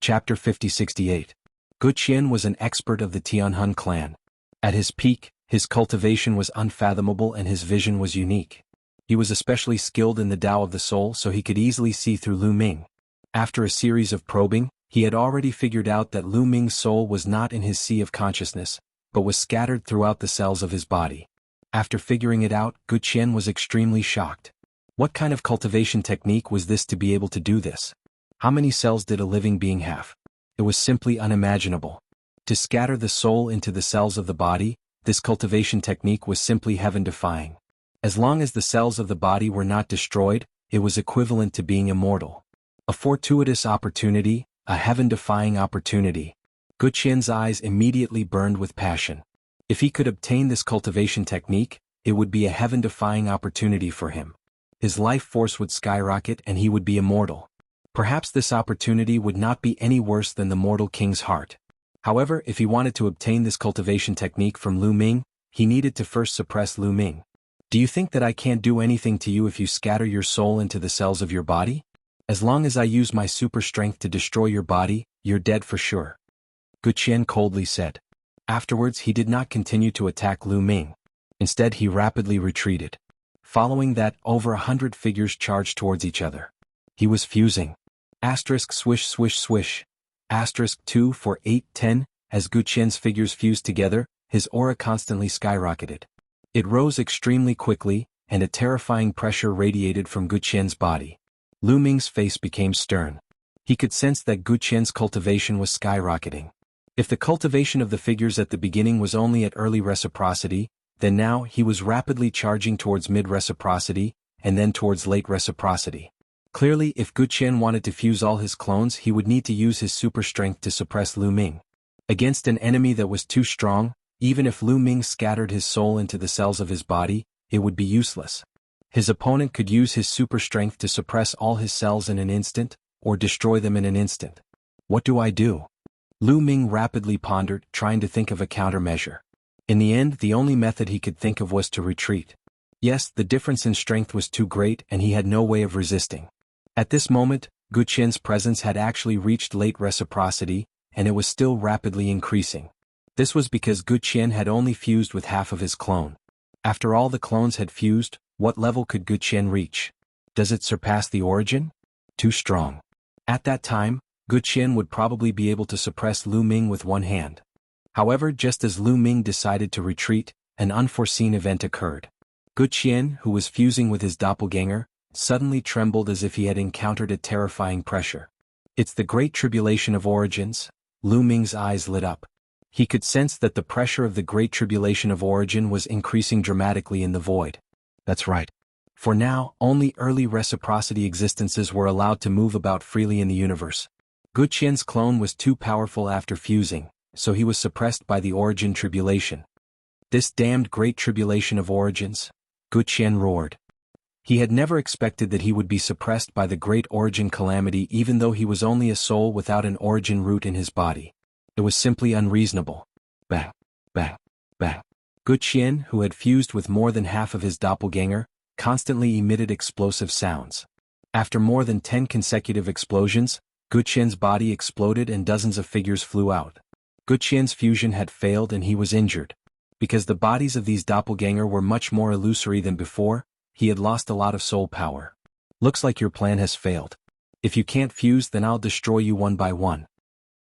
Chapter 5068. Gu Qian was an expert of the Tianhun clan. At his peak, his cultivation was unfathomable and his vision was unique. He was especially skilled in the Tao of the soul, so he could easily see through Lu Ming. After a series of probing, he had already figured out that Lu Ming's soul was not in his sea of consciousness, but was scattered throughout the cells of his body. After figuring it out, Gu Qian was extremely shocked. What kind of cultivation technique was this to be able to do this? How many cells did a living being have? It was simply unimaginable. To scatter the soul into the cells of the body, this cultivation technique was simply heaven-defying. As long as the cells of the body were not destroyed, it was equivalent to being immortal. A fortuitous opportunity, a heaven-defying opportunity. Gu Qian's eyes immediately burned with passion. If he could obtain this cultivation technique, it would be a heaven-defying opportunity for him. His life force would skyrocket and he would be immortal. Perhaps this opportunity would not be any worse than the mortal king's heart. However, if he wanted to obtain this cultivation technique from Lu Ming, he needed to first suppress Lu Ming. Do you think that I can't do anything to you if you scatter your soul into the cells of your body? As long as I use my super strength to destroy your body, you're dead for sure. Gu Qian coldly said. Afterwards, he did not continue to attack Lu Ming. Instead, he rapidly retreated. Following that, over 100 figures charged towards each other. He was fusing. Asterisk swish swish swish. Asterisk 2 for 8 10. As Gu Qian's figures fused together, his aura constantly skyrocketed. It rose extremely quickly, and a terrifying pressure radiated from Gu Qian's body. Lu Ming's face became stern. He could sense that Gu Qian's cultivation was skyrocketing. If the cultivation of the figures at the beginning was only at early reciprocity, then now he was rapidly charging towards mid-reciprocity, and then towards late reciprocity. Clearly, if Gu Qian wanted to fuse all his clones, he would need to use his super strength to suppress Lu Ming. Against an enemy that was too strong, even if Lu Ming scattered his soul into the cells of his body, it would be useless. His opponent could use his super strength to suppress all his cells in an instant, or destroy them in an instant. What do I do? Lu Ming rapidly pondered, trying to think of a countermeasure. In the end, the only method he could think of was to retreat. Yes, the difference in strength was too great and he had no way of resisting. At this moment, Gu Qian's presence had actually reached late reciprocity, and it was still rapidly increasing. This was because Gu Qian had only fused with half of his clone. After all the clones had fused, what level could Gu Qian reach? Does it surpass the origin? Too strong. At that time, Gu Qian would probably be able to suppress Lu Ming with one hand. However, just as Lu Ming decided to retreat, an unforeseen event occurred. Gu Qian, who was fusing with his doppelganger, suddenly trembled as if he had encountered a terrifying pressure. It's the Great Tribulation of Origins. Lu Ming's eyes lit up. He could sense that the pressure of the Great Tribulation of Origin was increasing dramatically in the void. That's right. For now, only early reciprocity existences were allowed to move about freely in the universe. Gu Qian's clone was too powerful after fusing, so he was suppressed by the Origin Tribulation. This damned Great Tribulation of Origins, Gu Qian roared. He had never expected that he would be suppressed by the Great Origin Calamity even though he was only a soul without an origin root in his body. It was simply unreasonable. Bang, bang, bang. Gu Qian, who had fused with more than half of his doppelganger, constantly emitted explosive sounds. After more than 10 consecutive explosions, Gu Qian's body exploded and dozens of figures flew out. Gu Qian's fusion had failed and he was injured. Because the bodies of these doppelganger were much more illusory than before, he had lost a lot of soul power. Looks like your plan has failed. If you can't fuse, then I'll destroy you one by one.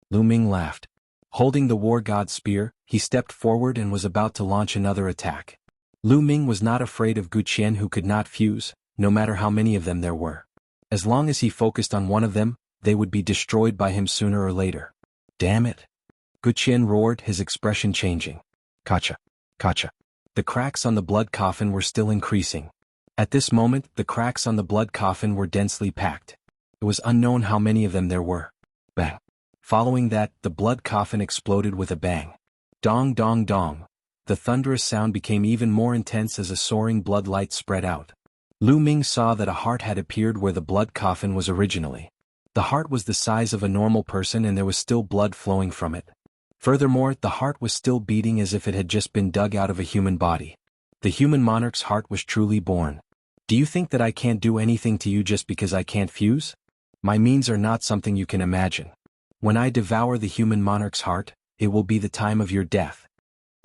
Lu Ming laughed. Holding the war god spear, he stepped forward and was about to launch another attack. Lu Ming was not afraid of Gu Qian, who could not fuse, no matter how many of them there were. As long as he focused on one of them, they would be destroyed by him sooner or later. Damn it! Gu Qian roared, his expression changing. Kacha! Kacha! The cracks on the blood coffin were still increasing. At this moment, the cracks on the blood coffin were densely packed. It was unknown how many of them there were. Bang! Following that, the blood coffin exploded with a bang. Dong dong dong. The thunderous sound became even more intense as a soaring blood light spread out. Lu Ming saw that a heart had appeared where the blood coffin was originally. The heart was the size of a normal person and there was still blood flowing from it. Furthermore, the heart was still beating as if it had just been dug out of a human body. The human monarch's heart was truly born. Do you think that I can't do anything to you just because I can't fuse? My means are not something you can imagine. When I devour the human monarch's heart, it will be the time of your death.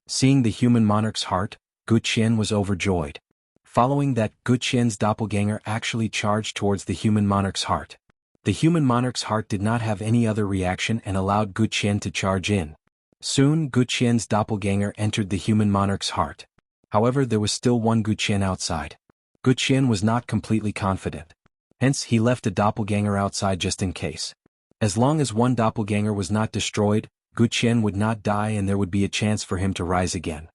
Seeing the human monarch's heart, Gu Qian was overjoyed. Following that, Gu Qian's doppelganger actually charged towards the human monarch's heart. The human monarch's heart did not have any other reaction and allowed Gu Qian to charge in. Soon Gu Qian's doppelganger entered the human monarch's heart. However, there was still one Gu Qian outside. Gu Qian was not completely confident. Hence, he left a doppelganger outside just in case. As long as one doppelganger was not destroyed, Gu Qian would not die and there would be a chance for him to rise again.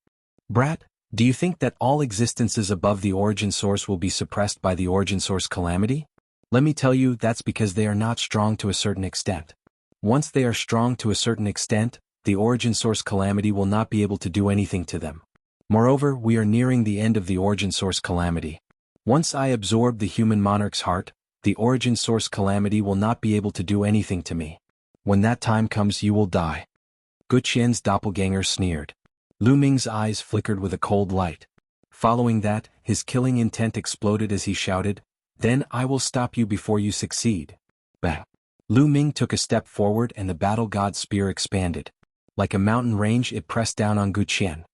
Brat, do you think that all existences above the origin source will be suppressed by the origin source calamity? Let me tell you, that's because they are not strong to a certain extent. Once they are strong to a certain extent, the origin source calamity will not be able to do anything to them. Moreover, we are nearing the end of the origin source calamity. Once I absorb the human monarch's heart, the origin source calamity will not be able to do anything to me. When that time comes, you will die. Gu Qian's doppelganger sneered. Lu Ming's eyes flickered with a cold light. Following that, his killing intent exploded as he shouted, "Then I will stop you before you succeed." Bang! Lu Ming took a step forward and the battle god's spear expanded. Like a mountain range, it pressed down on Gu Qian.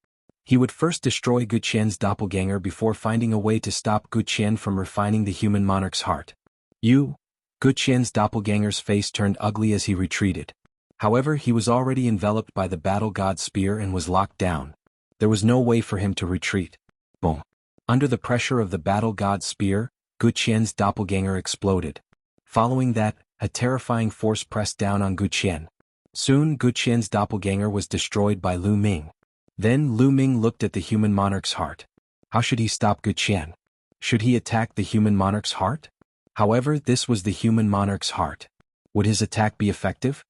He would first destroy Gu Qian's doppelganger before finding a way to stop Gu Qian from refining the human monarch's heart. You? Gu Qian's doppelganger's face turned ugly as he retreated. However, he was already enveloped by the battle god's spear and was locked down. There was no way for him to retreat. Boom! Under the pressure of the battle god's spear, Gu Qian's doppelganger exploded. Following that, a terrifying force pressed down on Gu Qian. Soon Gu Qian's doppelganger was destroyed by Lu Ming. Then Lu Ming looked at the human monarch's heart. How should he stop Gu Qian? Should he attack the human monarch's heart? However, this was the human monarch's heart. Would his attack be effective?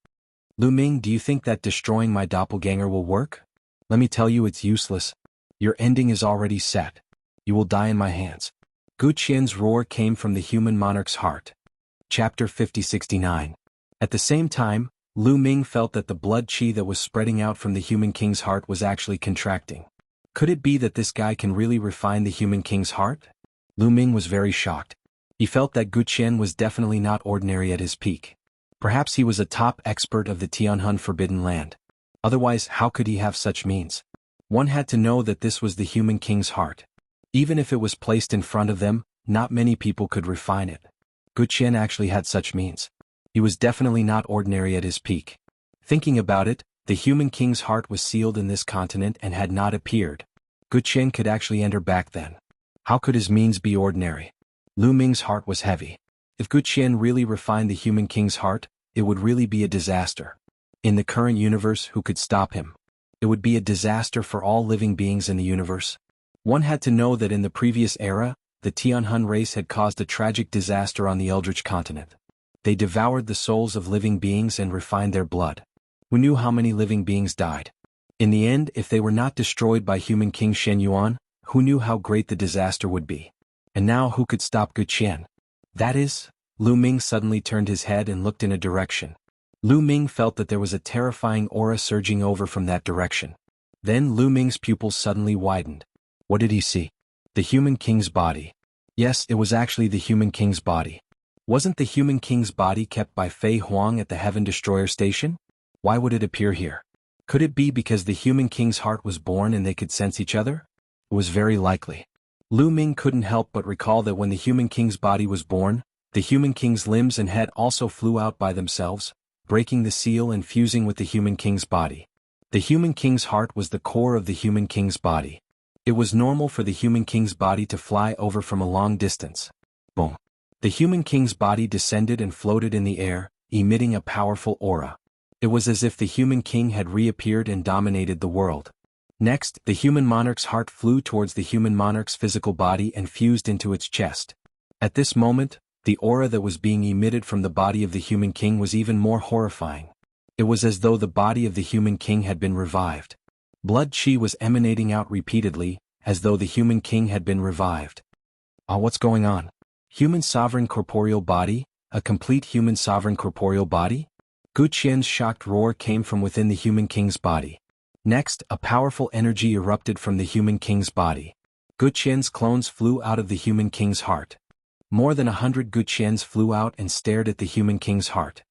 Lu Ming, do you think that destroying my doppelganger will work? Let me tell you, it's useless. Your ending is already set. You will die in my hands. Gu Qian's roar came from the human monarch's heart. Chapter 5069. At the same time, Lu Ming felt that the blood qi that was spreading out from the human king's heart was actually contracting. Could it be that this guy can really refine the human king's heart? Lu Ming was very shocked. He felt that Gu Qian was definitely not ordinary at his peak. Perhaps he was a top expert of the Tianhun Forbidden Land. Otherwise, how could he have such means? One had to know that this was the human king's heart. Even if it was placed in front of them, not many people could refine it. Gu Qian actually had such means. He was definitely not ordinary at his peak. Thinking about it, the human king's heart was sealed in this continent and had not appeared. Gu Qian could actually enter back then. How could his means be ordinary? Lu Ming's heart was heavy. If Gu Qian really refined the human king's heart, it would really be a disaster. In the current universe, who could stop him? It would be a disaster for all living beings in the universe. One had to know that in the previous era, the Tianhun race had caused a tragic disaster on the Eldritch continent. They devoured the souls of living beings and refined their blood. Who knew how many living beings died? In the end, if they were not destroyed by human King Shen Yuan, who knew how great the disaster would be? And now who could stop Gu Qian? That is, Lu Ming suddenly turned his head and looked in a direction. Lu Ming felt that there was a terrifying aura surging over from that direction. Then Lu Ming's pupils suddenly widened. What did he see? The human king's body. Yes, it was actually the human king's body. Wasn't the human king's body kept by Fei Huang at the Heaven Destroyer station? Why would it appear here? Could it be because the human king's heart was born and they could sense each other? It was very likely. Lu Ming couldn't help but recall that when the human king's body was born, the human king's limbs and head also flew out by themselves, breaking the seal and fusing with the human king's body. The human king's heart was the core of the human king's body. It was normal for the human king's body to fly over from a long distance. Boom. The human king's body descended and floated in the air, emitting a powerful aura. It was as if the human king had reappeared and dominated the world. Next, the human monarch's heart flew towards the human monarch's physical body and fused into its chest. At this moment, the aura that was being emitted from the body of the human king was even more horrifying. It was as though the body of the human king had been revived. Blood qi was emanating out repeatedly, as though the human king had been revived. What's going on? Human sovereign corporeal body? A complete human sovereign corporeal body? Gu Qian's shocked roar came from within the human king's body. Next, a powerful energy erupted from the human king's body. Gu Qian's clones flew out of the human king's heart. More than 100 Gu Qians flew out and stared at the human king's heart.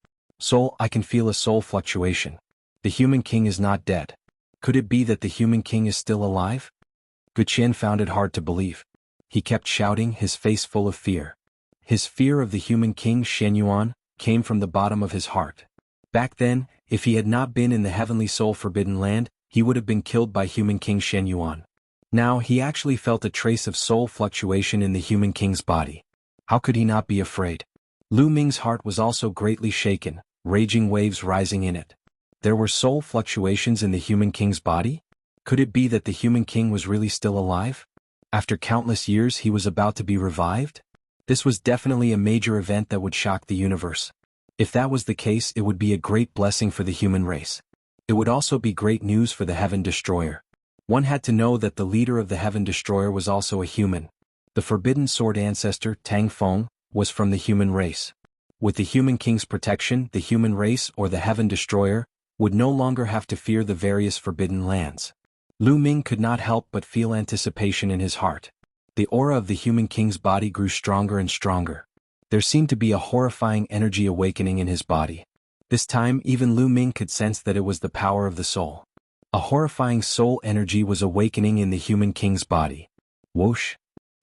Soul, I can feel a soul fluctuation. The human king is not dead. Could it be that the human king is still alive? Guqian found it hard to believe. He kept shouting, his face full of fear. His fear of the human king Shenyuan came from the bottom of his heart. Back then, if he had not been in the heavenly soul forbidden land, he would have been killed by human king Shenyuan. Now he actually felt a trace of soul fluctuation in the human king's body. How could he not be afraid? Lu Ming's heart was also greatly shaken, raging waves rising in it. There were soul fluctuations in the human king's body? Could it be that the human king was really still alive? After countless years he was about to be revived? This was definitely a major event that would shock the universe. If that was the case, it would be a great blessing for the human race. It would also be great news for the Heaven Destroyer. One had to know that the leader of the Heaven Destroyer was also a human. The Forbidden Sword ancestor, Tang Feng, was from the human race. With the human king's protection, the human race, or the Heaven Destroyer, would no longer have to fear the various forbidden lands. Lu Ming could not help but feel anticipation in his heart. The aura of the human king's body grew stronger and stronger. There seemed to be a horrifying energy awakening in his body. This time even Lu Ming could sense that it was the power of the soul. A horrifying soul energy was awakening in the human king's body. Whoosh!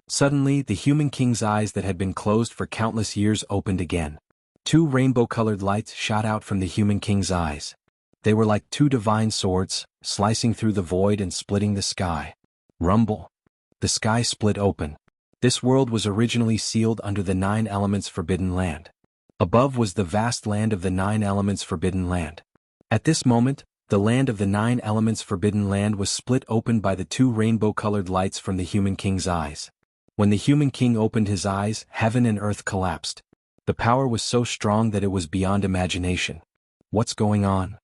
Suddenly, the human king's eyes that had been closed for countless years opened again. Two rainbow-colored lights shot out from the human king's eyes. They were like two divine swords, slicing through the void and splitting the sky. Rumble! The sky split open. This world was originally sealed under the 9 elements forbidden land. Above was the vast land of the 9 elements forbidden land. At this moment, the land of the 9 elements forbidden land was split open by the two rainbow-colored lights from the human king's eyes. When the human king opened his eyes, heaven and earth collapsed. The power was so strong that it was beyond imagination. What's going on?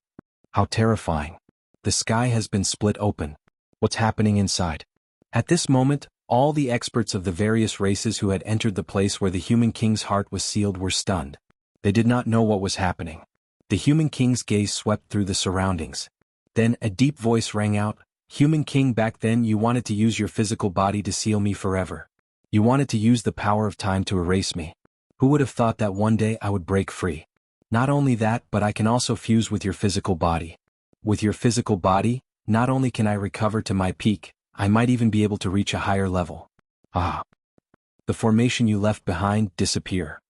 How terrifying. The sky has been split open. What's happening inside? At this moment, all the experts of the various races who had entered the place where the human king's heart was sealed were stunned. They did not know what was happening. The human king's gaze swept through the surroundings. Then a deep voice rang out, "Human king, back then you wanted to use your physical body to seal me forever. You wanted to use the power of time to erase me. Who would have thought that one day I would break free? Not only that, but I can also fuse with your physical body. With your physical body, not only can I recover to my peak, I might even be able to reach a higher level. Ah! The formation you left behind disappear."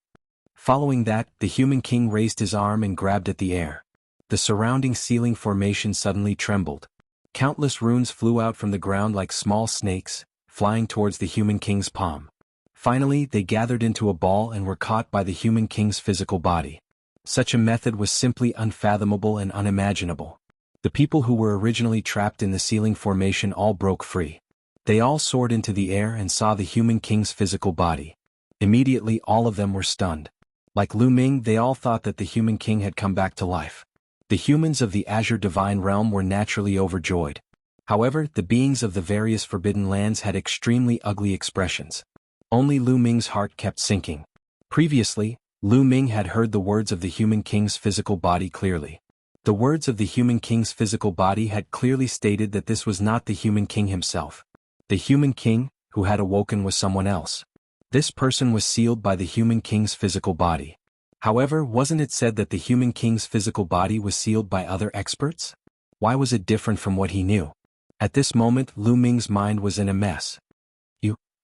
Following that, the human king raised his arm and grabbed at the air. The surrounding ceiling formation suddenly trembled. Countless runes flew out from the ground like small snakes, flying towards the human king's palm. Finally, they gathered into a ball and were caught by the human king's physical body. Such a method was simply unfathomable and unimaginable. The people who were originally trapped in the ceiling formation all broke free. They all soared into the air and saw the human king's physical body. Immediately all of them were stunned. Like Lu Ming, they all thought that the human king had come back to life. The humans of the Azure Divine Realm were naturally overjoyed. However, the beings of the various forbidden lands had extremely ugly expressions. Only Lu Ming's heart kept sinking. Previously, Lu Ming had heard the words of the human king's physical body clearly. The words of the human king's physical body had clearly stated that this was not the human king himself. The human king, who had awoken, was someone else. This person was sealed by the human king's physical body. However, wasn't it said that the human king's physical body was sealed by other experts? Why was it different from what he knew? At this moment, Lu Ming's mind was in a mess.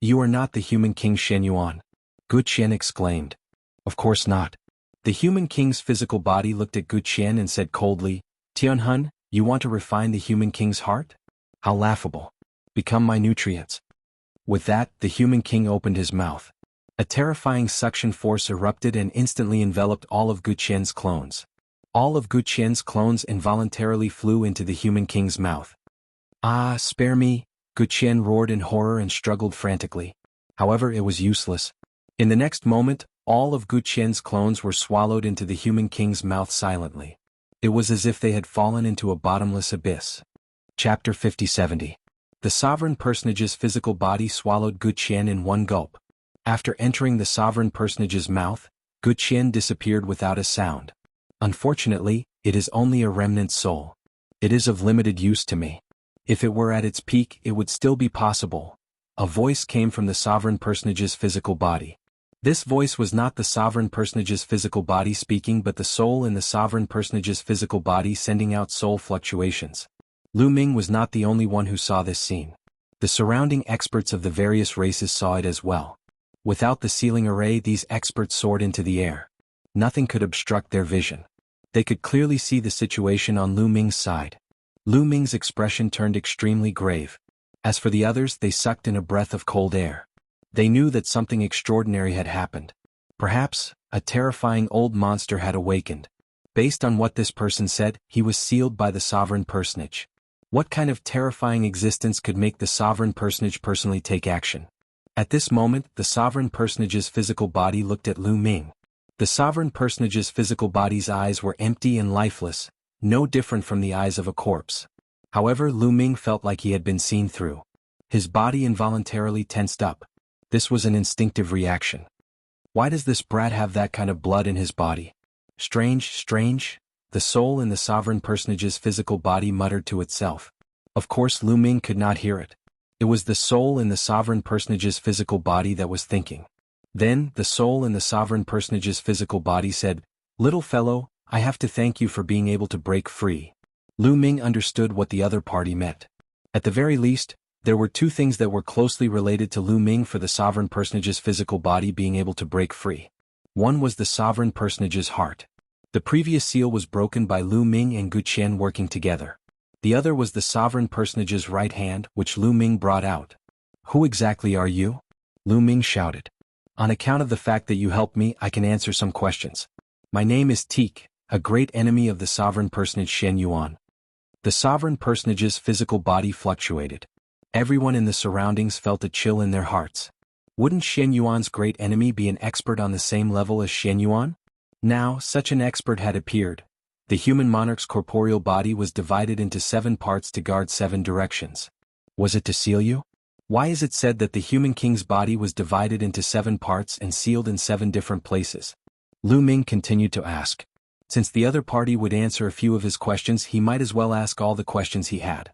You are not the human king Shenyuan," Guqian exclaimed. "Of course not." The human king's physical body looked at Guqian and said coldly, "Tianhun, you want to refine the human king's heart? How laughable. Become my nutrients." With that, the human king opened his mouth. A terrifying suction force erupted and instantly enveloped all of Guqian's clones. All of Guqian's clones involuntarily flew into the human king's mouth. "Ah, spare me!" Guqian roared in horror and struggled frantically. However, it was useless. In the next moment, all of Guqian's clones were swallowed into the human king's mouth silently. It was as if they had fallen into a bottomless abyss. Chapter 50-70. The sovereign personage's physical body swallowed Guqian in one gulp. After entering the sovereign personage's mouth, Guqian disappeared without a sound. "Unfortunately, it is only a remnant soul. It is of limited use to me. If it were at its peak, it would still be possible." A voice came from the sovereign personage's physical body. This voice was not the sovereign personage's physical body speaking but the soul in the sovereign personage's physical body sending out soul fluctuations. Lu Ming was not the only one who saw this scene. The surrounding experts of the various races saw it as well. Without the sealing array, these experts soared into the air. Nothing could obstruct their vision. They could clearly see the situation on Lu Ming's side. Lu Ming's expression turned extremely grave. As for the others, they sucked in a breath of cold air. They knew that something extraordinary had happened. Perhaps, a terrifying old monster had awakened. Based on what this person said, he was sealed by the sovereign personage. What kind of terrifying existence could make the sovereign personage personally take action? At this moment, the sovereign personage's physical body looked at Lu Ming. The sovereign personage's physical body's eyes were empty and lifeless, no different from the eyes of a corpse. However, Lu Ming felt like he had been seen through. His body involuntarily tensed up. This was an instinctive reaction. Why does this brat have that kind of blood in his body? Strange, the soul in the sovereign personage's physical body muttered to itself. Of course Lu Ming could not hear it. It was the soul in the sovereign personage's physical body that was thinking. Then, the soul in the sovereign personage's physical body said, "Little fellow, I have to thank you for being able to break free." Lu Ming understood what the other party meant. At the very least, there were two things that were closely related to Lu Ming for the sovereign personage's physical body being able to break free. One was the sovereign personage's heart. The previous seal was broken by Lu Ming and Guqian working together. The other was the sovereign personage's right hand, which Lu Ming brought out. "Who exactly are you?" Lu Ming shouted. "On account of the fact that you helped me, I can answer some questions. My name is Teak, a great enemy of the sovereign personage Shen Yuan." The sovereign personage's physical body fluctuated. Everyone in the surroundings felt a chill in their hearts. Wouldn't Shen Yuan's great enemy be an expert on the same level as Shen Yuan? Now, such an expert had appeared. The human monarch's corporeal body was divided into 7 parts to guard 7 directions. Was it to seal you? Why is it said that the human king's body was divided into 7 parts and sealed in 7 different places? Lu Ming continued to ask. Since the other party would answer a few of his questions, he might as well ask all the questions he had.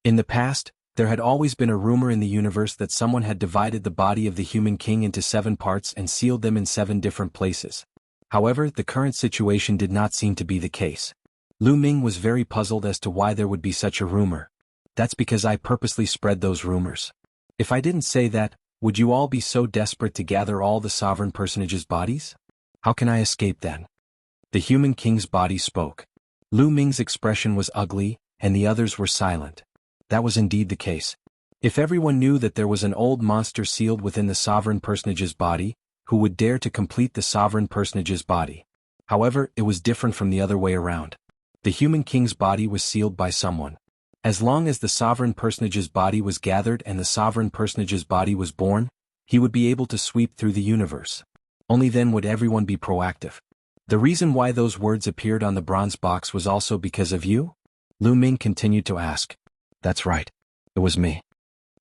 In the past, there had always been a rumor in the universe that someone had divided the body of the human king into 7 parts and sealed them in 7 different places. However, the current situation did not seem to be the case. Lu Ming was very puzzled as to why there would be such a rumor. That's because I purposely spread those rumors. If I didn't say that, would you all be so desperate to gather all the sovereign personages' bodies? How can I escape then? The human king's body spoke. Lu Ming's expression was ugly, and the others were silent. That was indeed the case. If everyone knew that there was an old monster sealed within the sovereign personage's body, who would dare to complete the sovereign personage's body? However, it was different from the other way around. The human king's body was sealed by someone. As long as the sovereign personage's body was gathered and the sovereign personage's body was born, he would be able to sweep through the universe. Only then would everyone be proactive. The reason why those words appeared on the bronze box was also because of you? Lu Ming continued to ask. That's right. It was me.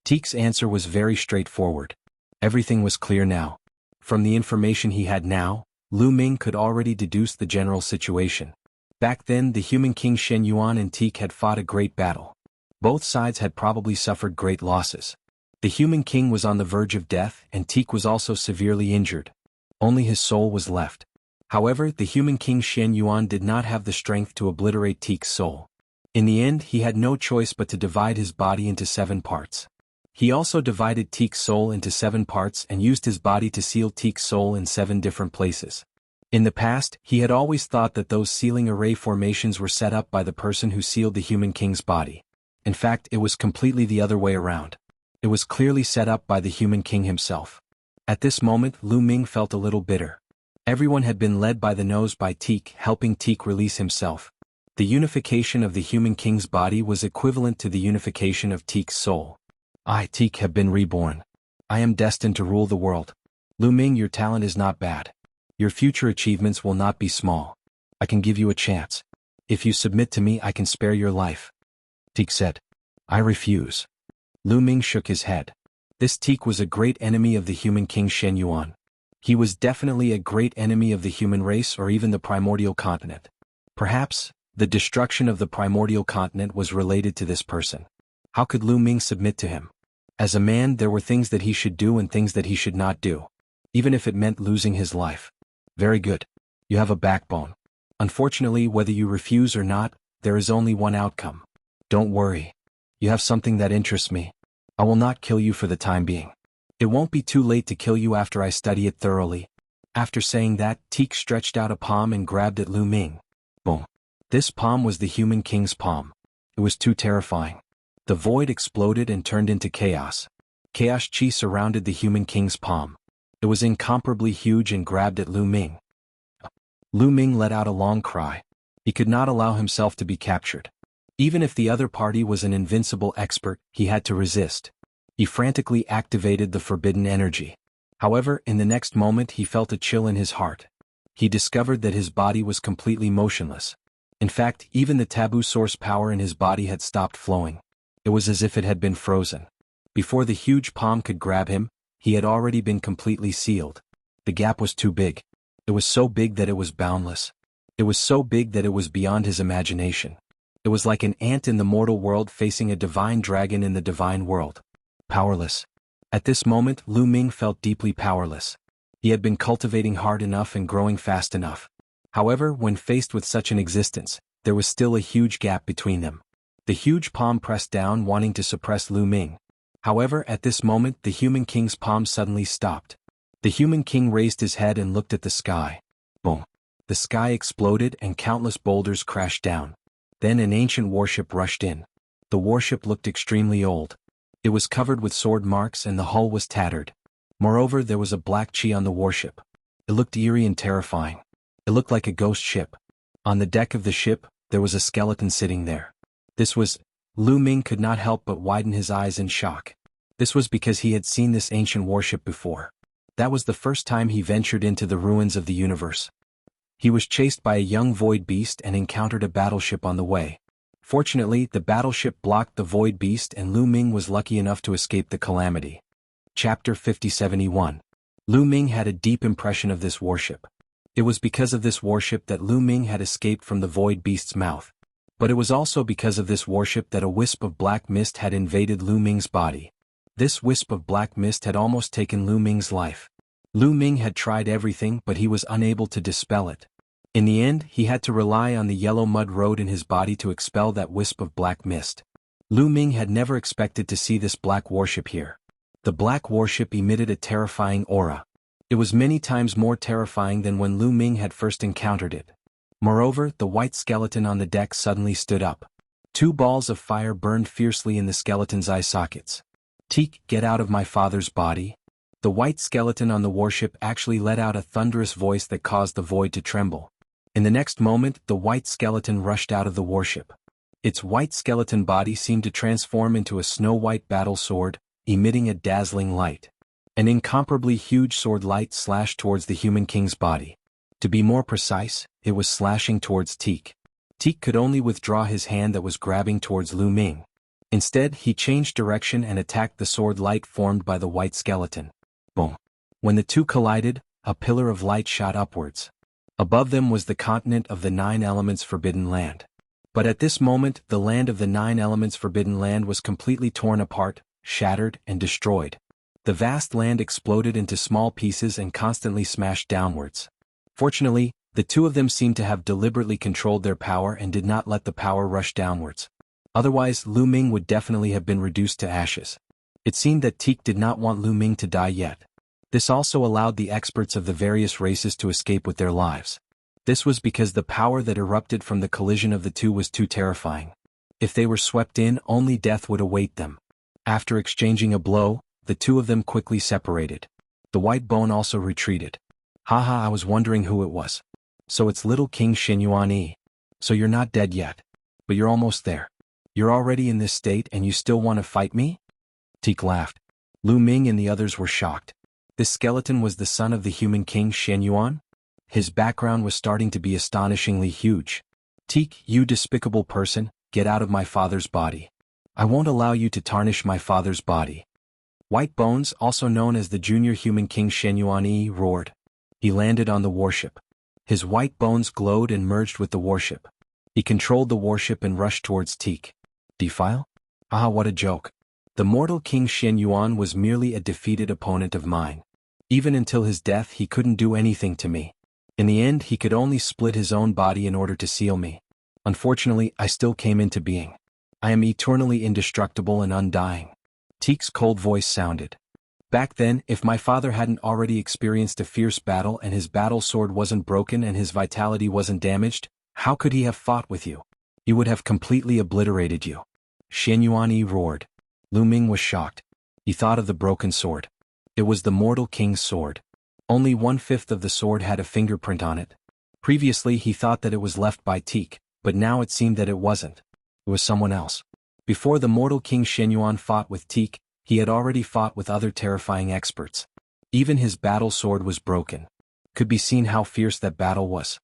Teak's answer was very straightforward. Everything was clear now. From the information he had now, Lu Ming could already deduce the general situation. Back then, the human king Shen Yuan and Teak had fought a great battle. Both sides had probably suffered great losses. The human king was on the verge of death and Teak was also severely injured. Only his soul was left. However, the human king Shen Yuan did not have the strength to obliterate Teak's soul. In the end, he had no choice but to divide his body into 7 parts. He also divided Teak's soul into 7 parts and used his body to seal Teak's soul in 7 different places. In the past, he had always thought that those sealing array formations were set up by the person who sealed the human king's body. In fact, it was completely the other way around. It was clearly set up by the human king himself. At this moment, Lu Ming felt a little bitter. Everyone had been led by the nose by Teak, helping Teak release himself. The unification of the human king's body was equivalent to the unification of Teak's soul. I, Teak, have been reborn. I am destined to rule the world. Lu Ming, your talent is not bad. Your future achievements will not be small. I can give you a chance. If you submit to me, I can spare your life. Teak said. I refuse. Lu Ming shook his head. This Teak was a great enemy of the human king Shen Yuan. He was definitely a great enemy of the human race or even the primordial continent. Perhaps, the destruction of the primordial continent was related to this person. How could Lu Ming submit to him? As a man, there were things that he should do and things that he should not do. even if it meant losing his life. Very good. You have a backbone. Unfortunately, whether you refuse or not, there is only one outcome. Don't worry. You have something that interests me. I will not kill you for the time being. It won't be too late to kill you after I study it thoroughly. After saying that, Teak stretched out a palm and grabbed at Lu Ming. Boom. This palm was the human king's palm. It was too terrifying. The void exploded and turned into chaos. Chaos chi surrounded the human king's palm. It was incomparably huge and grabbed at Lu Ming. Lu Ming let out a long cry. He could not allow himself to be captured. Even if the other party was an invincible expert, he had to resist. He frantically activated the forbidden energy. However, in the next moment he felt a chill in his heart. He discovered that his body was completely motionless. In fact, even the taboo source power in his body had stopped flowing. It was as if it had been frozen. Before the huge palm could grab him, he had already been completely sealed. The gap was too big. It was so big that it was boundless. It was so big that it was beyond his imagination. It was like an ant in the mortal world facing a divine dragon in the divine world. Powerless. At this moment, Lu Ming felt deeply powerless. He had been cultivating hard enough and growing fast enough. However, when faced with such an existence, there was still a huge gap between them. The huge palm pressed down, wanting to suppress Lu Ming. However, at this moment, the human king's palm suddenly stopped. The human king raised his head and looked at the sky. Boom. The sky exploded and countless boulders crashed down. Then an ancient warship rushed in. The warship looked extremely old. It was covered with sword marks and the hull was tattered. Moreover, there was a black chi on the warship. It looked eerie and terrifying. It looked like a ghost ship. On the deck of the ship, there was a skeleton sitting there. This was... Lu Ming could not help but widen his eyes in shock. This was because he had seen this ancient warship before. That was the first time he ventured into the ruins of the universe. He was chased by a young void beast and encountered a battleship on the way. Fortunately, the battleship blocked the void beast and Lu Ming was lucky enough to escape the calamity. Chapter 5071. Lu Ming had a deep impression of this warship. It was because of this warship that Lu Ming had escaped from the void beast's mouth. But it was also because of this warship that a wisp of black mist had invaded Lu Ming's body. This wisp of black mist had almost taken Lu Ming's life. Lu Ming had tried everything but he was unable to dispel it. In the end, he had to rely on the yellow mud road in his body to expel that wisp of black mist. Lu Ming had never expected to see this black warship here. The black warship emitted a terrifying aura. It was many times more terrifying than when Lu Ming had first encountered it. Moreover, the white skeleton on the deck suddenly stood up. Two balls of fire burned fiercely in the skeleton's eye sockets. Teak, get out of my father's body. The white skeleton on the warship actually let out a thunderous voice that caused the void to tremble. In the next moment, the white skeleton rushed out of the warship. Its white skeleton body seemed to transform into a snow-white battle sword, emitting a dazzling light. An incomparably huge sword light slashed towards the human king's body. To be more precise, it was slashing towards Teak. Teak could only withdraw his hand that was grabbing towards Lu Ming. Instead, he changed direction and attacked the sword light formed by the white skeleton. Boom. When the two collided, a pillar of light shot upwards. Above them was the continent of the 9 elements forbidden land. But at this moment, the land of the 9 elements forbidden land was completely torn apart, shattered, and destroyed. The vast land exploded into small pieces and constantly smashed downwards. Fortunately, the two of them seemed to have deliberately controlled their power and did not let the power rush downwards. Otherwise, Lu Ming would definitely have been reduced to ashes. It seemed that Teak did not want Lu Ming to die yet. This also allowed the experts of the various races to escape with their lives. This was because the power that erupted from the collision of the two was too terrifying. If they were swept in, only death would await them. After exchanging a blow, the two of them quickly separated. The white bone also retreated. Haha, I was wondering who it was. So it's little King Xinyuan Yi. So you're not dead yet. But you're almost there. You're already in this state and you still want to fight me? Teak laughed. Lu Ming and the others were shocked. This skeleton was the son of the human king Xinyuan? His background was starting to be astonishingly huge. Teak, you despicable person, get out of my father's body. I won't allow you to tarnish my father's body. White Bones, also known as the junior human king Xinyuan Yi, roared. He landed on the warship. His white bones glowed and merged with the warship. He controlled the warship and rushed towards Teak. Defile? Ah, what a joke. The mortal King Xinyuan was merely a defeated opponent of mine. Even until his death he couldn't do anything to me. In the end he could only split his own body in order to seal me. Unfortunately, I still came into being. I am eternally indestructible and undying. Teek's cold voice sounded. Back then, if my father hadn't already experienced a fierce battle and his battle sword wasn't broken and his vitality wasn't damaged, how could he have fought with you? He would have completely obliterated you. Shen Yuanyi roared. Lu Ming was shocked. He thought of the broken sword. It was the mortal king's sword. Only 1/5 of the sword had a fingerprint on it. Previously he thought that it was left by Teek, but now it seemed that it wasn't. It was someone else. Before the mortal king Shen Yuan fought with Teek, he had already fought with other terrifying experts. Even his battle sword was broken. Could be seen how fierce that battle was.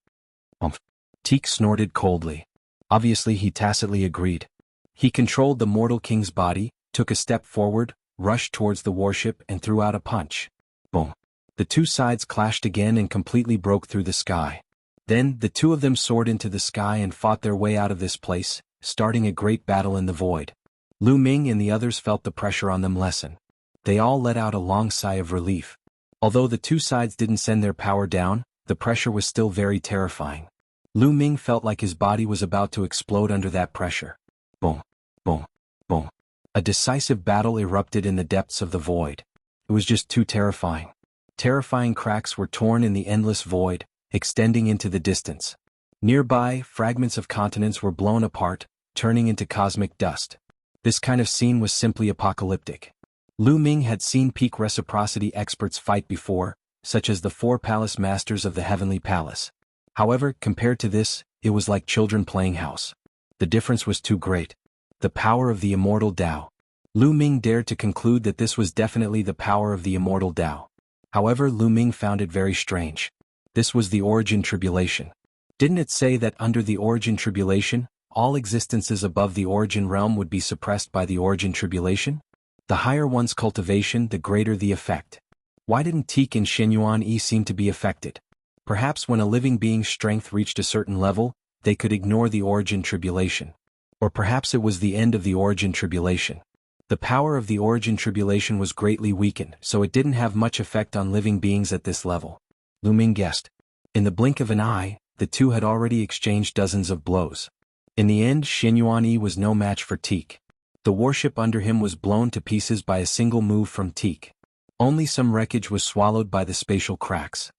Teek snorted coldly. Obviously he tacitly agreed. He controlled the mortal king's body, took a step forward, rushed towards the warship and threw out a punch. Boom. The two sides clashed again and completely broke through the sky. Then the two of them soared into the sky and fought their way out of this place, starting a great battle in the void. Lu Ming and the others felt the pressure on them lessen. They all let out a long sigh of relief. Although the two sides didn't send their power down, the pressure was still very terrifying. Lu Ming felt like his body was about to explode under that pressure. Boom, boom, boom. A decisive battle erupted in the depths of the void. It was just too terrifying. Terrifying cracks were torn in the endless void, extending into the distance. Nearby, fragments of continents were blown apart, turning into cosmic dust. This kind of scene was simply apocalyptic. Lu Ming had seen peak reciprocity experts fight before, such as the 4 palace masters of the Heavenly Palace. However, compared to this, it was like children playing house. The difference was too great. The power of the immortal Tao. Lu Ming dared to conclude that this was definitely the power of the immortal Tao. However, Lu Ming found it very strange. This was the origin tribulation. Didn't it say that under the origin tribulation, all existences above the origin realm would be suppressed by the origin tribulation? The higher one's cultivation, the greater the effect. Why didn't Teek and Shen Yuanyi seem to be affected? Perhaps when a living being's strength reached a certain level, they could ignore the origin tribulation. Or perhaps it was the end of the origin tribulation. The power of the origin tribulation was greatly weakened, so it didn't have much effect on living beings at this level. Lu Ming guessed. In the blink of an eye, the two had already exchanged dozens of blows. In the end, Shen Yuanyi was no match for Teek. The warship under him was blown to pieces by a single move from Teek. Only some wreckage was swallowed by the spatial cracks.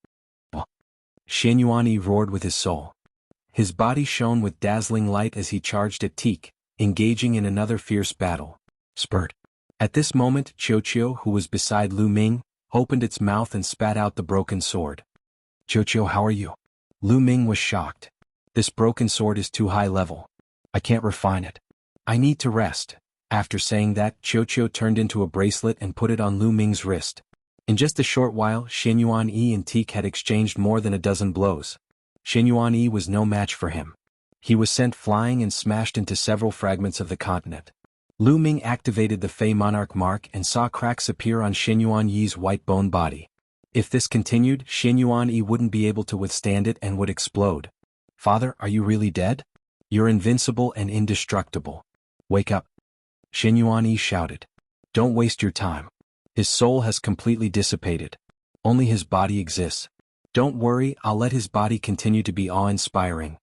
Shen Yuanyi roared with his soul. His body shone with dazzling light as he charged at Teek, engaging in another fierce battle. Spurt. At this moment, Qiuqiu, who was beside Lu Ming, opened its mouth and spat out the broken sword. Qiuqiu, how are you? Lu Ming was shocked. This broken sword is too high level. I can't refine it. I need to rest. After saying that, Qiuqiu turned into a bracelet and put it on Lu Ming's wrist. In just a short while, Shen Yuanyi and Teek had exchanged more than a dozen blows. Shen Yuanyi was no match for him. He was sent flying and smashed into several fragments of the continent. Lu Ming activated the Fey Monarch mark and saw cracks appear on Shen Yuanyi's white bone body. If this continued, Shen Yuanyi wouldn't be able to withstand it and would explode. Father, are you really dead? You're invincible and indestructible. Wake up. Shen Yuanyi shouted. Don't waste your time. His soul has completely dissipated. Only his body exists. Don't worry, I'll let his body continue to be awe-inspiring.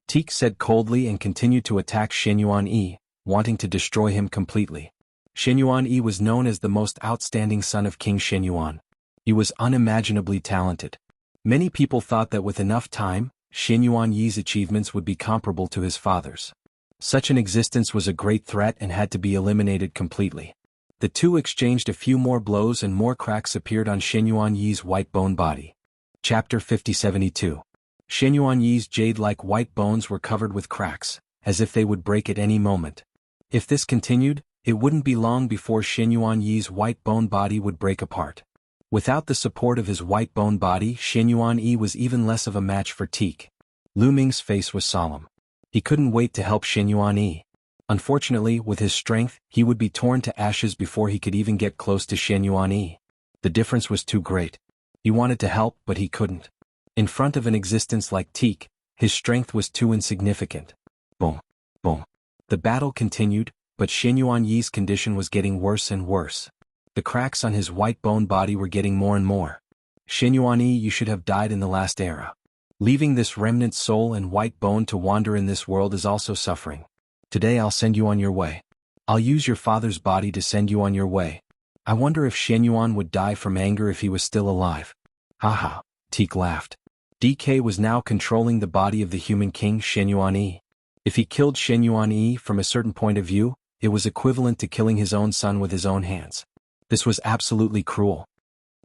Teek said coldly and continued to attack Shen Yuanyi, wanting to destroy him completely. Shen Yuanyi was known as the most outstanding son of King Shen Yuan. He was unimaginably talented. Many people thought that with enough time, Shen Yuanyi's achievements would be comparable to his father's. Such an existence was a great threat and had to be eliminated completely. The two exchanged a few more blows and more cracks appeared on Shen Yuanyi's white bone body. Chapter 5072. Shen Yuanyi's jade-like white bones were covered with cracks, as if they would break at any moment. If this continued, it wouldn't be long before Shen Yuanyi's white bone body would break apart. Without the support of his white bone body, Shen Yuanyi was even less of a match for Teek. Lu Ming's face was solemn. He couldn't wait to help Shen Yuanyi. Unfortunately, with his strength, he would be torn to ashes before he could even get close to Shen Yuanyi. The difference was too great. He wanted to help, but he couldn't. In front of an existence like Teek, his strength was too insignificant. Boom, boom. The battle continued, but Shen Yuanyi's condition was getting worse and worse. The cracks on his white bone body were getting more and more. Shen Yuanyi, you should have died in the last era. Leaving this remnant soul and white bone to wander in this world is also suffering. Today I'll send you on your way. I'll use your father's body to send you on your way. I wonder if Shen Yuan would die from anger if he was still alive. Haha, Teak laughed. DK was now controlling the body of the human king Shen Yuanyi. If he killed Shen Yuanyi from a certain point of view, it was equivalent to killing his own son with his own hands. This was absolutely cruel.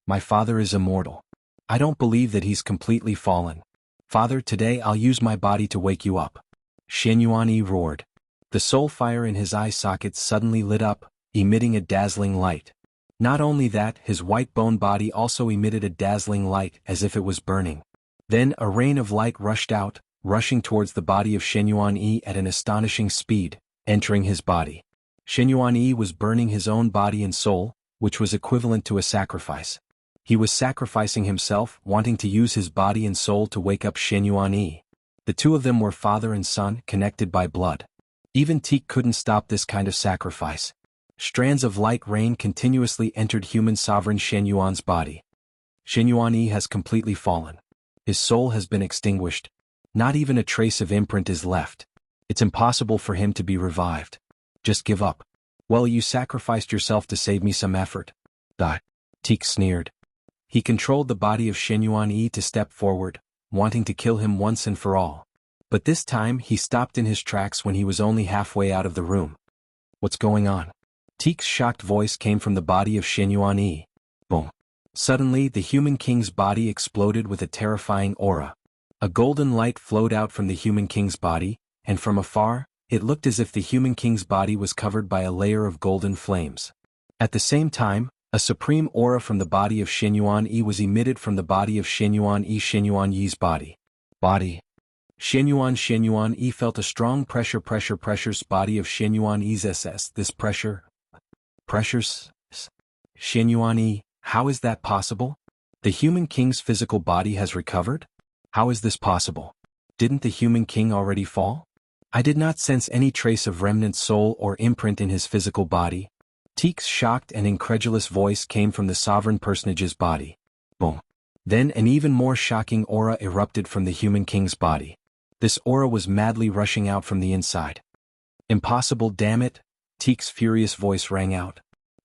My father is immortal. I don't believe that he's completely fallen. Father, today I'll use my body to wake you up. Shen Yuanyi roared. The soul fire in his eye sockets suddenly lit up, emitting a dazzling light. Not only that, his white bone body also emitted a dazzling light as if it was burning. Then a rain of light rushed out, rushing towards the body of Shen Yuanyi at an astonishing speed, entering his body. Shen Yuanyi was burning his own body and soul, which was equivalent to a sacrifice. He was sacrificing himself, wanting to use his body and soul to wake up Shen Yuanyi. The two of them were father and son, connected by blood. Even Teak couldn't stop this kind of sacrifice. Strands of light rain continuously entered human sovereign Shen Yuan's body. Shen Yuanyi has completely fallen. His soul has been extinguished. Not even a trace of imprint is left. It's impossible for him to be revived. Just give up. Well, you sacrificed yourself to save me some effort. Teak sneered. He controlled the body of Shen Yuanyi to step forward, wanting to kill him once and for all. But this time he stopped in his tracks when he was only halfway out of the room. What's going on? Teak's shocked voice came from the body of Shen Yuanyi. Boom. Suddenly the human king's body exploded with a terrifying aura. A golden light flowed out from the human king's body, and from afar, it looked as if the human king's body was covered by a layer of golden flames. At the same time, a supreme aura from the body of Shen Yuanyi was emitted from the body of Shen Yuanyi's body. Shen Yuanyi felt a strong pressure's body of Shen Yuanyi's SS. This pressures. Shen Yuanyi, how is that possible? The human king's physical body has recovered? How is this possible? Didn't the human king already fall? I did not sense any trace of remnant soul or imprint in his physical body. Teak's shocked and incredulous voice came from the sovereign personage's body. Boom. Then an even more shocking aura erupted from the human king's body. This aura was madly rushing out from the inside. Impossible, damn it! Teak's furious voice rang out.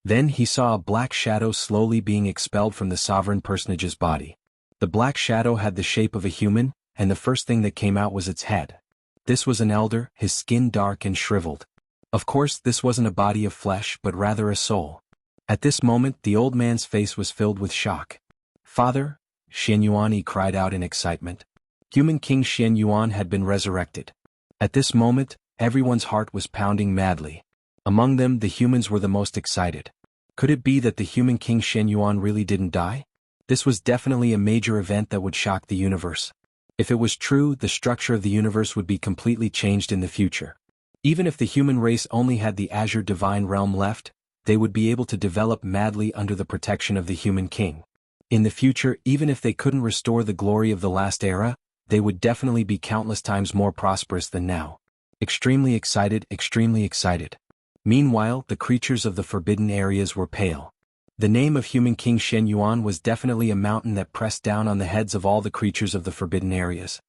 Then he saw a black shadow slowly being expelled from the sovereign personage's body. The black shadow had the shape of a human, and the first thing that came out was its head. This was an elder, his skin dark and shriveled. Of course, this wasn't a body of flesh but rather a soul. At this moment the old man's face was filled with shock. Father, Shen Yuanyi cried out in excitement. Human King Shen Yuan had been resurrected. At this moment, everyone's heart was pounding madly. Among them, the humans were the most excited. Could it be that the human King Shen Yuan really didn't die? This was definitely a major event that would shock the universe. If it was true, the structure of the universe would be completely changed in the future. Even if the human race only had the Azure Divine Realm left, they would be able to develop madly under the protection of the human king. In the future, even if they couldn't restore the glory of the last era, they would definitely be countless times more prosperous than now. Extremely excited, extremely excited. Meanwhile, the creatures of the forbidden areas were pale. The name of human King Shen Yuan was definitely a mountain that pressed down on the heads of all the creatures of the forbidden areas.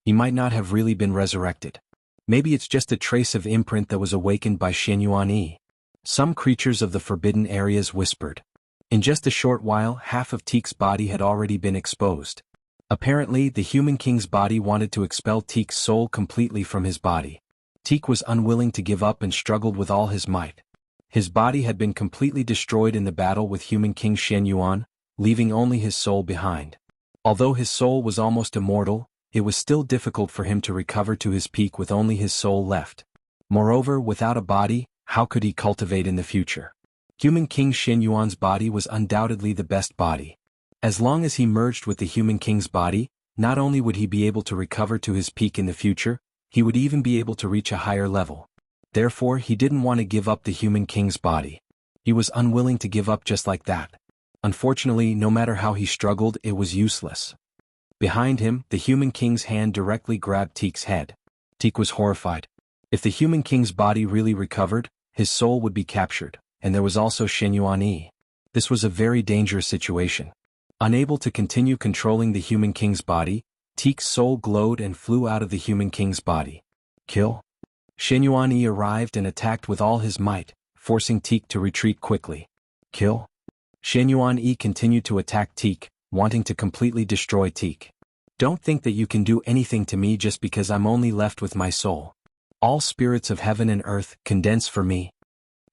He might not have really been resurrected. Maybe it's just a trace of imprint that was awakened by Shen Yuanyi. Some creatures of the forbidden areas whispered. In just a short while, half of Teak's body had already been exposed. Apparently, the human king's body wanted to expel Teak's soul completely from his body. Teak was unwilling to give up and struggled with all his might. His body had been completely destroyed in the battle with human King Shen Yuan, leaving only his soul behind. Although his soul was almost immortal, it was still difficult for him to recover to his peak with only his soul left. Moreover, without a body, how could he cultivate in the future? Human King Shen Yuan's body was undoubtedly the best body. As long as he merged with the human king's body, not only would he be able to recover to his peak in the future, he would even be able to reach a higher level. Therefore, he didn't want to give up the human king's body. He was unwilling to give up just like that. Unfortunately, no matter how he struggled, it was useless. Behind him, the human king's hand directly grabbed Teak's head. Teak was horrified. If the human king's body really recovered, his soul would be captured, and there was also Shen Yuanyi. This was a very dangerous situation. Unable to continue controlling the human king's body, Teek's soul glowed and flew out of the human king's body. Kill? Shenyuan Yi arrived and attacked with all his might, forcing Teek to retreat quickly. Kill? Shenyuan Yi continued to attack Teek, wanting to completely destroy Teek. Don't think that you can do anything to me just because I'm only left with my soul. All spirits of heaven and earth, condense for me.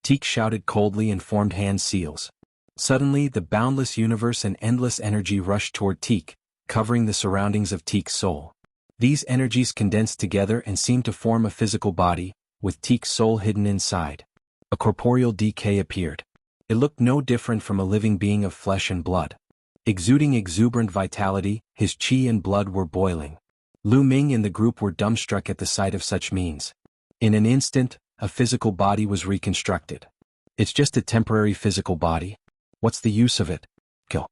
Teek shouted coldly and formed hand seals. Suddenly the boundless universe and endless energy rushed toward Teek, covering the surroundings of Teek's soul. These energies condensed together and seemed to form a physical body, with Teek's soul hidden inside. A corporeal decay appeared. It looked no different from a living being of flesh and blood. Exuding exuberant vitality, his qi and blood were boiling. Lu Ming and the group were dumbstruck at the sight of such means. In an instant, a physical body was reconstructed. It's just a temporary physical body. What's the use of it? Kill.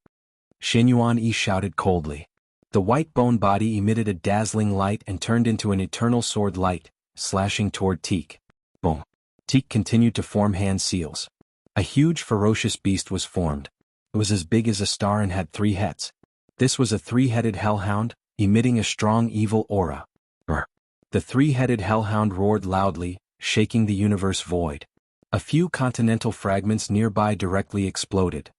Shenyuan Yi shouted coldly. The white bone body emitted a dazzling light and turned into an eternal sword light, slashing toward Teek. Boom. Teek continued to form hand seals. A huge ferocious beast was formed. It was as big as a star and had 3 heads. This was a 3-headed hellhound, emitting a strong evil aura. Brr. The 3-headed hellhound roared loudly, shaking the universe void. A few continental fragments nearby directly exploded.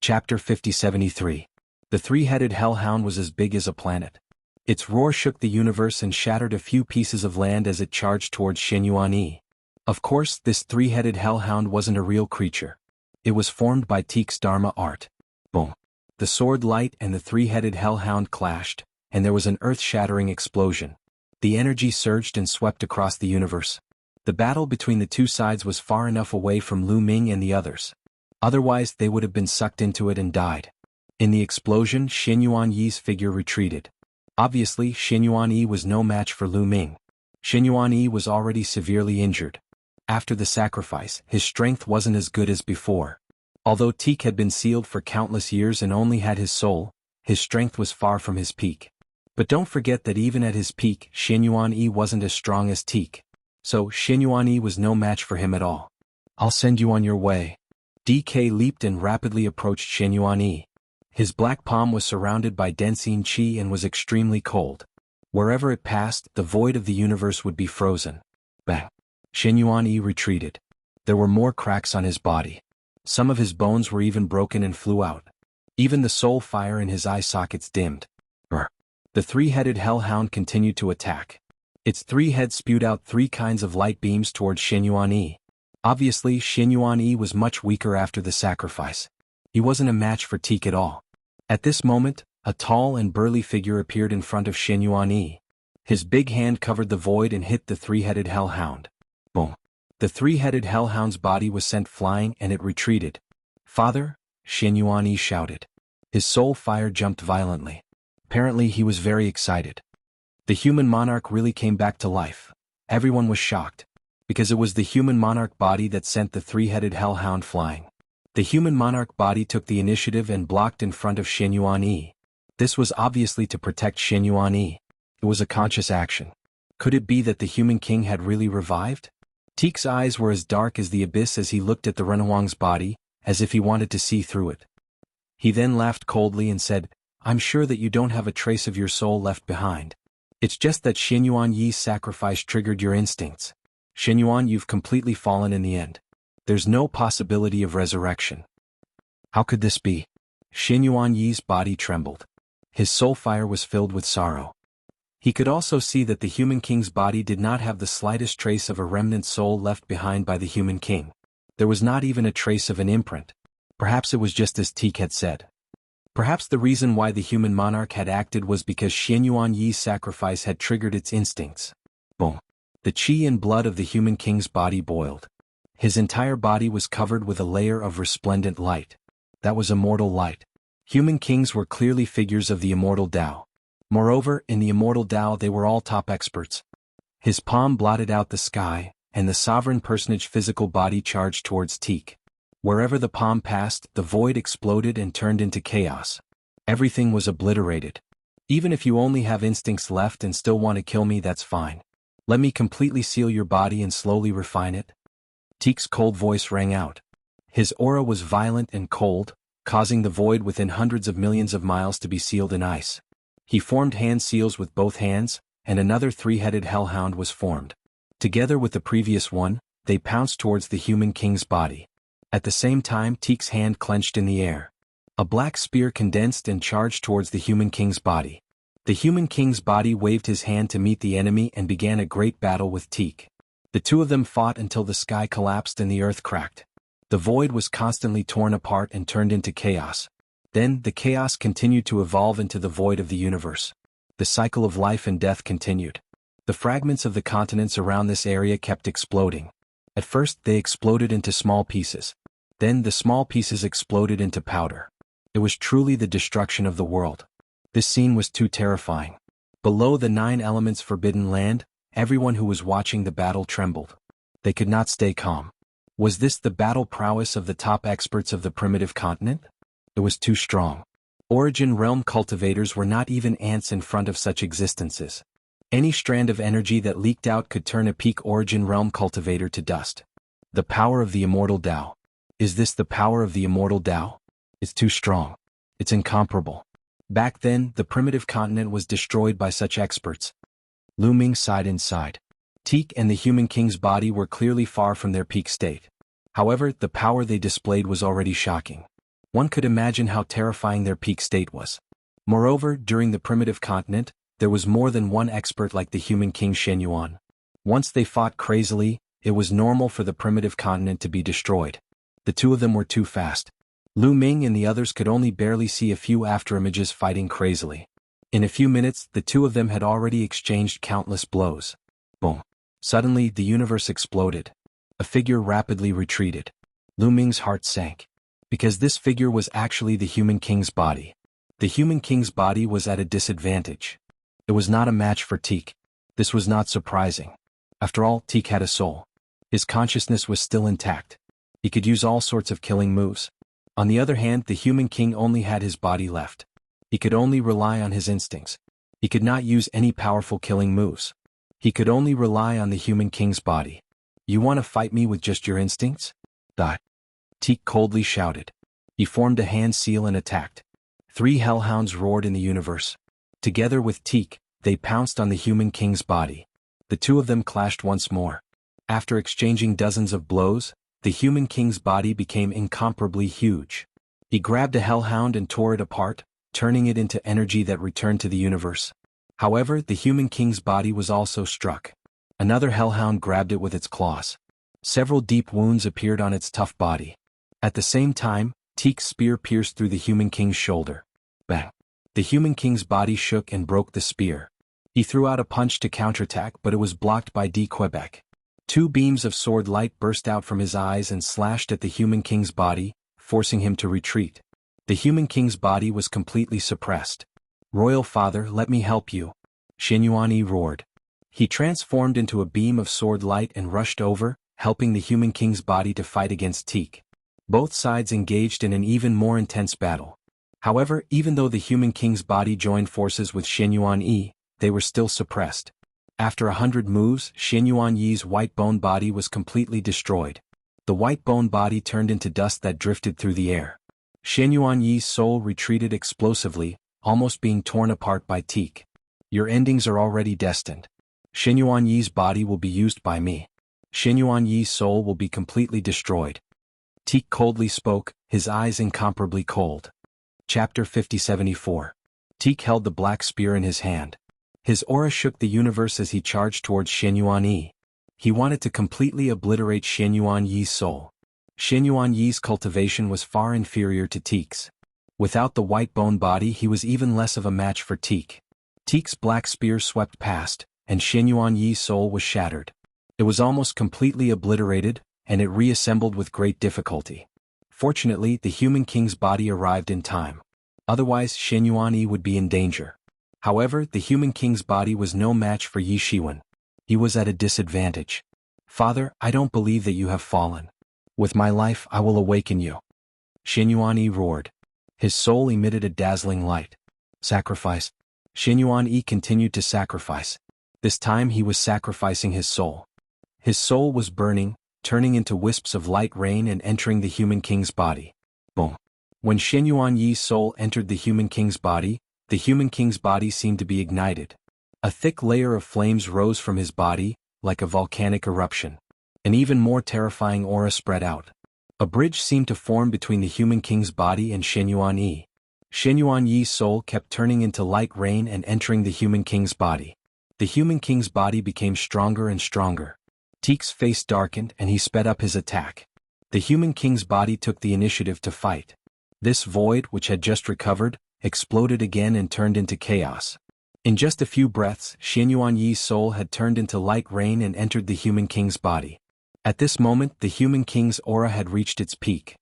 Chapter 5073. The 3-headed hellhound was as big as a planet. Its roar shook the universe and shattered a few pieces of land as it charged towards Shenyuan Yi. Of course, this 3-headed hellhound wasn't a real creature. It was formed by Teek's Dharma art. Boom. The sword light and the 3-headed hellhound clashed, and there was an earth-shattering explosion. The energy surged and swept across the universe. The battle between the two sides was far enough away from Lu Ming and the others. Otherwise, they would have been sucked into it and died. In the explosion, Shenyuan Yi's figure retreated. Obviously, Shenyuan Yi was no match for Lu Ming. Shenyuan Yi was already severely injured. After the sacrifice, his strength wasn't as good as before. Although Teek had been sealed for countless years and only had his soul, his strength was far from his peak. But don't forget that even at his peak, Shenyuan Yi wasn't as strong as Teek. So, Shenyuan Yi was no match for him at all. I'll send you on your way. DK leaped and rapidly approached Shenyuan Yi. His black palm was surrounded by Densine Qi and was extremely cold. Wherever it passed, the void of the universe would be frozen. Bang. Shenyuan Yi retreated. There were more cracks on his body. Some of his bones were even broken and flew out. Even the soul fire in his eye sockets dimmed. Brr. The 3-headed hellhound continued to attack. Its 3 heads spewed out 3 kinds of light beams towards Shenyuan Yi. Obviously, Shenyuan Yi was much weaker after the sacrifice. He wasn't a match for Teek at all. At this moment, a tall and burly figure appeared in front of Shenyuan Yi. His big hand covered the void and hit the 3-headed hellhound. Boom. The 3-headed hellhound's body was sent flying and it retreated. Father? Shenyuan Yi shouted. His soul fire jumped violently. Apparently he was very excited. The human monarch really came back to life. Everyone was shocked. Because it was the human monarch body that sent the 3-headed hellhound flying. The human monarch body took the initiative and blocked in front of Shenyuan Yi. This was obviously to protect Shenyuan Yi. It was a conscious action. Could it be that the human king had really revived? Teek's eyes were as dark as the abyss as he looked at the Renhuang's body, as if he wanted to see through it. He then laughed coldly and said, I'm sure that you don't have a trace of your soul left behind. It's just that Shenyuan Yi's sacrifice triggered your instincts. Shenyuan, you've completely fallen in the end. There's no possibility of resurrection. How could this be? Shenyuan Yi's body trembled. His soul fire was filled with sorrow. He could also see that the human king's body did not have the slightest trace of a remnant soul left behind by the human king. There was not even a trace of an imprint. Perhaps it was just as Teek had said. Perhaps the reason why the human monarch had acted was because Shenyuan Yi's sacrifice had triggered its instincts. Boom. The qi and blood of the human king's body boiled. His entire body was covered with a layer of resplendent light. That was immortal light. Human kings were clearly figures of the immortal Tao. Moreover, in the immortal Tao they were all top experts. His palm blotted out the sky, and the sovereign personage physical body charged towards Teek. Wherever the palm passed, the void exploded and turned into chaos. Everything was obliterated. Even if you only have instincts left and still want to kill me, that's fine. Let me completely seal your body and slowly refine it. Teek's cold voice rang out. His aura was violent and cold, causing the void within hundreds of millions of miles to be sealed in ice. He formed hand seals with both hands, and another three-headed hellhound was formed. Together with the previous one, they pounced towards the human king's body. At the same time, Teek's hand clenched in the air. A black spear condensed and charged towards the human king's body. The human king's body waved his hand to meet the enemy and began a great battle with Teek. The two of them fought until the sky collapsed and the earth cracked. The void was constantly torn apart and turned into chaos. Then, the chaos continued to evolve into the void of the universe. The cycle of life and death continued. The fragments of the continents around this area kept exploding. At first, they exploded into small pieces. Then the small pieces exploded into powder. It was truly the destruction of the world. This scene was too terrifying. Below the 9 elements forbidden land, everyone who was watching the battle trembled. They could not stay calm. Was this the battle prowess of the top experts of the primitive continent? It was too strong. Origin realm cultivators were not even ants in front of such existences. Any strand of energy that leaked out could turn a peak origin realm cultivator to dust. The power of the immortal Tao. Is this the power of the immortal Tao? It's too strong. It's incomparable. Back then, the primitive continent was destroyed by such experts. Looming side and side. Teek and the human king's body were clearly far from their peak state. However, the power they displayed was already shocking. One could imagine how terrifying their peak state was. Moreover, during the primitive continent, there was more than one expert like the human king Shen Yuan. Once they fought crazily, it was normal for the primitive continent to be destroyed. The two of them were too fast. Lu Ming and the others could only barely see a few afterimages fighting crazily. In a few minutes, the two of them had already exchanged countless blows. Boom. Suddenly, the universe exploded. A figure rapidly retreated. Lu Ming's heart sank. Because this figure was actually the human king's body. The human king's body was at a disadvantage. It was not a match for Teek. This was not surprising. After all, Teek had a soul. His consciousness was still intact. He could use all sorts of killing moves. On the other hand, the human king only had his body left. He could only rely on his instincts. He could not use any powerful killing moves. He could only rely on the human king's body. You want to fight me with just your instincts? Teek coldly shouted. He formed a hand seal and attacked. 3 hellhounds roared in the universe. Together with Teek, they pounced on the human king's body. The two of them clashed once more. After exchanging dozens of blows, the human king's body became incomparably huge. He grabbed a hellhound and tore it apart, turning it into energy that returned to the universe. However, the human king's body was also struck. Another hellhound grabbed it with its claws. Several deep wounds appeared on its tough body. At the same time, Teek's spear pierced through the human king's shoulder. Bang! The human king's body shook and broke the spear. He threw out a punch to counterattack, but it was blocked by D. Quebec. 2 beams of sword light burst out from his eyes and slashed at the human king's body, forcing him to retreat. The human king's body was completely suppressed. Royal Father, let me help you. Shen Yuan roared. He transformed into a beam of sword light and rushed over, helping the human king's body to fight against Teek. Both sides engaged in an even more intense battle. However, even though the human king's body joined forces with Shen Yuan, they were still suppressed. After 100 moves, Shen Yuan's white bone body was completely destroyed. The white bone body turned into dust that drifted through the air. Shen Yuan's soul retreated explosively, almost being torn apart by Teek. Your endings are already destined. Shen Yuan's body will be used by me. Shen Yuan's soul will be completely destroyed. Teek coldly spoke, his eyes incomparably cold. Chapter 5074. Teek held the black spear in his hand. His aura shook the universe as he charged towards Shen Yuan. He wanted to completely obliterate Shen Yuan's soul. Shen Yuan's cultivation was far inferior to Teek's. Without the white bone body, he was even less of a match for Teek. Teek's black spear swept past, and Shen Yuan's soul was shattered. It was almost completely obliterated, and it reassembled with great difficulty. Fortunately, the human king's body arrived in time. Otherwise, Shen Yuan would be in danger. However, the human king's body was no match for Yi Shiwen. He was at a disadvantage. Father, I don't believe that you have fallen. With my life, I will awaken you. Shen Yuan roared. His soul emitted a dazzling light. Sacrifice. Shen Yuan continued to sacrifice. This time he was sacrificing his soul. His soul was burning, turning into wisps of light rain and entering the human king's body. Boom. When Xianyuan Yi's soul entered the human king's body, the human king's body seemed to be ignited. A thick layer of flames rose from his body, like a volcanic eruption. An even more terrifying aura spread out. A bridge seemed to form between the human king's body and Xianyuan Yi. Xianyuan Yi's soul kept turning into light rain and entering the human king's body. The human king's body became stronger and stronger. Teek's face darkened and he sped up his attack. The human king's body took the initiative to fight. This void, which had just recovered, exploded again and turned into chaos. In just a few breaths, Xianyuan Yi's soul had turned into light rain and entered the human king's body. At this moment, the human king's aura had reached its peak.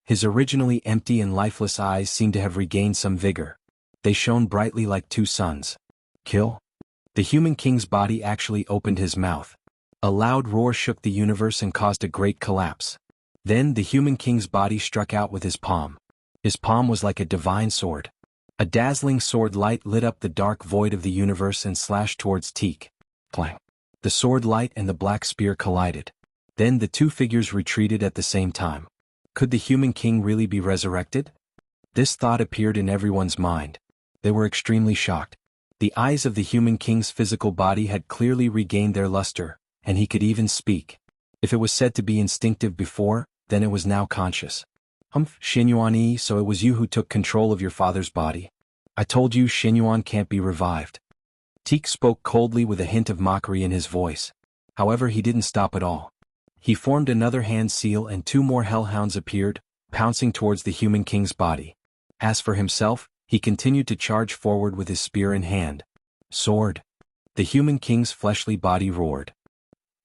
His originally empty and lifeless eyes seemed to have regained some vigor. They shone brightly like two suns. Kill? The human king's body actually opened his mouth. A loud roar shook the universe and caused a great collapse. Then the human king's body struck out with his palm. His palm was like a divine sword. A dazzling sword light lit up the dark void of the universe and slashed towards Teek. Clang. The sword light and the black spear collided. Then the two figures retreated at the same time. Could the human king really be resurrected? This thought appeared in everyone's mind. They were extremely shocked. The eyes of the human king's physical body had clearly regained their luster, and he could even speak. If it was said to be instinctive before, then it was now conscious. Xianyuan Yi, so it was you who took control of your father's body. I told you Xianyuan can't be revived. Teek spoke coldly with a hint of mockery in his voice. However, he didn't stop at all. He formed another hand seal and two more hellhounds appeared, pouncing towards the human king's body. As for himself, he continued to charge forward with his spear in hand. Sword. The human king's fleshly body roared.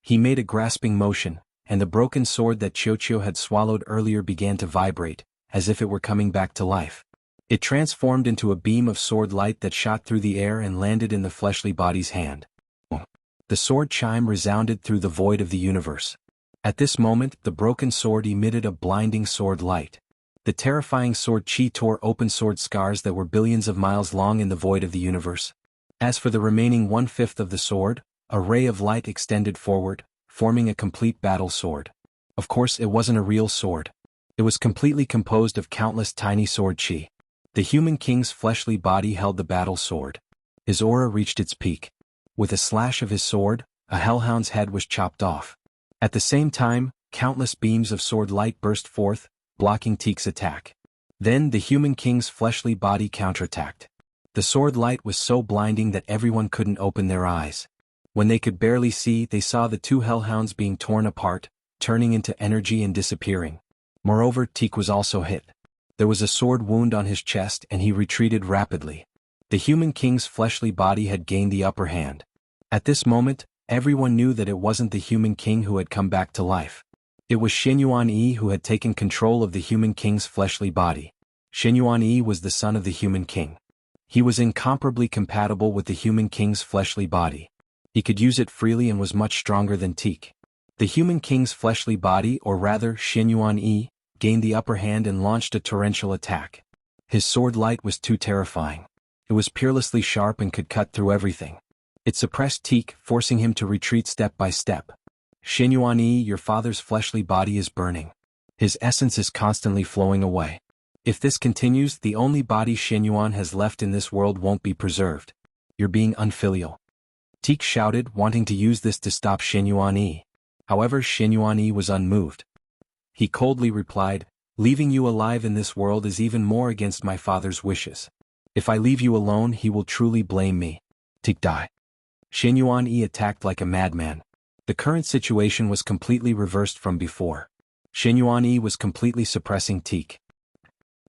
He made a grasping motion, and the broken sword that Qiuqiu had swallowed earlier began to vibrate, as if it were coming back to life. It transformed into a beam of sword light that shot through the air and landed in the fleshly body's hand. The sword chime resounded through the void of the universe. At this moment, the broken sword emitted a blinding sword light. The terrifying sword chi tore open sword scars that were billions of miles long in the void of the universe. As for the remaining one-fifth of the sword, a ray of light extended forward, forming a complete battle sword. Of course, it wasn't a real sword. It was completely composed of countless tiny sword chi. The human king's fleshly body held the battle sword. His aura reached its peak. With a slash of his sword, a hellhound's head was chopped off. At the same time, countless beams of sword light burst forth, blocking Teek's attack. Then the human king's fleshly body counterattacked. The sword light was so blinding that everyone couldn't open their eyes. When they could barely see, they saw the two hellhounds being torn apart, turning into energy and disappearing. Moreover, Teek was also hit. There was a sword wound on his chest and he retreated rapidly. The human king's fleshly body had gained the upper hand. At this moment, everyone knew that it wasn't the human king who had come back to life. It was Xianyuan Yi who had taken control of the human king's fleshly body. Xianyuan Yi was the son of the human king. He was incomparably compatible with the human king's fleshly body. He could use it freely and was much stronger than Teek. The human king's fleshly body, or rather Xianyuan Yi, gained the upper hand and launched a torrential attack. His sword light was too terrifying. It was peerlessly sharp and could cut through everything. It suppressed Teek, forcing him to retreat step by step. Xianyuan Yi, your father's fleshly body is burning. His essence is constantly flowing away. If this continues, the only body Xianyuan has left in this world won't be preserved. You're being unfilial. Teek shouted, wanting to use this to stop Xianyuan Yi. However, Xianyuan Yi was unmoved. He coldly replied, leaving you alive in this world is even more against my father's wishes. If I leave you alone, he will truly blame me. Teek die. Xianyuan Yi attacked like a madman. The current situation was completely reversed from before. Xianyuan Yi was completely suppressing Teek.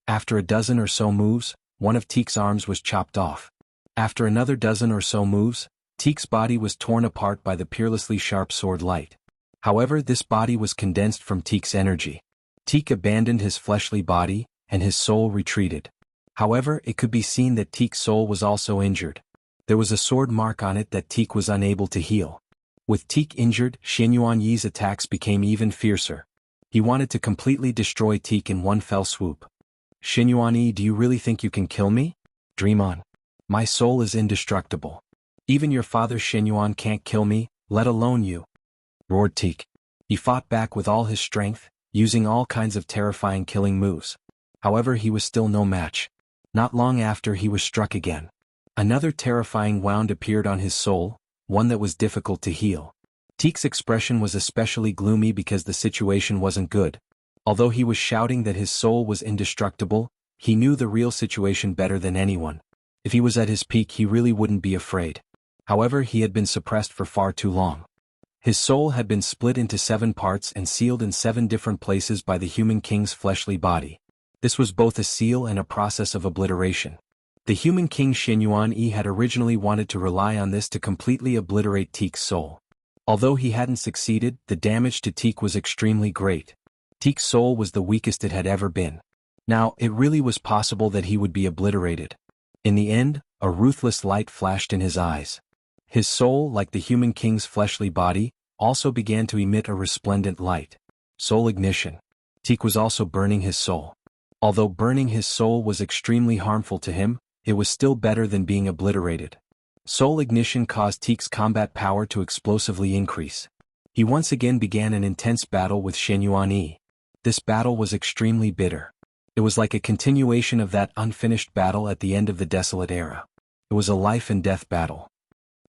After a dozen or so moves, one of Teek's arms was chopped off. After another dozen or so moves, Teek's body was torn apart by the peerlessly sharp sword light. However, this body was condensed from Teek's energy. Teek abandoned his fleshly body, and his soul retreated. However, it could be seen that Teek's soul was also injured. There was a sword mark on it that Teek was unable to heal. With Teek injured, Xianyuan Yi's attacks became even fiercer. He wanted to completely destroy Teek in one fell swoop. Xianyuan Yi, do you really think you can kill me? Dream on. My soul is indestructible. Even your father Xianyuan can't kill me, let alone you. Roared Teek. He fought back with all his strength, using all kinds of terrifying killing moves. However, he was still no match. Not long after, he was struck again. Another terrifying wound appeared on his soul, one that was difficult to heal. Teek's expression was especially gloomy because the situation wasn't good. Although he was shouting that his soul was indestructible, he knew the real situation better than anyone. If he was at his peak, he really wouldn't be afraid. However, he had been suppressed for far too long. His soul had been split into 7 parts and sealed in 7 different places by the human king's fleshly body. This was both a seal and a process of obliteration. The human king Xinyuan Yi had originally wanted to rely on this to completely obliterate Teek's soul. Although he hadn't succeeded, the damage to Teek was extremely great. Teek's soul was the weakest it had ever been. Now, it really was possible that he would be obliterated. In the end, a ruthless light flashed in his eyes. His soul, like the human king's fleshly body, also began to emit a resplendent light. Soul ignition. Teek was also burning his soul. Although burning his soul was extremely harmful to him, it was still better than being obliterated. Soul ignition caused Teek's combat power to explosively increase. He once again began an intense battle with Xinyuan Yi. This battle was extremely bitter. It was like a continuation of that unfinished battle at the end of the Desolate Era. It was a life and death battle.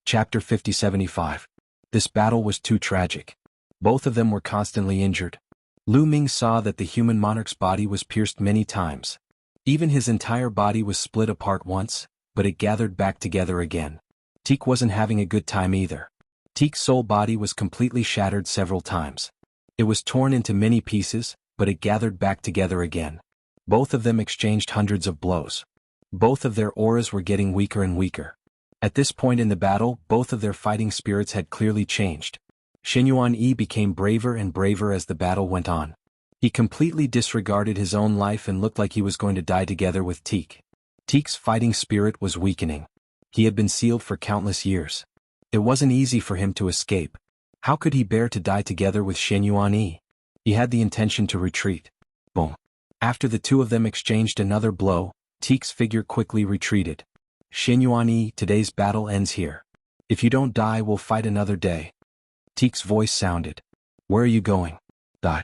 Chapter 50-75. This battle was too tragic. Both of them were constantly injured. Lu Ming saw that the human monarch's body was pierced many times. Even his entire body was split apart once, but it gathered back together again. Teek wasn't having a good time either. Teek's soul body was completely shattered several times. It was torn into many pieces, but it gathered back together again. Both of them exchanged hundreds of blows. Both of their auras were getting weaker and weaker. At this point in the battle, both of their fighting spirits had clearly changed. Xinyuan Yi became braver and braver as the battle went on. He completely disregarded his own life and looked like he was going to die together with Teek. Teek's fighting spirit was weakening. He had been sealed for countless years. It wasn't easy for him to escape. How could he bear to die together with Xinyuan Yi? He had the intention to retreat. Boom. After the two of them exchanged another blow, Teek's figure quickly retreated. Xinyuan Yi, today's battle ends here. If you don't die, we'll fight another day. Teek's voice sounded. Where are you going? Die.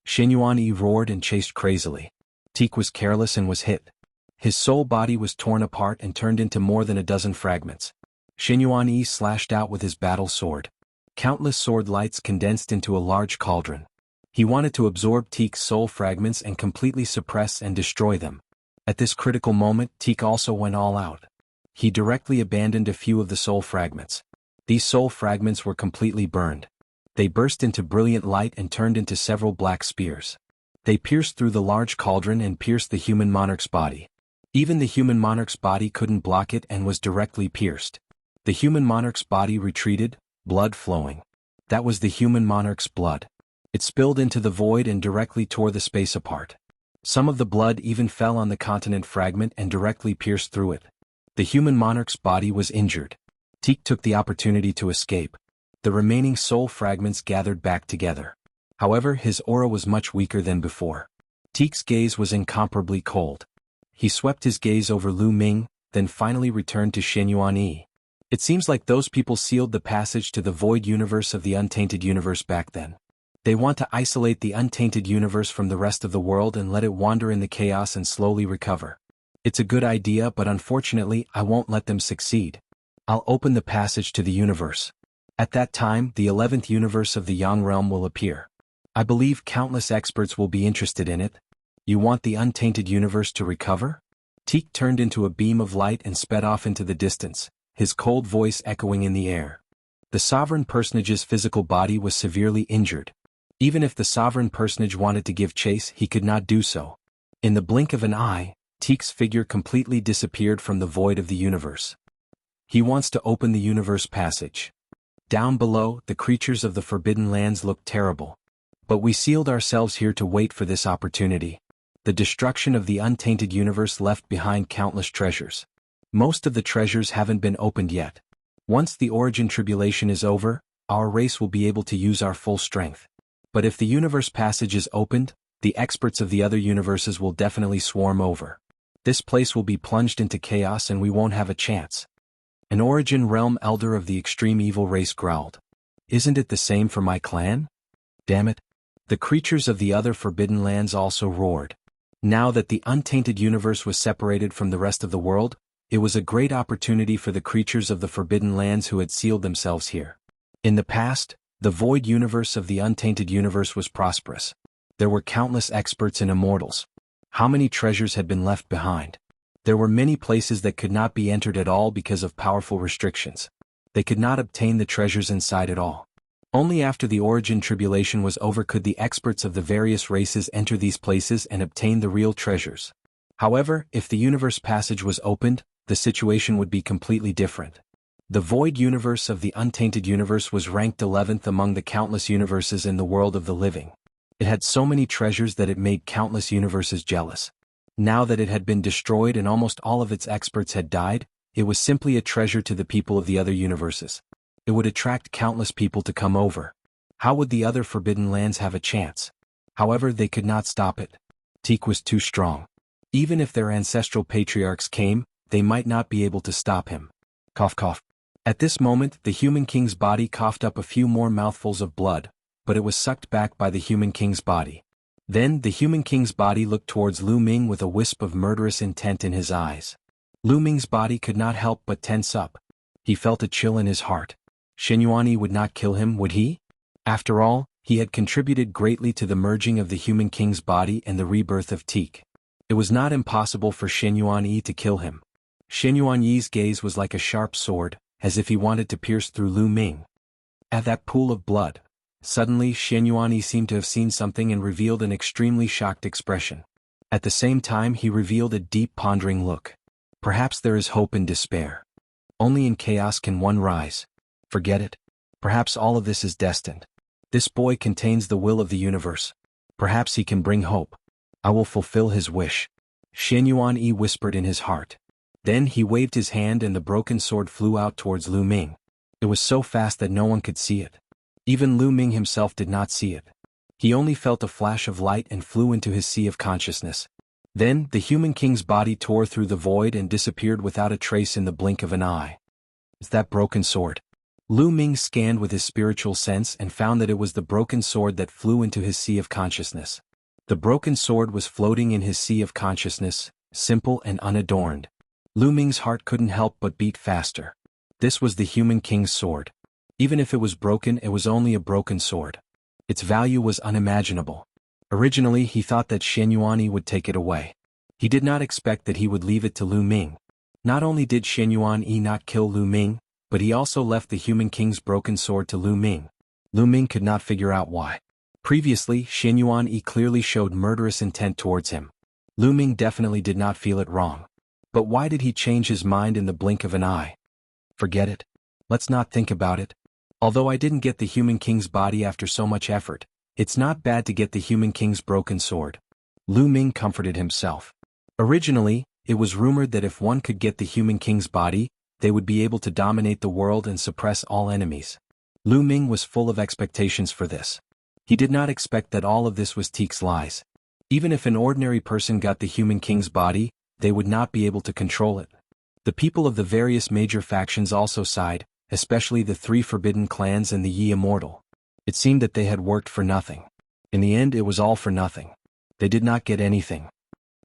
Xinyuan Yi roared and chased crazily. Teek was careless and was hit. His soul body was torn apart and turned into more than a dozen fragments. Xinyuan Yi slashed out with his battle sword. Countless sword lights condensed into a large cauldron. He wanted to absorb Teek's soul fragments and completely suppress and destroy them. At this critical moment, Teek also went all out. He directly abandoned a few of the soul fragments. These soul fragments were completely burned. They burst into brilliant light and turned into several black spears. They pierced through the large cauldron and pierced the human monarch's body. Even the human monarch's body couldn't block it and was directly pierced. The human monarch's body retreated, blood flowing. That was the human monarch's blood. It spilled into the void and directly tore the space apart. Some of the blood even fell on the continent fragment and directly pierced through it. The human monarch's body was injured. Teek took the opportunity to escape. The remaining soul fragments gathered back together. However, his aura was much weaker than before. Teek's gaze was incomparably cold. He swept his gaze over Lu Ming, then finally returned to Xinyuan Yi. It seems like those people sealed the passage to the void universe of the untainted universe back then. They want to isolate the untainted universe from the rest of the world and let it wander in the chaos and slowly recover. It's a good idea, but unfortunately, I won't let them succeed. I'll open the passage to the universe. At that time, the 11th universe of the Yang realm will appear. I believe countless experts will be interested in it. You want the untainted universe to recover? Teek turned into a beam of light and sped off into the distance, his cold voice echoing in the air. The sovereign personage's physical body was severely injured. Even if the sovereign personage wanted to give chase, he could not do so. In the blink of an eye, Teek's figure completely disappeared from the void of the universe. He wants to open the universe passage. Down below, the creatures of the Forbidden Lands looked terrible. But we sealed ourselves here to wait for this opportunity. The destruction of the untainted universe left behind countless treasures. Most of the treasures haven't been opened yet. Once the origin tribulation is over, our race will be able to use our full strength. But if the universe passage is opened, the experts of the other universes will definitely swarm over. This place will be plunged into chaos and we won't have a chance. An origin realm elder of the extreme evil race growled. Isn't it the same for my clan? Damn it. The creatures of the other Forbidden Lands also roared. Now that the untainted universe was separated from the rest of the world, it was a great opportunity for the creatures of the Forbidden Lands who had sealed themselves here. In the past, the void universe of the untainted universe was prosperous. There were countless experts and immortals. How many treasures had been left behind? There were many places that could not be entered at all because of powerful restrictions. They could not obtain the treasures inside at all. Only after the origin tribulation was over could the experts of the various races enter these places and obtain the real treasures. However, if the universe passage was opened, the situation would be completely different. The void universe of the untainted universe was ranked 11th among the countless universes in the world of the living. It had so many treasures that it made countless universes jealous. Now that it had been destroyed and almost all of its experts had died, it was simply a treasure to the people of the other universes. It would attract countless people to come over. How would the other Forbidden Lands have a chance? However, they could not stop it. Teak was too strong. Even if their ancestral patriarchs came, they might not be able to stop him. Cough cough. At this moment, the human king's body coughed up a few more mouthfuls of blood, but it was sucked back by the human king's body. Then the human king's body looked towards Lu Ming with a wisp of murderous intent in his eyes. Lu Ming's body could not help but tense up. He felt a chill in his heart. Shenyuan would not kill him, would he? After all, he had contributed greatly to the merging of the human king's body and the rebirth of Teak. It was not impossible for Shenyuan to kill him. Shenyuan's gaze was like a sharp sword, as if he wanted to pierce through Lu Ming. At that pool of blood, suddenly Shenyuan seemed to have seen something and revealed an extremely shocked expression. At the same time he revealed a deep pondering look. Perhaps there is hope in despair. Only in chaos can one rise. Forget it. Perhaps all of this is destined. This boy contains the will of the universe. Perhaps he can bring hope. I will fulfill his wish. Shenyuan whispered in his heart. Then he waved his hand and the broken sword flew out towards Lu Ming. It was so fast that no one could see it. Even Lu Ming himself did not see it. He only felt a flash of light and flew into his sea of consciousness. Then, the human king's body tore through the void and disappeared without a trace in the blink of an eye. Is that broken sword? Lu Ming scanned with his spiritual sense and found that it was the broken sword that flew into his sea of consciousness. The broken sword was floating in his sea of consciousness, simple and unadorned. Lu Ming's heart couldn't help but beat faster. This was the human king's sword. Even if it was broken, it was only a broken sword. Its value was unimaginable. Originally he thought that Shenyuan would take it away. He did not expect that he would leave it to Lu Ming. Not only did Shenyuan not kill Lu Ming, but he also left the human king's broken sword to Lu Ming. Lu Ming could not figure out why. Previously, Shenyuan clearly showed murderous intent towards him. Lu Ming definitely did not feel it wrong. But why did he change his mind in the blink of an eye? Forget it. Let's not think about it. Although I didn't get the human king's body after so much effort, it's not bad to get the human king's broken sword. Lu Ming comforted himself. Originally, it was rumored that if one could get the human king's body, they would be able to dominate the world and suppress all enemies. Lu Ming was full of expectations for this. He did not expect that all of this was Teak's lies. Even if an ordinary person got the human king's body, they would not be able to control it. The people of the various major factions also sighed, especially the 3 forbidden clans and the Yi Immortal. It seemed that they had worked for nothing. In the end, it was all for nothing. They did not get anything.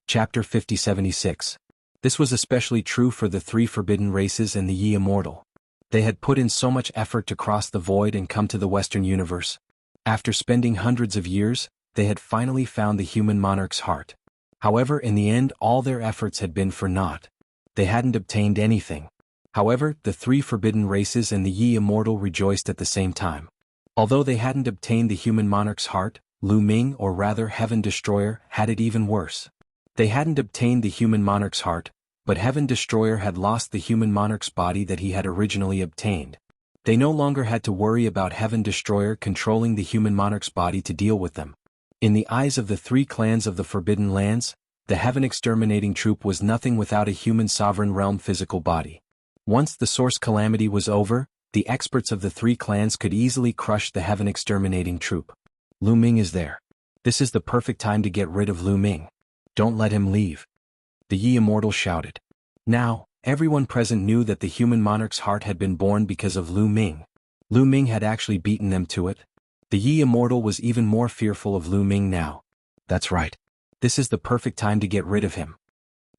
Chapter 5076. This was especially true for the 3 forbidden races and the Yi Immortal. They had put in so much effort to cross the void and come to the Western universe. After spending hundreds of years, they had finally found the human monarch's heart. However, in the end, all their efforts had been for naught. They hadn't obtained anything. However, the 3 forbidden races and the Yi Immortal rejoiced at the same time. Although they hadn't obtained the human monarch's heart, Lu Ming, or rather Heaven Destroyer, had it even worse. They hadn't obtained the human monarch's heart, but Heaven Destroyer had lost the human monarch's body that he had originally obtained. They no longer had to worry about Heaven Destroyer controlling the human monarch's body to deal with them. In the eyes of the 3 clans of the Forbidden Lands, the Heaven Exterminating Troop was nothing without a human sovereign realm physical body. Once the Source Calamity was over, the experts of the 3 clans could easily crush the Heaven Exterminating Troop. Lu Ming is there. This is the perfect time to get rid of Lu Ming. Don't let him leave. The Yi Immortal shouted. Now, everyone present knew that the human monarch's heart had been born because of Lu Ming. Lu Ming had actually beaten them to it. The Yi Immortal was even more fearful of Lu Ming now. That's right. This is the perfect time to get rid of him.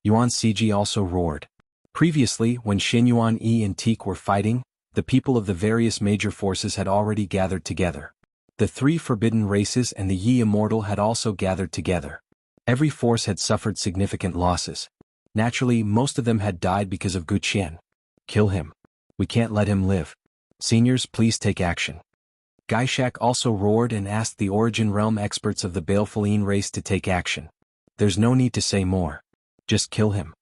Yuan Ciji also roared. Previously, when Xin Yuan Yi and Teak were fighting, the people of the various major forces had already gathered together. The three forbidden races and the Yi Immortal had also gathered together. Every force had suffered significant losses. Naturally, most of them had died because of Gu Qian. Kill him. We can't let him live. Seniors, please take action. Gaishak also roared and asked the Origin Realm experts of the Baleful Yin race to take action. There's no need to say more. Just kill him.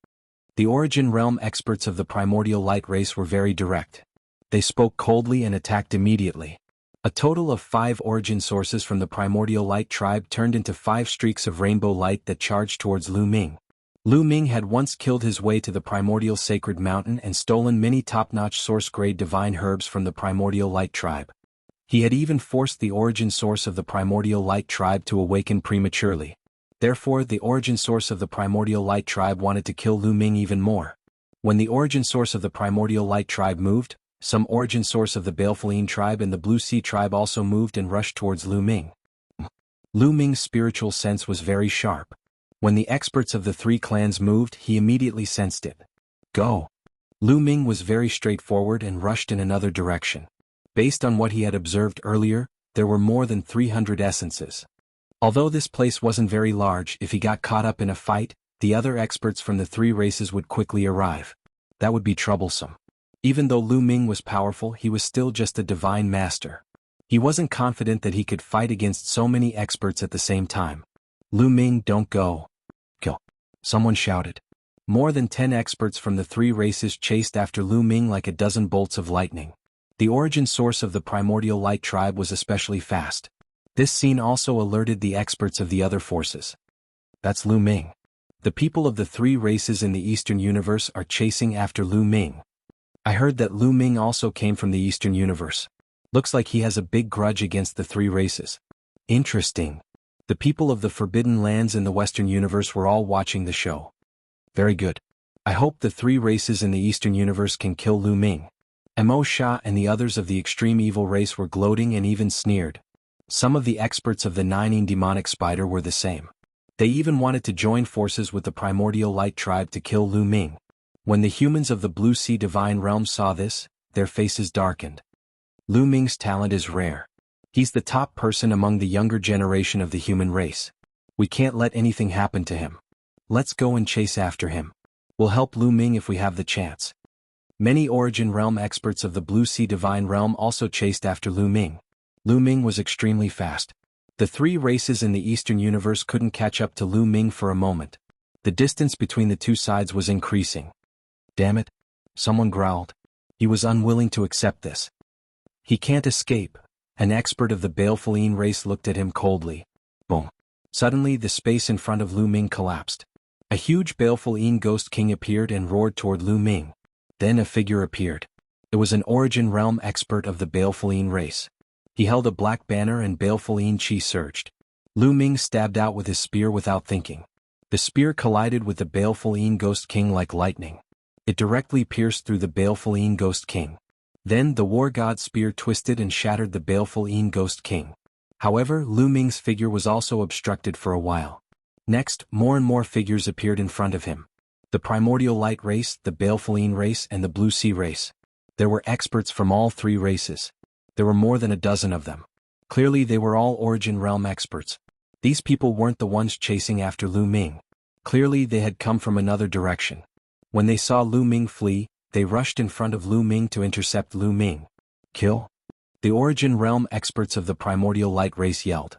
The Origin Realm experts of the Primordial Light race were very direct. They spoke coldly and attacked immediately. A total of 5 origin sources from the Primordial Light tribe turned into 5 streaks of rainbow light that charged towards Lu Ming. Lu Ming had once killed his way to the Primordial Sacred Mountain and stolen many top-notch source-grade divine herbs from the Primordial Light tribe. He had even forced the origin source of the Primordial Light tribe to awaken prematurely. Therefore, the origin source of the Primordial Light tribe wanted to kill Lu Ming even more. When the origin source of the Primordial Light tribe moved, some origin source of the Baleful Yin tribe and the Blue Sea tribe also moved and rushed towards Lu Ming. Lu Ming's spiritual sense was very sharp. When the experts of the 3 clans moved, he immediately sensed it. Go. Lu Ming was very straightforward and rushed in another direction. Based on what he had observed earlier, there were more than 300 essences. Although this place wasn't very large, if he got caught up in a fight, the other experts from the 3 races would quickly arrive. That would be troublesome. Even though Lu Ming was powerful, he was still just a divine master. He wasn't confident that he could fight against so many experts at the same time. Lu Ming, don't go. Kill. Someone shouted. More than 10 experts from the 3 races chased after Lu Ming like a dozen bolts of lightning. The origin source of the Primordial Light tribe was especially fast. This scene also alerted the experts of the other forces. That's Lu Ming. The people of the 3 races in the Eastern Universe are chasing after Lu Ming. I heard that Lu Ming also came from the Eastern Universe. Looks like he has a big grudge against the 3 races. Interesting. The people of the Forbidden Lands in the Western Universe were all watching the show. Very good. I hope the 3 races in the Eastern Universe can kill Lu Ming. Mo Sha and the others of the Extreme Evil race were gloating and even sneered. Some of the experts of the Nining Demonic Spider were the same. They even wanted to join forces with the Primordial Light tribe to kill Lu Ming. When the humans of the Blue Sea Divine Realm saw this, their faces darkened. Lu Ming's talent is rare. He's the top person among the younger generation of the human race. We can't let anything happen to him. Let's go and chase after him. We'll help Lu Ming if we have the chance. Many Origin Realm experts of the Blue Sea Divine Realm also chased after Lu Ming. Lu Ming was extremely fast. The 3 races in the Eastern Universe couldn't catch up to Lu Ming for a moment. The distance between the 2 sides was increasing. Damn it. Someone growled. He was unwilling to accept this. He can't escape. An expert of the Baleful Yin race looked at him coldly. Boom. Suddenly the space in front of Lu Ming collapsed. A huge Baleful Yin Ghost King appeared and roared toward Lu Ming. Then a figure appeared. It was an Origin Realm expert of the Baleful Yin race. He held a black banner and Baleful Yin chi surged. Lu Ming stabbed out with his spear without thinking. The spear collided with the Baleful Yin Ghost King like lightning. It directly pierced through the Baleful Yin Ghost King. Then the War God's spear twisted and shattered the Baleful Yin Ghost King. However, Lu Ming's figure was also obstructed for a while. Next, more and more figures appeared in front of him. The Primordial Light race, the Baleful Yin race, and the Blue Sea race. There were experts from all 3 races. There were more than a dozen of them. Clearly they were all Origin Realm experts. These people weren't the ones chasing after Lu Ming. Clearly they had come from another direction. When they saw Lu Ming flee, they rushed in front of Lu Ming to intercept Lu Ming. Kill? The Origin Realm experts of the Primordial Light race yelled.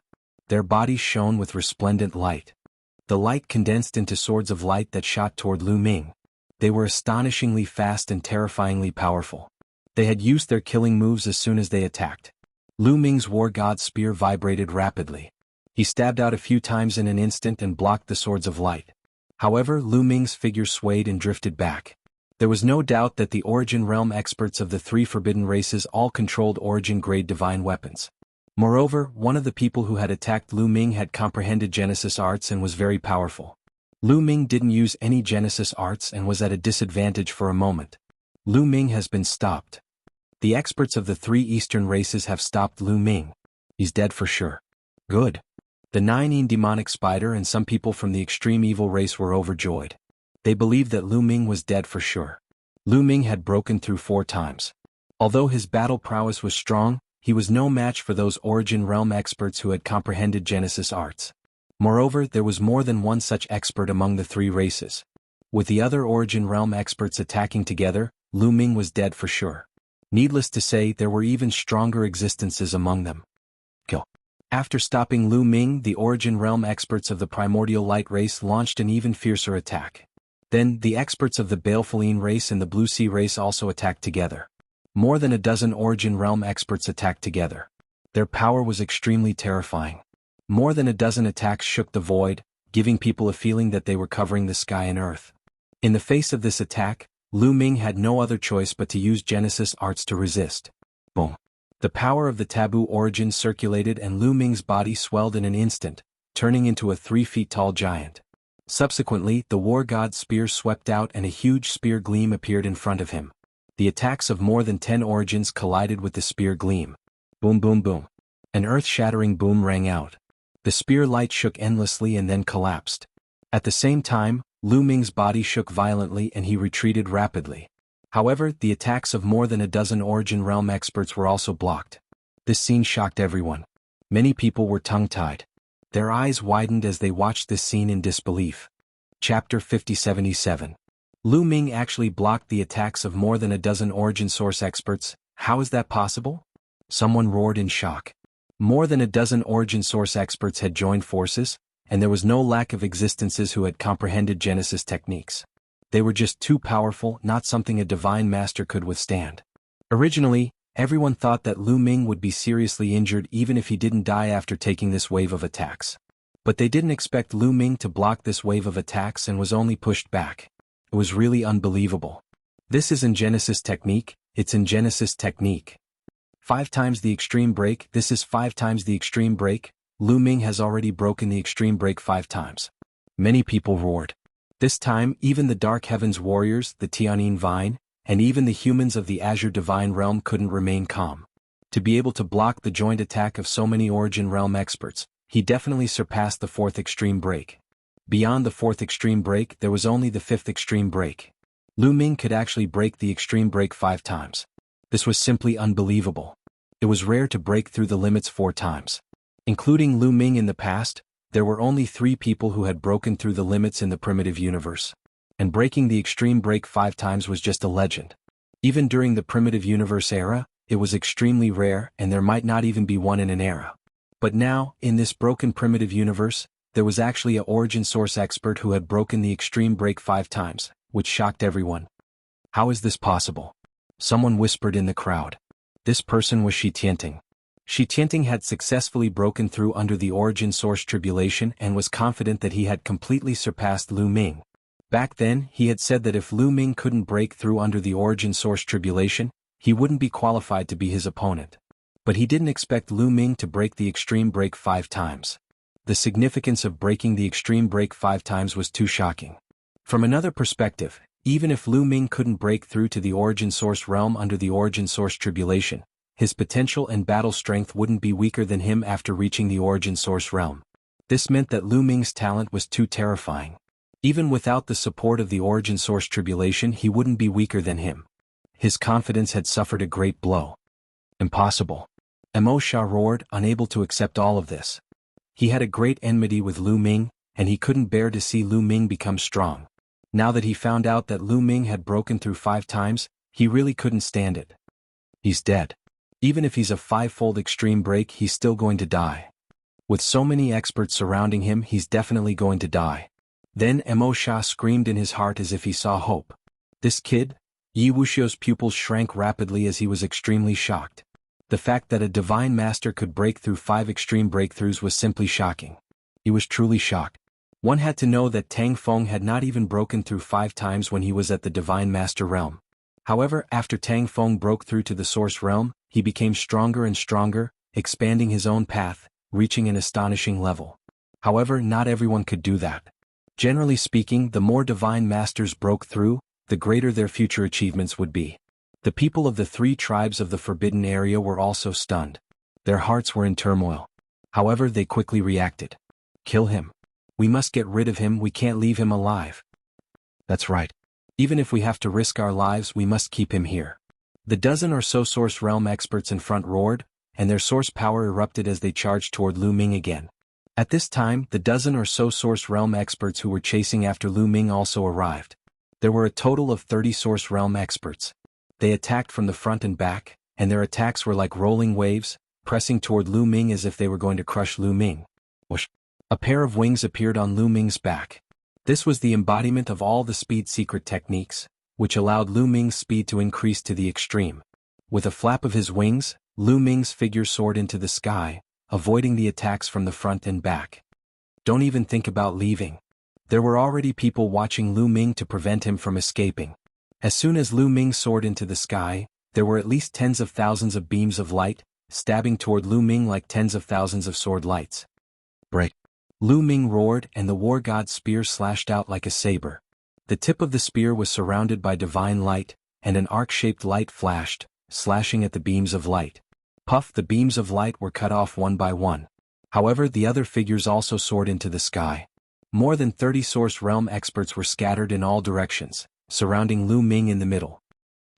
Their bodies shone with resplendent light. The light condensed into swords of light that shot toward Lu Ming. They were astonishingly fast and terrifyingly powerful. They had used their killing moves as soon as they attacked. Lu Ming's War God's spear vibrated rapidly. He stabbed out a few times in an instant and blocked the swords of light. However, Lu Ming's figure swayed and drifted back. There was no doubt that the Origin Realm experts of the 3 forbidden races all controlled Origin-grade divine weapons. Moreover, one of the people who had attacked Lu Ming had comprehended Genesis arts and was very powerful. Lu Ming didn't use any Genesis arts and was at a disadvantage for a moment. Lu Ming has been stopped. The experts of the 3 Eastern races have stopped Lu Ming. He's dead for sure. Good. The nine demonic spider and some people from the extreme evil race were overjoyed. They believed that Lu Ming was dead for sure. Lu Ming had broken through 4 times. Although his battle prowess was strong, he was no match for those Origin Realm experts who had comprehended Genesis arts. Moreover, there was more than one such expert among the 3 races. With the other Origin Realm experts attacking together, Lu Ming was dead for sure. Needless to say, there were even stronger existences among them. Kill. After stopping Lu Ming, the Origin Realm experts of the Primordial Light race launched an even fiercer attack. Then, the experts of the Balefulline race and the Blue Sea race also attacked together. More than a dozen Origin Realm experts attacked together. Their power was extremely terrifying. More than a dozen attacks shook the void, giving people a feeling that they were covering the sky and earth. In the face of this attack, Lu Ming had no other choice but to use Genesis arts to resist. Boom. The power of the taboo origin circulated and Lu Ming's body swelled in an instant, turning into a 3-feet-tall giant. Subsequently, the war god's spear swept out and a huge spear gleam appeared in front of him. The attacks of more than 10 origins collided with the spear gleam. Boom boom boom. An earth-shattering boom rang out. The spear light shook endlessly and then collapsed. At the same time, Lu Ming's body shook violently and he retreated rapidly. However, the attacks of more than a dozen Origin Realm experts were also blocked. This scene shocked everyone. Many people were tongue-tied. Their eyes widened as they watched this scene in disbelief. Chapter 5077. Lu Ming actually blocked the attacks of more than a dozen Origin Source experts. How is that possible? Someone roared in shock. More than a dozen Origin Source experts had joined forces, and there was no lack of existences who had comprehended Genesis techniques. They were just too powerful, not something a divine master could withstand. Originally, everyone thought that Lu Ming would be seriously injured even if he didn't die after taking this wave of attacks. But they didn't expect Lu Ming to block this wave of attacks and was only pushed back. It was really unbelievable. This isn't Genesis technique, it's in Genesis technique. 5 times the extreme break, this is 5 times the extreme break. Lu Ming has already broken the extreme break 5 times. Many people roared. This time, even the Dark Heavens warriors, the Tianyin Vine, and even the humans of the Azure Divine Realm couldn't remain calm. To be able to block the joint attack of so many Origin Realm experts, he definitely surpassed the 4th extreme break. Beyond the 4th extreme break, there was only the 5th extreme break. Lu Ming could actually break the extreme break 5 times. This was simply unbelievable. It was rare to break through the limits 4 times. Including Lu Ming in the past, there were only 3 people who had broken through the limits in the primitive universe. And breaking the extreme break 5 times was just a legend. Even during the primitive universe era, it was extremely rare and there might not even be one in an era. But now, in this broken primitive universe, there was actually an Origin Source expert who had broken the extreme break 5 times, which shocked everyone. How is this possible? Someone whispered in the crowd. This person was Shi Tianting. Shi Tianting had successfully broken through under the Origin Source tribulation and was confident that he had completely surpassed Lu Ming. Back then, he had said that if Lu Ming couldn't break through under the Origin Source tribulation, he wouldn't be qualified to be his opponent. But he didn't expect Lu Ming to break the extreme break 5 times. The significance of breaking the extreme break 5 times was too shocking. From another perspective, even if Lu Ming couldn't break through to the Origin Source realm under the Origin Source tribulation, his potential and battle strength wouldn't be weaker than him after reaching the Origin Source realm. This meant that Lu Ming's talent was too terrifying. Even without the support of the Origin Source tribulation, he wouldn't be weaker than him. His confidence had suffered a great blow. Impossible. Mo Sha roared, unable to accept all of this. He had a great enmity with Lu Ming, and he couldn't bear to see Lu Ming become strong. Now that he found out that Lu Ming had broken through 5 times, he really couldn't stand it. He's dead. Even if he's a 5-fold extreme break, he's still going to die. With so many experts surrounding him, he's definitely going to die. Then Mo Sha screamed in his heart as if he saw hope. This kid? Yi Wuxia's pupils shrank rapidly as he was extremely shocked. The fact that a divine master could break through 5 extreme breakthroughs was simply shocking. He was truly shocked. One had to know that Tang Feng had not even broken through 5 times when he was at the divine master realm. However, after Tang Feng broke through to the source realm, he became stronger and stronger, expanding his own path, reaching an astonishing level. However, not everyone could do that. Generally speaking, the more divine masters broke through, the greater their future achievements would be. The people of the 3 tribes of the Forbidden Area were also stunned. Their hearts were in turmoil. However, they quickly reacted. Kill him. We must get rid of him, we can't leave him alive. That's right. Even if we have to risk our lives, we must keep him here. The dozen or so Source Realm experts in front roared, and their source power erupted as they charged toward Lu Ming again. At this time, the dozen or so Source Realm experts who were chasing after Lu Ming also arrived. There were a total of 30 Source Realm experts. They attacked from the front and back, and their attacks were like rolling waves, pressing toward Lu Ming as if they were going to crush Lu Ming. Whoosh! A pair of wings appeared on Lu Ming's back. This was the embodiment of all the speed secret techniques, which allowed Lu Ming's speed to increase to the extreme. With a flap of his wings, Lu Ming's figure soared into the sky, avoiding the attacks from the front and back. Don't even think about leaving. There were already people watching Lu Ming to prevent him from escaping. As soon as Lu Ming soared into the sky, there were at least tens of thousands of beams of light, stabbing toward Lu Ming like tens of thousands of sword lights. Break! Lu Ming roared, and the war god's spear slashed out like a saber. The tip of the spear was surrounded by divine light, and an arc-shaped light flashed, slashing at the beams of light. Puff! The beams of light were cut off one by one. However, the other figures also soared into the sky. More than 30 Source Realm experts were scattered in all directions, surrounding Lu Ming in the middle.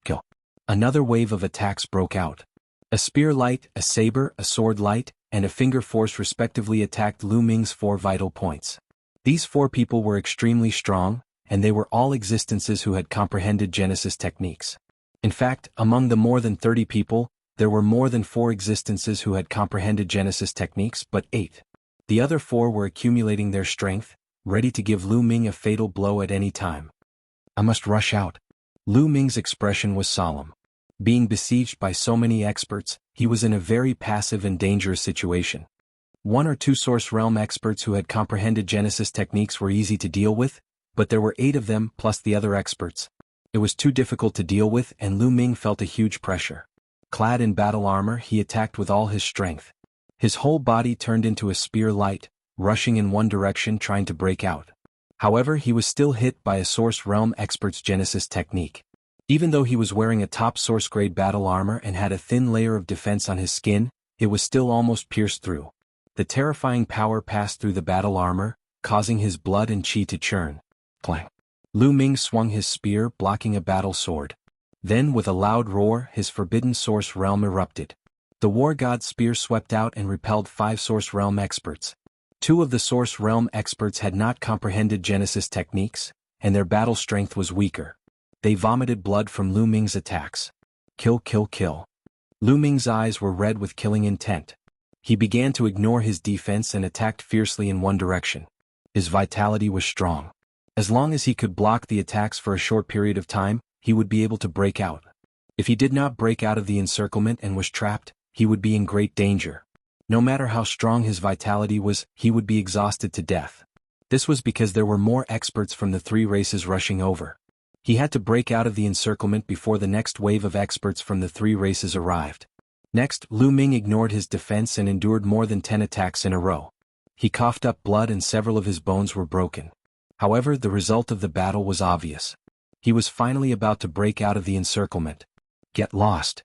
Kill! Another wave of attacks broke out. A spear light, a saber, a sword light, and a finger force respectively attacked Lu Ming's 4 vital points. These 4 people were extremely strong, and they were all existences who had comprehended Genesis techniques. In fact, among the more than 30 people, there were more than 4 existences who had comprehended Genesis techniques, but 8. The other 4 were accumulating their strength, ready to give Lu Ming a fatal blow at any time. I must rush out. Lu Ming's expression was solemn. Being besieged by so many experts, he was in a very passive and dangerous situation. 1 or 2 Source Realm experts who had comprehended Genesis techniques were easy to deal with, but there were 8 of them plus the other experts. It was too difficult to deal with, and Lu Ming felt a huge pressure. Clad in battle armor, he attacked with all his strength. His whole body turned into a spear light, rushing in one direction trying to break out. However, he was still hit by a Source Realm expert's Genesis technique. Even though he was wearing a top source-grade battle armor and had a thin layer of defense on his skin, it was still almost pierced through. The terrifying power passed through the battle armor, causing his blood and chi to churn. Clang! Lu Ming swung his spear, blocking a battle sword. Then, with a loud roar, his forbidden Source Realm erupted. The war god's spear swept out and repelled 5 Source Realm experts. 2 of the Source Realm experts had not comprehended Genesis techniques, and their battle strength was weaker. They vomited blood from Lu Ming's attacks. Kill, kill, kill. Lu Ming's eyes were red with killing intent. He began to ignore his defense and attacked fiercely in one direction. His vitality was strong. As long as he could block the attacks for a short period of time, he would be able to break out. If he did not break out of the encirclement and was trapped, he would be in great danger. No matter how strong his vitality was, he would be exhausted to death. This was because there were more experts from the 3 races rushing over. He had to break out of the encirclement before the next wave of experts from the 3 races arrived. Next, Lu Ming ignored his defense and endured more than 10 attacks in a row. He coughed up blood and several of his bones were broken. However, the result of the battle was obvious. He was finally about to break out of the encirclement. Get lost!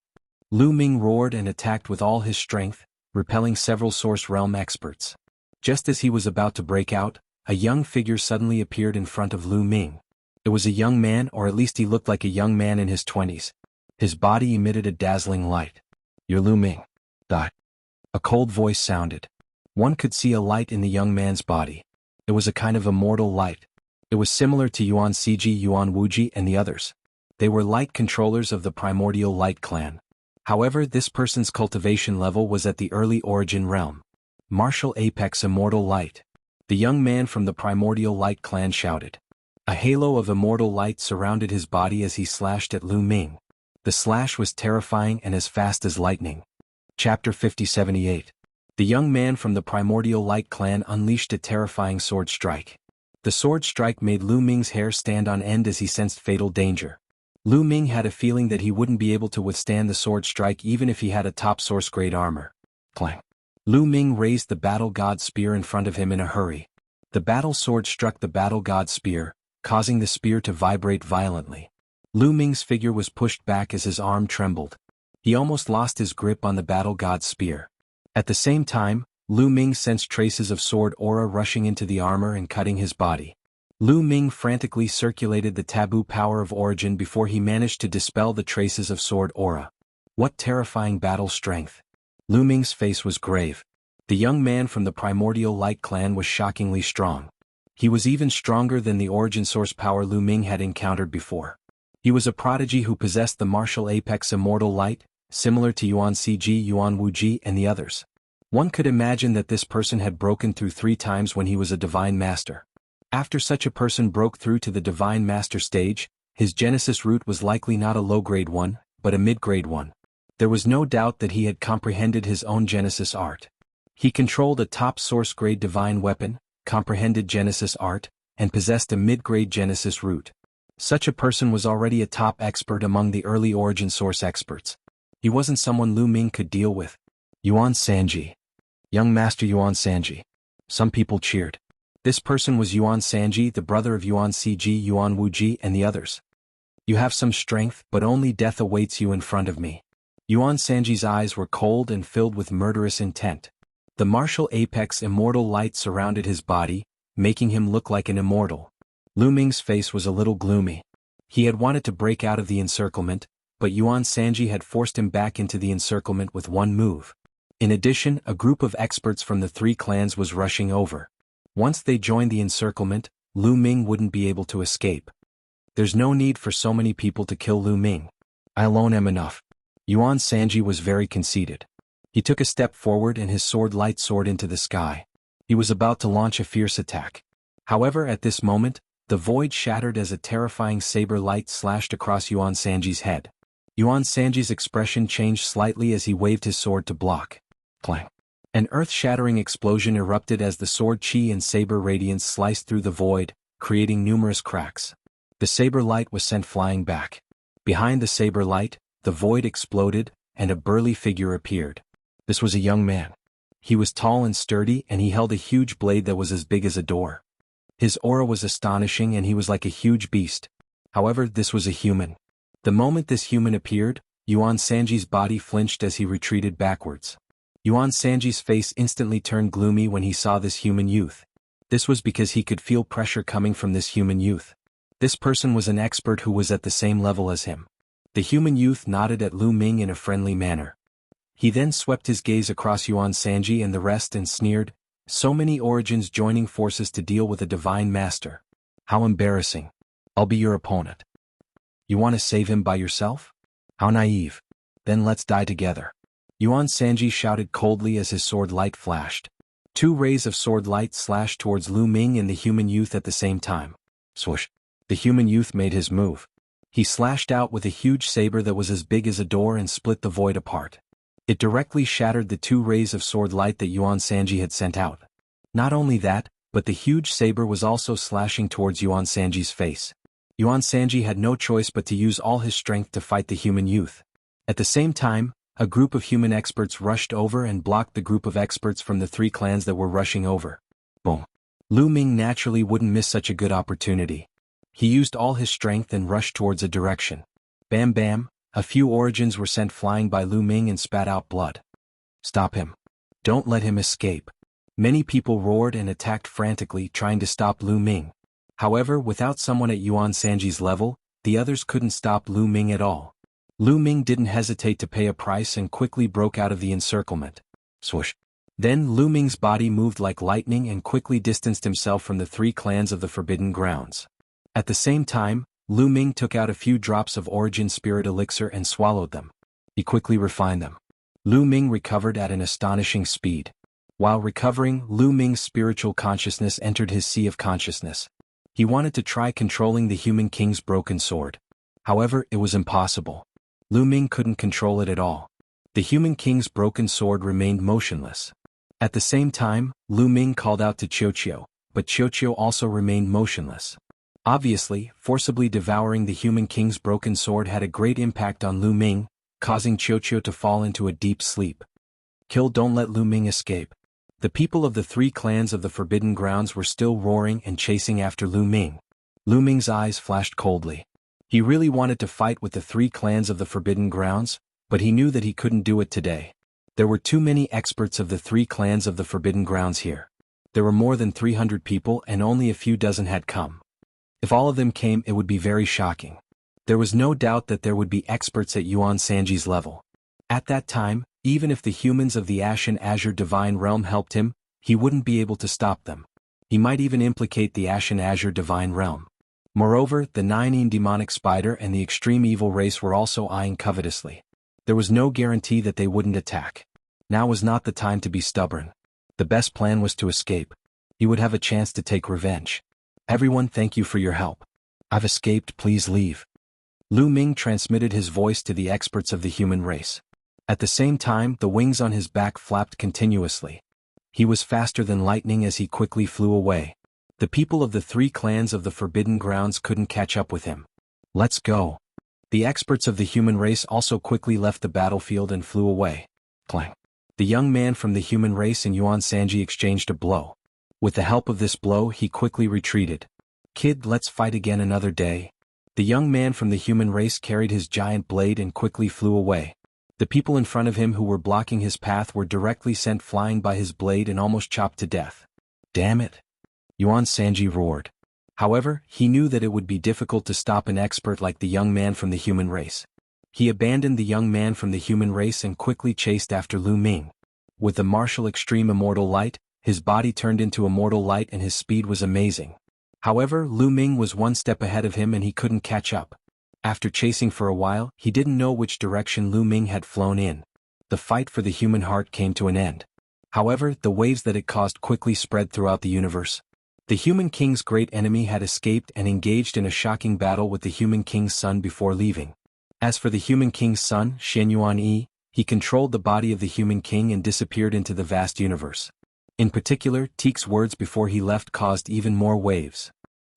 Lu Ming roared and attacked with all his strength, repelling several Source Realm experts. Just as he was about to break out, a young figure suddenly appeared in front of Lu Ming. It was a young man, or at least he looked like a young man in his 20s. His body emitted a dazzling light. You're Lu Ming. Die. A cold voice sounded. One could see a light in the young man's body. It was a kind of immortal light. It was similar to Yuan Ciji, Yuan Wuji, and the others. They were light controllers of the Primordial Light Clan. However, this person's cultivation level was at the early origin realm. Martial Apex Immortal Light. The young man from the Primordial Light Clan shouted. A halo of immortal light surrounded his body as he slashed at Lu Ming. The slash was terrifying and as fast as lightning. Chapter 5078. The young man from the Primordial Light Clan unleashed a terrifying sword strike. The sword strike made Lu Ming's hair stand on end as he sensed fatal danger. Lu Ming had a feeling that he wouldn't be able to withstand the sword strike even if he had a top source-grade armor. Clang! Lu Ming raised the battle god spear in front of him in a hurry. The battle sword struck the battle god spear, causing the spear to vibrate violently. Lu Ming's figure was pushed back as his arm trembled. He almost lost his grip on the battle god's spear. At the same time, Lu Ming sensed traces of sword aura rushing into the armor and cutting his body. Lu Ming frantically circulated the taboo power of origin before he managed to dispel the traces of sword aura. What terrifying battle strength! Lu Ming's face was grave. The young man from the Primordial Light clan was shockingly strong. He was even stronger than the origin source power Lu Ming had encountered before. He was a prodigy who possessed the martial apex immortal light, similar to Yuan Ciji, Yuan Wuji, and the others. One could imagine that this person had broken through 3 times when he was a divine master. After such a person broke through to the divine master stage, his genesis root was likely not a low-grade one, but a mid-grade one. There was no doubt that he had comprehended his own genesis art. He controlled a top source-grade divine weapon, comprehended genesis art, and possessed a mid-grade genesis root. Such a person was already a top expert among the early origin source experts. He wasn't someone Lu Ming could deal with. Yuan Sanji. Young Master Yuan Sanji. Some people cheered. This person was Yuan Sanji, the brother of Yuan Ciji, Yuan Wuji, and the others. You have some strength, but only death awaits you in front of me. Yuan Sanji's eyes were cold and filled with murderous intent. The martial apex immortal light surrounded his body, making him look like an immortal. Lu Ming's face was a little gloomy. He had wanted to break out of the encirclement, but Yuan Sanji had forced him back into the encirclement with one move. In addition, a group of experts from the 3 clans was rushing over. Once they joined the encirclement, Lu Ming wouldn't be able to escape. There's no need for so many people to kill Lu Ming. I alone am enough. Yuan Sanji was very conceited. He took a step forward and his sword light soared into the sky. He was about to launch a fierce attack. However, at this moment, the void shattered as a terrifying saber light slashed across Yuan Sanji's head. Yuan Sanji's expression changed slightly as he waved his sword to block. Clang! An earth-shattering explosion erupted as the sword chi and saber radiance sliced through the void, creating numerous cracks. The saber light was sent flying back. Behind the saber light, the void exploded, and a burly figure appeared. This was a young man. He was tall and sturdy, and he held a huge blade that was as big as a door. His aura was astonishing, and he was like a huge beast. However, this was a human. The moment this human appeared, Yuan Sanji's body flinched as he retreated backwards. Yuan Sanji's face instantly turned gloomy when he saw this human youth. This was because he could feel pressure coming from this human youth. This person was an expert who was at the same level as him. The human youth nodded at Lu Ming in a friendly manner. He then swept his gaze across Yuan Sanji and the rest and sneered, "So many origins joining forces to deal with a divine master. How embarrassing. I'll be your opponent. You want to save him by yourself? How naive. Then let's die together." Yuan Sanji shouted coldly as his sword light flashed. 2 rays of sword light slashed towards Lu Ming and the human youth at the same time. Swoosh! The human youth made his move. He slashed out with a huge saber that was as big as a door and split the void apart. It directly shattered the 2 rays of sword light that Yuan Sanji had sent out. Not only that, but the huge saber was also slashing towards Yuan Sanji's face. Yuan Sanji had no choice but to use all his strength to fight the human youth. At the same time, a group of human experts rushed over and blocked the group of experts from the 3 clans that were rushing over. Boom! Lu Ming naturally wouldn't miss such a good opportunity. He used all his strength and rushed towards a direction. Bam bam! A few origins were sent flying by Lu Ming and spat out blood. Stop him. Don't let him escape. Many people roared and attacked frantically, trying to stop Lu Ming. However, without someone at Yuan Sanji's level, the others couldn't stop Lu Ming at all. Lu Ming didn't hesitate to pay a price and quickly broke out of the encirclement. Swoosh! Then Lu Ming's body moved like lightning and quickly distanced himself from the 3 clans of the Forbidden Grounds. At the same time, Lu Ming took out a few drops of Origin Spirit Elixir and swallowed them. He quickly refined them. Lu Ming recovered at an astonishing speed. While recovering, Lu Ming's spiritual consciousness entered his sea of consciousness. He wanted to try controlling the Human King's broken sword. However, it was impossible. Lu Ming couldn't control it at all. The Human King's broken sword remained motionless. At the same time, Lu Ming called out to Qiuqiu, but Qiuqiu also remained motionless. Obviously, forcibly devouring the Human King's broken sword had a great impact on Lu Ming, causing Qiuqiu to fall into a deep sleep. Don't let Lu Ming escape. The people of the 3 clans of the Forbidden Grounds were still roaring and chasing after Lu Ming. Lu Ming's eyes flashed coldly. He really wanted to fight with the 3 clans of the Forbidden Grounds, but he knew that he couldn't do it today. There were too many experts of the 3 clans of the Forbidden Grounds here. There were more than 300 people and only a few dozen had come. If all of them came, it would be very shocking. There was no doubt that there would be experts at Yuan Sanji's level. At that time, even if the humans of the Ash and Azure Divine Realm helped him, he wouldn't be able to stop them. He might even implicate the Ash and Azure Divine Realm. Moreover, the 9 demonic spider and the extreme evil race were also eyeing covetously. There was no guarantee that they wouldn't attack. Now was not the time to be stubborn. The best plan was to escape. He would have a chance to take revenge. Everyone, thank you for your help. I've escaped, please leave. Lu Ming transmitted his voice to the experts of the human race. At the same time, the wings on his back flapped continuously. He was faster than lightning as he quickly flew away. The people of the 3 clans of the Forbidden Grounds couldn't catch up with him. Let's go. The experts of the human race also quickly left the battlefield and flew away. Clang. The young man from the human race and Yuan Sanji exchanged a blow. With the help of this blow, he quickly retreated. Kid, let's fight again another day. The young man from the human race carried his giant blade and quickly flew away. The people in front of him who were blocking his path were directly sent flying by his blade and almost chopped to death. Damn it! Yuan Sanji roared. However, he knew that it would be difficult to stop an expert like the young man from the human race. He abandoned the young man from the human race and quickly chased after Lu Ming. With the martial extreme immortal light, his body turned into immortal light and his speed was amazing. However, Lu Ming was 1 step ahead of him and he couldn't catch up. After chasing for a while, he didn't know which direction Lu Ming had flown in. The fight for the human heart came to an end. However, the waves that it caused quickly spread throughout the universe. The Human King's great enemy had escaped and engaged in a shocking battle with the Human King's son before leaving. As for the Human King's son, Shen Yuan Yi, he controlled the body of the Human King and disappeared into the vast universe. In particular, Teek's words before he left caused even more waves.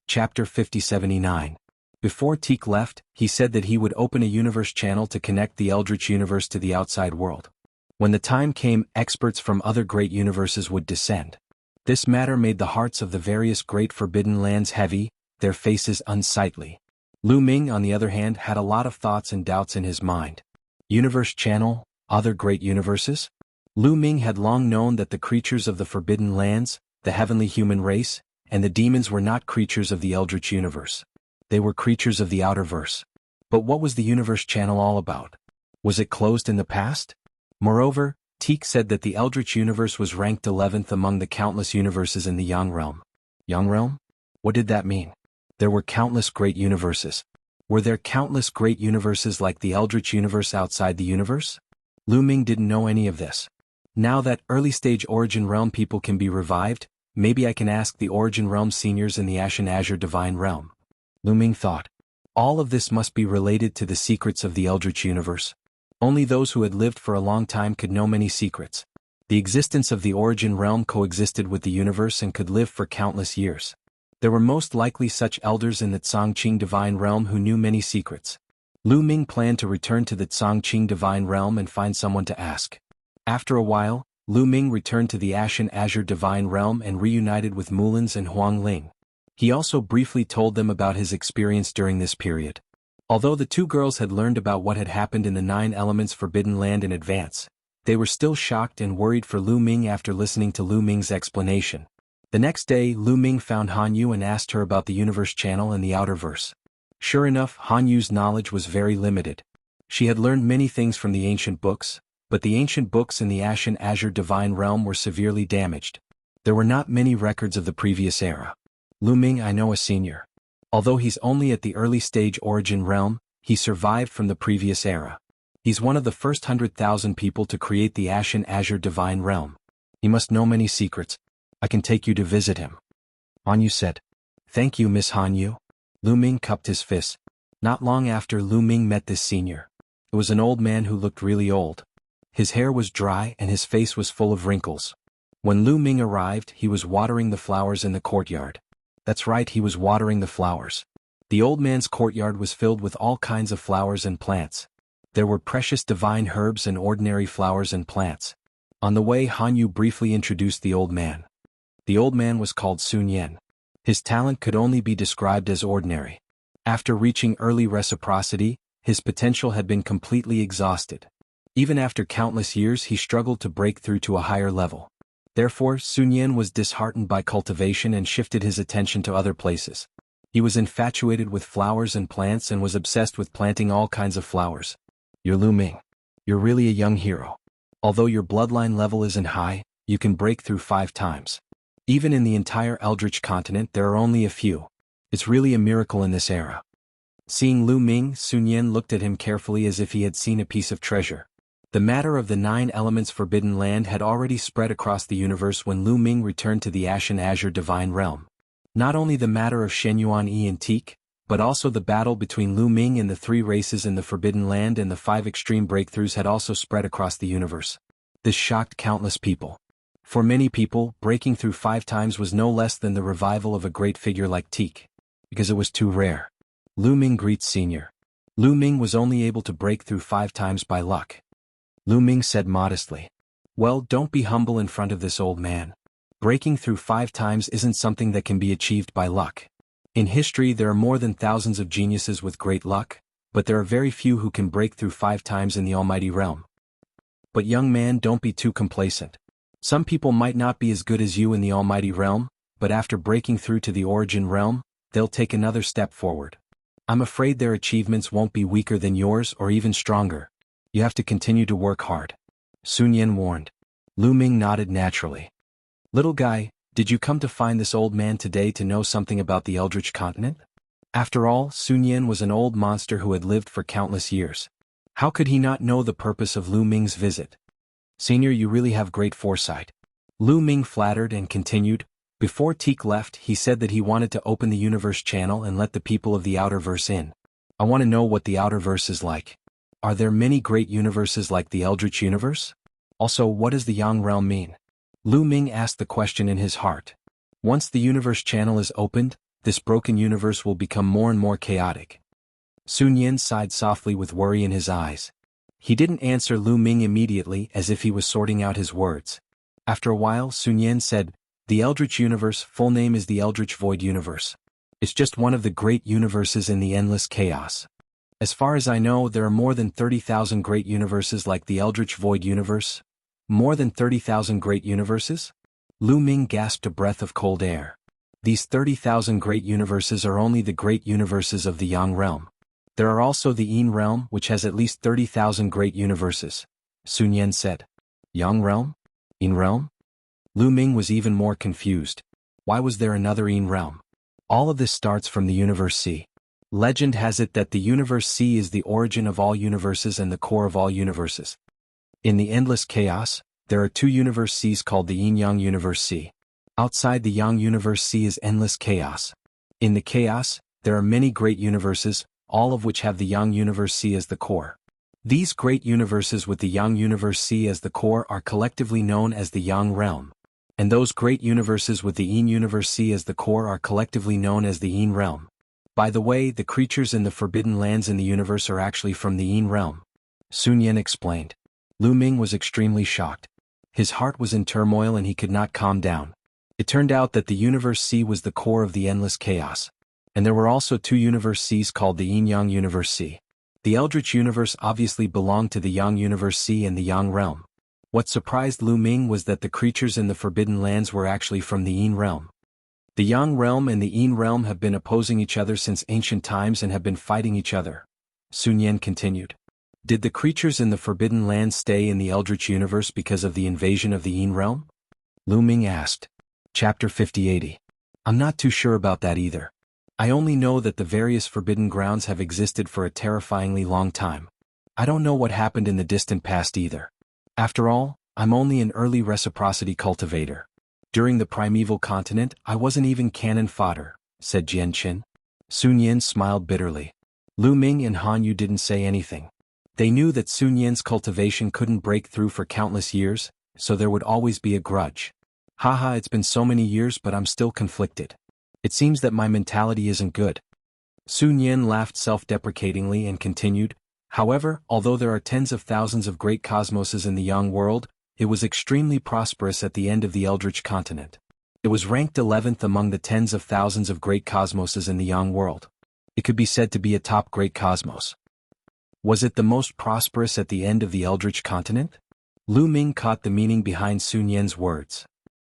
Chapter 5079. Before Teek left, he said that he would open a universe channel to connect the Eldritch universe to the outside world. When the time came, experts from other great universes would descend. This matter made the hearts of the various great forbidden lands heavy, their faces unsightly. Lu Ming, on the other hand, had a lot of thoughts and doubts in his mind. Universe channel, other great universes? Lu Ming had long known that the creatures of the forbidden lands, the heavenly human race, and the demons were not creatures of the Eldritch universe. They were creatures of the outer verse. But what was the universe channel all about? Was it closed in the past? Moreover, Teek said that the Eldritch universe was ranked 11th among the countless universes in the Yang realm. Yang realm? What did that mean? There were countless great universes. Were there countless great universes like the Eldritch universe outside the universe? Lu Ming didn't know any of this. Now that early-stage Origin Realm people can be revived, maybe I can ask the Origin Realm seniors in the Ash and Azure Divine Realm. Lu Ming thought. All of this must be related to the secrets of the Eldritch universe. Only those who had lived for a long time could know many secrets. The existence of the Origin Realm coexisted with the universe and could live for countless years. There were most likely such elders in the Tsangqing Divine Realm who knew many secrets. Lu Ming planned to return to the Tsangqing Divine Realm and find someone to ask. After a while, Lu Ming returned to the Ash and Azure Divine Realm and reunited with Mulins and Huang Ling. He also briefly told them about his experience during this period. Although the 2 girls had learned about what had happened in the 9 Elements Forbidden Land in advance, they were still shocked and worried for Lu Ming after listening to Lu Ming's explanation. The next day, Lu Ming found Han Yu and asked her about the universe channel and the outer verse. Sure enough, Han Yu's knowledge was very limited. She had learned many things from the ancient books, but the ancient books in the Ash and Azure Divine Realm were severely damaged. There were not many records of the previous era. Lu Ming, I know a senior. Although he's only at the early stage Origin Realm, he survived from the previous era. He's one of the first 100,000 people to create the Ash and Azure Divine Realm. He must know many secrets. I can take you to visit him. Han Yu said. Thank you, Miss Han Yu. Lu Ming cupped his fist. Not long after Lu Ming met this senior. It was an old man who looked really old. His hair was dry and his face was full of wrinkles. When Lu Ming arrived, he was watering the flowers in the courtyard. That's right, he was watering the flowers. The old man's courtyard was filled with all kinds of flowers and plants. There were precious divine herbs and ordinary flowers and plants. On the way, Han Yu briefly introduced the old man. The old man was called Sun Yen. His talent could only be described as ordinary. After reaching early reciprocity, his potential had been completely exhausted. Even after countless years he struggled to break through to a higher level. Therefore, Sun Yan was disheartened by cultivation and shifted his attention to other places. He was infatuated with flowers and plants and was obsessed with planting all kinds of flowers. You're Lu Ming. You're really a young hero. Although your bloodline level isn't high, you can break through 5 times. Even in the entire Eldritch continent there are only a few. It's really a miracle in this era. Seeing Lu Ming, Sun Yan looked at him carefully as if he had seen a piece of treasure. The matter of the 9 elements forbidden land had already spread across the universe when Lu Ming returned to the Ashen Azure Divine Realm. Not only the matter of Shenyuan Yi and Teak, but also the battle between Lu Ming and the 3 races in the Forbidden Land and the 5 extreme breakthroughs had also spread across the universe. This shocked countless people. For many people, breaking through 5 times was no less than the revival of a great figure like Teak. Because it was too rare. Lu Ming greets Senior. Lu Ming was only able to break through 5 times by luck. Lu Ming said modestly. Well, don't be humble in front of this old man. Breaking through 5 times isn't something that can be achieved by luck. In history there are more than thousands of geniuses with great luck, but there are very few who can break through 5 times in the Almighty Realm. But young man, don't be too complacent. Some people might not be as good as you in the Almighty Realm, but after breaking through to the Origin Realm, they'll take another step forward. I'm afraid their achievements won't be weaker than yours or even stronger. You have to continue to work hard. Sun Yan warned. Lu Ming nodded naturally. Little guy, did you come to find this old man today to know something about the Eldritch continent? After all, Sun Yan was an old monster who had lived for countless years. How could he not know the purpose of Lu Ming's visit? Senior, you really have great foresight. Lu Ming flattered and continued. Before Teak left, he said that he wanted to open the universe channel and let the people of the Outerverse in. I want to know what the Outerverse is like. Are there many great universes like the Eldritch universe? Also, what does the Yang realm mean? Lu Ming asked the question in his heart. Once the universe channel is opened, this broken universe will become more and more chaotic. Sun Yan sighed softly with worry in his eyes. He didn't answer Lu Ming immediately as if he was sorting out his words. After a while, Sun Yan said, The Eldritch universe, full name is the Eldritch Void universe. It's just one of the great universes in the endless chaos. As far as I know, there are more than 30,000 great universes like the Eldritch Void universe. More than 30,000 great universes? Lu Ming gasped a breath of cold air. These 30,000 great universes are only the great universes of the Yang realm. There are also the Yin realm, which has at least 30,000 great universes. Sun Yan said. Yang realm? Yin realm? Lu Ming was even more confused. Why was there another Yin realm? All of this starts from the universe C. Legend has it that the universe C is the origin of all universes and the core of all universes. In the endless chaos, there are 2 universe Cs called the Yin-Yang universe C. Outside the Yang universe C is endless chaos. In the chaos, there are many great universes, all of which have the Yang universe C as the core. These great universes with the Yang universe C as the core are collectively known as the Yang realm. And those great universes with the Yin universe C as the core are collectively known as the Yin realm. By the way, the creatures in the forbidden lands in the universe are actually from the Yin realm. Sun Yan explained. Lu Ming was extremely shocked. His heart was in turmoil and he could not calm down. It turned out that the universe C was the core of the endless chaos. And there were also 2 universe Cs called the Yin-Yang universe C. The Eldritch universe obviously belonged to the Yang universe C and the Yang realm. What surprised Lu Ming was that the creatures in the forbidden lands were actually from the Yin realm. The Yang realm and the Yin realm have been opposing each other since ancient times and have been fighting each other. Sun Yan continued. Did the creatures in the Forbidden Land stay in the Eldritch universe because of the invasion of the Yin realm? Lu Ming asked. Chapter 5080. I'm not too sure about that either. I only know that the various forbidden grounds have existed for a terrifyingly long time. I don't know what happened in the distant past either. After all, I'm only an early reciprocity cultivator. During the primeval continent, I wasn't even cannon fodder, said Jian Qin. Sun Yan smiled bitterly. Lu Ming and Han Yu didn't say anything. They knew that Sun Yan's cultivation couldn't break through for countless years, so there would always be a grudge. Haha, it's been so many years but I'm still conflicted. It seems that my mentality isn't good. Sun Yan laughed self-deprecatingly and continued, however, although there are tens of thousands of great cosmoses in the Yang world, it was extremely prosperous at the end of the Eldritch continent. It was ranked 11th among the tens of thousands of great cosmoses in the Yang world. It could be said to be a top great cosmos. Was it the most prosperous at the end of the Eldritch continent? Lu Ming caught the meaning behind Sun Yan's words.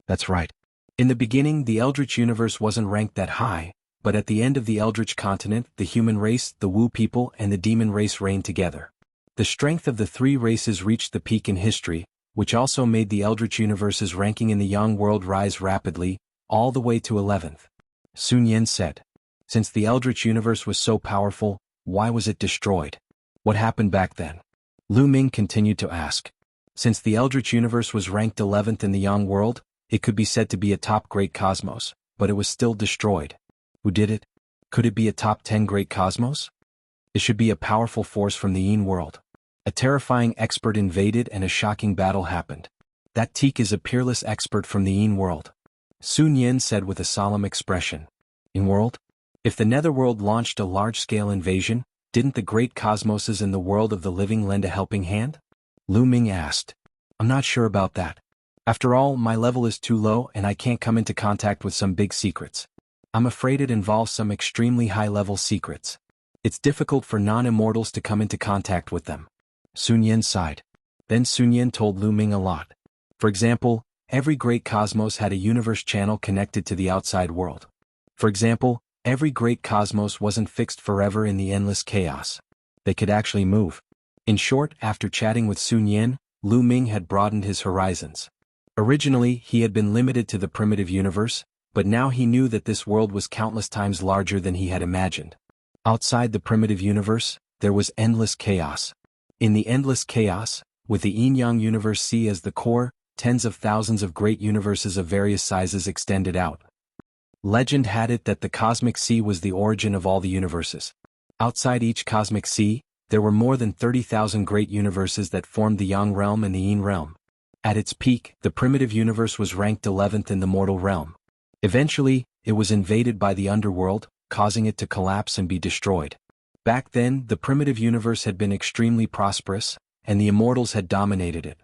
That's right. In the beginning, the Eldritch universe wasn't ranked that high, but at the end of the Eldritch continent, the human race, the Wu people, and the demon race reigned together. The strength of the three races reached the peak in history, which also made the Eldritch universe's ranking in the Yang world rise rapidly, all the way to 11th. Sun Yan said. Since the Eldritch universe was so powerful, why was it destroyed? What happened back then? Lu Ming continued to ask. Since the Eldritch universe was ranked 11th in the Yang world, it could be said to be a top great cosmos, but it was still destroyed. Who did it? Could it be a top 10 great cosmos? It should be a powerful force from the Yin world. A terrifying expert invaded and a shocking battle happened. That Teak is a peerless expert from the Yin world. Sun Yan said with a solemn expression. Yin world? If the Netherworld launched a large-scale invasion, didn't the great cosmoses in the world of the living lend a helping hand? Lu Ming asked. I'm not sure about that. After all, my level is too low and I can't come into contact with some big secrets. I'm afraid it involves some extremely high-level secrets. It's difficult for non-immortals to come into contact with them. Sun Yan sighed. Then Sun Yan told Lu Ming a lot. For example, every great cosmos had a universe channel connected to the outside world. For example, every great cosmos wasn't fixed forever in the endless chaos. They could actually move. In short, after chatting with Sun Yan, Lu Ming had broadened his horizons. Originally, he had been limited to the primitive universe, but now he knew that this world was countless times larger than he had imagined. Outside the primitive universe, there was endless chaos. In the endless chaos, with the Yin-Yang universe sea as the core, tens of thousands of great universes of various sizes extended out. Legend had it that the cosmic sea was the origin of all the universes. Outside each cosmic sea, there were more than 30,000 great universes that formed the Yang realm and the Yin realm. At its peak, the primitive universe was ranked 11th in the mortal realm. Eventually, it was invaded by the underworld, causing it to collapse and be destroyed. Back then, the primitive universe had been extremely prosperous, and the immortals had dominated it.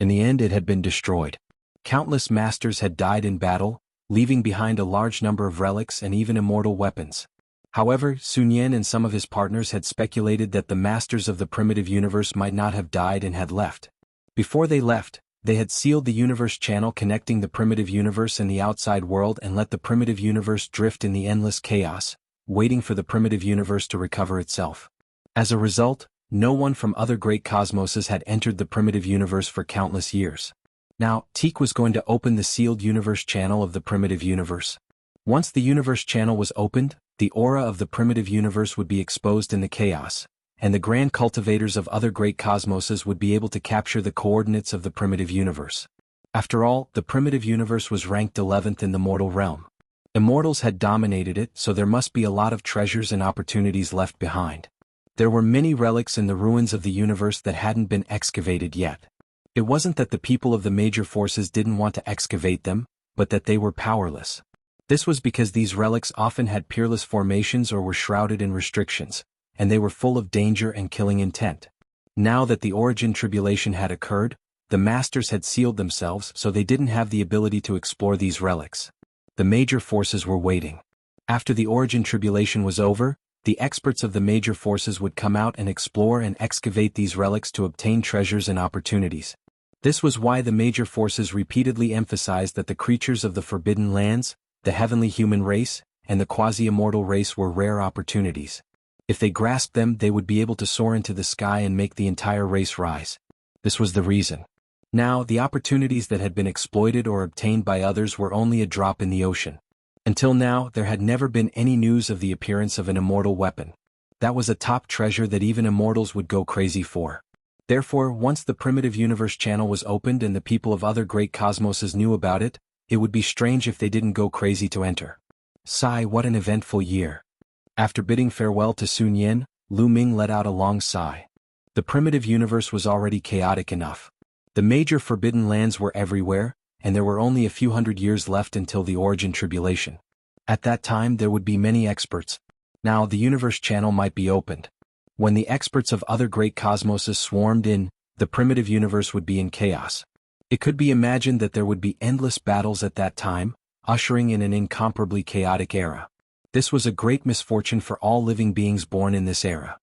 In the end, it had been destroyed. Countless masters had died in battle, leaving behind a large number of relics and even immortal weapons. However, Sun Yan and some of his partners had speculated that the masters of the primitive universe might not have died and had left. Before they left, they had sealed the universe channel connecting the primitive universe and the outside world and let the primitive universe drift in the endless chaos, waiting for the primitive universe to recover itself. As a result, no one from other great cosmoses had entered the primitive universe for countless years. Now, Teak was going to open the sealed universe channel of the primitive universe. Once the universe channel was opened, the aura of the primitive universe would be exposed in the chaos, and the grand cultivators of other great cosmoses would be able to capture the coordinates of the primitive universe. After all, the primitive universe was ranked 11th in the mortal realm. Immortals had dominated it, so there must be a lot of treasures and opportunities left behind. There were many relics in the ruins of the universe that hadn't been excavated yet. It wasn't that the people of the major forces didn't want to excavate them, but that they were powerless. This was because these relics often had peerless formations or were shrouded in restrictions, and they were full of danger and killing intent. Now that the origin tribulation had occurred, the masters had sealed themselves so they didn't have the ability to explore these relics. The major forces were waiting. After the origin tribulation was over, the experts of the major forces would come out and explore and excavate these relics to obtain treasures and opportunities. This was why the major forces repeatedly emphasized that the creatures of the Forbidden Lands, the heavenly human race, and the quasi-immortal race were rare opportunities. If they grasped them, they would be able to soar into the sky and make the entire race rise. This was the reason. Now, the opportunities that had been exploited or obtained by others were only a drop in the ocean. Until now, there had never been any news of the appearance of an immortal weapon. That was a top treasure that even immortals would go crazy for. Therefore, once the primitive universe channel was opened and the people of other great cosmoses knew about it, it would be strange if they didn't go crazy to enter. Sigh, what an eventful year. After bidding farewell to Sun Yan, Lu Ming let out a long sigh. The primitive universe was already chaotic enough. The major forbidden lands were everywhere, and there were only a few hundred years left until the origin tribulation. At that time there would be many experts. Now the universe channel might be opened. When the experts of other great cosmoses swarmed in, the primitive universe would be in chaos. It could be imagined that there would be endless battles at that time, ushering in an incomparably chaotic era. This was a great misfortune for all living beings born in this era.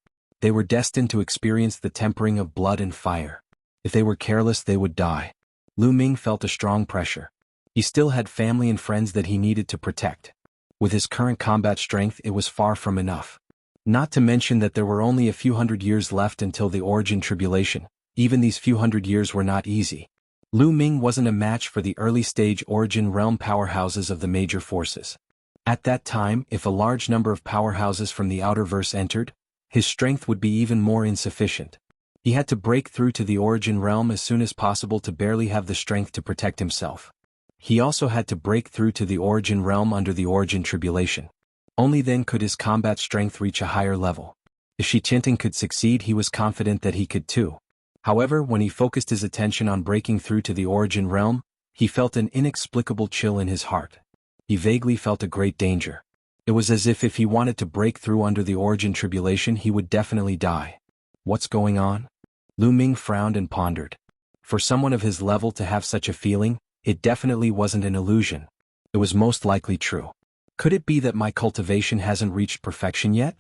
They were destined to experience the tempering of blood and fire. If they were careless, they would die. Lu Ming felt a strong pressure. He still had family and friends that he needed to protect. With his current combat strength, it was far from enough. Not to mention that there were only a few hundred years left until the Origin Tribulation. Even these few hundred years were not easy. Lu Ming wasn't a match for the early-stage Origin realm powerhouses of the major forces. At that time, if a large number of powerhouses from the Outerverse entered, his strength would be even more insufficient. He had to break through to the Origin realm as soon as possible to barely have the strength to protect himself. He also had to break through to the Origin realm under the Origin Tribulation. Only then could his combat strength reach a higher level. If Shi Qianting could succeed, he was confident that he could too. However, when he focused his attention on breaking through to the Origin realm, he felt an inexplicable chill in his heart. He vaguely felt a great danger. It was as if he wanted to break through under the Origin Tribulation, he would definitely die. What's going on? Lu Ming frowned and pondered. For someone of his level to have such a feeling, it definitely wasn't an illusion. It was most likely true. Could it be that my cultivation hasn't reached perfection yet?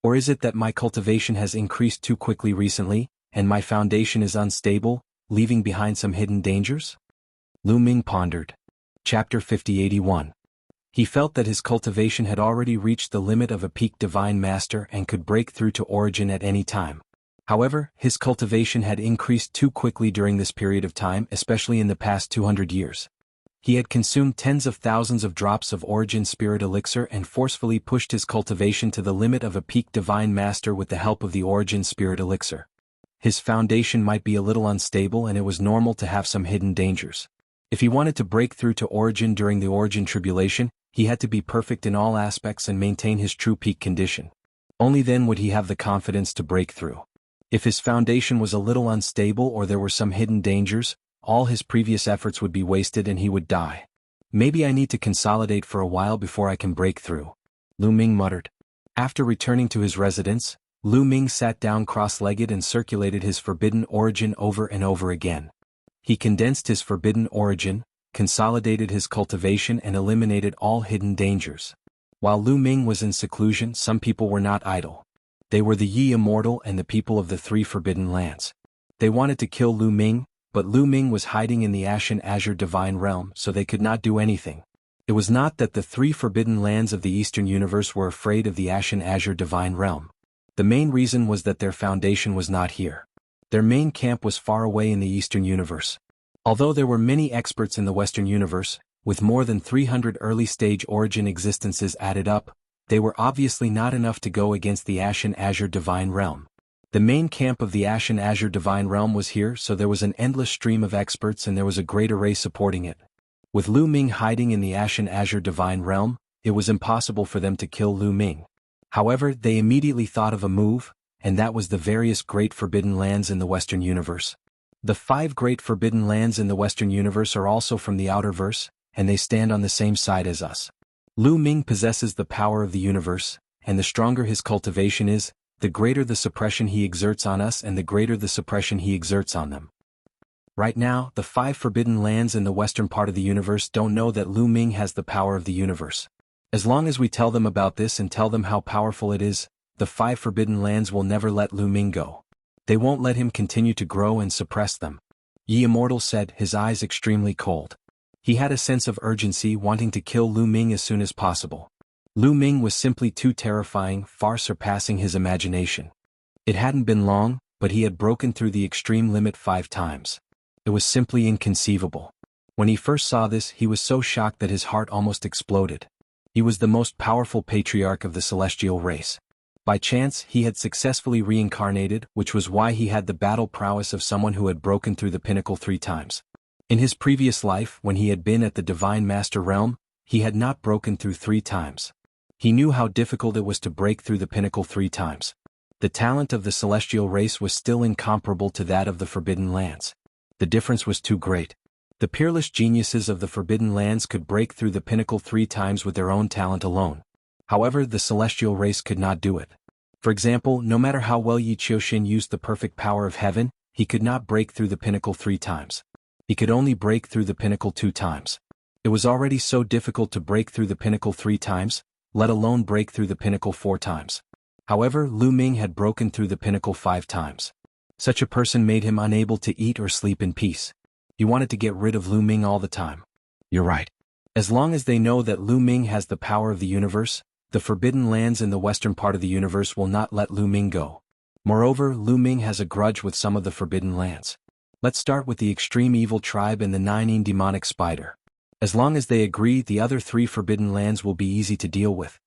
Or is it that my cultivation has increased too quickly recently, and my foundation is unstable, leaving behind some hidden dangers? Lu Ming pondered. Chapter 5081. He felt that his cultivation had already reached the limit of a peak divine master and could break through to Origin at any time. However, his cultivation had increased too quickly during this period of time, especially in the past 200 years. He had consumed tens of thousands of drops of Origin Spirit Elixir and forcefully pushed his cultivation to the limit of a peak divine master with the help of the Origin Spirit Elixir. His foundation might be a little unstable and it was normal to have some hidden dangers. If he wanted to break through to Origin during the Origin Tribulation, he had to be perfect in all aspects and maintain his true peak condition. Only then would he have the confidence to break through. If his foundation was a little unstable or there were some hidden dangers, all his previous efforts would be wasted and he would die. Maybe I need to consolidate for a while before I can break through, Lu Ming muttered. After returning to his residence, Lu Ming sat down cross-legged and circulated his forbidden origin over and over again. He condensed his forbidden origin, consolidated his cultivation and eliminated all hidden dangers. While Lu Ming was in seclusion, some people were not idle. They were the Yi Immortal and the people of the three forbidden lands. They wanted to kill Lu Ming, but Lu Ming was hiding in the Ashen Azure Divine Realm, so they could not do anything. It was not that the three forbidden lands of the Eastern Universe were afraid of the Ashen Azure Divine Realm. The main reason was that their foundation was not here. Their main camp was far away in the Eastern Universe. Although there were many experts in the Western Universe, with more than 300 early-stage Origin existences added up, they were obviously not enough to go against the Ashen Azure Divine Realm. The main camp of the Ashen Azure Divine Realm was here, so there was an endless stream of experts and there was a great array supporting it. With Lu Ming hiding in the Ashen Azure Divine Realm, it was impossible for them to kill Lu Ming. However, they immediately thought of a move, and that was the various Great Forbidden Lands in the Western Universe. The 5 Great Forbidden Lands in the Western Universe are also from the Outerverse, and they stand on the same side as us. Lu Ming possesses the power of the universe, and the stronger his cultivation is, the greater the suppression he exerts on us and the greater the suppression he exerts on them. Right now, the 5 forbidden lands in the western part of the universe don't know that Lu Ming has the power of the universe. As long as we tell them about this and tell them how powerful it is, the 5 forbidden lands will never let Lu Ming go. They won't let him continue to grow and suppress them. Yi Immortal said, his eyes extremely cold. He had a sense of urgency, wanting to kill Lu Ming as soon as possible. Lu Ming was simply too terrifying, far surpassing his imagination. It hadn't been long, but he had broken through the extreme limit 5 times. It was simply inconceivable. When he first saw this, he was so shocked that his heart almost exploded. He was the most powerful patriarch of the celestial race. By chance, he had successfully reincarnated, which was why he had the battle prowess of someone who had broken through the pinnacle 3 times. In his previous life, when he had been at the Divine Master Realm, he had not broken through 3 times. He knew how difficult it was to break through the pinnacle 3 times. The talent of the celestial race was still incomparable to that of the Forbidden Lands. The difference was too great. The peerless geniuses of the Forbidden Lands could break through the pinnacle 3 times with their own talent alone. However, the celestial race could not do it. For example, no matter how well Yi Qiuxin used the perfect power of heaven, he could not break through the pinnacle 3 times. He could only break through the pinnacle 2 times. It was already so difficult to break through the pinnacle 3 times, let alone break through the pinnacle 4 times. However, Lu Ming had broken through the pinnacle 5 times. Such a person made him unable to eat or sleep in peace. He wanted to get rid of Lu Ming all the time. You're right. As long as they know that Lu Ming has the power of the universe, the forbidden lands in the western part of the universe will not let Lu Ming go. Moreover, Lu Ming has a grudge with some of the forbidden lands. Let's start with the extreme evil tribe and the 9 demonic spider. As long as they agree, the other 3 forbidden lands will be easy to deal with.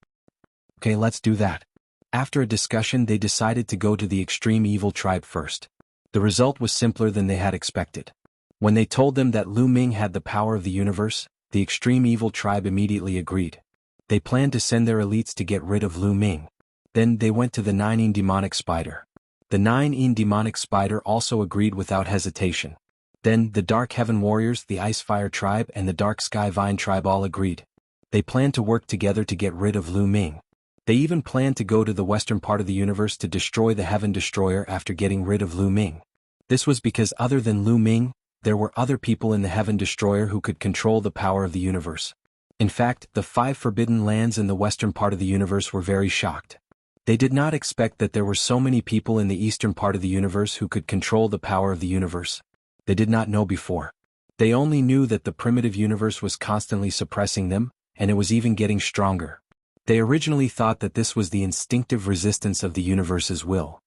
Okay, let's do that. After a discussion, they decided to go to the extreme evil tribe first. The result was simpler than they had expected. When they told them that Lu Ming had the power of the universe, the extreme evil tribe immediately agreed. They planned to send their elites to get rid of Lu Ming. Then they went to the 9 demonic spider. The 9 demonic spider also agreed without hesitation. Then the Dark Heaven Warriors, the Ice Fire tribe, and the Dark Sky Vine tribe all agreed. They planned to work together to get rid of Lu Ming. They even planned to go to the western part of the universe to destroy the Heaven Destroyer after getting rid of Lu Ming. This was because other than Lu Ming, there were other people in the Heaven Destroyer who could control the power of the universe. In fact, the 5 forbidden lands in the western part of the universe were very shocked. They did not expect that there were so many people in the eastern part of the universe who could control the power of the universe. They did not know before. They only knew that the primitive universe was constantly suppressing them, and it was even getting stronger. They originally thought that this was the instinctive resistance of the universe's will.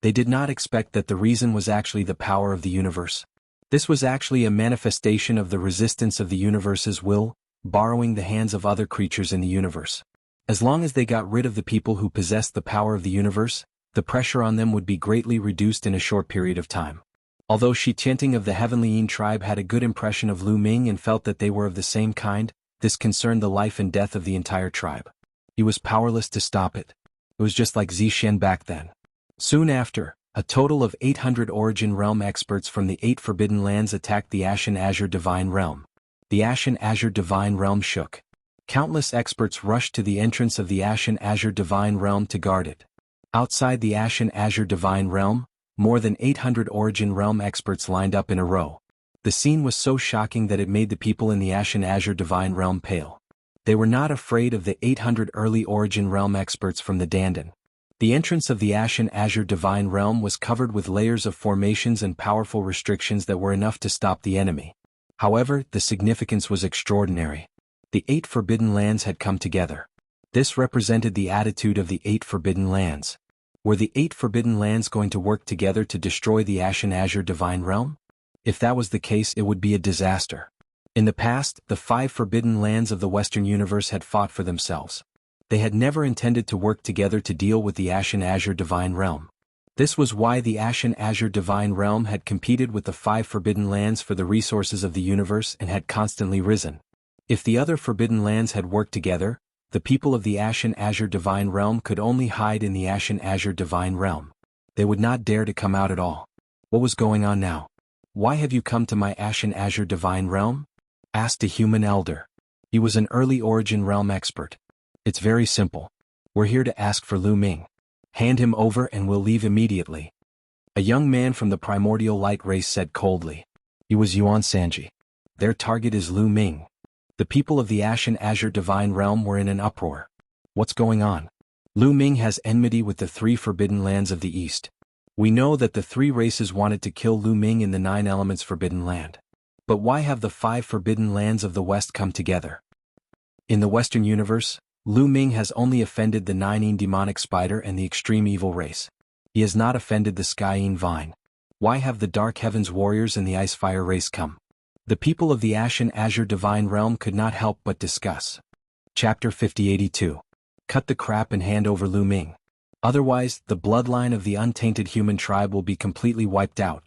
They did not expect that the reason was actually the power of the universe. This was actually a manifestation of the resistance of the universe's will, borrowing the hands of other creatures in the universe. As long as they got rid of the people who possessed the power of the universe, the pressure on them would be greatly reduced in a short period of time. Although Shi Qianting of the Heavenly Yin tribe had a good impression of Lu Ming and felt that they were of the same kind, this concerned the life and death of the entire tribe. He was powerless to stop it. It was just like Zishen back then. Soon after, a total of 800 Origin Realm experts from the 8 Forbidden Lands attacked the Ashen Azure Divine Realm. The Ashen Azure Divine Realm shook. Countless experts rushed to the entrance of the Ashen Azure Divine Realm to guard it. Outside the Ashen Azure Divine Realm, more than 800 Origin Realm experts lined up in a row. The scene was so shocking that it made the people in the Ashen Azure Divine Realm pale. They were not afraid of the 800 early Origin Realm experts from the Dandan. The entrance of the Ashen Azure Divine Realm was covered with layers of formations and powerful restrictions that were enough to stop the enemy. However, the significance was extraordinary. The 8 Forbidden Lands had come together. This represented the attitude of the 8 Forbidden Lands. Were the 8 Forbidden Lands going to work together to destroy the Ashen Azure Divine Realm? If that was the case, it would be a disaster. In the past, the 5 Forbidden Lands of the Western Universe had fought for themselves. They had never intended to work together to deal with the Ashen Azure Divine Realm. This was why the Ashen Azure Divine Realm had competed with the 5 Forbidden Lands for the resources of the universe and had constantly risen. If the other Forbidden Lands had worked together, the people of the Ashen Azure Divine Realm could only hide in the Ashen Azure Divine Realm. They would not dare to come out at all. What was going on now? Why have you come to my Ashen Azure Divine Realm? Asked a human elder. He was an early Origin Realm expert. It's very simple. We're here to ask for Lu Ming. Hand him over and we'll leave immediately. A young man from the Primordial Light race said coldly. He was Yuan Sanji. Their target is Lu Ming. The people of the Ashen Azure Divine Realm were in an uproar. What's going on? Lu Ming has enmity with the 3 Forbidden Lands of the East. We know that the 3 races wanted to kill Lu Ming in the 9 Elements Forbidden Land. But why have the 5 Forbidden Lands of the West come together? In the Western Universe, Lu Ming has only offended the 9 demonic spider and the extreme evil race. He has not offended the Sky Vine. Why have the Dark Heavens Warriors and the Ice Fire race come? The people of the Ashen Azure Divine Realm could not help but discuss. Chapter 5082. Cut the crap and hand over Lu Ming. Otherwise, the bloodline of the untainted human tribe will be completely wiped out.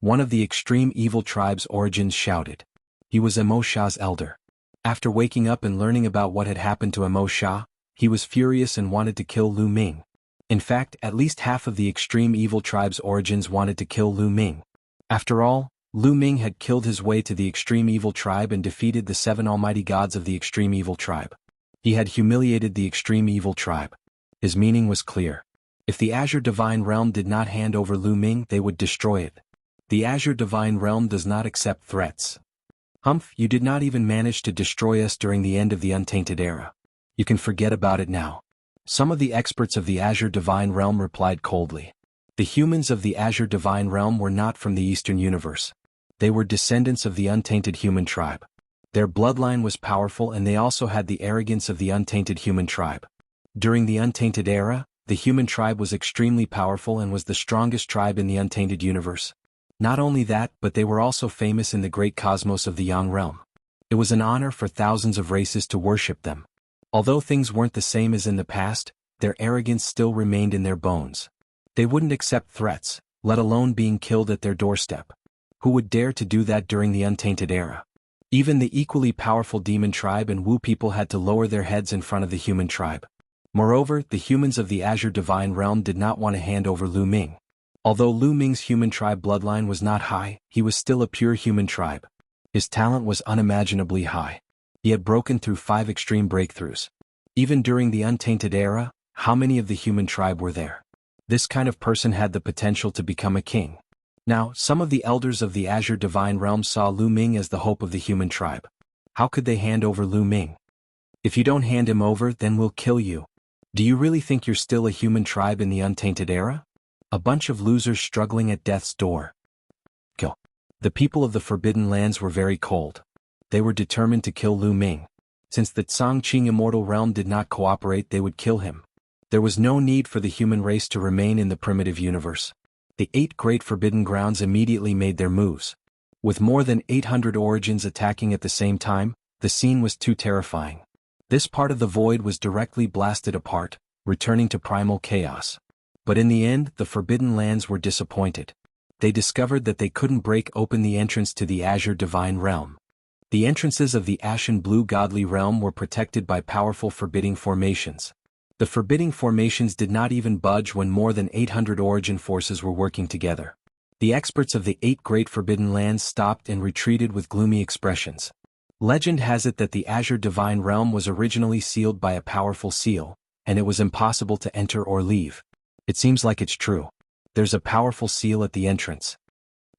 One of the extreme evil tribe's origins shouted. He was Emo Shah's elder. After waking up and learning about what had happened to Emo Shah, he was furious and wanted to kill Lu Ming. In fact, at least half of the extreme evil tribe's origins wanted to kill Lu Ming. After all, Lu Ming had killed his way to the extreme evil tribe and defeated the 7 almighty gods of the extreme evil tribe. He had humiliated the extreme evil tribe. His meaning was clear. If the Azure Divine Realm did not hand over Lu Ming, they would destroy it. The Azure Divine Realm does not accept threats. Humph, you did not even manage to destroy us during the end of the Untainted Era. You can forget about it now. Some of the experts of the Azure Divine Realm replied coldly. The humans of the Azure Divine Realm were not from the Eastern Universe. They were descendants of the untainted human tribe. Their bloodline was powerful and they also had the arrogance of the untainted human tribe. During the untainted era, the human tribe was extremely powerful and was the strongest tribe in the untainted universe. Not only that, but they were also famous in the great cosmos of the Yang realm. It was an honor for thousands of races to worship them. Although things weren't the same as in the past, their arrogance still remained in their bones. They wouldn't accept threats, let alone being killed at their doorstep. Who would dare to do that during the untainted era? Even the equally powerful demon tribe and Wu people had to lower their heads in front of the human tribe. Moreover, the humans of the Azure Divine Realm did not want to hand over Lu Ming. Although Lu Ming's human tribe bloodline was not high, he was still a pure human tribe. His talent was unimaginably high. He had broken through 5 extreme breakthroughs. Even during the untainted era, how many of the human tribe were there? This kind of person had the potential to become a king. Now, some of the elders of the Azure Divine Realm saw Lu Ming as the hope of the human tribe. How could they hand over Lu Ming? If you don't hand him over, then we'll kill you. Do you really think you're still a human tribe in the untainted era? A bunch of losers struggling at death's door. Kill. The people of the Forbidden Lands were very cold. They were determined to kill Lu Ming. Since the Changqing immortal realm did not cooperate, they would kill him. There was no need for the human race to remain in the primitive universe. The 8 great forbidden grounds immediately made their moves. With more than 800 origins attacking at the same time, the scene was too terrifying. This part of the void was directly blasted apart, returning to primal chaos. But in the end, the Forbidden Lands were disappointed. They discovered that they couldn't break open the entrance to the Azure Divine Realm. The entrances of the Ashen Blue Godly Realm were protected by powerful forbidding formations. The forbidding formations did not even budge when more than 800 origin forces were working together. The experts of the 8 great Forbidden Lands stopped and retreated with gloomy expressions. Legend has it that the Azure Divine Realm was originally sealed by a powerful seal, and it was impossible to enter or leave. It seems like it's true. There's a powerful seal at the entrance.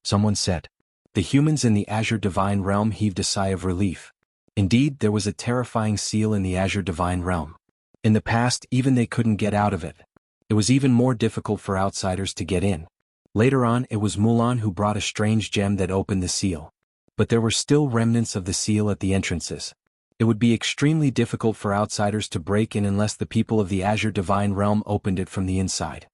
Someone said. The humans in the Azure Divine Realm heaved a sigh of relief. Indeed, there was a terrifying seal in the Azure Divine Realm. In the past, even they couldn't get out of it. It was even more difficult for outsiders to get in. Later on, it was Mulan who brought a strange gem that opened the seal. But there were still remnants of the seal at the entrances. It would be extremely difficult for outsiders to break in unless the people of the Azure Divine Realm opened it from the inside.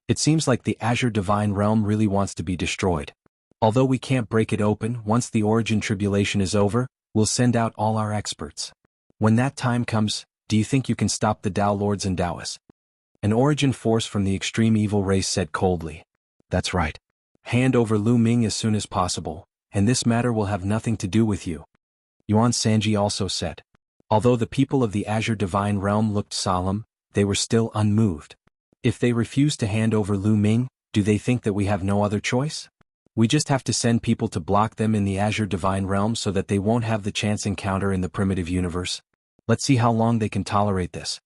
It seems like the Azure Divine Realm really wants to be destroyed. Although we can't break it open, once the origin tribulation is over, we'll send out all our experts. When that time comes, do you think you can stop the Tao Lords and Taoists? An origin force from the extreme evil race said coldly. That's right. Hand over Lu Ming as soon as possible, and this matter will have nothing to do with you. Yuan Sanji also said. Although the people of the Azure Divine Realm looked solemn, they were still unmoved. If they refuse to hand over Lu Ming, do they think that we have no other choice? We just have to send people to block them in the Azure Divine Realm so that they won't have the chance encounter in the primitive universe. Let's see how long they can tolerate this.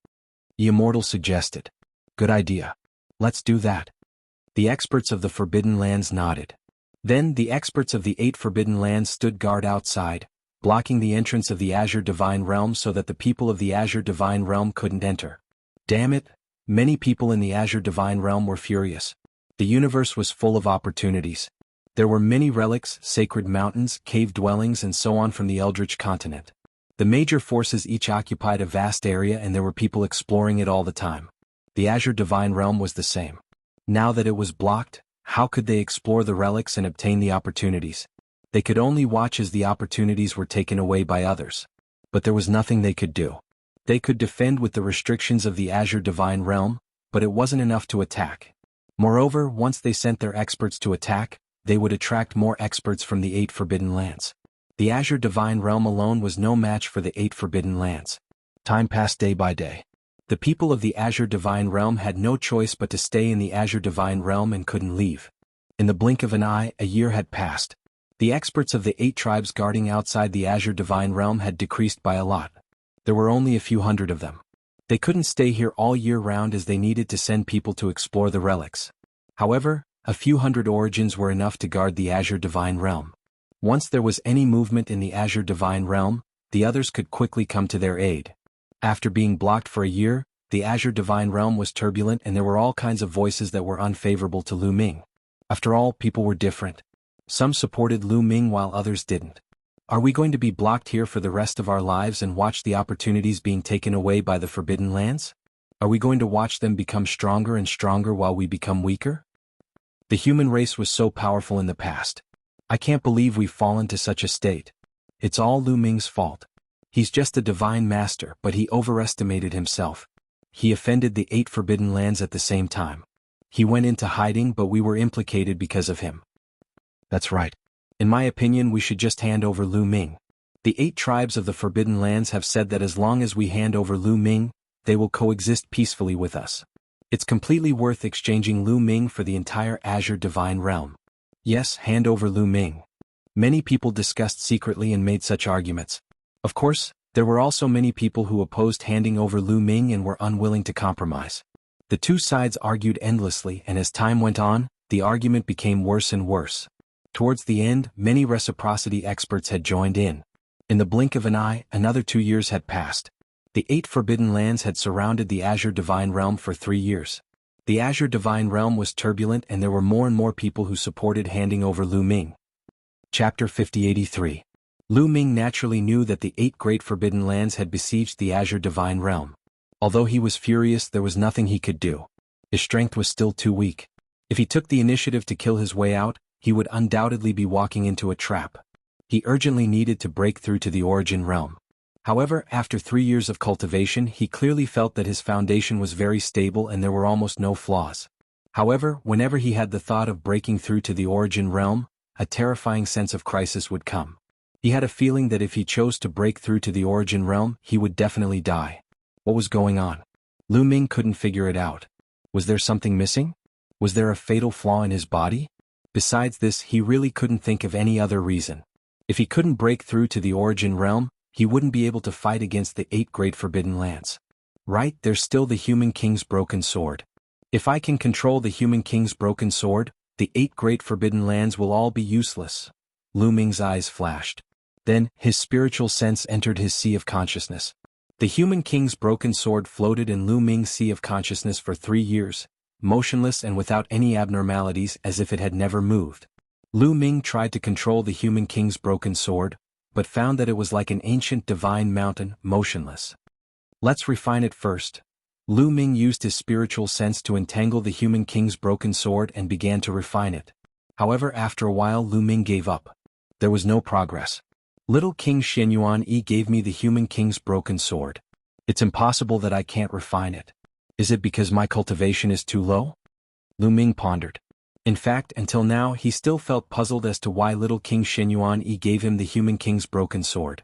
The Immortal suggested. Good idea. Let's do that. The experts of the Forbidden Lands nodded. Then the experts of the 8 Forbidden Lands stood guard outside, blocking the entrance of the Azure Divine Realm so that the people of the Azure Divine Realm couldn't enter. Damn it, many people in the Azure Divine Realm were furious. The universe was full of opportunities. There were many relics, sacred mountains, cave dwellings and so on from the Eldritch continent. The major forces each occupied a vast area and there were people exploring it all the time. The Azure Divine Realm was the same. Now that it was blocked, how could they explore the relics and obtain the opportunities? They could only watch as the opportunities were taken away by others. But there was nothing they could do. They could defend with the restrictions of the Azure Divine Realm, but it wasn't enough to attack. Moreover, once they sent their experts to attack, they would attract more experts from the 8 Forbidden Lands. The Azure Divine Realm alone was no match for the 8 Forbidden Lands. Time passed day by day. The people of the Azure Divine Realm had no choice but to stay in the Azure Divine Realm and couldn't leave. In the blink of an eye, a year had passed. The experts of the 8 tribes guarding outside the Azure Divine Realm had decreased by a lot. There were only a few hundred of them. They couldn't stay here all year round as they needed to send people to explore the relics. However, a few hundred origins were enough to guard the Azure Divine Realm. Once there was any movement in the Azure Divine Realm, the others could quickly come to their aid. After being blocked for a year, the Azure Divine Realm was turbulent and there were all kinds of voices that were unfavorable to Lu Ming. After all, people were different. Some supported Lu Ming while others didn't. Are we going to be blocked here for the rest of our lives and watch the opportunities being taken away by the Forbidden Lands? Are we going to watch them become stronger and stronger while we become weaker? The human race was so powerful in the past. I can't believe we've fallen to such a state. It's all Lu Ming's fault. He's just a divine master, but he overestimated himself. He offended the 8 Forbidden Lands at the same time. He went into hiding, but we were implicated because of him. That's right. In my opinion, we should just hand over Lu Ming. The 8 tribes of the Forbidden Lands have said that as long as we hand over Lu Ming, they will coexist peacefully with us. It's completely worth exchanging Lu Ming for the entire Azure Divine Realm. Yes, hand over Lu Ming. Many people discussed secretly and made such arguments. Of course, there were also many people who opposed handing over Lu Ming and were unwilling to compromise. The two sides argued endlessly, and as time went on, the argument became worse and worse. Towards the end, many reciprocity experts had joined in. In the blink of an eye, another 2 years had passed. The 8 Forbidden Lands had surrounded the Azure Divine Realm for 3 years. The Azure Divine Realm was turbulent and there were more and more people who supported handing over Lu Ming. Chapter 5083. Lu Ming naturally knew that the 8 Great Forbidden Lands had besieged the Azure Divine Realm. Although he was furious, there was nothing he could do. His strength was still too weak. If he took the initiative to kill his way out, he would undoubtedly be walking into a trap. He urgently needed to break through to the Origin Realm. However, after 3 years of cultivation, he clearly felt that his foundation was very stable and there were almost no flaws. However, whenever he had the thought of breaking through to the Origin Realm, a terrifying sense of crisis would come. He had a feeling that if he chose to break through to the Origin Realm, he would definitely die. What was going on? Lu Ming couldn't figure it out. Was there something missing? Was there a fatal flaw in his body? Besides this, he really couldn't think of any other reason. If he couldn't break through to the Origin Realm, he wouldn't be able to fight against the 8 Great Forbidden Lands. Right, there's still the Human King's broken sword. If I can control the Human King's broken sword, the 8 Great Forbidden Lands will all be useless. Lu Ming's eyes flashed. Then, his spiritual sense entered his sea of consciousness. The Human King's broken sword floated in Lu Ming's sea of consciousness for 3 years, motionless and without any abnormalities, as if it had never moved. Lu Ming tried to control the Human King's broken sword, but found that it was like an ancient divine mountain, motionless. Let's refine it first. Lu Ming used his spiritual sense to entangle the Human King's broken sword and began to refine it. However, after a while Lu Ming gave up. There was no progress. Little King Xianyuan Yi gave me the Human King's broken sword. It's impossible that I can't refine it. Is it because my cultivation is too low? Lu Ming pondered. In fact, until now he still felt puzzled as to why little King Xianyuan Yi gave him the Human King's broken sword.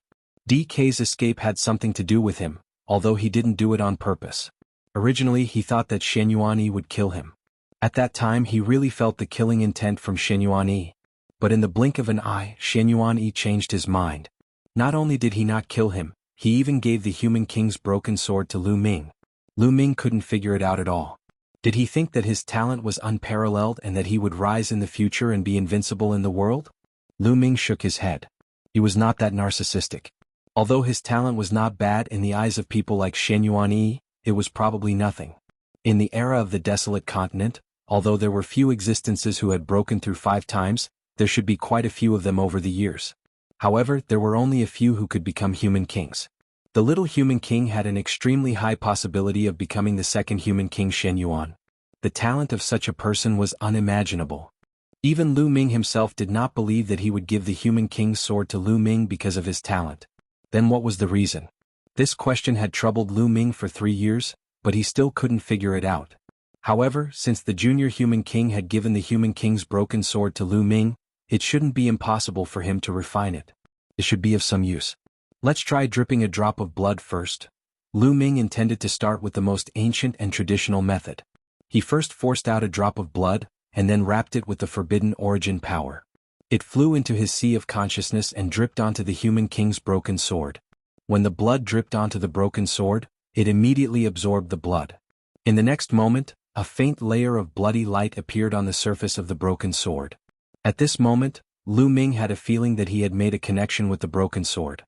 DK's escape had something to do with him, although he didn't do it on purpose. Originally he thought that Xianyuan Yi would kill him. At that time he really felt the killing intent from Xianyuan Yi. But in the blink of an eye, Xianyuan Yi changed his mind. Not only did he not kill him, he even gave the Human King's broken sword to Lu Ming. Lu Ming couldn't figure it out at all. Did he think that his talent was unparalleled and that he would rise in the future and be invincible in the world? Lu Ming shook his head. He was not that narcissistic. Although his talent was not bad in the eyes of people like Xianyuan Yi, it was probably nothing. In the era of the desolate continent, although there were few existences who had broken through 5 times, there should be quite a few of them over the years. However, there were only a few who could become human kings. The little Human King had an extremely high possibility of becoming the second Human King Xianyuan. The talent of such a person was unimaginable. Even Lu Ming himself did not believe that he would give the Human King's sword to Lu Ming because of his talent. Then what was the reason? This question had troubled Lu Ming for 3 years, but he still couldn't figure it out. However, since the junior Human King had given the Human King's broken sword to Lu Ming, it shouldn't be impossible for him to refine it. It should be of some use. Let's try dripping a drop of blood first. Lu Ming intended to start with the most ancient and traditional method. He first forced out a drop of blood, and then wrapped it with the forbidden origin power. It flew into his sea of consciousness and dripped onto the Human King's broken sword. When the blood dripped onto the broken sword, it immediately absorbed the blood. In the next moment, a faint layer of bloody light appeared on the surface of the broken sword. At this moment, Lu Ming had a feeling that he had made a connection with the broken sword.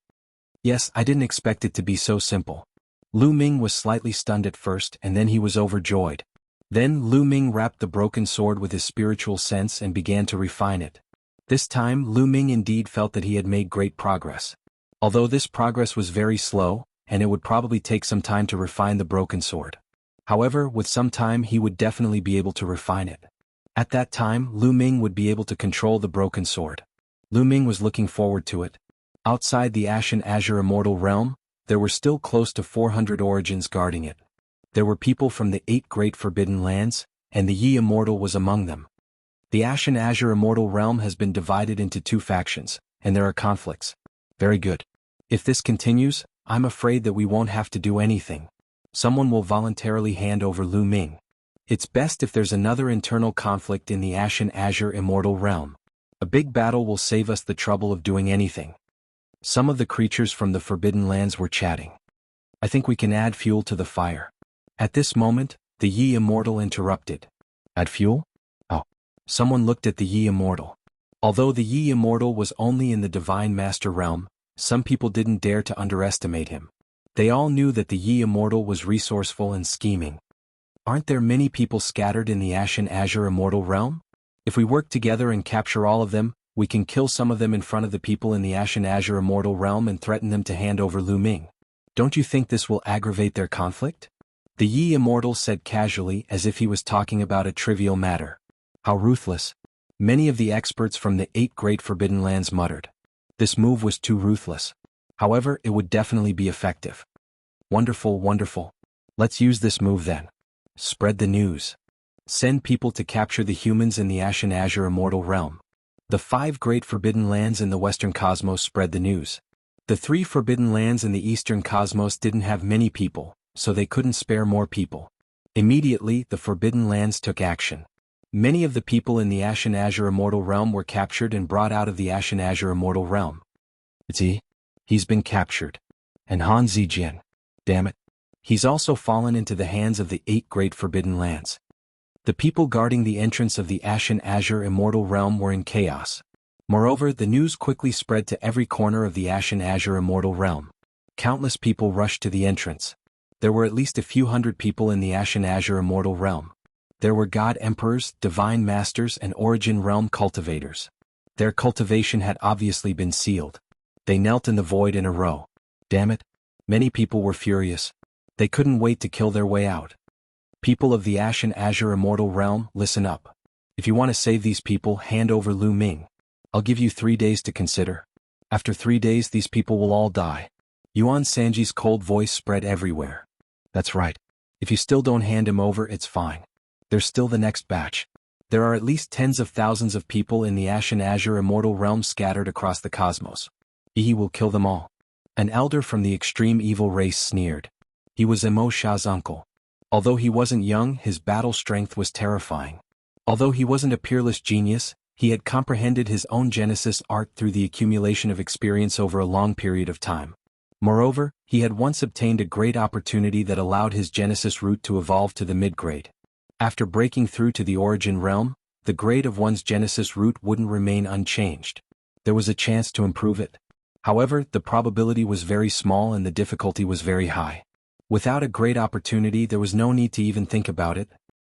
Yes, I didn't expect it to be so simple. Lu Ming was slightly stunned at first and then he was overjoyed. Then Lu Ming wrapped the broken sword with his spiritual sense and began to refine it. This time Lu Ming indeed felt that he had made great progress. Although this progress was very slow, and it would probably take some time to refine the broken sword. However, with some time he would definitely be able to refine it. At that time, Lu Ming would be able to control the broken sword. Lu Ming was looking forward to it. Outside the Ashen Azure Immortal Realm, there were still close to 400 origins guarding it. There were people from the 8 great forbidden lands, and the Yi Immortal was among them. The Ashen Azure Immortal Realm has been divided into 2 factions, and there are conflicts. Very good. If this continues, I'm afraid that we won't have to do anything. Someone will voluntarily hand over Lu Ming. It's best if there's another internal conflict in the Ashen Azure Immortal Realm. A big battle will save us the trouble of doing anything. Some of the creatures from the Forbidden Lands were chatting. I think we can add fuel to the fire. At this moment, the Yi Immortal interrupted. Add fuel? Oh. Someone looked at the Yi Immortal. Although the Yi Immortal was only in the Divine Master realm, some people didn't dare to underestimate him. They all knew that the Yi Immortal was resourceful and scheming. Aren't there many people scattered in the Ashen Azure Immortal Realm? If we work together and capture all of them, we can kill some of them in front of the people in the Ashen Azure Immortal Realm and threaten them to hand over Lu Ming. Don't you think this will aggravate their conflict? The Yi Immortal said casually as if he was talking about a trivial matter. How ruthless. Many of the experts from the 8 great forbidden lands muttered. This move was too ruthless. However, it would definitely be effective. Wonderful, wonderful. Let's use this move then. Spread the news. Send people to capture the humans in the Ashen Azure Immortal Realm. The 5 great forbidden lands in the Western Cosmos spread the news. The 3 forbidden lands in the Eastern Cosmos didn't have many people, so they couldn't spare more people. Immediately, the forbidden lands took action. Many of the people in the Ashen Azure Immortal Realm were captured and brought out of the Ashen Azure Immortal Realm. It's he? He's been captured. And Han Zijian. Damn it. He's also fallen into the hands of the 8 great forbidden lands. The people guarding the entrance of the Ashen Azure Immortal Realm were in chaos. Moreover, the news quickly spread to every corner of the Ashen Azure Immortal Realm. Countless people rushed to the entrance. There were at least a few hundred people in the Ashen Azure Immortal Realm. There were God Emperors, Divine Masters and Origin Realm cultivators. Their cultivation had obviously been sealed. They knelt in the void in a row. Damn it. Many people were furious. They couldn't wait to kill their way out. People of the Ashen Azure Immortal Realm, listen up. If you want to save these people, hand over Lu Ming. I'll give you 3 days to consider. After 3 days these people will all die. Yuan Sanji's cold voice spread everywhere. That's right. If you still don't hand him over, it's fine. There's still the next batch. There are at least tens of thousands of people in the Ashen Azure Immortal Realm scattered across the cosmos. He will kill them all. An elder from the extreme evil race sneered. He was Emo Sha's uncle. Although he wasn't young, his battle strength was terrifying. Although he wasn't a peerless genius, he had comprehended his own Genesis art through the accumulation of experience over a long period of time. Moreover, he had once obtained a great opportunity that allowed his Genesis root to evolve to the mid-grade. After breaking through to the Origin Realm, the grade of one's Genesis root wouldn't remain unchanged. There was a chance to improve it. However, the probability was very small and the difficulty was very high. Without a great opportunity, there was no need to even think about it.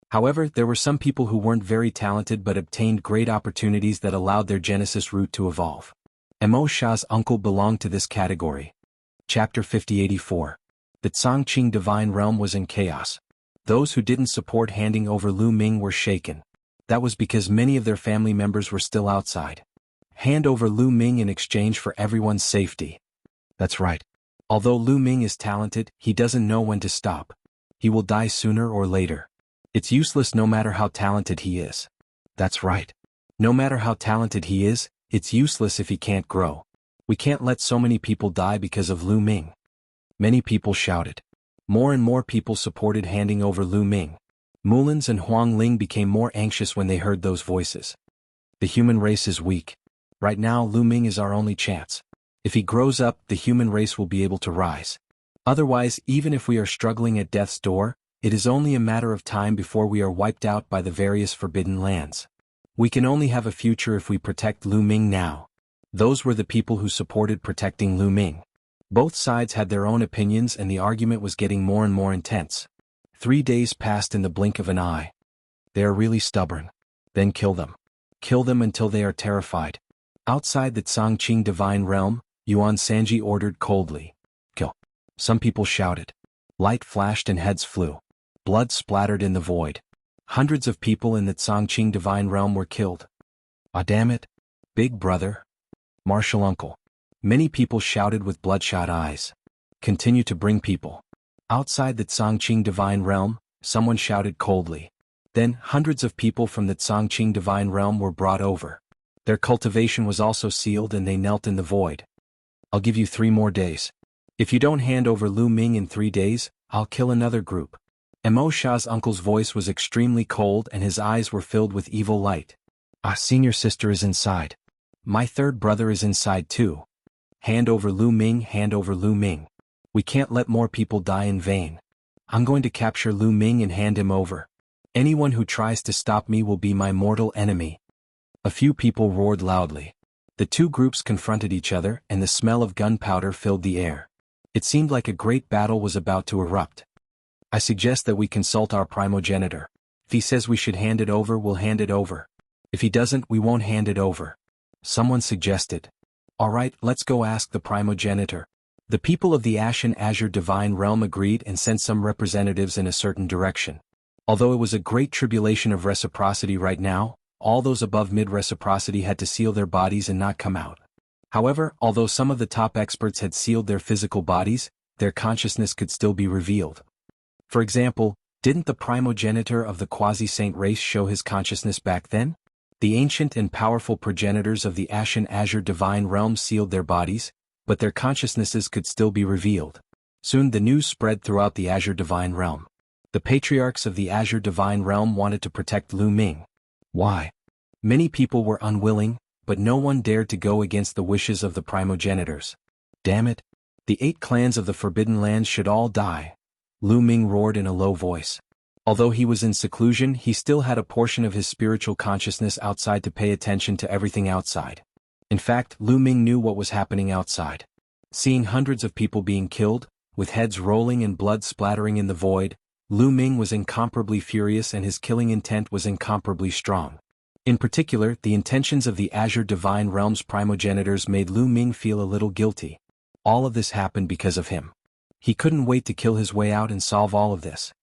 However, there were some people who weren't very talented but obtained great opportunities that allowed their Genesis root to evolve. Emo Sha's uncle belonged to this category. Chapter 5084. The Changqing Divine Realm was in chaos. Those who didn't support handing over Lu Ming were shaken. That was because many of their family members were still outside. Hand over Lu Ming in exchange for everyone's safety. That's right. Although Lu Ming is talented, he doesn't know when to stop. He will die sooner or later. It's useless no matter how talented he is. That's right. No matter how talented he is, it's useless if he can't grow. We can't let so many people die because of Lu Ming. Many people shouted. More and more people supported handing over Lu Ming. Mulans and Huang Ling became more anxious when they heard those voices. The human race is weak. Right now Lu Ming is our only chance. If he grows up, the human race will be able to rise. Otherwise, even if we are struggling at death's door, it is only a matter of time before we are wiped out by the various forbidden lands. We can only have a future if we protect Lu Ming now. Those were the people who supported protecting Lu Ming. Both sides had their own opinions and the argument was getting more and more intense. 3 days passed in the blink of an eye. They are really stubborn. Then kill them. Kill them until they are terrified. Outside the Tsangqing divine realm, Yuan Sanji ordered coldly. Kill. Some people shouted. Light flashed and heads flew. Blood splattered in the void. Hundreds of people in the Tsangqing divine realm were killed. Ah, damn it. Big brother. Martial uncle. Many people shouted with bloodshot eyes. Continue to bring people. Outside the Tsangqing divine realm, someone shouted coldly. Then, hundreds of people from the Tsangqing divine realm were brought over. Their cultivation was also sealed and they knelt in the void. I'll give you 3 more days. If you don't hand over Lu Ming in 3 days, I'll kill another group. Mo Sha's uncle's voice was extremely cold and his eyes were filled with evil light. Ah, senior sister is inside. My third brother is inside too. Hand over Lu Ming, hand over Lu Ming. We can't let more people die in vain. I'm going to capture Lu Ming and hand him over. Anyone who tries to stop me will be my mortal enemy. A few people roared loudly. The 2 groups confronted each other and the smell of gunpowder filled the air. It seemed like a great battle was about to erupt. I suggest that we consult our primogenitor. If he says we should hand it over, we'll hand it over. If he doesn't, we won't hand it over. Someone suggested. All right, let's go ask the primogenitor. The people of the Ashen Azure Divine Realm agreed and sent some representatives in a certain direction. Although it was a great tribulation of reciprocity right now, all those above mid-reciprocity had to seal their bodies and not come out. However, although some of the top experts had sealed their physical bodies, their consciousness could still be revealed. For example, didn't the primogenitor of the quasi-saint race show his consciousness back then? The ancient and powerful progenitors of the Ashen Azure Divine Realm sealed their bodies, but their consciousnesses could still be revealed. Soon the news spread throughout the Azure Divine Realm. The patriarchs of the Azure Divine Realm wanted to protect Lu Ming. Why? Many people were unwilling, but no one dared to go against the wishes of the primogenitors. Damn it! The 8 clans of the Forbidden Lands should all die. Lu Ming roared in a low voice. Although he was in seclusion, he still had a portion of his spiritual consciousness outside to pay attention to everything outside. In fact, Lu Ming knew what was happening outside. Seeing hundreds of people being killed, with heads rolling and blood splattering in the void, Lu Ming was incomparably furious and his killing intent was incomparably strong. In particular, the intentions of the Azure Divine Realm's primogenitors made Lu Ming feel a little guilty. All of this happened because of him. He couldn't wait to kill his way out and solve all of this.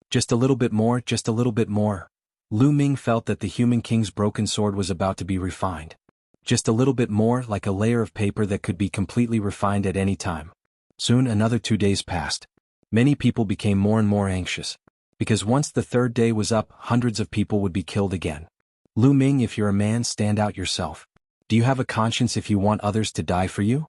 Just a little bit more, just a little bit more. Lu Ming felt that the Human King's broken sword was about to be refined. Just a little bit more, like a layer of paper that could be completely refined at any time. Soon another 2 days passed. Many people became more and more anxious. Because once the 3rd day was up, hundreds of people would be killed again. Lu Ming, if you're a man, stand out yourself. Do you have a conscience if you want others to die for you?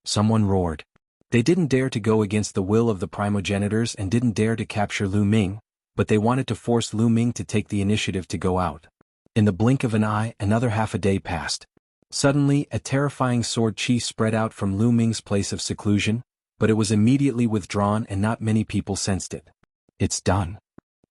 Someone roared. They didn't dare to go against the will of the primogenitors and didn't dare to capture Lu Ming, but they wanted to force Lu Ming to take the initiative to go out. In the blink of an eye, another half a day passed. Suddenly, a terrifying sword chi spread out from Lu Ming's place of seclusion, but it was immediately withdrawn and not many people sensed it. It's done.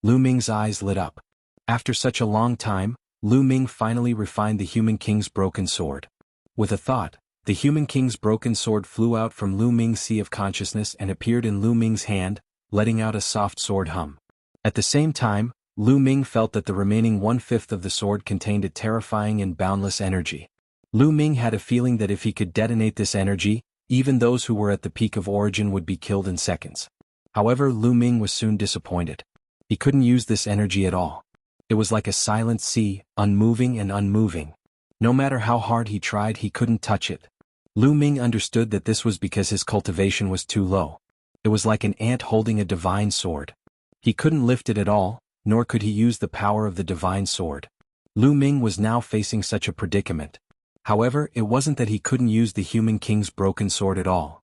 Lu Ming's eyes lit up. After such a long time, Lu Ming finally refined the Human King's broken sword. With a thought, the Human King's broken sword flew out from Lu Ming's sea of consciousness and appeared in Lu Ming's hand, letting out a soft sword hum. At the same time, Lu Ming felt that the remaining 1/5 of the sword contained a terrifying and boundless energy. Lu Ming had a feeling that if he could detonate this energy, even those who were at the peak of origin would be killed in seconds. However, Lu Ming was soon disappointed. He couldn't use this energy at all. It was like a silent sea, unmoving and unmoving. No matter how hard he tried, he couldn't touch it. Lu Ming understood that this was because his cultivation was too low. It was like an ant holding a divine sword. He couldn't lift it at all, nor could he use the power of the divine sword. Lu Ming was now facing such a predicament. However, it wasn't that he couldn't use the Human King's broken sword at all.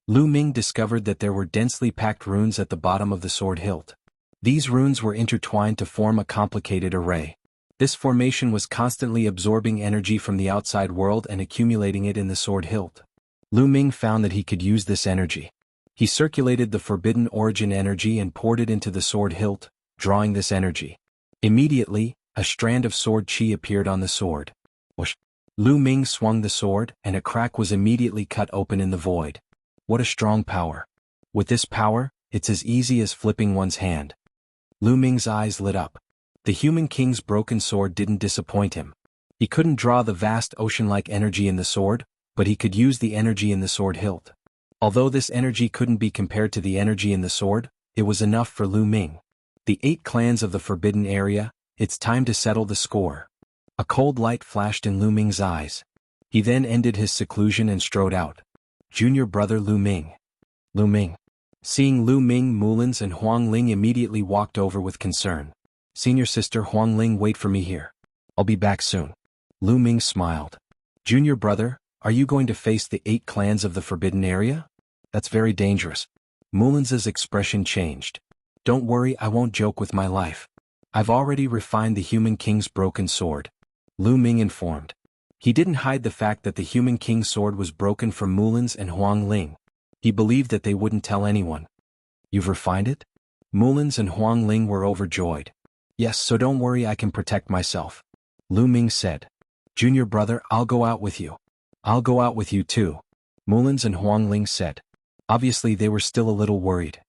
Lu Ming discovered that there were densely packed runes at the bottom of the sword hilt. These runes were intertwined to form a complicated array. This formation was constantly absorbing energy from the outside world and accumulating it in the sword hilt. Lu Ming found that he could use this energy. He circulated the forbidden origin energy and poured it into the sword hilt, drawing this energy. Immediately, a strand of sword chi appeared on the sword. Whoosh! Lu Ming swung the sword, and a crack was immediately cut open in the void. What a strong power. With this power, it's as easy as flipping one's hand. Lu Ming's eyes lit up. The human king's broken sword didn't disappoint him. He couldn't draw the vast ocean-like energy in the sword, but he could use the energy in the sword hilt. Although this energy couldn't be compared to the energy in the sword, it was enough for Lu Ming. The 8 clans of the Forbidden Area, it's time to settle the score. A cold light flashed in Lu Ming's eyes. He then ended his seclusion and strode out. Junior brother Lu Ming. Lu Ming. Seeing Lu Ming, Mullins and Huang Ling immediately walked over with concern. Senior sister Huang Ling, wait for me here. I'll be back soon. Lu Ming smiled. Junior brother, are you going to face the 8 clans of the Forbidden Area? That's very dangerous. Mullins's expression changed. Don't worry, I won't joke with my life. I've already refined the human king's broken sword. Lu Ming informed. He didn't hide the fact that the human king's sword was broken from Mullins and Huang Ling. He believed that they wouldn't tell anyone. You've refined it? Mullins and Huang Ling were overjoyed. Yes, so don't worry, I can protect myself. Lu Ming said. Junior brother, I'll go out with you. I'll go out with you too. Mullins and Huang Ling said. Obviously they were still a little worried.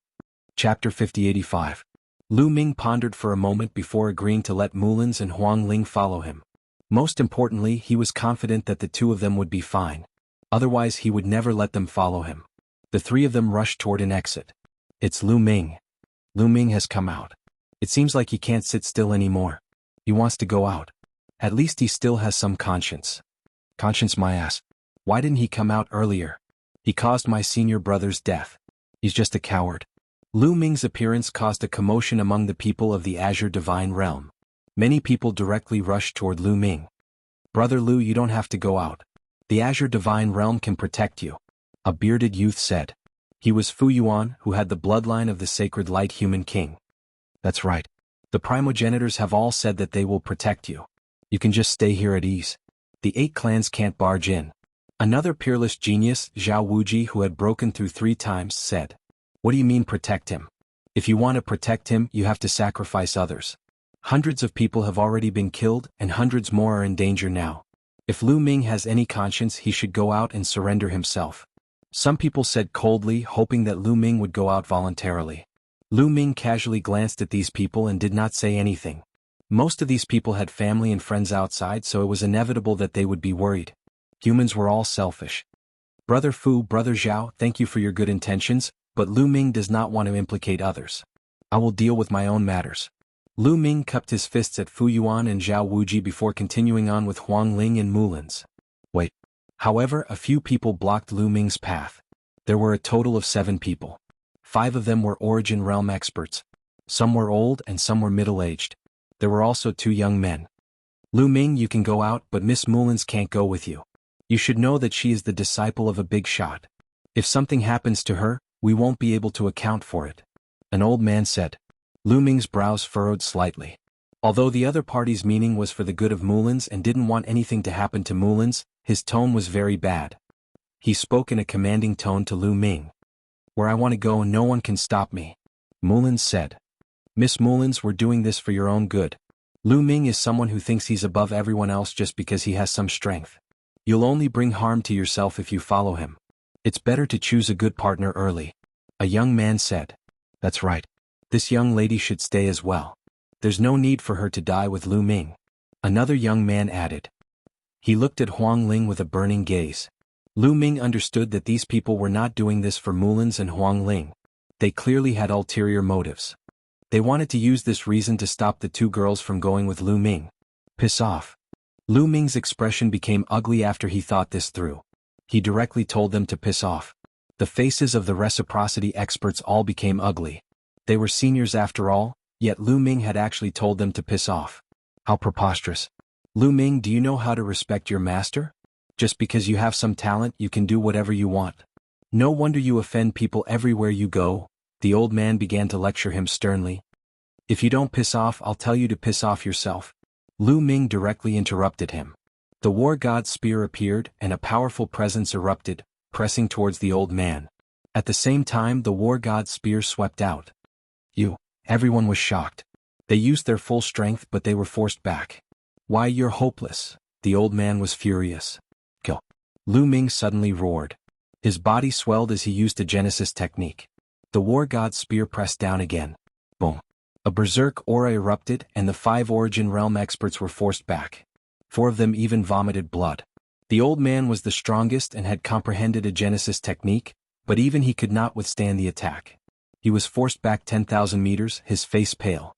Chapter 5085. Lu Ming pondered for a moment before agreeing to let Mullins and Huang Ling follow him. Most importantly, he was confident that the 2 of them would be fine. Otherwise he would never let them follow him. The 3 of them rushed toward an exit. It's Lu Ming. Lu Ming has come out. It seems like he can't sit still anymore. He wants to go out. At least he still has some conscience. Conscience my ass. Why didn't he come out earlier? He caused my senior brother's death. He's just a coward. Lu Ming's appearance caused a commotion among the people of the Azure Divine Realm. Many people directly rushed toward Lu Ming. Brother Lu, you don't have to go out. The Azure Divine Realm can protect you. A bearded youth said. He was Fu Yuan, who had the bloodline of the Sacred Light Human King. That's right. The primogenitors have all said that they will protect you. You can just stay here at ease. The 8 clans can't barge in. Another peerless genius, Zhao Wuji, who had broken through 3 times, said. What do you mean protect him? If you want to protect him, you have to sacrifice others. Hundreds of people have already been killed, and hundreds more are in danger now. If Lu Ming has any conscience, he should go out and surrender himself. Some people said coldly, hoping that Lu Ming would go out voluntarily. Lu Ming casually glanced at these people and did not say anything. Most of these people had family and friends outside, so it was inevitable that they would be worried. Humans were all selfish. Brother Fu, Brother Zhao, thank you for your good intentions, but Lu Ming does not want to implicate others. I will deal with my own matters. Lu Ming cupped his fists at Fu Yuan and Zhao Wuji before continuing on with Huang Ling and Mullins. Wait. However, a few people blocked Lu Ming's path. There were a total of 7 people. 5 of them were Origin Realm experts. Some were old and some were middle-aged. There were also 2 young men. Lu Ming, you can go out, but Miss Mullins can't go with you. You should know that she is the disciple of a big shot. If something happens to her, we won't be able to account for it. An old man said. Lu Ming's brows furrowed slightly. Although the other party's meaning was for the good of Mullins and didn't want anything to happen to Mullins, his tone was very bad. He spoke in a commanding tone to Lu Ming. Where I want to go, no one can stop me. Mullins said. Miss Mullins, we're doing this for your own good. Lu Ming is someone who thinks he's above everyone else just because he has some strength. You'll only bring harm to yourself if you follow him. It's better to choose a good partner early. A young man said. That's right. This young lady should stay as well. There's no need for her to die with Lu Ming. Another young man added. He looked at Huang Ling with a burning gaze. Lu Ming understood that these people were not doing this for Mullins and Huang Ling. They clearly had ulterior motives. They wanted to use this reason to stop the 2 girls from going with Lu Ming. Piss off. Lu Ming's expression became ugly after he thought this through. He directly told them to piss off. The faces of the reciprocity experts all became ugly. They were seniors after all, yet Lu Ming had actually told them to piss off. How preposterous. Lu Ming, do you know how to respect your master? Just because you have some talent, you can do whatever you want. No wonder you offend people everywhere you go. The old man began to lecture him sternly. If you don't piss off, I'll tell you to piss off yourself. Lu Ming directly interrupted him. The war god's spear appeared, and a powerful presence erupted, pressing towards the old man. At the same time, the war god's spear swept out. Everyone was shocked. They used their full strength, but they were forced back. Why, you're hopeless. The old man was furious. Kill. Lu Ming suddenly roared. His body swelled as he used a Genesis technique. The war god's spear pressed down again. Boom. A berserk aura erupted and the 5 Origin Realm experts were forced back. 4 of them even vomited blood. The old man was the strongest and had comprehended a Genesis technique, but even he could not withstand the attack. He was forced back 10,000 meters, his face pale.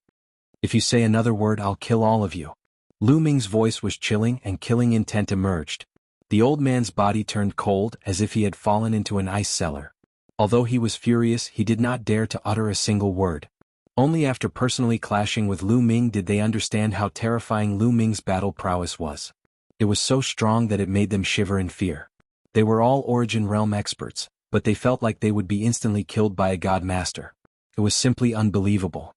"If you say another word, I'll kill all of you." Lu Ming's voice was chilling and killing intent emerged. The old man's body turned cold as if he had fallen into an ice cellar. Although he was furious, he did not dare to utter a single word. Only after personally clashing with Lu Ming did they understand how terrifying Lu Ming's battle prowess was. It was so strong that it made them shiver in fear. They were all Origin Realm experts, but they felt like they would be instantly killed by a god master. It was simply unbelievable.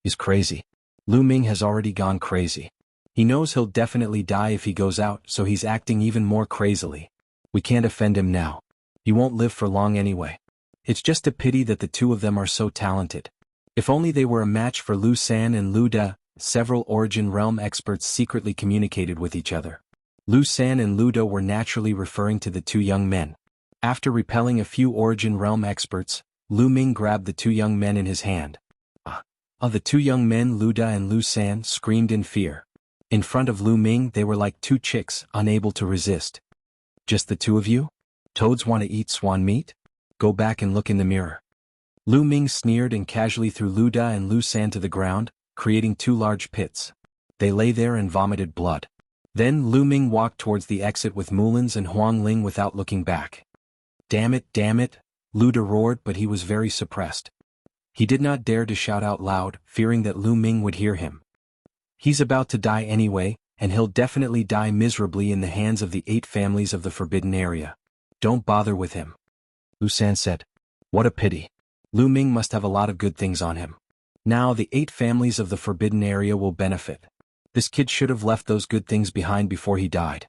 "He's crazy. Lu Ming has already gone crazy. He knows he'll definitely die if he goes out, so he's acting even more crazily. We can't offend him now. He won't live for long anyway. It's just a pity that the 2 of them are so talented. If only they were a match for Lu San and Lu Da." Several Origin Realm experts secretly communicated with each other. Lu San and Lu Da were naturally referring to the 2 young men. After repelling a few Origin Realm experts, Lu Ming grabbed the 2 young men in his hand. The 2 young men, Lu Da and Lu San, screamed in fear. In front of Lu Ming they were like 2 chicks, unable to resist. "Just the 2 of you? Toads want to eat swan meat? Go back and look in the mirror." Lu Ming sneered and casually threw Lu Da and Lu San to the ground, creating 2 large pits. They lay there and vomited blood. Then Lu Ming walked towards the exit with Mulins and Huang Ling without looking back. Damn it, Lu Da roared, but he was very suppressed. He did not dare to shout out loud, fearing that Lu Ming would hear him. He's about to die anyway, and he'll definitely die miserably in the hands of the 8 families of the Forbidden Area. Don't bother with him. Lu San said. What a pity. Lu Ming must have a lot of good things on him. Now the 8 families of the Forbidden Area will benefit. This kid should have left those good things behind before he died.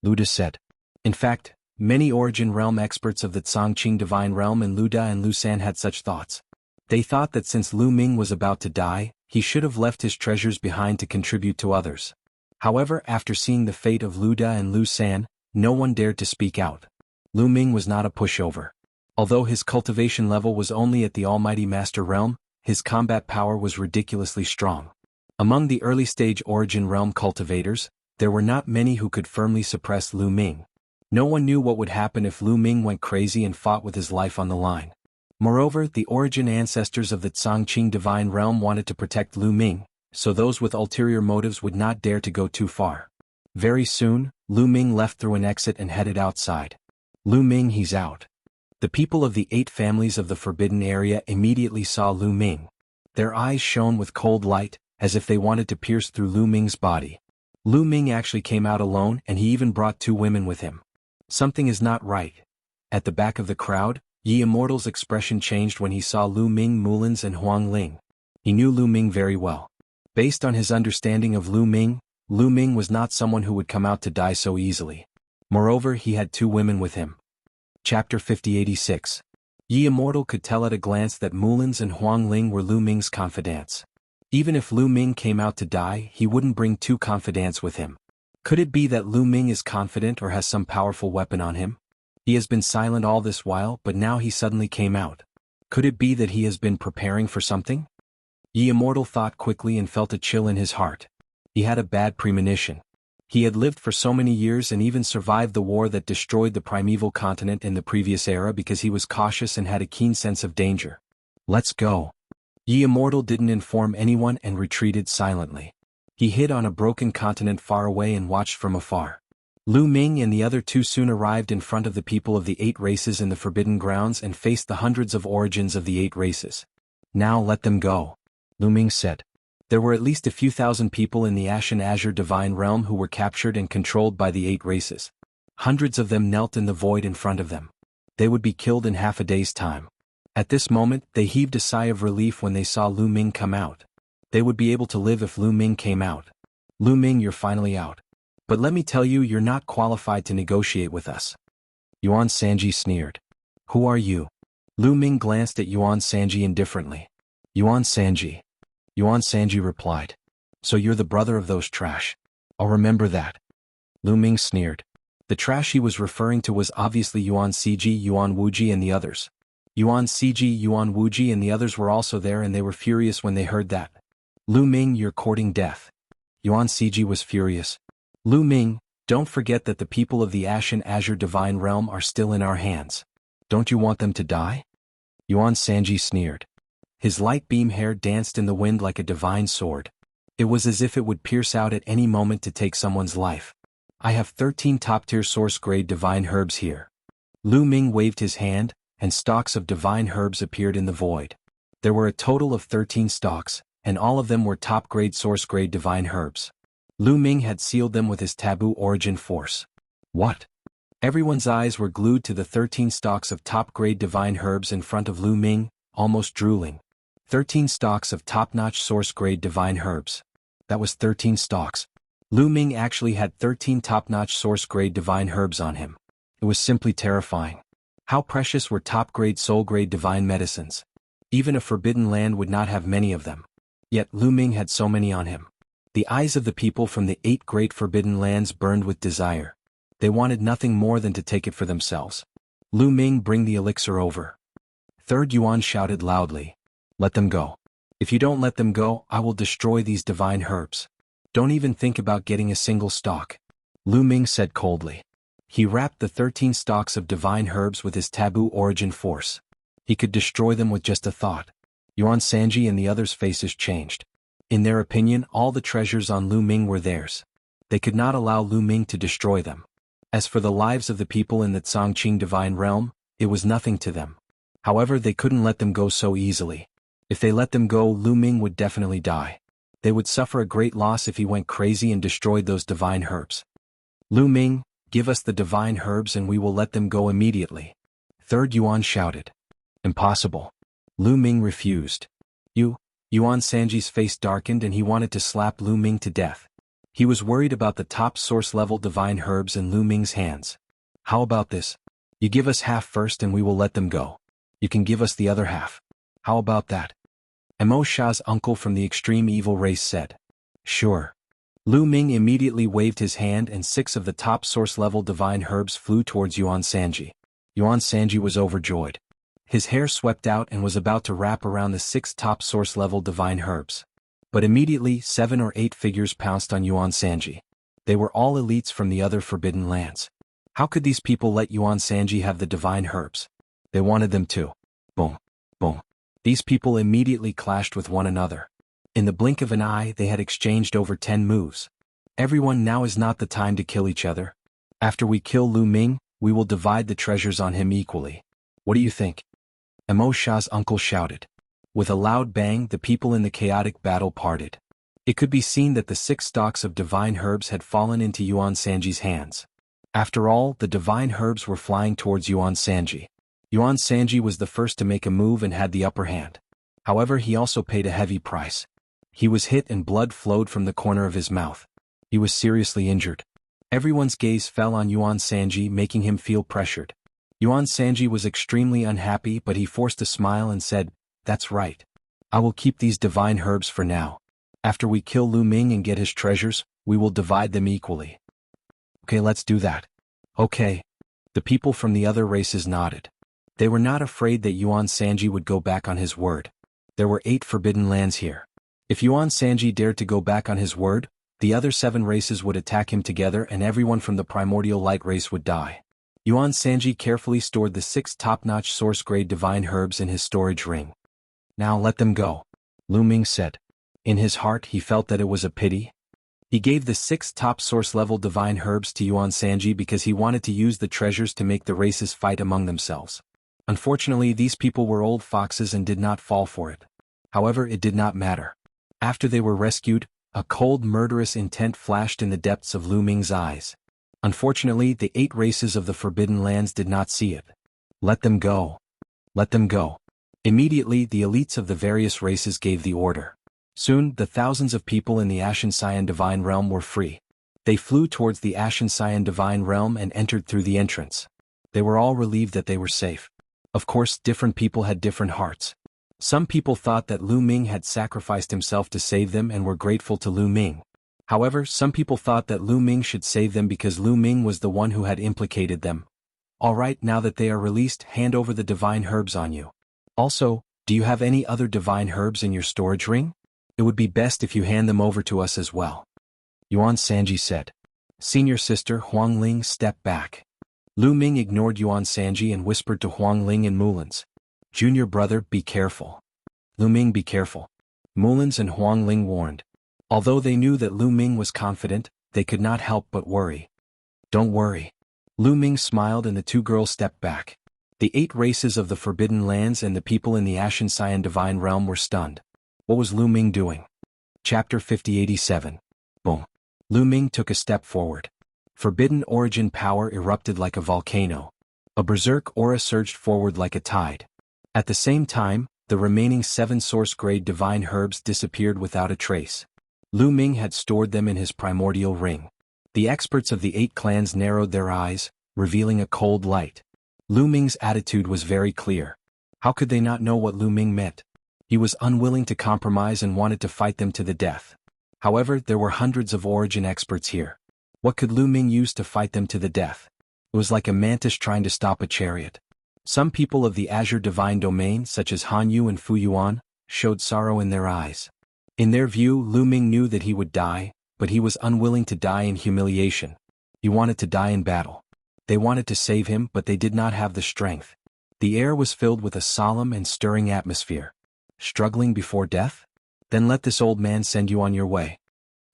Lu Da said. In fact, many Origin Realm experts of the Tsangqing Divine Realm and Lu Da and Lu San had such thoughts. They thought that since Lu Ming was about to die, he should have left his treasures behind to contribute to others. However, after seeing the fate of Lu Da and Lu San, no one dared to speak out. Lu Ming was not a pushover. Although his cultivation level was only at the Almighty Master Realm, his combat power was ridiculously strong. Among the early-stage Origin Realm cultivators, there were not many who could firmly suppress Lu Ming. No one knew what would happen if Lu Ming went crazy and fought with his life on the line. Moreover, the Origin ancestors of the Tsangqing Divine Realm wanted to protect Lu Ming, so those with ulterior motives would not dare to go too far. Very soon, Lu Ming left through an exit and headed outside. Lu Ming, he's out. The people of the 8 families of the Forbidden Area immediately saw Lu Ming. Their eyes shone with cold light, as if they wanted to pierce through Lu Ming's body. Lu Ming actually came out alone, and he even brought 2 women with him. Something is not right. At the back of the crowd, Yi Immortal's expression changed when he saw Lu Ming, Mulins and Huang Ling. He knew Lu Ming very well. Based on his understanding of Lu Ming was not someone who would come out to die so easily. Moreover, he had 2 women with him. Chapter 5086. Yi Immortal could tell at a glance that Mulins and Huang Ling were Lu Ming's confidants. Even if Lu Ming came out to die, he wouldn't bring 2 confidants with him. Could it be that Lu Ming is confident or has some powerful weapon on him? He has been silent all this while, but now he suddenly came out. Could it be that he has been preparing for something? Yi Immortal thought quickly and felt a chill in his heart. He had a bad premonition. He had lived for so many years and even survived the war that destroyed the primeval continent in the previous era because he was cautious and had a keen sense of danger. Let's go. Yi Immortal didn't inform anyone and retreated silently. He hid on a broken continent far away and watched from afar. Lu Ming and the other 2 soon arrived in front of the people of the 8 races in the Forbidden Grounds and faced the hundreds of origins of the 8 races. Now let them go, Lu Ming said. There were at least a few thousand people in the Ashen Azure Divine Realm who were captured and controlled by the 8 races. Hundreds of them knelt in the void in front of them. They would be killed in half a day's time. At this moment, they heaved a sigh of relief when they saw Lu Ming come out. They would be able to live if Lu Ming came out. Lu Ming, you're finally out. But let me tell you, you're not qualified to negotiate with us. Yuan Sanji sneered. Who are you? Lu Ming glanced at Yuan Sanji indifferently. Yuan Sanji. Yuan Sanji replied. So you're the brother of those trash. I'll remember that. Lu Ming sneered. The trash he was referring to was obviously Yuan Ciji, Yuan Wuji and the others. Yuan Ciji, Yuan Wuji and the others were also there and they were furious when they heard that. Lu Ming, you're courting death. Yuan Ciji was furious. Lu Ming, don't forget that the people of the Ashen Azure Divine Realm are still in our hands. Don't you want them to die? Yuan Sanji sneered. His light beam hair danced in the wind like a divine sword. It was as if it would pierce out at any moment to take someone's life. I have 13 top-tier source-grade divine herbs here. Lu Ming waved his hand, and stalks of divine herbs appeared in the void. There were a total of 13 stalks, and all of them were top-grade source-grade divine herbs. Lu Ming had sealed them with his taboo origin force. What? Everyone's eyes were glued to the 13 stalks of top-grade divine herbs in front of Lu Ming, almost drooling. 13 stalks of top-notch source-grade divine herbs. That was 13 stalks. Lu Ming actually had 13 top-notch source-grade divine herbs on him. It was simply terrifying. How precious were top-grade soul-grade divine medicines. Even a forbidden land would not have many of them. Yet Lu Ming had so many on him. The eyes of the people from the 8 great forbidden lands burned with desire. They wanted nothing more than to take it for themselves. Lu Ming, bring the elixir over. Third Yuan shouted loudly. Let them go. If you don't let them go, I will destroy these divine herbs. Don't even think about getting a single stalk. Lu Ming said coldly. He wrapped the 13 stalks of divine herbs with his taboo origin force. He could destroy them with just a thought. Yuan Sanji and the others' faces changed. In their opinion, all the treasures on Lu Ming were theirs. They could not allow Lu Ming to destroy them. As for the lives of the people in the Cangqing Divine Realm, it was nothing to them. However, they couldn't let them go so easily. If they let them go, Lu Ming would definitely die. They would suffer a great loss if he went crazy and destroyed those divine herbs. Lu Ming, give us the divine herbs and we will let them go immediately. Third Yuan shouted. Impossible. Lu Ming refused. Yuan Sanji's face darkened and he wanted to slap Lu Ming to death. He was worried about the top source-level divine herbs in Lu Ming's hands. How about this? You give us half first and we will let them go. You can give us the other half. How about that? Emo Sha's uncle from the extreme evil race said. Sure. Lu Ming immediately waved his hand and 6 of the top source-level divine herbs flew towards Yuan Sanji. Yuan Sanji was overjoyed. His hair swept out and was about to wrap around the 6 top source-level divine herbs. But immediately 7 or 8 figures pounced on Yuan Sanji. They were all elites from the other forbidden lands. How could these people let Yuan Sanji have the divine herbs? They wanted them too. Boom. Boom. These people immediately clashed with one another. In the blink of an eye they had exchanged over 10 moves. Everyone, now is not the time to kill each other. After we kill Lu Ming, we will divide the treasures on him equally. What do you think? Emo Sha's uncle shouted. With a loud bang, the people in the chaotic battle parted. It could be seen that the 6 stalks of divine herbs had fallen into Yuan Sanji's hands. After all, the divine herbs were flying towards Yuan Sanji. Yuan Sanji was the first to make a move and had the upper hand. However, he also paid a heavy price. He was hit and blood flowed from the corner of his mouth. He was seriously injured. Everyone's gaze fell on Yuan Sanji, making him feel pressured. Yuan Sanji was extremely unhappy, but he forced a smile and said, "That's right. I will keep these divine herbs for now. After we kill Lu Ming and get his treasures, we will divide them equally." Okay, let's do that. Okay. The people from the other races nodded. They were not afraid that Yuan Sanji would go back on his word. There were 8 forbidden lands here. If Yuan Sanji dared to go back on his word, the other 7 races would attack him together and everyone from the Primordial Light race would die. Yuan Sanji carefully stored the 6 top-notch source-grade divine herbs in his storage ring. Now let them go, Lu Ming said. In his heart he felt that it was a pity. He gave the 6 top source-level divine herbs to Yuan Sanji because he wanted to use the treasures to make the races fight among themselves. Unfortunately, these people were old foxes and did not fall for it. However, it did not matter. After they were rescued, a cold, murderous intent flashed in the depths of Lu Ming's eyes. Unfortunately, the 8 races of the Forbidden Lands did not see it. Let them go. Let them go. Immediately, the elites of the various races gave the order. Soon, the thousands of people in the Ashen Cyan Divine Realm were free. They flew towards the Ashen Cyan Divine Realm and entered through the entrance. They were all relieved that they were safe. Of course, different people had different hearts. Some people thought that Lu Ming had sacrificed himself to save them and were grateful to Lu Ming. However, some people thought that Lu Ming should save them because Lu Ming was the one who had implicated them. Alright, now that they are released, hand over the divine herbs on you. Also, do you have any other divine herbs in your storage ring? It would be best if you hand them over to us as well. Yuan Sanji said. Senior sister Huang Ling stepped back. Lu Ming ignored Yuan Sanji and whispered to Huang Ling and Mulins. Junior brother, be careful. Lu Ming, be careful. Mulins and Huang Ling warned. Although they knew that Lu Ming was confident, they could not help but worry. Don't worry. Lu Ming smiled and the two girls stepped back. The 8 races of the Forbidden Lands and the people in the Ashen Cyan Divine Realm were stunned. What was Lu Ming doing? Chapter 5087. Boom. Lu Ming took a step forward. Forbidden origin power erupted like a volcano. A berserk aura surged forward like a tide. At the same time, the remaining 7 source-grade divine herbs disappeared without a trace. Lu Ming had stored them in his primordial ring. The experts of the 8 clans narrowed their eyes, revealing a cold light. Lu Ming's attitude was very clear. How could they not know what Lu Ming meant? He was unwilling to compromise and wanted to fight them to the death. However, there were hundreds of origin experts here. What could Lu Ming use to fight them to the death? It was like a mantis trying to stop a chariot. Some people of the Azure Divine Domain, such as Han Yu and Fu Yuan, showed sorrow in their eyes. In their view, Lu Ming knew that he would die, but he was unwilling to die in humiliation. He wanted to die in battle. They wanted to save him, but they did not have the strength. The air was filled with a solemn and stirring atmosphere. Struggling before death? Then let this old man send you on your way.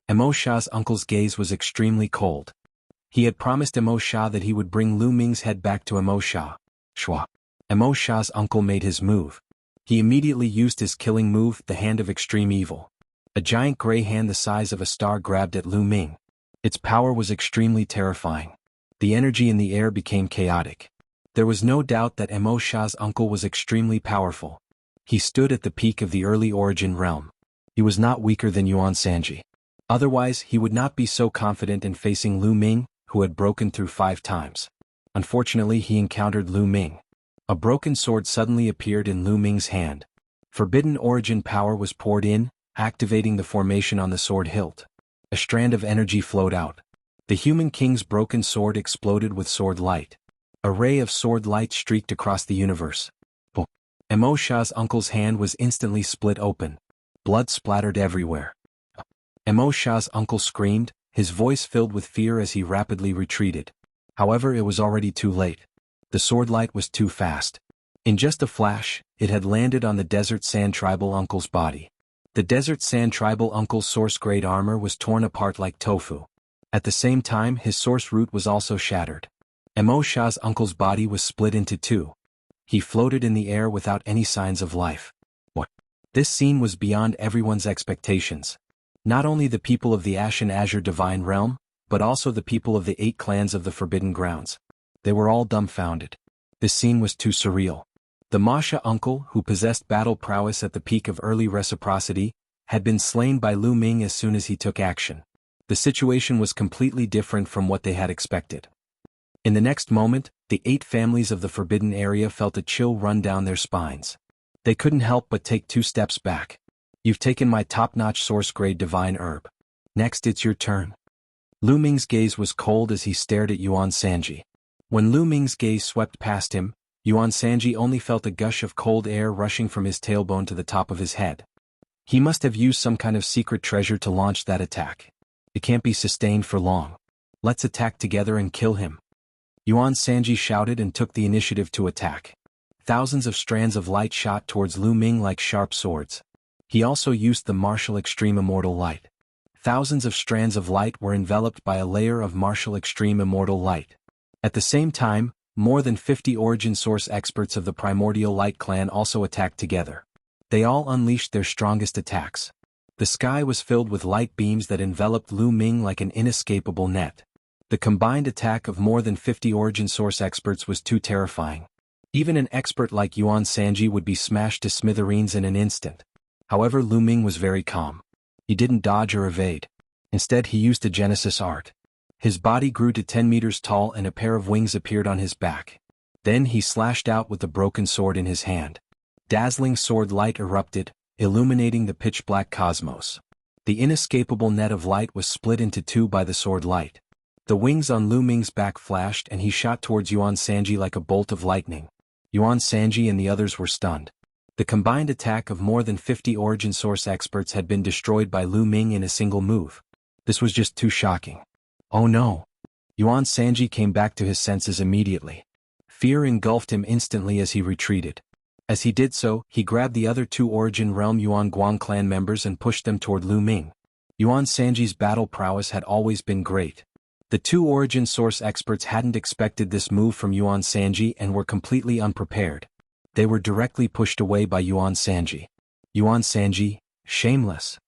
Emo Sha's uncle's gaze was extremely cold. He had promised Emo Sha that he would bring Lu Ming's head back to Emo Sha. Shwa. Emo Sha's uncle made his move. He immediately used his killing move, the Hand of Extreme Evil. A giant gray hand the size of a star grabbed at Lu Ming. Its power was extremely terrifying. The energy in the air became chaotic. There was no doubt that Emo Sha's uncle was extremely powerful. He stood at the peak of the early origin realm. He was not weaker than Yuan Sanji. Otherwise, he would not be so confident in facing Lu Ming, who had broken through 5 times. Unfortunately, he encountered Lu Ming. A broken sword suddenly appeared in Lu Ming's hand. Forbidden origin power was poured in, activating the formation on the sword hilt. A strand of energy flowed out. The human king's broken sword exploded with sword light. A ray of sword light streaked across the universe. Emo Sha's uncle's hand was instantly split open. Blood splattered everywhere. Emo Sha's uncle screamed, his voice filled with fear as he rapidly retreated. However, it was already too late. The sword light was too fast. In just a flash, it had landed on the Desert Sand Tribal uncle's body. The Desert Sand Tribal uncle's source-grade armor was torn apart like tofu. At the same time, his source root was also shattered. Emo Sha's uncle's body was split into 2. He floated in the air without any signs of life. What? This scene was beyond everyone's expectations. Not only the people of the Ashen Azure Divine Realm, but also the people of the 8 clans of the Forbidden Grounds. They were all dumbfounded. This scene was too surreal. The Masha uncle, who possessed battle prowess at the peak of early reciprocity, had been slain by Lu Ming as soon as he took action. The situation was completely different from what they had expected. In the next moment, the 8 families of the Forbidden Area felt a chill run down their spines. They couldn't help but take 2 steps back. You've taken my top-notch source-grade divine herb. Next it's your turn. Lu Ming's gaze was cold as he stared at Yuan Sanji. When Lu Ming's gaze swept past him, Yuan Sanji only felt a gush of cold air rushing from his tailbone to the top of his head. He must have used some kind of secret treasure to launch that attack. It can't be sustained for long. Let's attack together and kill him. Yuan Sanji shouted and took the initiative to attack. Thousands of strands of light shot towards Lu Ming like sharp swords. He also used the martial extreme immortal light. Thousands of strands of light were enveloped by a layer of martial extreme immortal light. At the same time, more than 50 origin source experts of the Primordial Light clan also attacked together. They all unleashed their strongest attacks. The sky was filled with light beams that enveloped Lu Ming like an inescapable net. The combined attack of more than 50 origin source experts was too terrifying. Even an expert like Yuan Sanji would be smashed to smithereens in an instant. However, Lu Ming was very calm. He didn't dodge or evade. Instead, he used a Genesis art. His body grew to 10 meters tall and a pair of wings appeared on his back. Then he slashed out with the broken sword in his hand. Dazzling sword light erupted, illuminating the pitch-black cosmos. The inescapable net of light was split into two by the sword light. The wings on Lu Ming's back flashed and he shot towards Yuan Sanji like a bolt of lightning. Yuan Sanji and the others were stunned. The combined attack of more than 50 origin source experts had been destroyed by Lu Ming in a single move. This was just too shocking. Oh no! Yuan Sanji came back to his senses immediately. Fear engulfed him instantly as he retreated. As he did so, he grabbed the other two Origin Realm Yuan Guang clan members and pushed them toward Lu Ming. Yuan Sanji's battle prowess had always been great. The two Origin Source experts hadn't expected this move from Yuan Sanji and were completely unprepared. They were directly pushed away by Yuan Sanji. Yuan Sanji, shameless.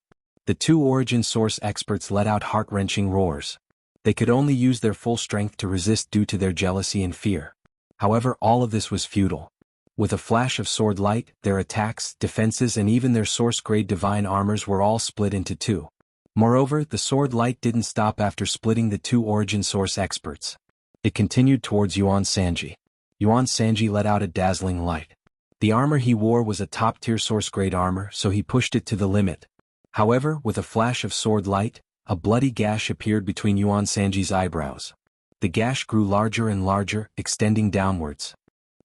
The two Origin Source experts let out heart-wrenching roars. They could only use their full strength to resist due to their jealousy and fear. However, all of this was futile. With a flash of sword light, their attacks, defenses and even their source-grade divine armors were all split into two. Moreover, the sword light didn't stop after splitting the two Origin Source experts. It continued towards Yuan Sanji. Yuan Sanji let out a dazzling light. The armor he wore was a top-tier source-grade armor, so he pushed it to the limit. However, with a flash of sword light, a bloody gash appeared between Yuan Sanji's eyebrows. The gash grew larger and larger, extending downwards.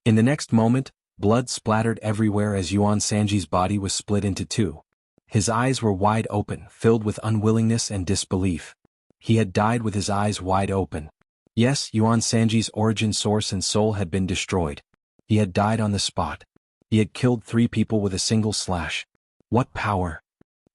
In the next moment, blood splattered everywhere as Yuan Sanji's body was split into two. His eyes were wide open, filled with unwillingness and disbelief. He had died with his eyes wide open. Yes, Yuan Sanji's origin source and soul had been destroyed. He had died on the spot. He had killed 3 people with a single slash. What power!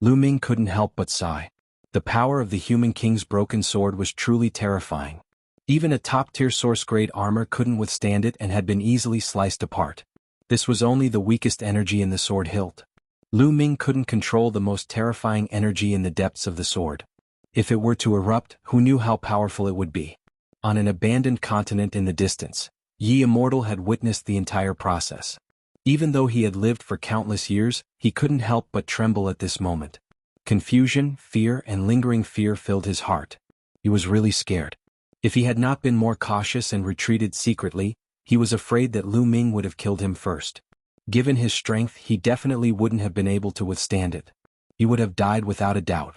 Lu Ming couldn't help but sigh. The power of the Human King's broken sword was truly terrifying. Even a top-tier source-grade armor couldn't withstand it and had been easily sliced apart. This was only the weakest energy in the sword hilt. Lu Ming couldn't control the most terrifying energy in the depths of the sword. If it were to erupt, who knew how powerful it would be? On an abandoned continent in the distance, Yi Immortal had witnessed the entire process. Even though he had lived for countless years, he couldn't help but tremble at this moment. Confusion, fear, and lingering fear filled his heart. He was really scared. If he had not been more cautious and retreated secretly, he was afraid that Lu Ming would have killed him first. Given his strength, he definitely wouldn't have been able to withstand it. He would have died without a doubt.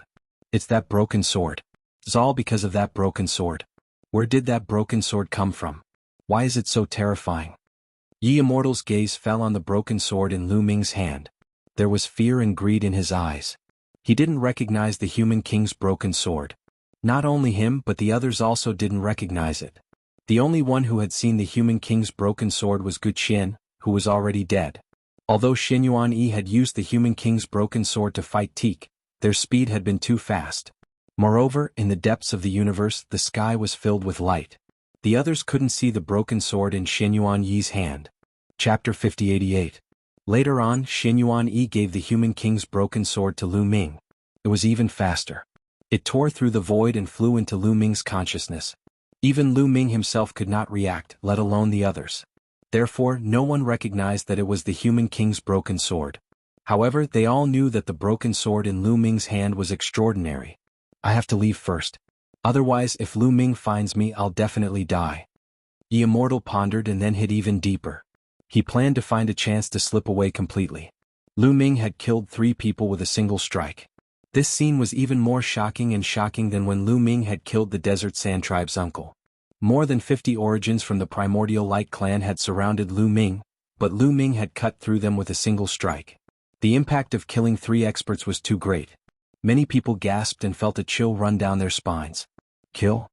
It's that broken sword. It's all because of that broken sword. Where did that broken sword come from? Why is it so terrifying? Yi Immortal's gaze fell on the broken sword in Lu Ming's hand. There was fear and greed in his eyes. He didn't recognize the Human King's broken sword. Not only him but the others also didn't recognize it. The only one who had seen the Human King's broken sword was Guqian, who was already dead. Although Xinyuan Yi had used the Human King's broken sword to fight Teak, their speed had been too fast. Moreover, in the depths of the universe, the sky was filled with light. The others couldn't see the broken sword in Xinyuan Yi's hand. Chapter 5088. Later on, Xinyuan Yi gave the Human King's broken sword to Lu Ming. It was even faster. It tore through the void and flew into Lu Ming's consciousness. Even Lu Ming himself could not react, let alone the others. Therefore, no one recognized that it was the Human King's broken sword. However, they all knew that the broken sword in Lu Ming's hand was extraordinary. I have to leave first. Otherwise, if Lu Ming finds me, I'll definitely die. Yi Immortal pondered and then hit even deeper. He planned to find a chance to slip away completely. Lu Ming had killed 3 people with a single strike. This scene was even more shocking than when Lu Ming had killed the Desert Sand Tribe's uncle. More than 50 origins from the Primordial Light clan had surrounded Lu Ming, but Lu Ming had cut through them with a single strike. The impact of killing 3 experts was too great. Many people gasped and felt a chill run down their spines. Kill?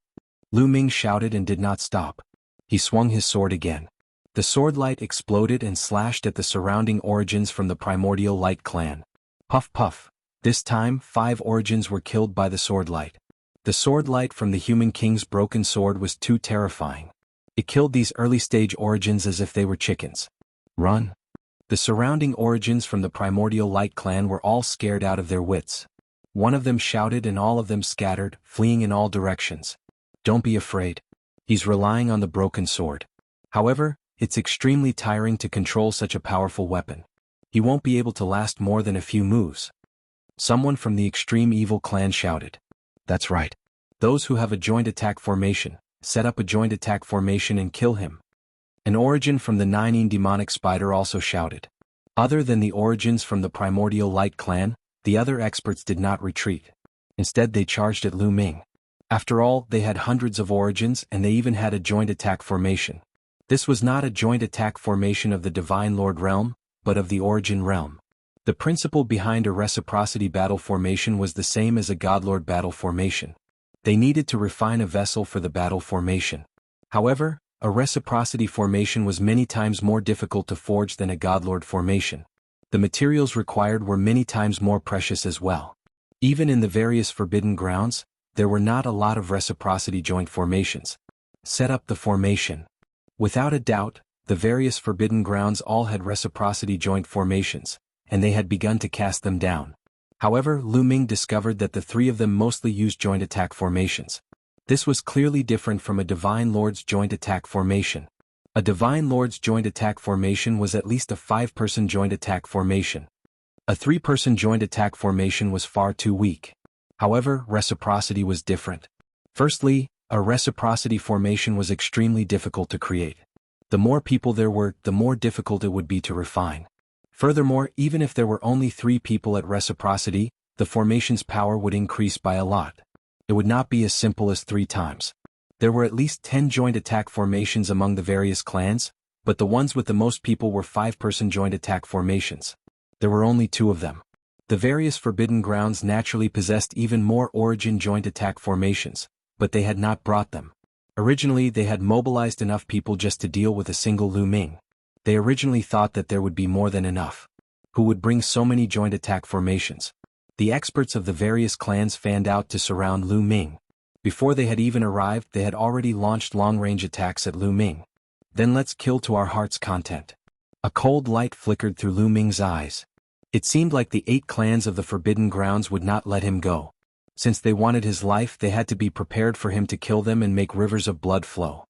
Lu Ming shouted and did not stop. He swung his sword again. The sword light exploded and slashed at the surrounding origins from the Primordial Light clan. Puff puff. This time, 5 origins were killed by the sword light. The sword light from the Human King's broken sword was too terrifying. It killed these early-stage origins as if they were chickens. Run! The surrounding origins from the Primordial Light clan were all scared out of their wits. One of them shouted and all of them scattered, fleeing in all directions. Don't be afraid. He's relying on the broken sword. However, it's extremely tiring to control such a powerful weapon. He won't be able to last more than a few moves. Someone from the Extreme Evil clan shouted. That's right. Those who have a joint attack formation, set up a joint attack formation and kill him. An origin from the Nine demonic spider also shouted. Other than the origins from the Primordial Light clan, the other experts did not retreat. Instead they charged at Lu Ming. After all, they had hundreds of origins and they even had a joint attack formation. This was not a joint attack formation of the Divine Lord realm, but of the Origin realm. The principle behind a reciprocity battle formation was the same as a Godlord battle formation. They needed to refine a vessel for the battle formation. However, a reciprocity formation was many times more difficult to forge than a Godlord formation. The materials required were many times more precious as well. Even in the various forbidden grounds, there were not a lot of reciprocity joint formations. Set up the formation. Without a doubt, the various forbidden grounds all had reciprocity joint formations, and they had begun to cast them down. However, Lu Ming discovered that the three of them mostly used joint attack formations. This was clearly different from a Divine Lord's joint attack formation. A Divine Lord's joint attack formation was at least a 5-person joint attack formation. A 3-person joint attack formation was far too weak. However, reciprocity was different. Firstly, a reciprocity formation was extremely difficult to create. The more people there were, the more difficult it would be to refine. Furthermore, even if there were only 3 people at reciprocity, the formation's power would increase by a lot. It would not be as simple as 3 times. There were at least 10 joint attack formations among the various clans, but the ones with the most people were 5-person joint attack formations. There were only 2 of them. The various forbidden grounds naturally possessed even more origin joint attack formations, but they had not brought them. Originally they had mobilized enough people just to deal with a single Lu Ming. They originally thought that there would be more than enough. Who would bring so many joint attack formations? The experts of the various clans fanned out to surround Lu Ming. Before they had even arrived, they had already launched long-range attacks at Lu Ming. Then let's kill to our heart's content. A cold light flickered through Lu Ming's eyes. It seemed like the 8 clans of the Forbidden Grounds would not let him go. Since they wanted his life, they had to be prepared for him to kill them and make rivers of blood flow.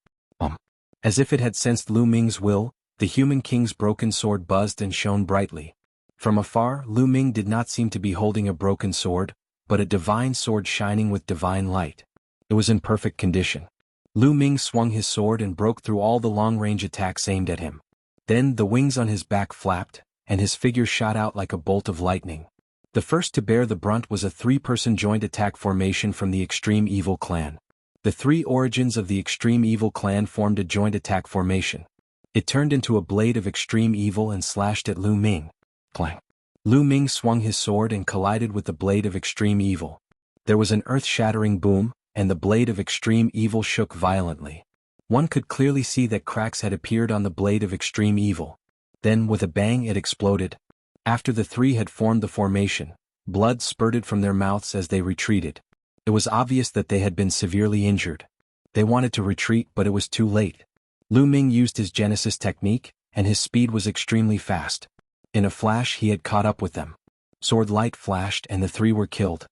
As if it had sensed Lu Ming's will, the Human King's broken sword buzzed and shone brightly. From afar, Lu Ming did not seem to be holding a broken sword, but a divine sword shining with divine light. It was in perfect condition. Lu Ming swung his sword and broke through all the long-range attacks aimed at him. Then the wings on his back flapped, and his figure shot out like a bolt of lightning. The first to bear the brunt was a 3-person joint attack formation from the Extreme Evil clan. The 3 origins of the Extreme Evil clan formed a joint attack formation. It turned into a blade of extreme evil and slashed at Lu Ming. Clang. Lu Ming swung his sword and collided with the blade of extreme evil. There was an earth-shattering boom, and the blade of extreme evil shook violently. One could clearly see that cracks had appeared on the blade of extreme evil. Then, with a bang, it exploded. After the 3 had formed the formation, blood spurted from their mouths as they retreated. It was obvious that they had been severely injured. They wanted to retreat, but it was too late. Lu Ming used his Genesis technique, and his speed was extremely fast. In a flash he had caught up with them. Sword light flashed and the 3 were killed.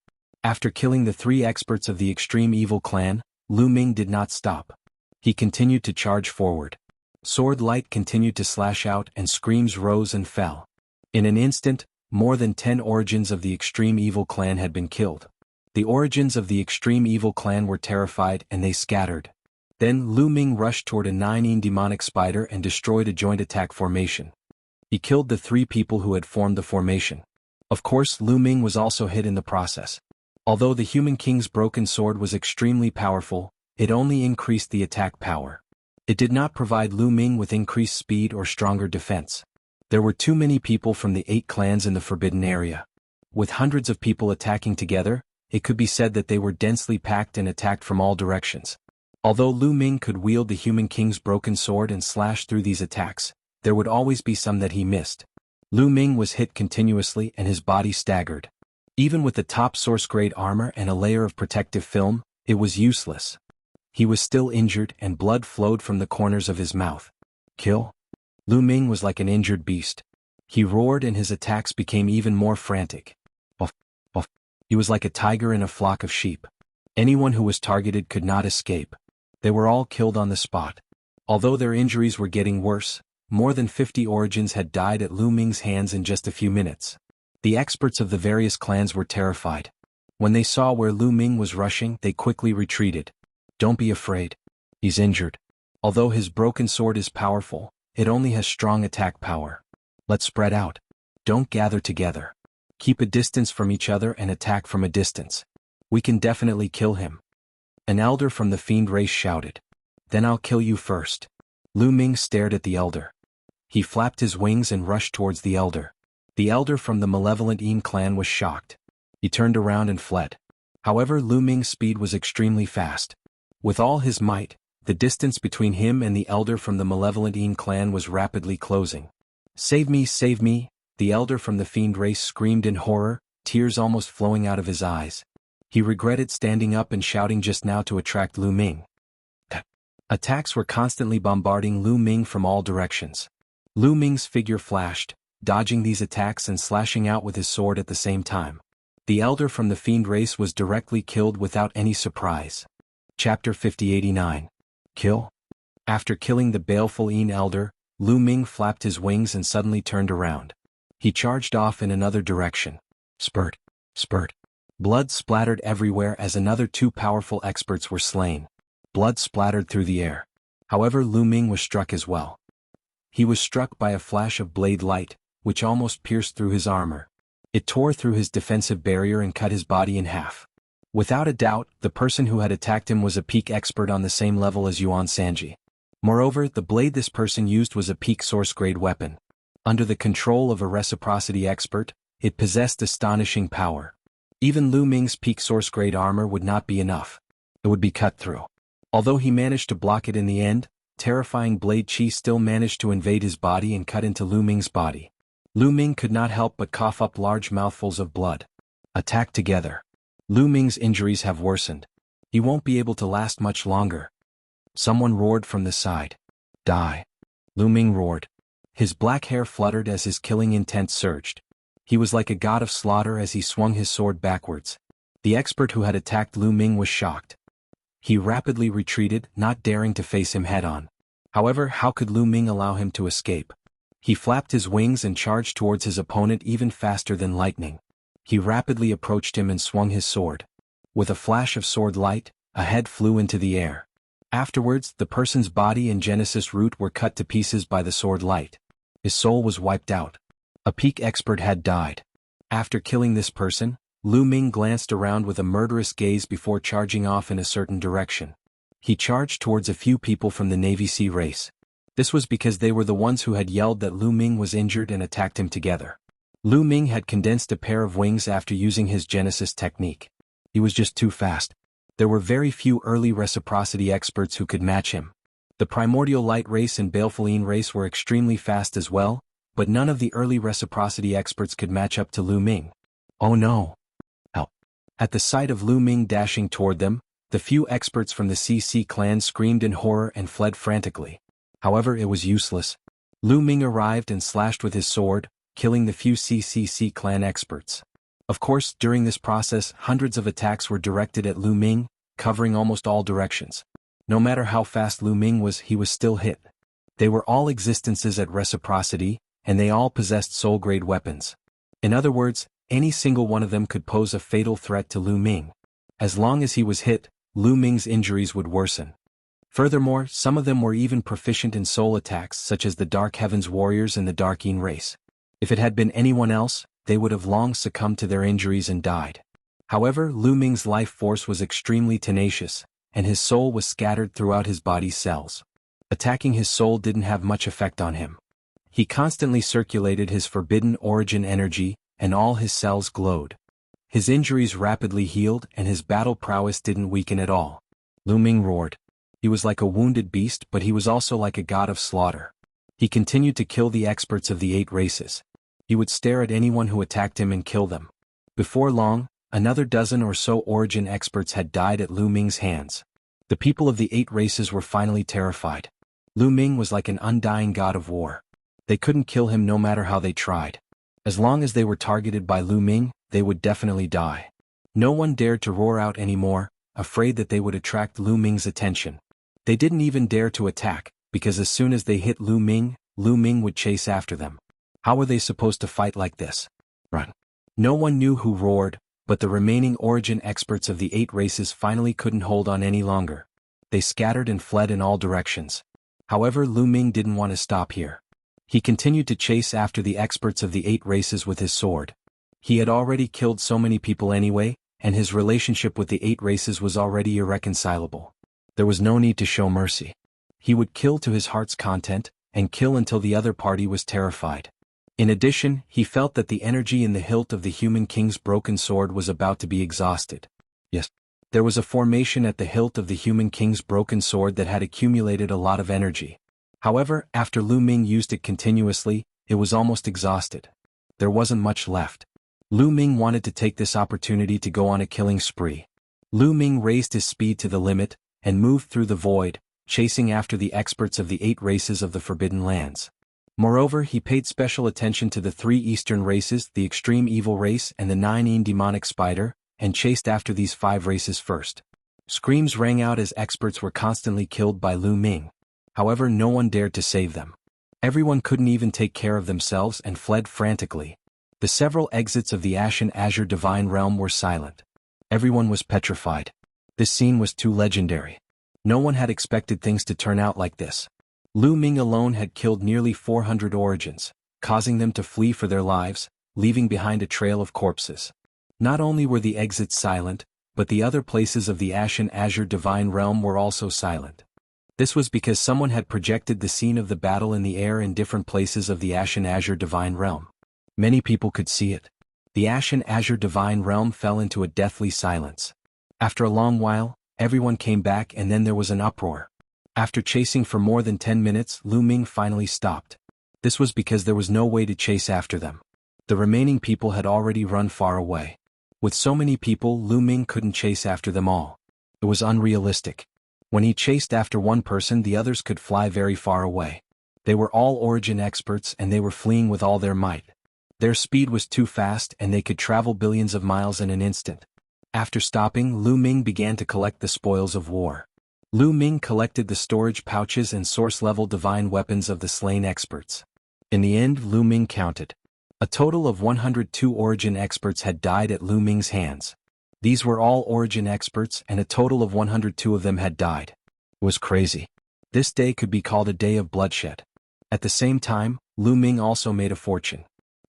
After killing the 3 experts of the Extreme Evil clan, Lu Ming did not stop. He continued to charge forward. Sword light continued to slash out and screams rose and fell. In an instant, more than 10 origins of the Extreme Evil clan had been killed. The origins of the Extreme Evil clan were terrified and they scattered. Then Lu Ming rushed toward a 9 demonic spider and destroyed a joint attack formation. He killed the 3 people who had formed the formation. Of course, Lu Ming was also hit in the process. Although the Human King's broken sword was extremely powerful, it only increased the attack power. It did not provide Lu Ming with increased speed or stronger defense. There were too many people from the 8 clans in the forbidden area. With hundreds of people attacking together, it could be said that they were densely packed and attacked from all directions. Although Lu Ming could wield the Human King's broken sword and slash through these attacks, there would always be some that he missed. Lu Ming was hit continuously and his body staggered. Even with the top source-grade armor and a layer of protective film, it was useless. He was still injured and blood flowed from the corners of his mouth. Kill? Lu Ming was like an injured beast. He roared and his attacks became even more frantic. Buff, buff. He was like a tiger in a flock of sheep. Anyone who was targeted could not escape. They were all killed on the spot. Although their injuries were getting worse, more than 50 origins had died at Lu Ming's hands in just a few minutes. The experts of the various clans were terrified. When they saw where Lu Ming was rushing, they quickly retreated. Don't be afraid. He's injured. Although his broken sword is powerful, it only has strong attack power. Let's spread out. Don't gather together. Keep a distance from each other and attack from a distance. We can definitely kill him. An elder from the fiend race shouted. Then I'll kill you first. Lu Ming stared at the elder. He flapped his wings and rushed towards the elder. The elder from the malevolent Yin clan was shocked. He turned around and fled. However, Lu Ming's speed was extremely fast. With all his might, the distance between him and the elder from the malevolent Yin clan was rapidly closing. Save me, the elder from the fiend race screamed in horror, tears almost flowing out of his eyes. He regretted standing up and shouting just now to attract Lu Ming. Attacks were constantly bombarding Lu Ming from all directions. Lu Ming's figure flashed, dodging these attacks and slashing out with his sword at the same time. The elder from the fiend race was directly killed without any surprise. Chapter 5089. Kill? After killing the baleful Yin elder, Lu Ming flapped his wings and suddenly turned around. He charged off in another direction. Spurt. Spurt. Blood splattered everywhere as another two powerful experts were slain. Blood splattered through the air. However, Lu Ming was struck as well. He was struck by a flash of blade light, which almost pierced through his armor. It tore through his defensive barrier and cut his body in half. Without a doubt, the person who had attacked him was a peak expert on the same level as Yuan Sanji. Moreover, the blade this person used was a peak source-grade weapon. Under the control of a reciprocity expert, it possessed astonishing power. Even Lu Ming's peak source-grade armor would not be enough. It would be cut through. Although he managed to block it in the end, terrifying blade chi still managed to invade his body and cut into Lu Ming's body. Lu Ming could not help but cough up large mouthfuls of blood. Attack together. Lu Ming's injuries have worsened. He won't be able to last much longer. Someone roared from the side. Die. Lu Ming roared. His black hair fluttered as his killing intent surged. He was like a god of slaughter as he swung his sword backwards. The expert who had attacked Lu Ming was shocked. He rapidly retreated, not daring to face him head-on. However, how could Lu Ming allow him to escape? He flapped his wings and charged towards his opponent even faster than lightning. He rapidly approached him and swung his sword. With a flash of sword light, a head flew into the air. Afterwards, the person's body and Genesis root were cut to pieces by the sword light. His soul was wiped out. A peak expert had died. After killing this person, Lu Ming glanced around with a murderous gaze before charging off in a certain direction. He charged towards a few people from the Navy Sea race. This was because they were the ones who had yelled that Lu Ming was injured and attacked him together. Lu Ming had condensed a pair of wings after using his Genesis technique. He was just too fast. There were very few early reciprocity experts who could match him. The Primordial Light race and Baleful Yin race were extremely fast as well, but none of the early reciprocity experts could match up to Lu Ming. Oh no! Help! At the sight of Lu Ming dashing toward them, the few experts from the CC clan screamed in horror and fled frantically. However, it was useless. Lu Ming arrived and slashed with his sword, killing the few CCC clan experts. Of course, during this process, hundreds of attacks were directed at Lu Ming, covering almost all directions. No matter how fast Lu Ming was, he was still hit. They were all existences at reciprocity, and they all possessed soul-grade weapons. In other words, any single one of them could pose a fatal threat to Lu Ming. As long as he was hit, Lu Ming's injuries would worsen. Furthermore, some of them were even proficient in soul attacks such as the Dark Heavens Warriors and the Dark Yin race. If it had been anyone else, they would have long succumbed to their injuries and died. However, Lu Ming's life force was extremely tenacious, and his soul was scattered throughout his body's cells. Attacking his soul didn't have much effect on him. He constantly circulated his forbidden origin energy, and all his cells glowed. His injuries rapidly healed and his battle prowess didn't weaken at all. Lu Ming roared. He was like a wounded beast, but he was also like a god of slaughter. He continued to kill the experts of the 8 races. He would stare at anyone who attacked him and kill them. Before long, another dozen or so origin experts had died at Lu Ming's hands. The people of the 8 races were finally terrified. Lu Ming was like an undying god of war. They couldn't kill him no matter how they tried. As long as they were targeted by Lu Ming, they would definitely die. No one dared to roar out anymore, afraid that they would attract Lu Ming's attention. They didn't even dare to attack, because as soon as they hit Lu Ming would chase after them. How were they supposed to fight like this? Run. No one knew who roared, but the remaining origin experts of the 8 races finally couldn't hold on any longer. They scattered and fled in all directions. However, Lu Ming didn't want to stop here. He continued to chase after the experts of the 8 races with his sword. He had already killed so many people anyway, and his relationship with the 8 races was already irreconcilable. There was no need to show mercy. He would kill to his heart's content, and kill until the other party was terrified. In addition, he felt that the energy in the hilt of the human king's broken sword was about to be exhausted. Yes, there was a formation at the hilt of the human king's broken sword that had accumulated a lot of energy. However, after Lu Ming used it continuously, it was almost exhausted. There wasn't much left. Lu Ming wanted to take this opportunity to go on a killing spree. Lu Ming raised his speed to the limit, and moved through the void, chasing after the experts of the 8 races of the Forbidden Lands. Moreover, he paid special attention to the 3 Eastern races, the Extreme Evil race and the 9 Demonic Spider, and chased after these 5 races first. Screams rang out as experts were constantly killed by Lu Ming. However, no one dared to save them. Everyone couldn't even take care of themselves and fled frantically. The several exits of the Ashen Azure Divine Realm were silent. Everyone was petrified. This scene was too legendary. No one had expected things to turn out like this. Lu Ming alone had killed nearly 400 origins, causing them to flee for their lives, leaving behind a trail of corpses. Not only were the exits silent, but the other places of the Ashen Azure Divine Realm were also silent. This was because someone had projected the scene of the battle in the air in different places of the Ashen Azure Divine Realm. Many people could see it. The Ashen Azure Divine Realm fell into a deathly silence. After a long while, everyone came back and then there was an uproar. After chasing for more than 10 minutes, Lu Ming finally stopped. This was because there was no way to chase after them. The remaining people had already run far away. With so many people, Lu Ming couldn't chase after them all. It was unrealistic. When he chased after one person, the others could fly very far away. They were all origin experts and they were fleeing with all their might. Their speed was too fast and they could travel billions of miles in an instant. After stopping, Lu Ming began to collect the spoils of war. Lu Ming collected the storage pouches and source-level divine weapons of the slain experts. In the end, Lu Ming counted. A total of 102 origin experts had died at Lu Ming's hands. These were all origin experts and a total of 102 of them had died. It was crazy. This day could be called a day of bloodshed. At the same time, Lu Ming also made a fortune.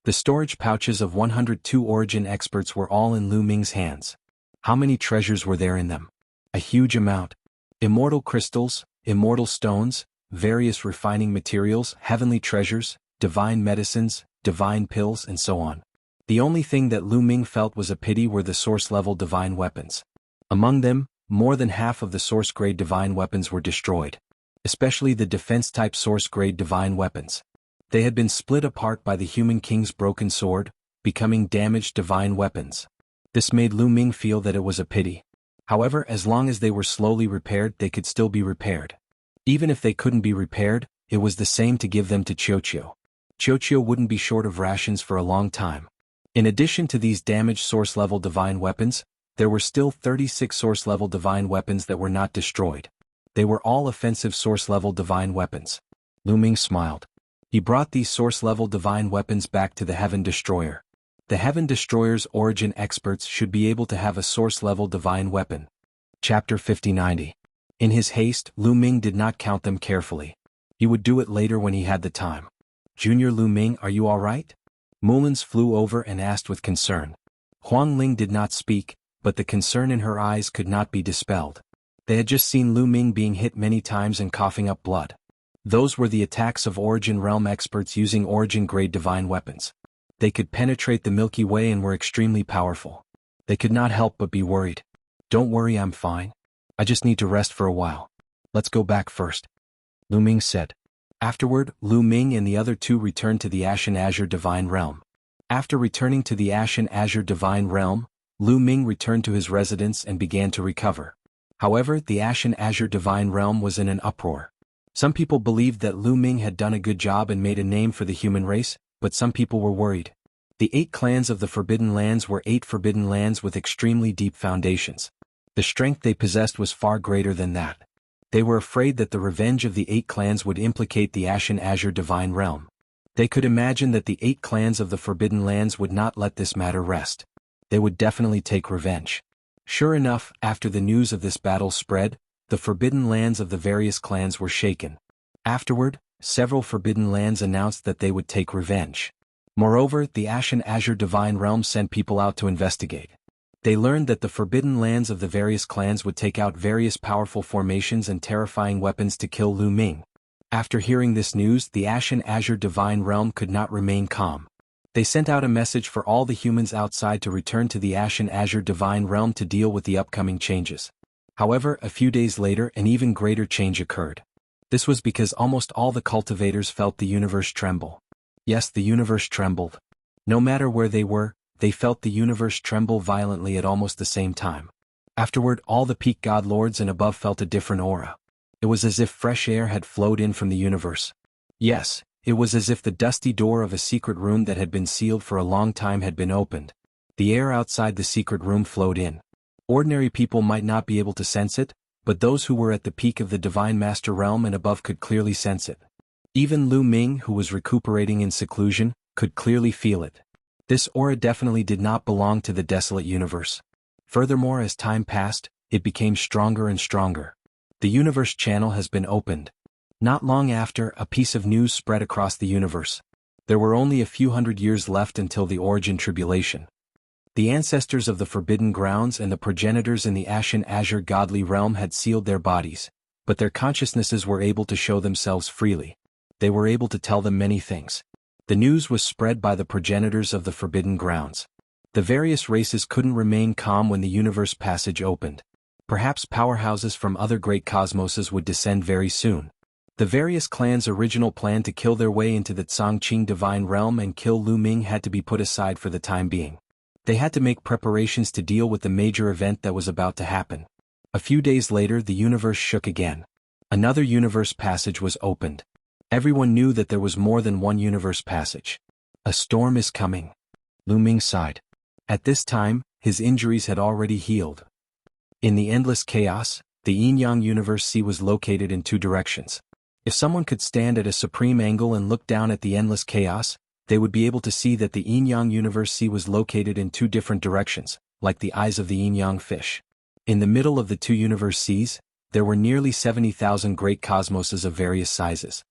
The storage pouches of 102 origin experts were all in Lu Ming's hands. How many treasures were there in them? A huge amount. Immortal crystals, immortal stones, various refining materials, heavenly treasures, divine medicines, divine pills, and so on. The only thing that Lu Ming felt was a pity were the source-level divine weapons. Among them, more than half of the source-grade divine weapons were destroyed, especially the defense-type source-grade divine weapons. They had been split apart by the human king's broken sword, becoming damaged divine weapons. This made Lu Ming feel that it was a pity. However, as long as they were slowly repaired, they could still be repaired. Even if they couldn't be repaired, it was the same to give them to Qiuqiu. Qiuqiu wouldn't be short of rations for a long time. In addition to these damaged source-level divine weapons, there were still 36 source-level divine weapons that were not destroyed. They were all offensive source-level divine weapons. Lu Ming smiled. He brought these source-level divine weapons back to the Heaven Destroyer. The Heaven Destroyer's origin experts should be able to have a source-level divine weapon. Chapter 5090. In his haste, Lu Ming did not count them carefully. He would do it later when he had the time. Junior Lu Ming, are you all right? Mullins flew over and asked with concern. Huang Ling did not speak, but the concern in her eyes could not be dispelled. They had just seen Lu Ming being hit many times and coughing up blood. Those were the attacks of Origin Realm experts using Origin-grade divine weapons. They could penetrate the Milky Way and were extremely powerful. They could not help but be worried. Don't worry, I'm fine. I just need to rest for a while. Let's go back first, Lu Ming said. Afterward, Lu Ming and the other two returned to the Ashen Azure Divine Realm. After returning to the Ashen Azure Divine Realm, Lu Ming returned to his residence and began to recover. However, the Ashen Azure Divine Realm was in an uproar. Some people believed that Lu Ming had done a good job and made a name for the human race, but some people were worried. The 8 clans of the Forbidden Lands were 8 forbidden lands with extremely deep foundations. The strength they possessed was far greater than that. They were afraid that the revenge of the 8 clans would implicate the Ashen Azure Divine Realm. They could imagine that the 8 clans of the Forbidden Lands would not let this matter rest. They would definitely take revenge. Sure enough, after the news of this battle spread, the Forbidden Lands of the various clans were shaken. Afterward, several Forbidden Lands announced that they would take revenge. Moreover, the Ashen Azure Divine Realm sent people out to investigate. They learned that the forbidden lands of the various clans would take out various powerful formations and terrifying weapons to kill Lu Ming. After hearing this news, the Ashen Azure Divine Realm could not remain calm. They sent out a message for all the humans outside to return to the Ashen Azure Divine Realm to deal with the upcoming changes. However, a few days later, an even greater change occurred. This was because almost all the cultivators felt the universe tremble. Yes, the universe trembled. No matter where they were, they felt the universe tremble violently at almost the same time. Afterward, all the peak god lords and above felt a different aura. It was as if fresh air had flowed in from the universe. Yes, it was as if the dusty door of a secret room that had been sealed for a long time had been opened. The air outside the secret room flowed in. Ordinary people might not be able to sense it, but those who were at the peak of the Divine Master Realm and above could clearly sense it. Even Lu Ming, who was recuperating in seclusion, could clearly feel it. This aura definitely did not belong to the desolate universe. Furthermore, as time passed, it became stronger and stronger. The universe channel has been opened. Not long after, a piece of news spread across the universe. There were only a few hundred years left until the origin tribulation. The ancestors of the Forbidden Grounds and the progenitors in the Ashen Azure godly realm had sealed their bodies, but their consciousnesses were able to show themselves freely. They were able to tell them many things. The news was spread by the progenitors of the Forbidden Grounds. The various races couldn't remain calm when the universe passage opened. Perhaps powerhouses from other great cosmoses would descend very soon. The various clans' original plan to kill their way into the Tsangqing Divine Realm and kill Lu Ming had to be put aside for the time being. They had to make preparations to deal with the major event that was about to happen. A few days later, the universe shook again. Another universe passage was opened. Everyone knew that there was more than one universe passage. A storm is coming. Lu Ming sighed. At this time, his injuries had already healed. In the endless chaos, the yin-yang universe sea was located in two directions. If someone could stand at a supreme angle and look down at the endless chaos, they would be able to see that the yin-yang universe sea was located in two different directions, like the eyes of the yin-yang fish. In the middle of the two universe seas, there were nearly 70,000 great cosmoses of various sizes.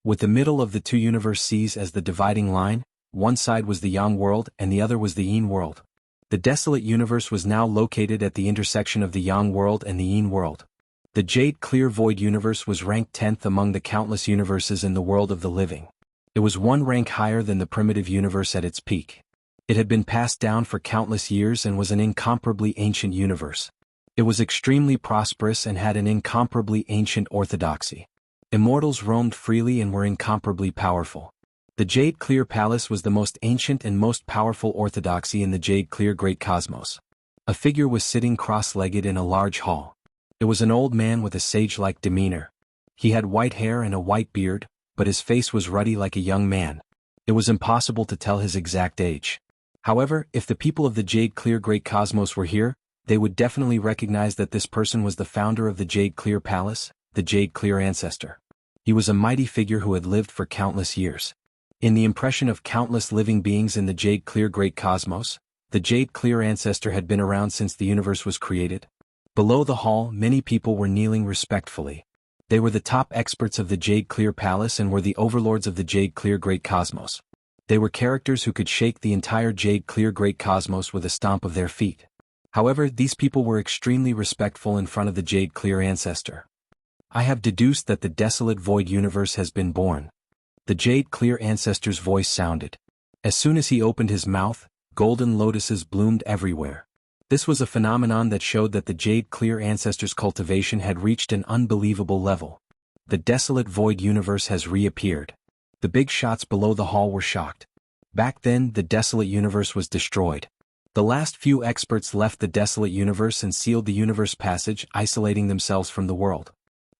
With the middle of the two universe seas as the dividing line, one side was the yang world and the other was the yin world. The desolate universe was now located at the intersection of the yang world and the yin world. The Jade Clear Void universe was ranked 10th among the countless universes in the world of the living. It was one rank higher than the primitive universe at its peak. It had been passed down for countless years and was an incomparably ancient universe. It was extremely prosperous and had an incomparably ancient orthodoxy. Immortals roamed freely and were incomparably powerful. The Jade Clear Palace was the most ancient and most powerful orthodoxy in the Jade Clear Great Cosmos. A figure was sitting cross-legged in a large hall. It was an old man with a sage-like demeanor. He had white hair and a white beard, but his face was ruddy like a young man. It was impossible to tell his exact age. However, if the people of the Jade Clear Great Cosmos were here, they would definitely recognize that this person was the founder of the Jade Clear Palace, the Jade Clear Ancestor. He was a mighty figure who had lived for countless years. In the impression of countless living beings in the Jade Clear Great Cosmos, the Jade Clear Ancestor had been around since the universe was created. Below the hall, many people were kneeling respectfully. They were the top experts of the Jade Clear Palace and were the overlords of the Jade Clear Great Cosmos. They were characters who could shake the entire Jade Clear Great Cosmos with a stomp of their feet. However, these people were extremely respectful in front of the Jade Clear Ancestor. I have deduced that the desolate void universe has been born. The Jade Clear Ancestor's voice sounded. As soon as he opened his mouth, golden lotuses bloomed everywhere. This was a phenomenon that showed that the Jade Clear Ancestor's cultivation had reached an unbelievable level. The desolate void universe has reappeared. The big shots below the hall were shocked. Back then, the desolate universe was destroyed. The last few experts left the desolate universe and sealed the universe passage, isolating themselves from the world.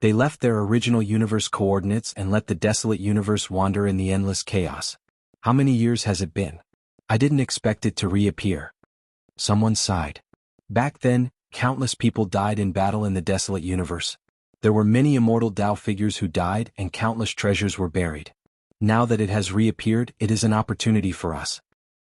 They left their original universe coordinates and let the desolate universe wander in the endless chaos. How many years has it been? I didn't expect it to reappear. Someone sighed. Back then, countless people died in battle in the desolate universe. There were many immortal Tao figures who died and countless treasures were buried. Now that it has reappeared, it is an opportunity for us.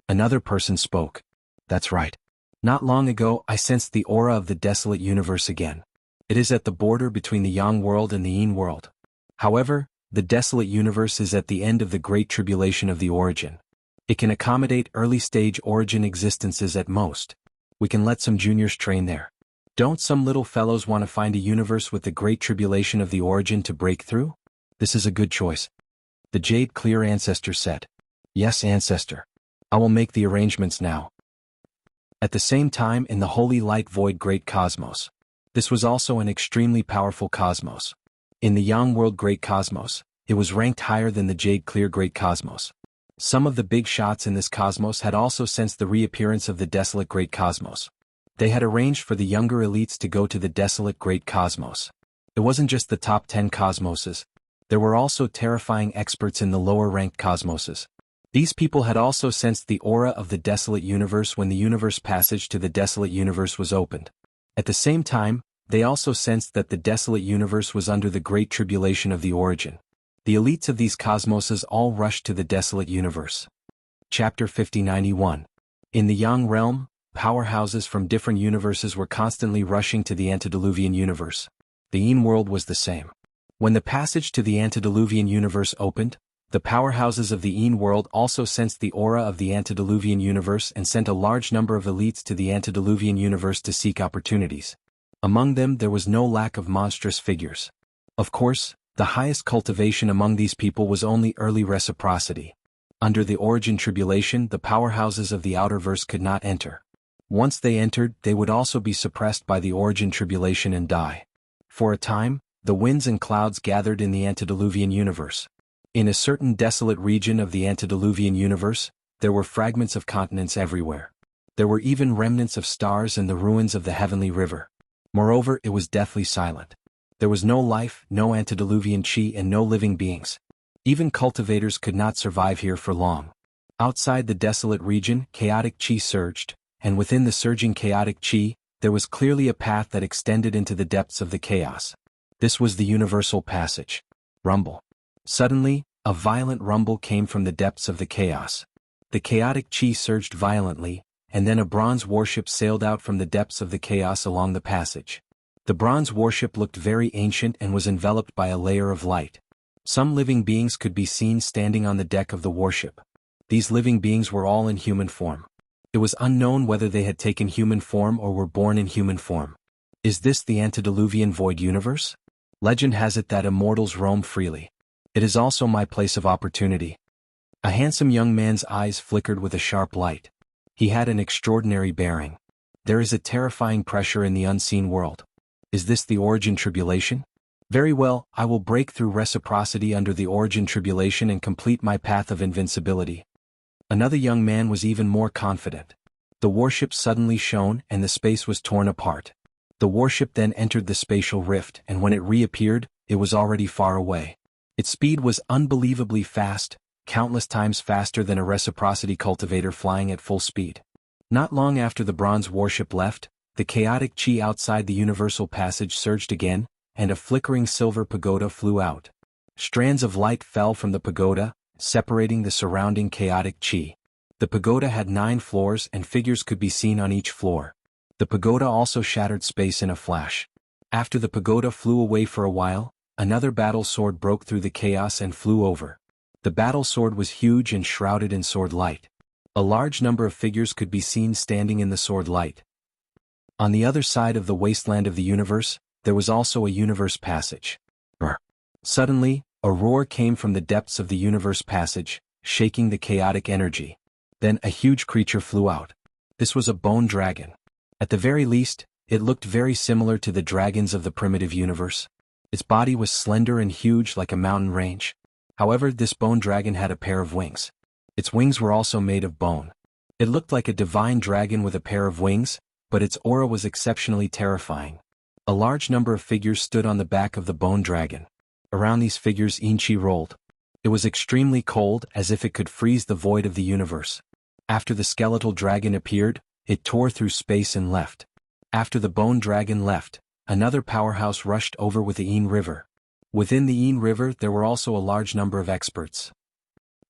Another person spoke. That's right. Not long ago, I sensed the aura of the desolate universe again. It is at the border between the Yang world and the Yin world. However, the desolate universe is at the end of the Great Tribulation of the origin. It can accommodate early-stage origin existences at most. We can let some juniors train there. Don't some little fellows want to find a universe with the great tribulation of the origin to break through? This is a good choice. The Jade Clear Ancestor said. Yes, Ancestor. I will make the arrangements now. At the same time in the Holy Light Void Great Cosmos. This was also an extremely powerful cosmos. In the Yang World Great Cosmos, it was ranked higher than the Jade Clear Great Cosmos. Some of the big shots in this cosmos had also sensed the reappearance of the Desolate Great Cosmos. They had arranged for the younger elites to go to the Desolate Great Cosmos. It wasn't just the top 10 cosmoses. There were also terrifying experts in the lower-ranked cosmoses. These people had also sensed the aura of the Desolate Universe when the universe passage to the Desolate Universe was opened. At the same time, they also sensed that the Desolate Universe was under the Great Tribulation of the origin. The elites of these cosmoses all rushed to the Desolate Universe. Chapter 5091. In the Yang realm, powerhouses from different universes were constantly rushing to the antediluvian universe. The Yin world was the same. When the passage to the antediluvian universe opened, the powerhouses of the Yin world also sensed the aura of the antediluvian universe and sent a large number of elites to the antediluvian universe to seek opportunities. Among them there was no lack of monstrous figures. Of course, the highest cultivation among these people was only early reciprocity. Under the origin tribulation the powerhouses of the outer verse could not enter. Once they entered, they would also be suppressed by the origin tribulation and die. For a time, the winds and clouds gathered in the antediluvian universe. In a certain desolate region of the antediluvian universe, there were fragments of continents everywhere. There were even remnants of stars and the ruins of the heavenly river. Moreover, it was deathly silent. There was no life, no antediluvian chi and no living beings. Even cultivators could not survive here for long. Outside the desolate region, chaotic chi surged, and within the surging chaotic chi, there was clearly a path that extended into the depths of the chaos. This was the universal passage. Rumble. Suddenly, a violent rumble came from the depths of the chaos. The chaotic chi surged violently, and then a bronze warship sailed out from the depths of the chaos along the passage. The bronze warship looked very ancient and was enveloped by a layer of light. Some living beings could be seen standing on the deck of the warship. These living beings were all in human form. It was unknown whether they had taken human form or were born in human form. Is this the antediluvian void universe? Legend has it that immortals roam freely. It is also my place of opportunity. A handsome young man's eyes flickered with a sharp light. He had an extraordinary bearing. There is a terrifying pressure in the unseen world. Is this the origin tribulation? Very well, I will break through reciprocity under the origin tribulation and complete my path of invincibility. Another young man was even more confident. The warship suddenly shone and the space was torn apart. The warship then entered the spatial rift and when it reappeared, it was already far away. Its speed was unbelievably fast, countless times faster than a reciprocity cultivator flying at full speed. Not long after the bronze warship left, the chaotic chi outside the universal passage surged again, and a flickering silver pagoda flew out. Strands of light fell from the pagoda, separating the surrounding chaotic chi. The pagoda had 9 floors and figures could be seen on each floor. The pagoda also shattered space in a flash. After the pagoda flew away for a while, another battle sword broke through the chaos and flew over. The battle sword was huge and shrouded in sword light. A large number of figures could be seen standing in the sword light. On the other side of the wasteland of the universe, there was also a universe passage. Suddenly, a roar came from the depths of the universe passage, shaking the chaotic energy. Then a huge creature flew out. This was a bone dragon. At the very least, it looked very similar to the dragons of the primitive universe. Its body was slender and huge like a mountain range. However, this bone dragon had a pair of wings. Its wings were also made of bone. It looked like a divine dragon with a pair of wings, but its aura was exceptionally terrifying. A large number of figures stood on the back of the bone dragon. Around these figures Inchi rolled. It was extremely cold, as if it could freeze the void of the universe. After the skeletal dragon appeared, it tore through space and left. After the bone dragon left, another powerhouse rushed over with the Yin River. Within the Yin River there were also a large number of experts.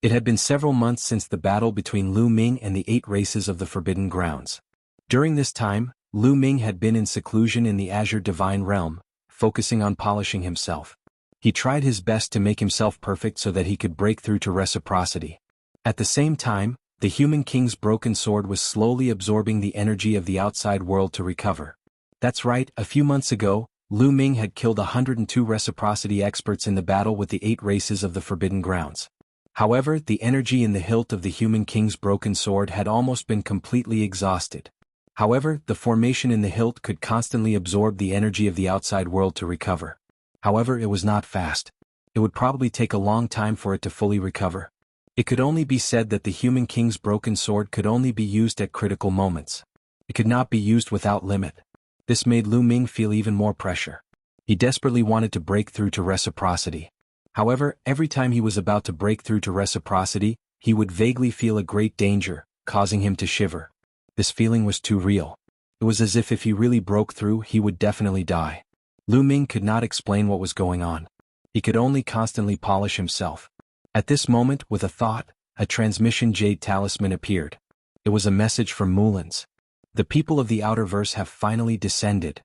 It had been several months since the battle between Lu Ming and the 8 races of the Forbidden Grounds. During this time, Lu Ming had been in seclusion in the Azure Divine Realm, focusing on polishing himself. He tried his best to make himself perfect so that he could break through to reciprocity. At the same time, The human king's broken sword was slowly absorbing the energy of the outside world to recover. That's right, a few months ago, Lu Ming had killed 102 reciprocity experts in the battle with the 8 races of the Forbidden Grounds. However, the energy in the hilt of the human king's broken sword had almost been completely exhausted. However, the formation in the hilt could constantly absorb the energy of the outside world to recover. However, it was not fast. It would probably take a long time for it to fully recover. It could only be said that the human king's broken sword could only be used at critical moments. It could not be used without limit. This made Lu Ming feel even more pressure. He desperately wanted to break through to reciprocity. However, every time he was about to break through to reciprocity, he would vaguely feel a great danger, causing him to shiver. This feeling was too real. It was as if he really broke through, he would definitely die. Lu Ming could not explain what was going on. He could only constantly polish himself. At this moment, with a thought, a transmission jade talisman appeared. It was a message from Mulin's. The people of the Outerverse have finally descended.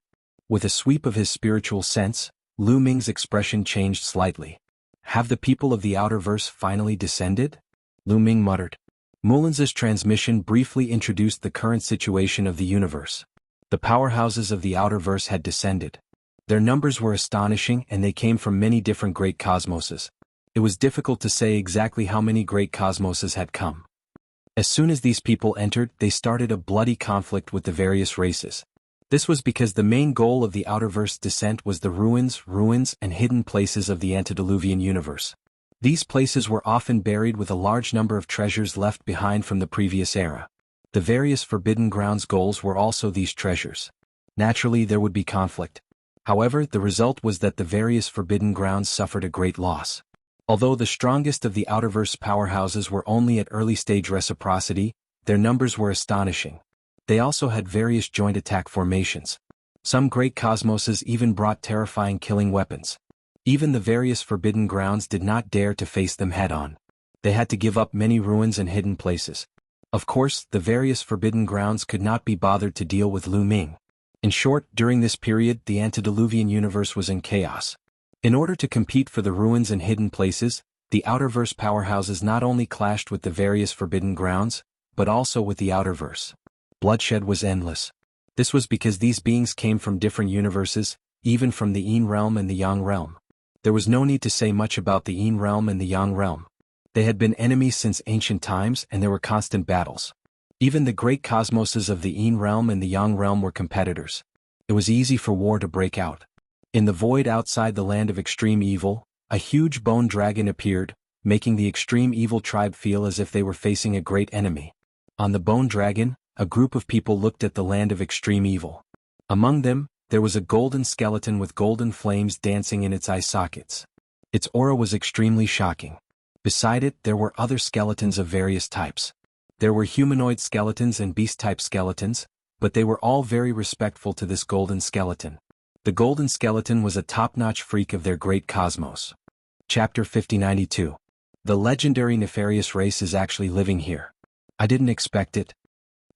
With a sweep of his spiritual sense, Lu Ming's expression changed slightly. Have the people of the Outerverse finally descended? Lu Ming muttered. Mulin's transmission briefly introduced the current situation of the universe. The powerhouses of the Outerverse had descended. Their numbers were astonishing and they came from many different great cosmoses. It was difficult to say exactly how many great cosmoses had come. As soon as these people entered, they started a bloody conflict with the various races. This was because the main goal of the Outerverse descent was the ruins, and hidden places of the antediluvian universe. These places were often buried with a large number of treasures left behind from the previous era. The various Forbidden Grounds goals were also these treasures. Naturally, there would be conflict. However, the result was that the various Forbidden Grounds suffered a great loss. Although the strongest of the Outerverse powerhouses were only at early-stage reciprocity, their numbers were astonishing. They also had various joint attack formations. Some great cosmoses even brought terrifying killing weapons. Even the various Forbidden Grounds did not dare to face them head-on. They had to give up many ruins and hidden places. Of course, the various Forbidden Grounds could not be bothered to deal with Lu Ming. In short, during this period, the antediluvian universe was in chaos. In order to compete for the ruins and hidden places, the Outerverse powerhouses not only clashed with the various Forbidden Grounds, but also with the Outerverse. Bloodshed was endless. This was because these beings came from different universes, even from the Yin realm and the Yang realm. There was no need to say much about the Yin realm and the Yang realm. They had been enemies since ancient times and there were constant battles. Even the great cosmoses of the Yin realm and the Yang realm were competitors. It was easy for war to break out. In the void outside the land of extreme evil, a huge bone dragon appeared, making the extreme evil tribe feel as if they were facing a great enemy. On the bone dragon, a group of people looked at the land of extreme evil. Among them, there was a golden skeleton with golden flames dancing in its eye sockets. Its aura was extremely shocking. Beside it, there were other skeletons of various types. There were humanoid skeletons and beast-type skeletons, but they were all very respectful to this golden skeleton. The golden skeleton was a top-notch freak of their great cosmos. Chapter 5092. The legendary nefarious race is actually living here. I didn't expect it.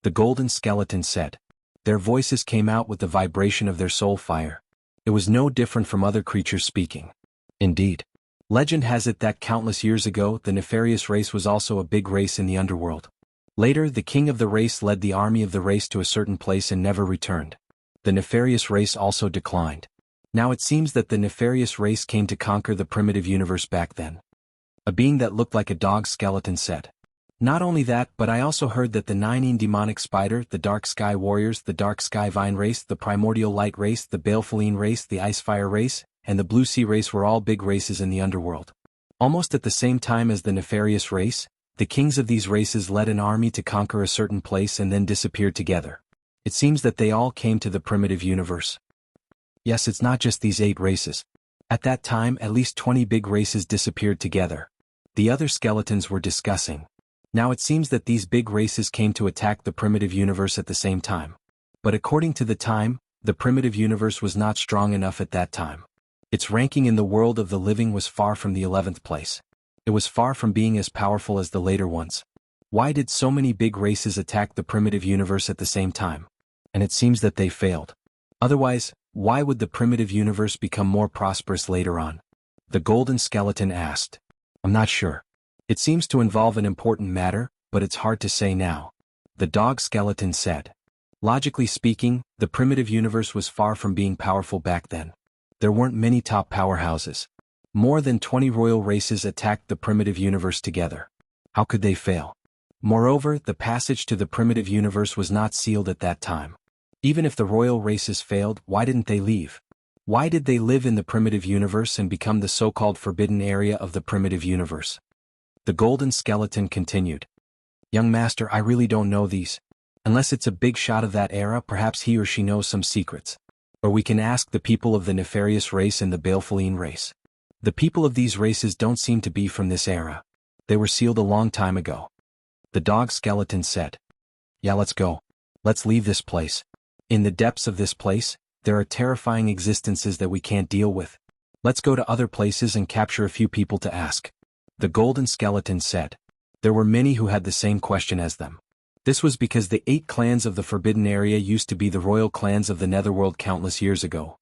The golden skeleton said. Their voices came out with the vibration of their soul fire. It was no different from other creatures speaking. Indeed. Legend has it that countless years ago, the nefarious race was also a big race in the underworld. Later, the king of the race led the army of the race to a certain place and never returned. The nefarious race also declined. Now it seems that the nefarious race came to conquer the primitive universe back then. A being that looked like a dog skeleton said. Not only that, but I also heard that the 9 demonic spider, the dark sky warriors, the dark sky vine race, the primordial light race, the balefulline race, the ice fire race, and the blue sea race were all big races in the underworld. Almost at the same time as the nefarious race, the kings of these races led an army to conquer a certain place and then disappeared together. It seems that they all came to the primitive universe. Yes, it's not just these 8 races. At that time, at least 20 big races disappeared together. The other skeletons were discussing. Now it seems that these big races came to attack the primitive universe at the same time. But according to the time, the primitive universe was not strong enough at that time. Its ranking in the world of the living was far from the 11th place. It was far from being as powerful as the later ones. Why did so many big races attack the primitive universe at the same time? And it seems that they failed. Otherwise, why would the primitive universe become more prosperous later on? The golden skeleton asked. I'm not sure. It seems to involve an important matter, but it's hard to say now. The dog skeleton said. Logically speaking, the primitive universe was far from being powerful back then. There weren't many top powerhouses. More than 20 royal races attacked the primitive universe together. How could they fail? Moreover, the passage to the primitive universe was not sealed at that time. Even if the royal races failed, why didn't they leave? Why did they live in the primitive universe and become the so-called forbidden area of the primitive universe? The golden skeleton continued. Young master, I really don't know these. Unless it's a big shot of that era, perhaps he or she knows some secrets. Or we can ask the people of the nefarious race and the Balefulline race. The people of these races don't seem to be from this era. They were sealed a long time ago. The dog skeleton said. Yeah, let's go. Let's leave this place. In the depths of this place, there are terrifying existences that we can't deal with. Let's go to other places and capture a few people to ask. The golden skeleton said. There were many who had the same question as them. This was because the 8 clans of the Forbidden Area used to be the royal clans of the Netherworld countless years ago.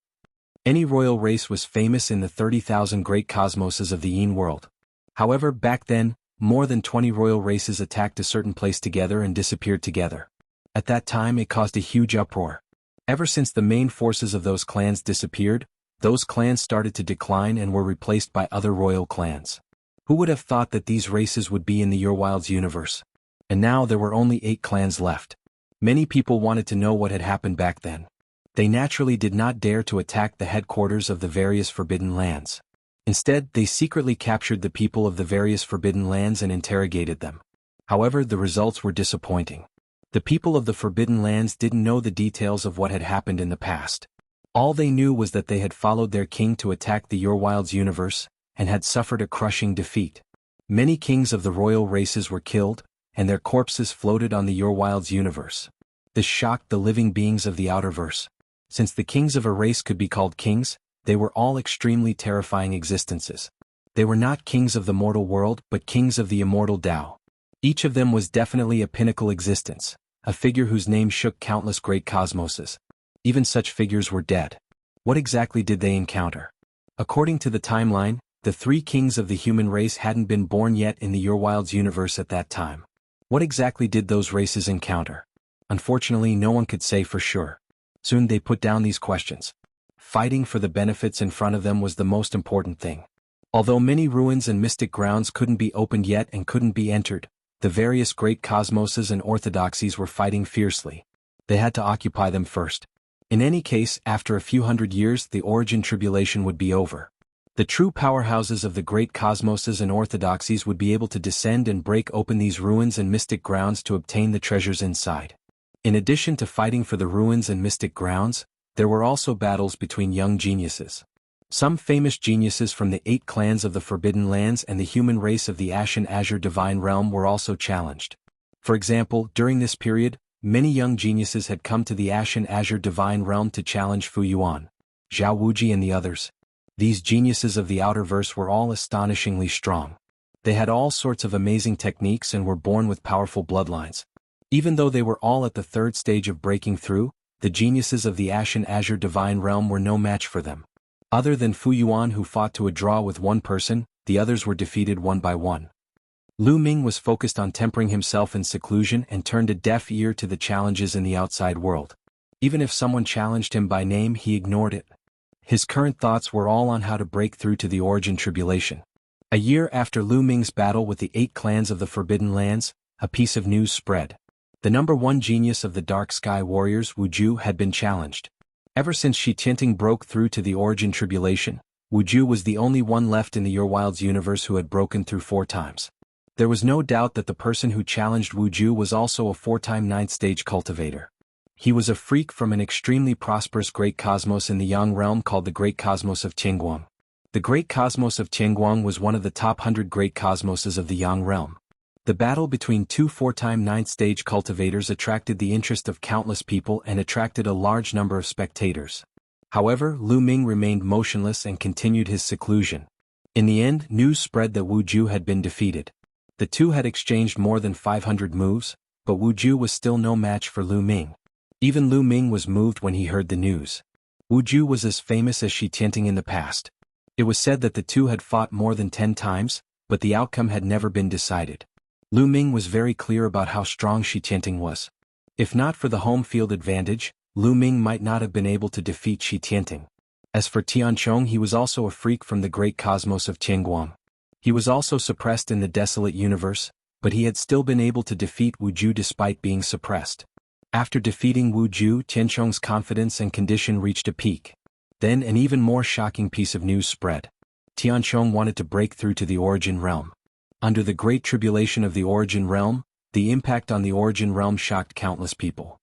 Any royal race was famous in the 30,000 great cosmoses of the Yin world. However, back then, more than 20 royal races attacked a certain place together and disappeared together. At that time it caused a huge uproar. Ever since the main forces of those clans disappeared, those clans started to decline and were replaced by other royal clans. Who would have thought that these races would be in the Your Wilds universe? And now there were only 8 clans left. Many people wanted to know what had happened back then. They naturally did not dare to attack the headquarters of the various forbidden lands. Instead, they secretly captured the people of the various forbidden lands and interrogated them. However, the results were disappointing. The people of the forbidden lands didn't know the details of what had happened in the past. All they knew was that they had followed their king to attack the Your Wilds universe, and had suffered a crushing defeat. Many kings of the royal races were killed, and their corpses floated on the Your Wilds universe. This shocked the living beings of the Outerverse. Since the kings of a race could be called kings, they were all extremely terrifying existences. They were not kings of the mortal world, but kings of the immortal Tao. Each of them was definitely a pinnacle existence, a figure whose name shook countless great cosmoses. Even such figures were dead. What exactly did they encounter? According to the timeline, the 3 kings of the human race hadn't been born yet in the Your Wilds universe at that time. What exactly did those races encounter? Unfortunately, no one could say for sure. Soon they put down these questions. Fighting for the benefits in front of them was the most important thing. Although many ruins and mystic grounds couldn't be opened yet and couldn't be entered, the various great cosmoses and orthodoxies were fighting fiercely. They had to occupy them first. In any case, after a few hundred years, the origin tribulation would be over. The true powerhouses of the great cosmoses and orthodoxies would be able to descend and break open these ruins and mystic grounds to obtain the treasures inside. In addition to fighting for the ruins and mystic grounds, there were also battles between young geniuses. Some famous geniuses from the 8 clans of the Forbidden Lands and the human race of the Ashen Azure Divine Realm were also challenged. For example, during this period, many young geniuses had come to the Ashen Azure Divine Realm to challenge Fu Yuan, Zhao Wuji and the others. These geniuses of the Outerverse were all astonishingly strong. They had all sorts of amazing techniques and were born with powerful bloodlines. Even though they were all at the 3rd stage of breaking through, the geniuses of the Ashen Azure Divine Realm were no match for them. Other than Fu Yuan, who fought to a draw with one person, the others were defeated one by one. Lu Ming was focused on tempering himself in seclusion and turned a deaf ear to the challenges in the outside world. Even if someone challenged him by name, he ignored it. His current thoughts were all on how to break through to the origin tribulation. A year after Lu Ming's battle with the 8 clans of the Forbidden Lands, a piece of news spread. The number 1 genius of the Dark Sky Warriors, Wu Ju, had been challenged. Ever since Shi Tianting broke through to the origin tribulation, Wu Ju was the only one left in the Your Wilds universe who had broken through 4 times. There was no doubt that the person who challenged Wu Ju was also a 4-time 9th stage cultivator. He was a freak from an extremely prosperous great cosmos in the Yang realm called the Great Cosmos of Tianguang. The Great Cosmos of Tianguang was one of the top 100 great cosmoses of the Yang realm. The battle between 2 4-time 9th stage cultivators attracted the interest of countless people and attracted a large number of spectators. However, Lu Ming remained motionless and continued his seclusion. In the end, news spread that Wu Ju had been defeated. The two had exchanged more than 500 moves, but Wu Ju was still no match for Lu Ming. Even Lu Ming was moved when he heard the news. Wu Ju was as famous as Shi Tianting in the past. It was said that the two had fought more than 10 times, but the outcome had never been decided. Lu Ming was very clear about how strong Shi Tianting was. If not for the home field advantage, Lu Ming might not have been able to defeat Shi Tianting. As for Tianchong, he was also a freak from the great cosmos of Tianguang. He was also suppressed in the desolate universe, but he had still been able to defeat Wu Ju despite being suppressed. After defeating Wu Ju, Tianchong's confidence and condition reached a peak. Then an even more shocking piece of news spread. Tianchong wanted to break through to the Origin Realm. Under the Great Tribulation of the Origin Realm, the impact on the Origin Realm shocked countless people.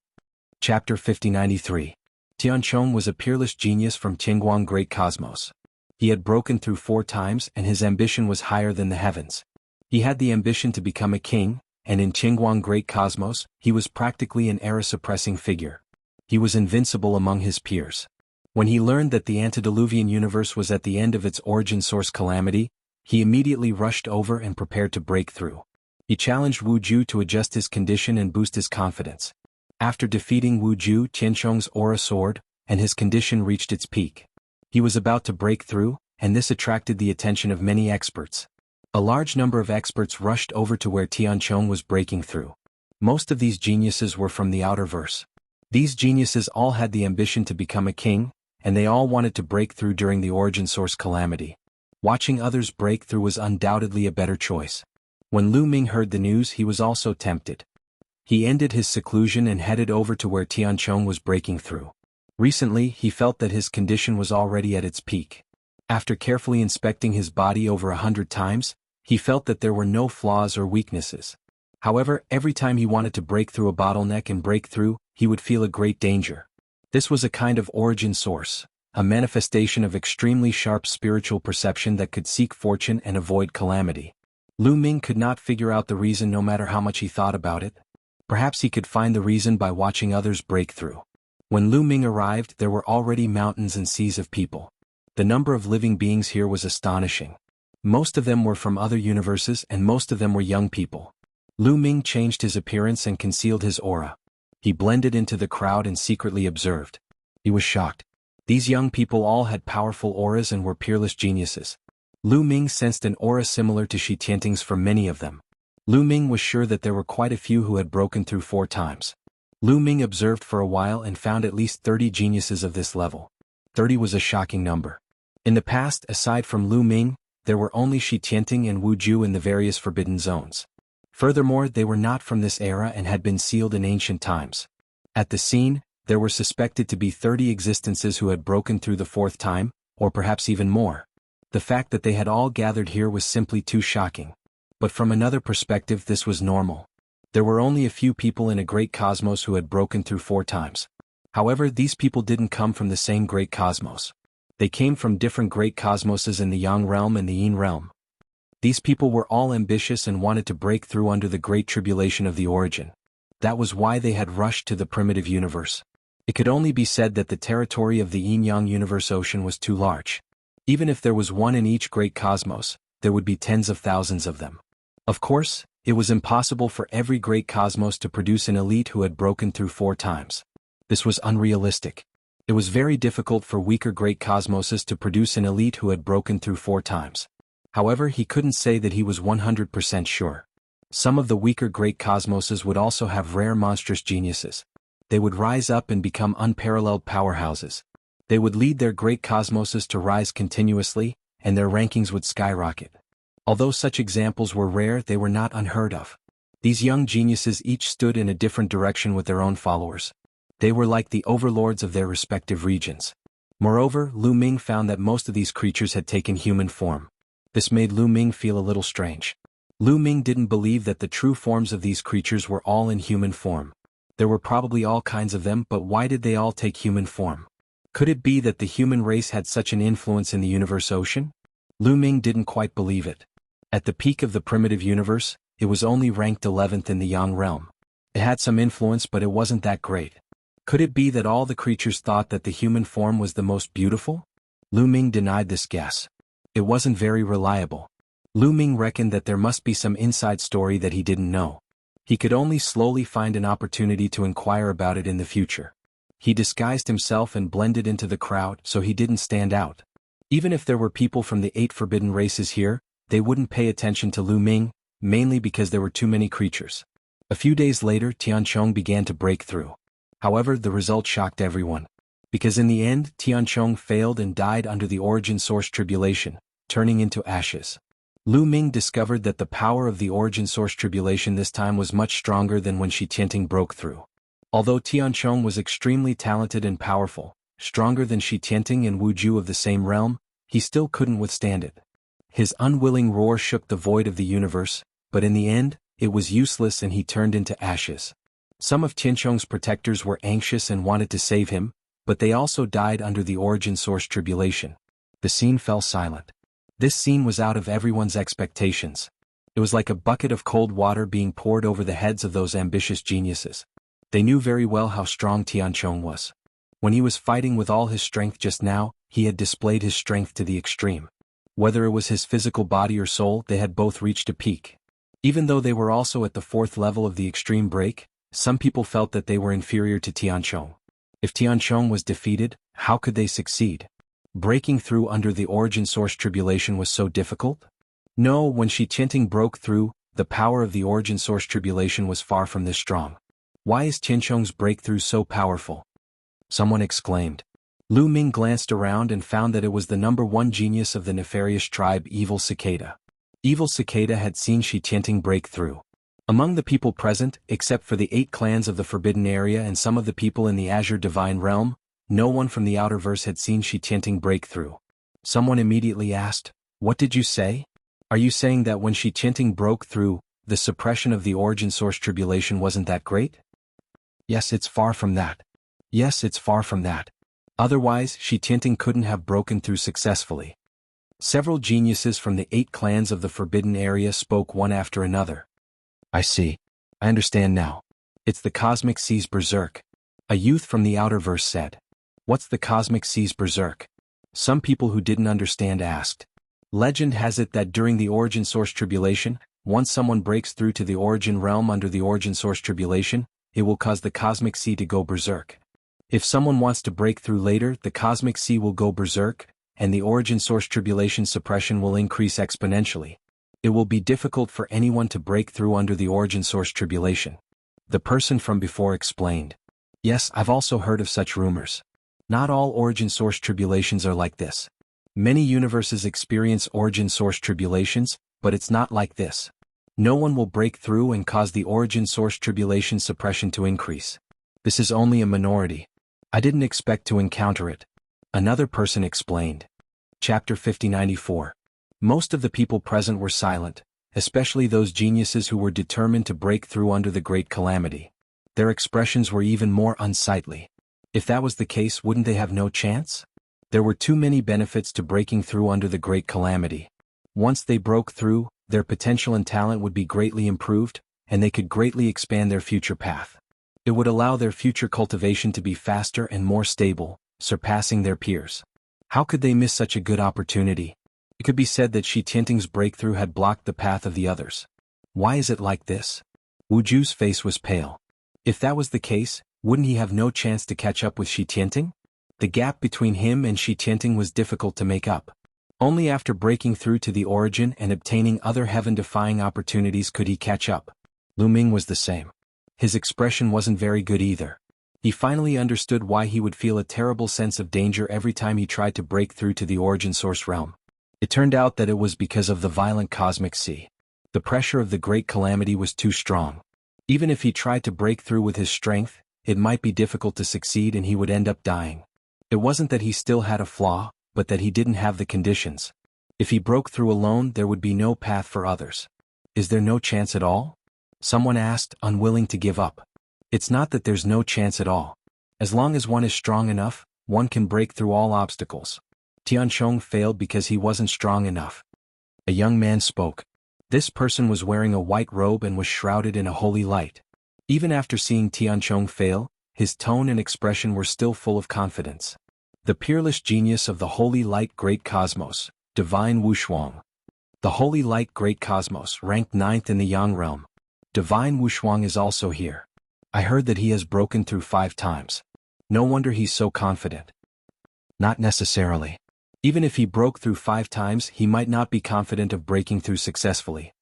Chapter 5093. Tianchong was a peerless genius from Tianguang Great Cosmos. He had broken through 4 times and his ambition was higher than the heavens. He had the ambition to become a king, and in Tianguang Great Cosmos, he was practically an era-suppressing figure. He was invincible among his peers. When he learned that the antediluvian universe was at the end of its origin source calamity, he immediately rushed over and prepared to break through. He challenged Wu Ju to adjust his condition and boost his confidence. After defeating Wu Ju, Tianchong's aura soared, and his condition reached its peak. He was about to break through, and this attracted the attention of many experts. A large number of experts rushed over to where Tianchong was breaking through. Most of these geniuses were from the outer verse. These geniuses all had the ambition to become a king, and they all wanted to break through during the origin source calamity. Watching others break through was undoubtedly a better choice. When Lu Ming heard the news, he was also tempted. He ended his seclusion and headed over to where Tianchong was breaking through. Recently, he felt that his condition was already at its peak. After carefully inspecting his body over 100 times, he felt that there were no flaws or weaknesses. However, every time he wanted to break through a bottleneck and break through, he would feel a great danger. This was a kind of origin source, a manifestation of extremely sharp spiritual perception that could seek fortune and avoid calamity. Lu Ming could not figure out the reason no matter how much he thought about it. Perhaps he could find the reason by watching others break through. When Lu Ming arrived, there were already mountains and seas of people. The number of living beings here was astonishing. Most of them were from other universes and most of them were young people. Lu Ming changed his appearance and concealed his aura. He blended into the crowd and secretly observed. He was shocked. These young people all had powerful auras and were peerless geniuses. Lu Ming sensed an aura similar to Shi Tianting's from many of them. Lu Ming was sure that there were quite a few who had broken through 4 times. Lu Ming observed for a while and found at least 30 geniuses of this level. 30 was a shocking number. In the past, aside from Lu Ming, there were only Shi Tianting and Wu Ju in the various forbidden zones. Furthermore, they were not from this era and had been sealed in ancient times. At the scene, there were suspected to be 30 existences who had broken through the 4th time, or perhaps even more. The fact that they had all gathered here was simply too shocking. But from another perspective, this was normal. There were only a few people in a great cosmos who had broken through 4 times. However, these people didn't come from the same great cosmos. They came from different great cosmoses in the Yang realm and the Yin realm. These people were all ambitious and wanted to break through under the great tribulation of the origin. That was why they had rushed to the primitive universe. It could only be said that the territory of the Yin-Yang universe ocean was too large. Even if there was one in each great cosmos, there would be tens of thousands of them. Of course, it was impossible for every great cosmos to produce an elite who had broken through 4 times. This was unrealistic. It was very difficult for weaker great cosmoses to produce an elite who had broken through 4 times. However, he couldn't say that he was 100% sure. Some of the weaker great cosmoses would also have rare monstrous geniuses. They would rise up and become unparalleled powerhouses. They would lead their great cosmoses to rise continuously, and their rankings would skyrocket. Although such examples were rare, they were not unheard of. These young geniuses each stood in a different direction with their own followers. They were like the overlords of their respective regions. Moreover, Lu Ming found that most of these creatures had taken human form. This made Lu Ming feel a little strange. Lu Ming didn't believe that the true forms of these creatures were all in human form. There were probably all kinds of them, but why did they all take human form? Could it be that the human race had such an influence in the universe ocean? Lu Ming didn't quite believe it. At the peak of the primitive universe, it was only ranked 11th in the Yang realm. It had some influence, but it wasn't that great. Could it be that all the creatures thought that the human form was the most beautiful? Lu Ming denied this guess. It wasn't very reliable. Lu Ming reckoned that there must be some inside story that he didn't know. He could only slowly find an opportunity to inquire about it in the future. He disguised himself and blended into the crowd so he didn't stand out. Even if there were people from the 8 forbidden races here, they wouldn't pay attention to Lu Ming, mainly because there were too many creatures. A few days later, Tianchong began to break through. However, the result shocked everyone. Because in the end, Tianchong failed and died under the origin source tribulation, turning into ashes. Lu Ming discovered that the power of the origin source tribulation this time was much stronger than when Shi Tianting broke through. Although Tianchong was extremely talented and powerful, stronger than Shi Tianting and Wu Ju of the same realm, he still couldn't withstand it. His unwilling roar shook the void of the universe, but in the end, it was useless and he turned into ashes. Some of Tianchong's protectors were anxious and wanted to save him, but they also died under the origin source tribulation. The scene fell silent. This scene was out of everyone's expectations. It was like a bucket of cold water being poured over the heads of those ambitious geniuses. They knew very well how strong Tianchong was. When he was fighting with all his strength just now, he had displayed his strength to the extreme. Whether it was his physical body or soul, they had both reached a peak. Even though they were also at the 4th level of the extreme break, some people felt that they were inferior to Tianchong. If Tianchong was defeated, how could they succeed? Breaking through under the origin source tribulation was so difficult? No, when Shi Tianting broke through, the power of the origin source tribulation was far from this strong. Why is Tianchong's breakthrough so powerful? Someone exclaimed. Lu Ming glanced around and found that it was the #1 genius of the nefarious tribe Evil Cicada. Evil Cicada had seen Shi Tianting break through. Among the people present, except for the 8 clans of the Forbidden Area and some of the people in the Azure Divine Realm, no one from the Outerverse had seen Shi Tianting break through. Someone immediately asked, "What did you say? Are you saying that when Shi Tianting broke through, the suppression of the origin source tribulation wasn't that great?" Yes, it's far from that. Yes, it's far from that. Otherwise, Shi Tianting couldn't have broken through successfully. Several geniuses from the 8 clans of the Forbidden Area spoke one after another. I see. I understand now. It's the Cosmic Sea's Berserk. A youth from the Outerverse said. What's the Cosmic Sea's Berserk? Some people who didn't understand asked. Legend has it that during the origin source tribulation, once someone breaks through to the origin realm under the origin source tribulation, it will cause the Cosmic Sea to go berserk. If someone wants to break through later, the Cosmic Sea will go berserk, and the origin source tribulation suppression will increase exponentially. It will be difficult for anyone to break through under the origin source tribulation. The person from before explained. Yes, I've also heard of such rumors. Not all origin source tribulations are like this. Many universes experience origin source tribulations, but it's not like this. No one will break through and cause the origin source tribulation suppression to increase. This is only a minority. I didn't expect to encounter it. Another person explained. Chapter 5094. Most of the people present were silent, especially those geniuses who were determined to break through under the great calamity. Their expressions were even more unsightly. If that was the case, wouldn't they have no chance? There were too many benefits to breaking through under the great calamity. Once they broke through, their potential and talent would be greatly improved, and they could greatly expand their future path. It would allow their future cultivation to be faster and more stable, surpassing their peers. How could they miss such a good opportunity? It could be said that Shi Tianting's breakthrough had blocked the path of the others. Why is it like this? Wu Ju's face was pale. If that was the case, wouldn't he have no chance to catch up with Shi Tianting? The gap between him and Shi Tianting was difficult to make up. Only after breaking through to the origin and obtaining other heaven-defying opportunities could he catch up. Lu Ming was the same. His expression wasn't very good either. He finally understood why he would feel a terrible sense of danger every time he tried to break through to the origin source realm. It turned out that it was because of the violent cosmic sea. The pressure of the great calamity was too strong. Even if he tried to break through with his strength, it might be difficult to succeed and he would end up dying. It wasn't that he still had a flaw, but that he didn't have the conditions. If he broke through alone, there would be no path for others. Is there no chance at all? Someone asked, unwilling to give up. It's not that there's no chance at all. As long as one is strong enough, one can break through all obstacles. Tianchong failed because he wasn't strong enough. A young man spoke. This person was wearing a white robe and was shrouded in a holy light. Even after seeing Tianchong fail, his tone and expression were still full of confidence. The peerless genius of the holy light great cosmos, divine Wushuang. The holy light great cosmos ranked 9th in the Yang realm. Divine Wushuang is also here. I heard that he has broken through 5 times. No wonder he's so confident. Not necessarily. Even if he broke through 5 times, he might not be confident of breaking through successfully.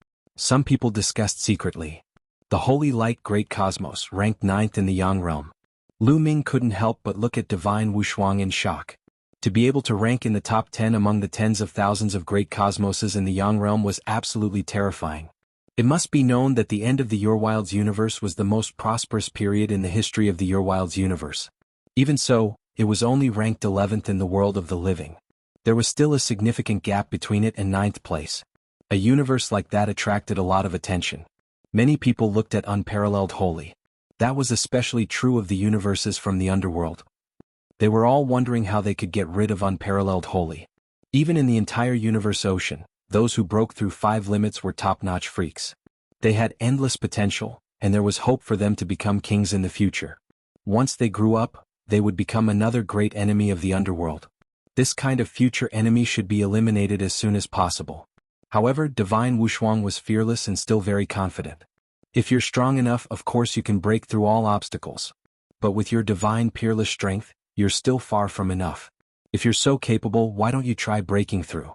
Some people discussed secretly. The Holy Light Great Cosmos ranked 9th in the Yang realm. Lu Ming couldn't help but look at Divine Wuxia in shock. To be able to rank in the top 10 among the tens of thousands of great cosmoses in the Yang realm was absolutely terrifying. It must be known that the end of the Urwild's universe was the most prosperous period in the history of the Urwild's universe. Even so, it was only ranked 11th in the world of the living. There was still a significant gap between it and 9th place. A universe like that attracted a lot of attention. Many people looked at unparalleled holy. That was especially true of the universes from the underworld. They were all wondering how they could get rid of unparalleled holy. Even in the entire universe ocean, those who broke through 5 limits were top-notch freaks. They had endless potential, and there was hope for them to become kings in the future. Once they grew up, they would become another great enemy of the underworld. This kind of future enemy should be eliminated as soon as possible. However, Divine Wuxia was fearless and still very confident. If you're strong enough, of course you can break through all obstacles. But with your divine peerless strength, you're still far from enough. If you're so capable, why don't you try breaking through?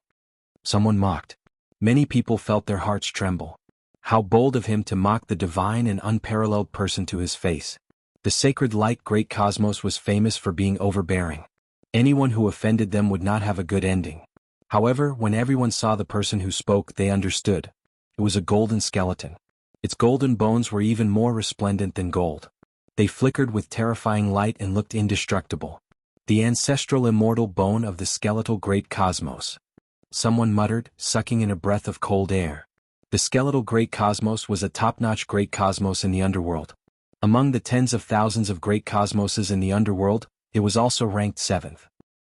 Someone mocked. Many people felt their hearts tremble. How bold of him to mock the divine and unparalleled person to his face. The sacred light great cosmos was famous for being overbearing. Anyone who offended them would not have a good ending. However, when everyone saw the person who spoke, they understood. It was a golden skeleton. Its golden bones were even more resplendent than gold. They flickered with terrifying light and looked indestructible. The ancestral immortal bone of the skeletal great cosmos. Someone muttered, sucking in a breath of cold air. The skeletal great cosmos was a top-notch great cosmos in the underworld. Among the tens of thousands of great cosmoses in the underworld, it was also ranked 7th.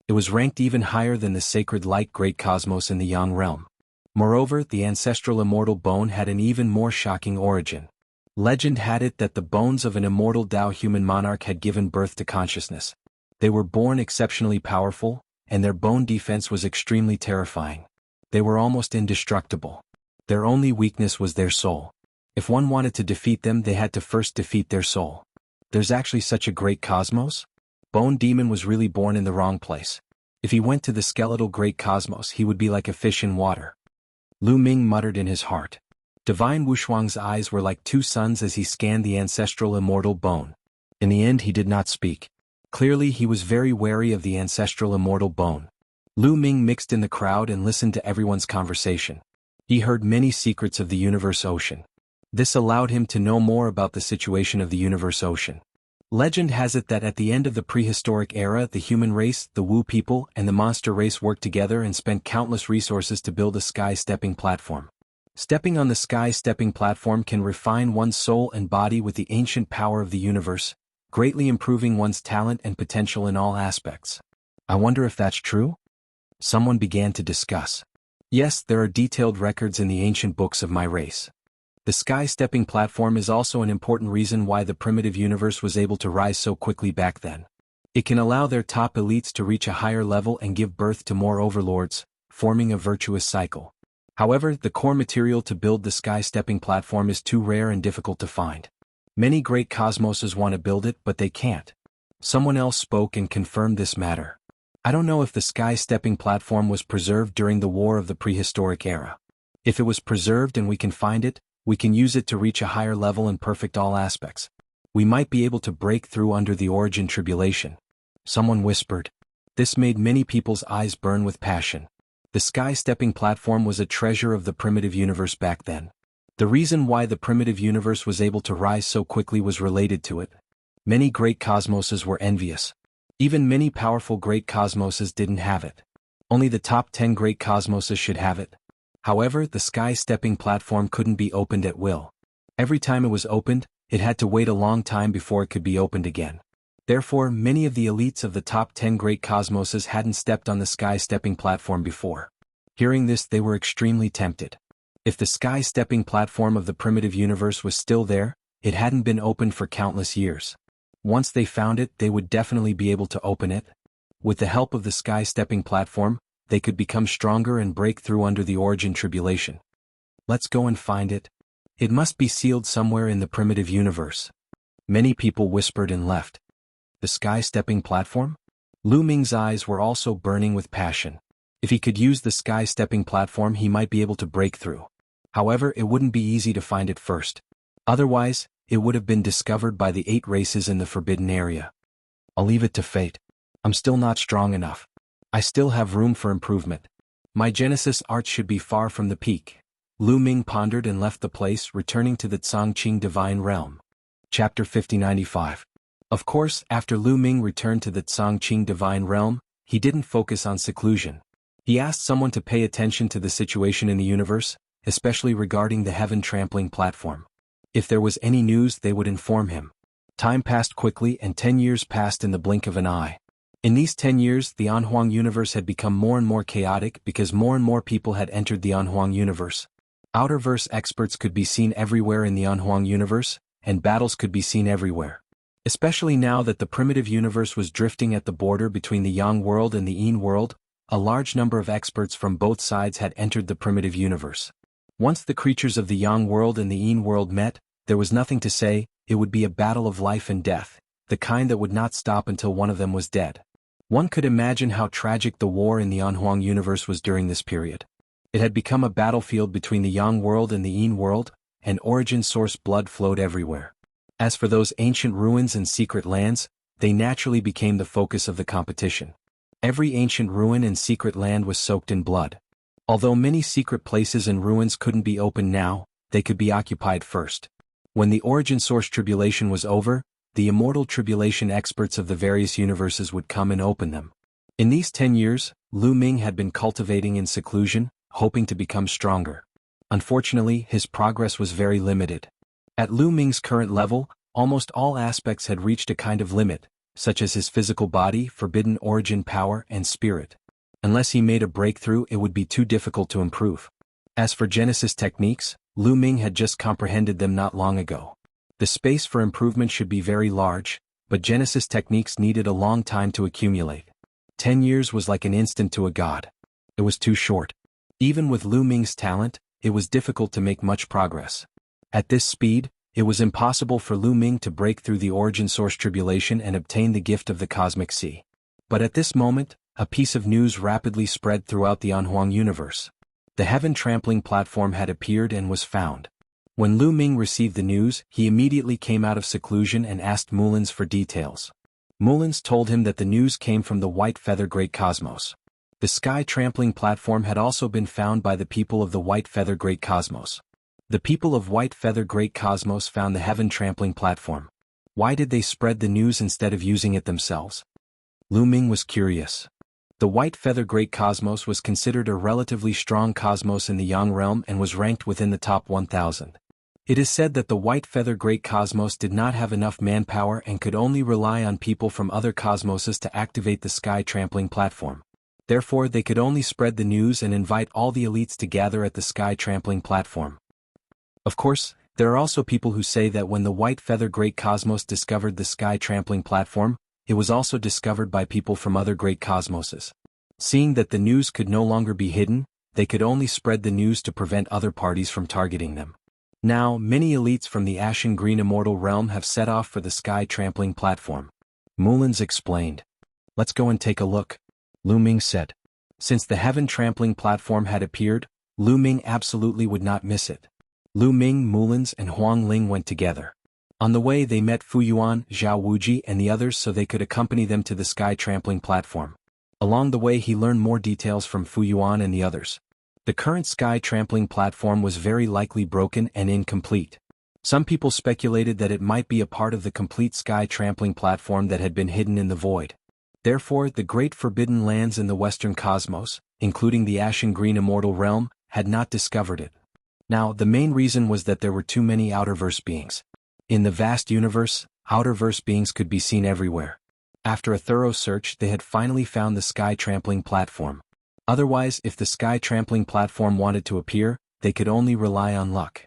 It was ranked even higher than the sacred light great cosmos in the Yang realm. Moreover, the ancestral immortal bone had an even more shocking origin. Legend had it that the bones of an immortal Tao human monarch had given birth to consciousness. They were born exceptionally powerful, and their bone defense was extremely terrifying. They were almost indestructible. Their only weakness was their soul. If one wanted to defeat them, they had to first defeat their soul. There's actually such a great cosmos? Bone Demon was really born in the wrong place. If he went to the skeletal great cosmos, he would be like a fish in water. Lu Ming muttered in his heart. Divine Wuxuang's eyes were like 2 suns as he scanned the ancestral immortal bone. In the end, he did not speak. Clearly, he was very wary of the ancestral immortal bone. Lu Ming mixed in the crowd and listened to everyone's conversation. He heard many secrets of the universe ocean. This allowed him to know more about the situation of the universe ocean. Legend has it that at the end of the prehistoric era, the human race, the Wu people, and the monster race worked together and spent countless resources to build a sky-stepping platform. Stepping on the sky-stepping platform can refine one's soul and body with the ancient power of the universe, greatly improving one's talent and potential in all aspects. I wonder if that's true? Someone began to discuss. Yes, there are detailed records in the ancient books of my race. The sky-stepping platform is also an important reason why the primitive universe was able to rise so quickly back then. It can allow their top elites to reach a higher level and give birth to more overlords, forming a virtuous cycle. However, the core material to build the sky-stepping platform is too rare and difficult to find. Many great cosmoses want to build it, but they can't. Someone else spoke and confirmed this matter. I don't know if the sky-stepping platform was preserved during the war of the prehistoric era. If it was preserved and we can find it, we can use it to reach a higher level and perfect all aspects. We might be able to break through under the origin tribulation. Someone whispered. This made many people's eyes burn with passion. The sky-stepping platform was a treasure of the primitive universe back then. The reason why the primitive universe was able to rise so quickly was related to it. Many great cosmoses were envious. Even many powerful great cosmoses didn't have it. Only the top 10 great cosmoses should have it. However, the sky-stepping platform couldn't be opened at will. Every time it was opened, it had to wait a long time before it could be opened again. Therefore, many of the elites of the top 10 great cosmoses hadn't stepped on the sky-stepping platform before. Hearing this, they were extremely tempted. If the sky-stepping platform of the primitive universe was still there, it hadn't been opened for countless years. Once they found it, they would definitely be able to open it. With the help of the sky-stepping platform, they could become stronger and break through under the origin tribulation. Let's go and find it. It must be sealed somewhere in the primitive universe. Many people whispered and left. The sky-stepping platform? Lu Ming's eyes were also burning with passion. If he could use the sky-stepping platform, he might be able to break through. However, it wouldn't be easy to find it first. Otherwise, it would have been discovered by the 8 races in the Forbidden Area. I'll leave it to fate. I'm still not strong enough. I still have room for improvement. My Genesis art should be far from the peak. Lu Ming pondered and left the place, returning to the Tsangqing Divine Realm. Chapter 5095. Of course, after Lu Ming returned to the Tsangqing Divine Realm, he didn't focus on seclusion. He asked someone to pay attention to the situation in the universe, especially regarding the heaven-trampling platform. If there was any news, they would inform him. Time passed quickly and 10 years passed in the blink of an eye. In these 10 years, the Anhuang universe had become more and more chaotic because more and more people had entered the Anhuang universe. Outerverse experts could be seen everywhere in the Anhuang universe, and battles could be seen everywhere. Especially now that the primitive universe was drifting at the border between the Yang world and the Yin world, a large number of experts from both sides had entered the primitive universe. Once the creatures of the Yang world and the Yin world met, there was nothing to say, it would be a battle of life and death, the kind that would not stop until one of them was dead. One could imagine how tragic the war in the Anhuang universe was during this period. It had become a battlefield between the Yang world and the Yin world, and origin source blood flowed everywhere. As for those ancient ruins and secret lands, they naturally became the focus of the competition. Every ancient ruin and secret land was soaked in blood. Although many secret places and ruins couldn't be opened now, they could be occupied first. When the origin source tribulation was over, the immortal tribulation experts of the various universes would come and open them. In these 10 years, Lu Ming had been cultivating in seclusion, hoping to become stronger. Unfortunately, his progress was very limited. At Lu Ming's current level, almost all aspects had reached a kind of limit, such as his physical body, forbidden origin power, and spirit. Unless he made a breakthrough, it would be too difficult to improve. As for Genesis techniques, Lu Ming had just comprehended them not long ago. The space for improvement should be very large, but Genesis techniques needed a long time to accumulate. 10 years was like an instant to a god. It was too short. Even with Lu Ming's talent, it was difficult to make much progress. At this speed, it was impossible for Lu Ming to break through the origin source tribulation and obtain the gift of the cosmic sea. But at this moment, a piece of news rapidly spread throughout the Anhuang universe. The heaven-trampling platform had appeared and was found. When Lu Ming received the news, he immediately came out of seclusion and asked Mullins for details. Mullins told him that the news came from the White Feather Great Cosmos. The sky-trampling platform had also been found by the people of the White Feather Great Cosmos. The people of White Feather Great Cosmos found the heaven-trampling platform. Why did they spread the news instead of using it themselves? Lu Ming was curious. The White Feather Great Cosmos was considered a relatively strong cosmos in the Yang realm and was ranked within the top 1,000. It is said that the White Feather Great Cosmos did not have enough manpower and could only rely on people from other cosmoses to activate the sky-trampling platform. Therefore, they could only spread the news and invite all the elites to gather at the sky-trampling platform. Of course, there are also people who say that when the White Feather Great Cosmos discovered the sky-trampling platform, it was also discovered by people from other great cosmoses. Seeing that the news could no longer be hidden, they could only spread the news to prevent other parties from targeting them. Now, many elites from the Ashen Green Immortal Realm have set off for the sky-trampling platform. Mullins explained. Let's go and take a look, Lu Ming said. Since the heaven-trampling platform had appeared, Lu Ming absolutely would not miss it. Lu Ming, Mullins, and Huang Ling went together. On the way they met Fu Yuan, Zhao Wuji and the others so they could accompany them to the sky-trampling platform. Along the way he learned more details from Fu Yuan and the others. The current sky-trampling platform was very likely broken and incomplete. Some people speculated that it might be a part of the complete sky-trampling platform that had been hidden in the void. Therefore, the great forbidden lands in the Western cosmos, including the Ashen Green Immortal Realm, had not discovered it. Now, the main reason was that there were too many outerverse beings. In the vast universe, outerverse beings could be seen everywhere. After a thorough search, they had finally found the sky-trampling platform. Otherwise, if the sky-trampling platform wanted to appear, they could only rely on luck.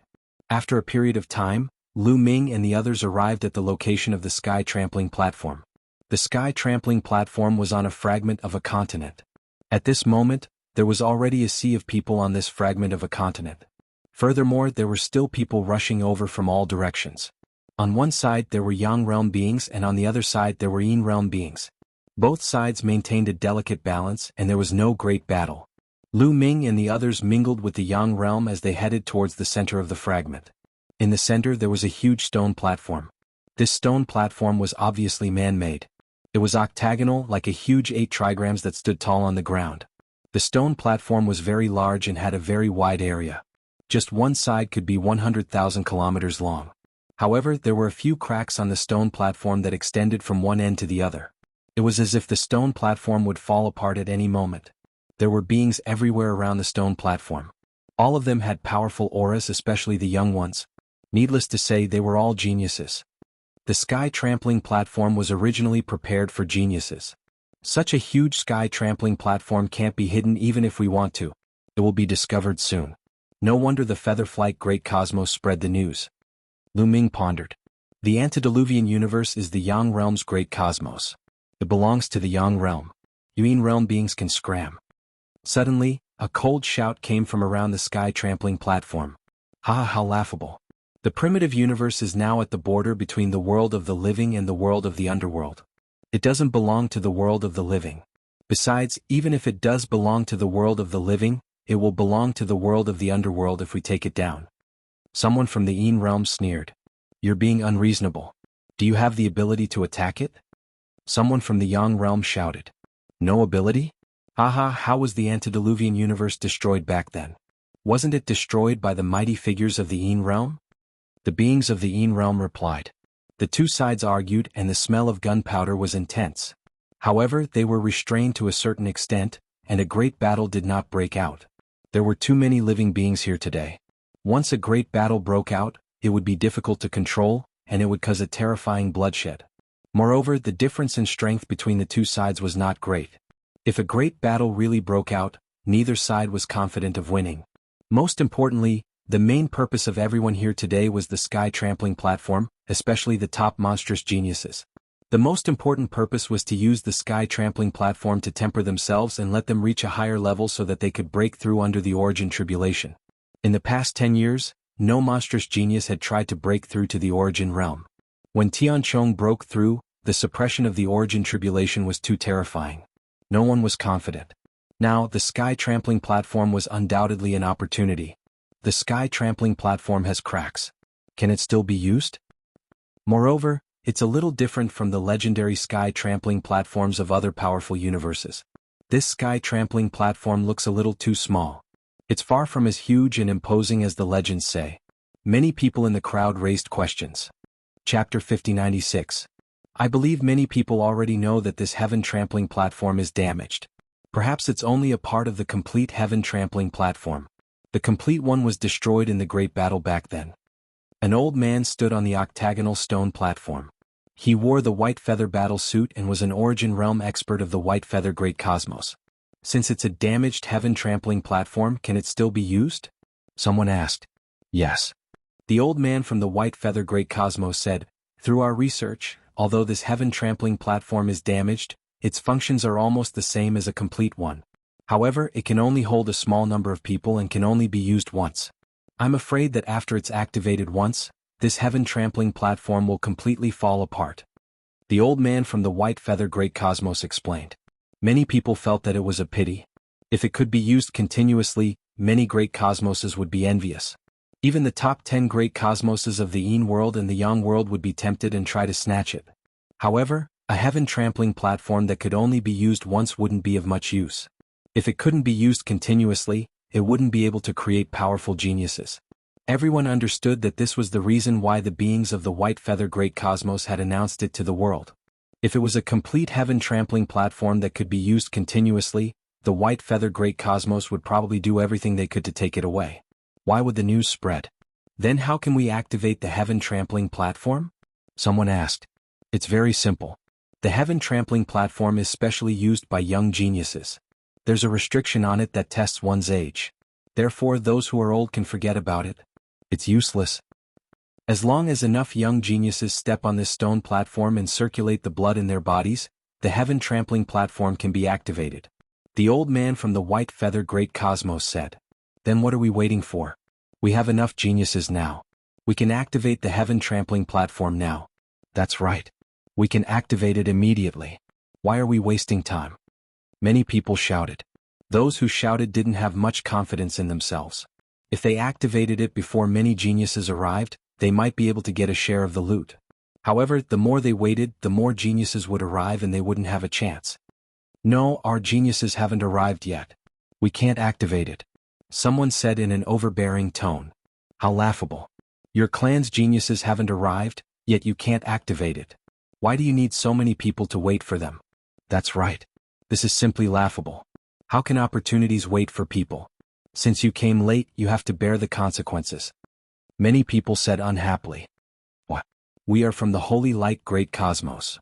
After a period of time, Lu Ming and the others arrived at the location of the sky-trampling platform. The sky-trampling platform was on a fragment of a continent. At this moment, there was already a sea of people on this fragment of a continent. Furthermore, there were still people rushing over from all directions. On one side there were Yang realm beings and on the other side there were Yin realm beings. Both sides maintained a delicate balance and there was no great battle. Lu Ming and the others mingled with the Yang realm as they headed towards the center of the fragment. In the center there was a huge stone platform. This stone platform was obviously man-made. It was octagonal like a huge 8 trigrams that stood tall on the ground. The stone platform was very large and had a very wide area. Just one side could be 100,000 kilometers long. However, there were a few cracks on the stone platform that extended from one end to the other. It was as if the stone platform would fall apart at any moment. There were beings everywhere around the stone platform. All of them had powerful auras, especially the young ones. Needless to say, they were all geniuses. The sky trampling platform was originally prepared for geniuses. Such a huge sky trampling platform can't be hidden even if we want to. It will be discovered soon. No wonder the Featherflight Great Cosmos spread the news. Lu Ming pondered. The antediluvian universe is the Yang realm's great cosmos. It belongs to the Yang realm. Yin realm beings can scram. Suddenly, a cold shout came from around the sky trampling platform. Ha, how laughable. The primitive universe is now at the border between the world of the living and the world of the underworld. It doesn't belong to the world of the living. Besides, even if it does belong to the world of the living, it will belong to the world of the underworld if we take it down. Someone from the Yin realm sneered. You're being unreasonable. Do you have the ability to attack it? Someone from the Yang realm shouted. No ability? Haha, how was the antediluvian universe destroyed back then? Wasn't it destroyed by the mighty figures of the Yin realm? The beings of the Yin realm replied. The two sides argued and the smell of gunpowder was intense. However, they were restrained to a certain extent, and a great battle did not break out. There were too many living beings here today. Once a great battle broke out, it would be difficult to control, and it would cause a terrifying bloodshed. Moreover, the difference in strength between the two sides was not great. If a great battle really broke out, neither side was confident of winning. Most importantly, the main purpose of everyone here today was the sky trampling platform, especially the top monstrous geniuses. The most important purpose was to use the sky trampling platform to temper themselves and let them reach a higher level so that they could break through under the origin tribulation. In the past 10 years, no monstrous genius had tried to break through to the origin realm. When Tianchong broke through, the suppression of the origin tribulation was too terrifying. No one was confident. Now, the sky trampling platform was undoubtedly an opportunity. The sky trampling platform has cracks. Can it still be used? Moreover, it's a little different from the legendary sky trampling platforms of other powerful universes. This sky trampling platform looks a little too small. It's far from as huge and imposing as the legends say. Many people in the crowd raised questions. Chapter 5096. I believe many people already know that this heaven trampling platform is damaged. Perhaps it's only a part of the complete heaven trampling platform. The complete one was destroyed in the great battle back then. An old man stood on the octagonal stone platform. He wore the white feather battle suit and was an origin realm expert of the white feather great cosmos. Since it's a damaged heaven trampling platform, can it still be used? Someone asked. Yes. The old man from the white feather great cosmos said, through our research, although this heaven trampling platform is damaged, its functions are almost the same as a complete one. However, it can only hold a small number of people and can only be used once. I'm afraid that after it's activated once, this heaven trampling platform will completely fall apart. The old man from the white feather great cosmos explained. Many people felt that it was a pity. If it could be used continuously, many great cosmoses would be envious. Even the top 10 great cosmoses of the Yin world and the Yang world would be tempted and try to snatch it. However, a heaven trampling platform that could only be used once wouldn't be of much use. If it couldn't be used continuously, it wouldn't be able to create powerful geniuses. Everyone understood that this was the reason why the beings of the white feather great cosmos had announced it to the world. If it was a complete heaven trampling platform that could be used continuously, the white feather great cosmos would probably do everything they could to take it away. Why would the news spread? Then how can we activate the heaven trampling platform? Someone asked. It's very simple. The heaven trampling platform is specially used by young geniuses. There's a restriction on it that tests one's age. Therefore, those who are old can forget about it. It's useless. As long as enough young geniuses step on this stone platform and circulate the blood in their bodies, the heaven trampling platform can be activated. The old man from the white feather great cosmos said. Then what are we waiting for? We have enough geniuses now. We can activate the heaven trampling platform now. That's right. We can activate it immediately. Why are we wasting time? Many people shouted. Those who shouted didn't have much confidence in themselves. If they activated it before many geniuses arrived, they might be able to get a share of the loot. However, the more they waited, the more geniuses would arrive and they wouldn't have a chance. No, our geniuses haven't arrived yet. We can't activate it. Someone said in an overbearing tone. How laughable. Your clan's geniuses haven't arrived, yet you can't activate it. Why do you need so many people to wait for them? That's right. This is simply laughable. How can opportunities wait for people? Since you came late, you have to bear the consequences. Many people said unhappily. What? We are from the holy light great cosmos.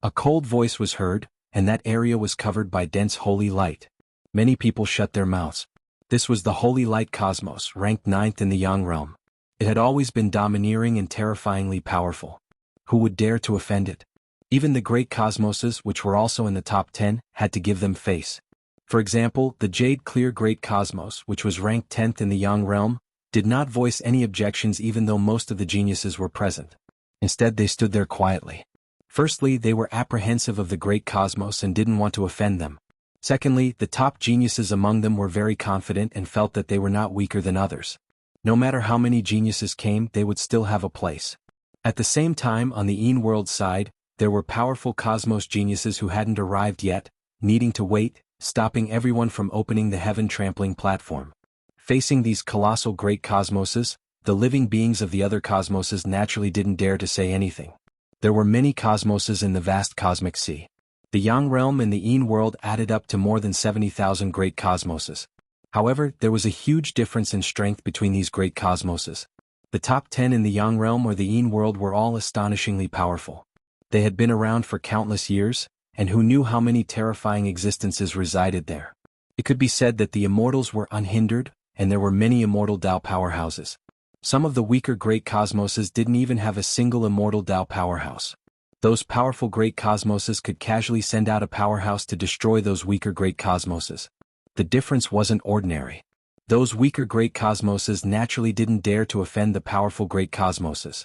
A cold voice was heard, and that area was covered by dense holy light. Many people shut their mouths. This was the holy light cosmos, ranked 9th in the Yang realm. It had always been domineering and terrifyingly powerful. Who would dare to offend it? Even the great cosmoses, which were also in the top 10, had to give them face. For example, the Jade Clear Great Cosmos, which was ranked 10th in the Yang realm, did not voice any objections even though most of the geniuses were present. Instead, they stood there quietly. Firstly, they were apprehensive of the great cosmos and didn't want to offend them. Secondly, the top geniuses among them were very confident and felt that they were not weaker than others. No matter how many geniuses came, they would still have a place. At the same time, on the Een world side, there were powerful cosmos geniuses who hadn't arrived yet, needing to wait, stopping everyone from opening the heaven-trampling platform. Facing these colossal great cosmoses, the living beings of the other cosmoses naturally didn't dare to say anything. There were many cosmoses in the vast cosmic sea. The Yang realm and the Een world added up to more than 70,000 great cosmoses. However, there was a huge difference in strength between these great cosmoses. The top 10 in the Yang realm or the Een world were all astonishingly powerful. They had been around for countless years, and who knew how many terrifying existences resided there. It could be said that the immortals were unhindered, and there were many immortal Dao powerhouses. Some of the weaker great cosmoses didn't even have a single immortal Dao powerhouse. Those powerful great cosmoses could casually send out a powerhouse to destroy those weaker great cosmoses. The difference wasn't ordinary. Those weaker great cosmoses naturally didn't dare to offend the powerful great cosmoses.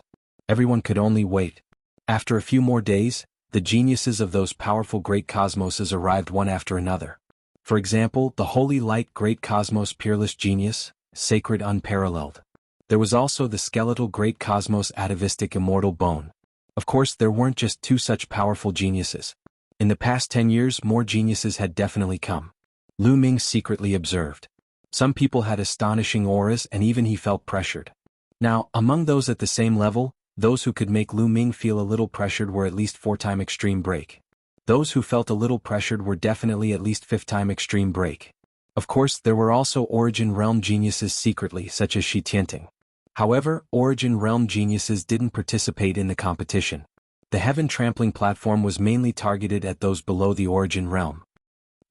Everyone could only wait. After a few more days, the geniuses of those powerful great cosmoses arrived one after another. For example, the holy light great cosmos peerless genius, sacred unparalleled. There was also the skeletal great cosmos atavistic immortal bone. Of course, there weren't just two such powerful geniuses. In the past 10 years, more geniuses had definitely come. Lu Ming secretly observed. Some people had astonishing auras and even he felt pressured. Now, among those at the same level, those who could make Lu Ming feel a little pressured were at least 4-time extreme break. Those who felt a little pressured were definitely at least 5th-time extreme break. Of course, there were also Origin Realm geniuses secretly, such as Shi Tianting. However, Origin Realm geniuses didn't participate in the competition. The Heaven Trampling platform was mainly targeted at those below the Origin Realm.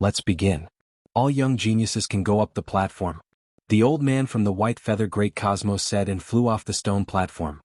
Let's begin. All young geniuses can go up the platform. The old man from the White Feather Great Cosmos said and flew off the stone platform.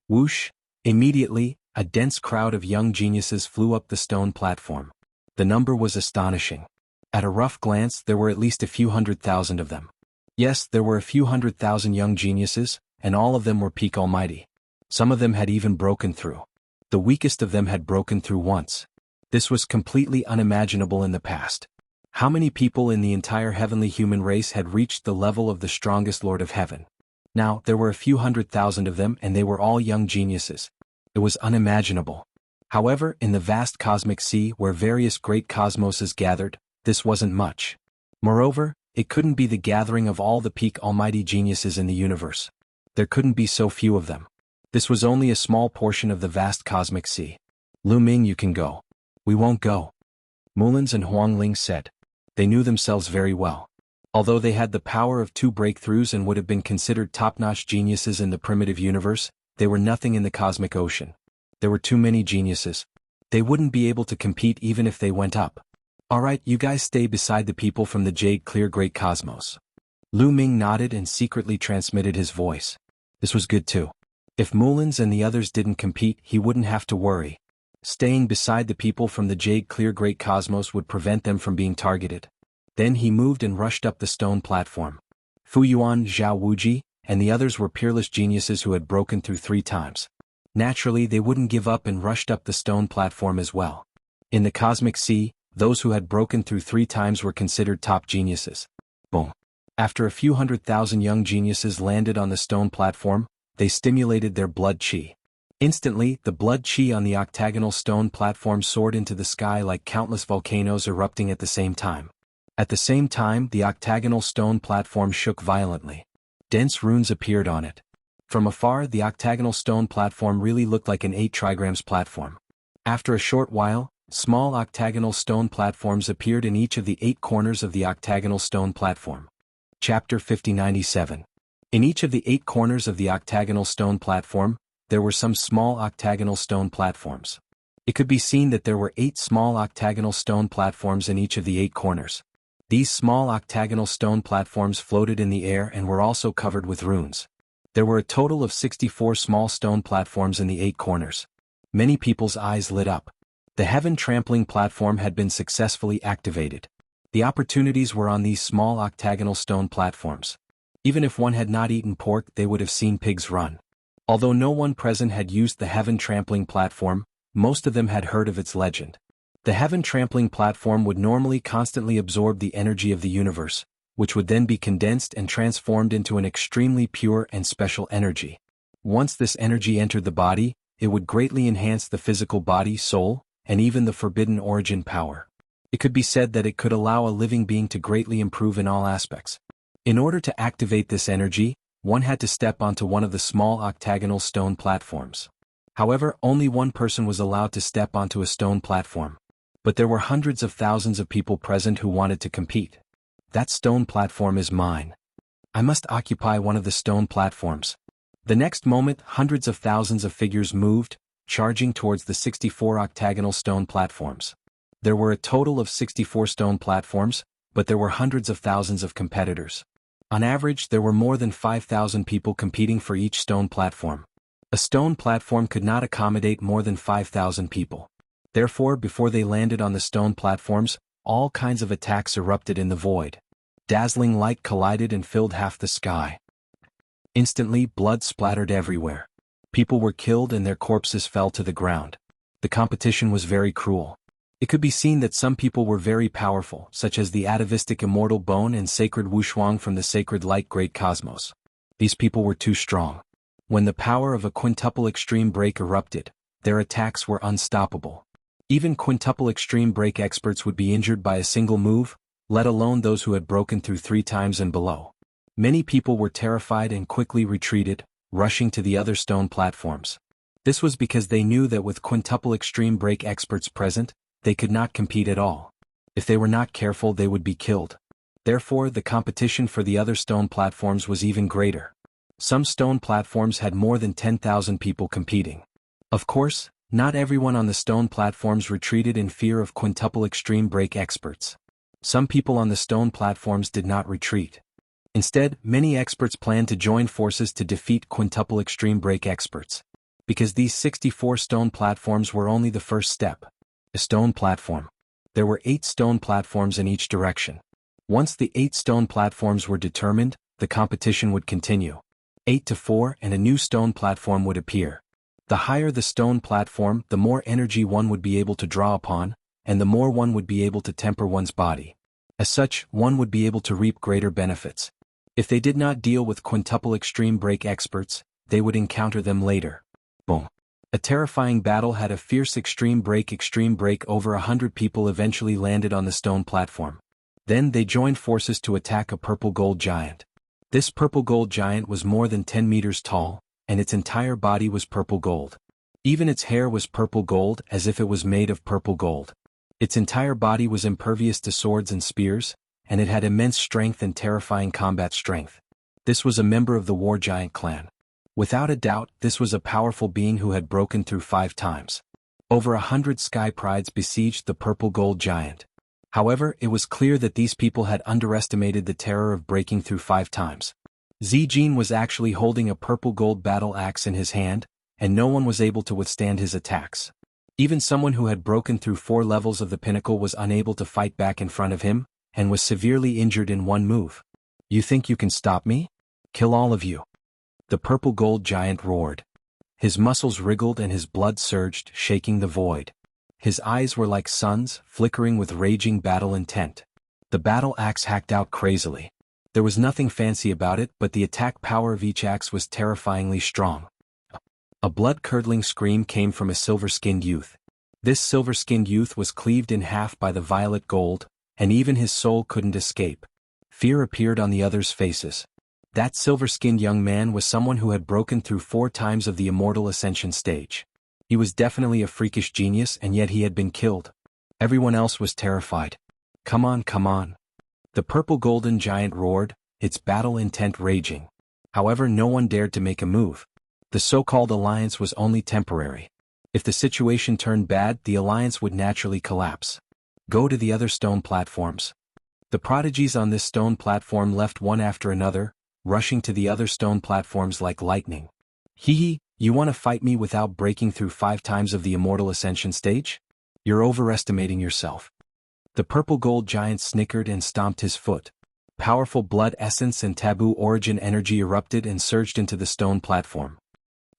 Whoosh! Immediately, a dense crowd of young geniuses flew up the stone platform. The number was astonishing. At a rough glance, there were at least a few 100,000 of them. Yes, there were a few 100,000 young geniuses, and all of them were peak almighty. Some of them had even broken through. The weakest of them had broken through once. This was completely unimaginable in the past. How many people in the entire heavenly human race had reached the level of the strongest Lord of Heaven? Now, there were a few 100,000 of them and they were all young geniuses. It was unimaginable. However, in the vast cosmic sea where various great cosmoses gathered, this wasn't much. Moreover, it couldn't be the gathering of all the peak almighty geniuses in the universe. There couldn't be so few of them. This was only a small portion of the vast cosmic sea. Lu Ming, you can go. We won't go. Mullins and Huangling said. They knew themselves very well. Although they had the power of 2 breakthroughs and would have been considered top-notch geniuses in the primitive universe, they were nothing in the cosmic ocean. There were too many geniuses. They wouldn't be able to compete even if they went up. Alright, you guys stay beside the people from the Jade Clear Great Cosmos. Lu Ming nodded and secretly transmitted his voice. This was good too. If Mullins and the others didn't compete, he wouldn't have to worry. Staying beside the people from the Jade Clear Great Cosmos would prevent them from being targeted. Then he moved and rushed up the stone platform. Fu Yuan, Zhao Wuji, and the others were peerless geniuses who had broken through 3 times. Naturally, they wouldn't give up and rushed up the stone platform as well. In the cosmic sea, Those who had broken through 3 times were considered top geniuses. Boom. After a few 100,000 young geniuses landed on the stone platform, they stimulated their blood qi. Instantly, the blood qi on the octagonal stone platform soared into the sky like countless volcanoes erupting at the same time. At the same time, the octagonal stone platform shook violently. Dense runes appeared on it. From afar, the octagonal stone platform really looked like an 8 trigrams platform. After a short while, small octagonal stone platforms appeared in each of the 8 corners of the octagonal stone platform. Chapter 5097. In each of the 8 corners of the octagonal stone platform, there were some small octagonal stone platforms. It could be seen that there were 8 small octagonal stone platforms in each of the 8 corners. These small octagonal stone platforms floated in the air and were also covered with runes. There were a total of 64 small stone platforms in the 8 corners. Many people's eyes lit up. The heaven trampling platform had been successfully activated. The opportunities were on these small octagonal stone platforms. Even if one had not eaten pork, they would have seen pigs run. Although no one present had used the heaven trampling platform, most of them had heard of its legend. The heaven trampling platform would normally constantly absorb the energy of the universe, which would then be condensed and transformed into an extremely pure and special energy. Once this energy entered the body, it would greatly enhance the physical body, soul, and even the forbidden origin power. It could be said that it could allow a living being to greatly improve in all aspects. In order to activate this energy, one had to step onto one of the small octagonal stone platforms. However, only one person was allowed to step onto a stone platform. But there were hundreds of thousands of people present who wanted to compete. That stone platform is mine. I must occupy one of the stone platforms. The next moment, hundreds of thousands of figures moved, charging towards the 64 octagonal stone platforms. There were a total of 64 stone platforms, but there were hundreds of thousands of competitors. On average, there were more than 5,000 people competing for each stone platform. A stone platform could not accommodate more than 5,000 people. Therefore, before they landed on the stone platforms, all kinds of attacks erupted in the void. Dazzling light collided and filled half the sky. Instantly, blood splattered everywhere. People were killed and their corpses fell to the ground. The competition was very cruel. It could be seen that some people were very powerful, such as the atavistic immortal bone and sacred Wushuang from the sacred light great cosmos. These people were too strong. When the power of a quintuple extreme break erupted, their attacks were unstoppable. Even quintuple extreme break experts would be injured by a single move, let alone those who had broken through 3 times and below. Many people were terrified and quickly retreated, rushing to the other stone platforms. This was because they knew that with quintuple extreme break experts present, they could not compete at all. If they were not careful, they would be killed. Therefore, the competition for the other stone platforms was even greater. Some stone platforms had more than 10,000 people competing. Of course, not everyone on the stone platforms retreated in fear of quintuple extreme break experts. Some people on the stone platforms did not retreat. Instead, many experts planned to join forces to defeat quintuple extreme break experts. Because these 64 stone platforms were only the first step. A stone platform. There were 8 stone platforms in each direction. Once the 8 stone platforms were determined, the competition would continue. 8 to 4 and a new stone platform would appear. The higher the stone platform, the more energy one would be able to draw upon, and the more one would be able to temper one's body. As such, one would be able to reap greater benefits. If they did not deal with quintuple extreme break experts, they would encounter them later. Boom. A terrifying battle had a fierce extreme break over 100 people eventually landed on the stone platform. Then they joined forces to attack a purple gold giant. This purple gold giant was more than 10 meters tall, and its entire body was purple gold. Even its hair was purple gold, as if it was made of purple gold. Its entire body was impervious to swords and spears, and it had immense strength and terrifying combat strength. This was a member of the war giant clan. Without a doubt, this was a powerful being who had broken through 5 times. Over 100 sky prides besieged the purple gold giant. However, it was clear that these people had underestimated the terror of breaking through 5 times. Zijin was actually holding a purple gold battle axe in his hand, and no one was able to withstand his attacks. Even someone who had broken through 4 levels of the pinnacle was unable to fight back in front of him, and was severely injured in one move. You think you can stop me? Kill all of you. The purple gold giant roared. His muscles wriggled and his blood surged, shaking the void. His eyes were like suns, flickering with raging battle intent. The battle axe hacked out crazily. There was nothing fancy about it, but the attack power of each axe was terrifyingly strong. A blood-curdling scream came from a silver-skinned youth. This silver-skinned youth was cleaved in half by the violet gold, and even his soul couldn't escape. Fear appeared on the others' faces. That silver-skinned young man was someone who had broken through 4 times of the immortal ascension stage. He was definitely a freakish genius, and yet he had been killed. Everyone else was terrified. Come on, come on. The purple golden giant roared, its battle intent raging. However, no one dared to make a move. The so-called alliance was only temporary. If the situation turned bad, the alliance would naturally collapse. Go to the other stone platforms. The prodigies on this stone platform left one after another, rushing to the other stone platforms like lightning. Hee, you want to fight me without breaking through 5 times of the immortal ascension stage? You're overestimating yourself. The purple gold giant snickered and stomped his foot. Powerful blood essence and taboo origin energy erupted and surged into the stone platform.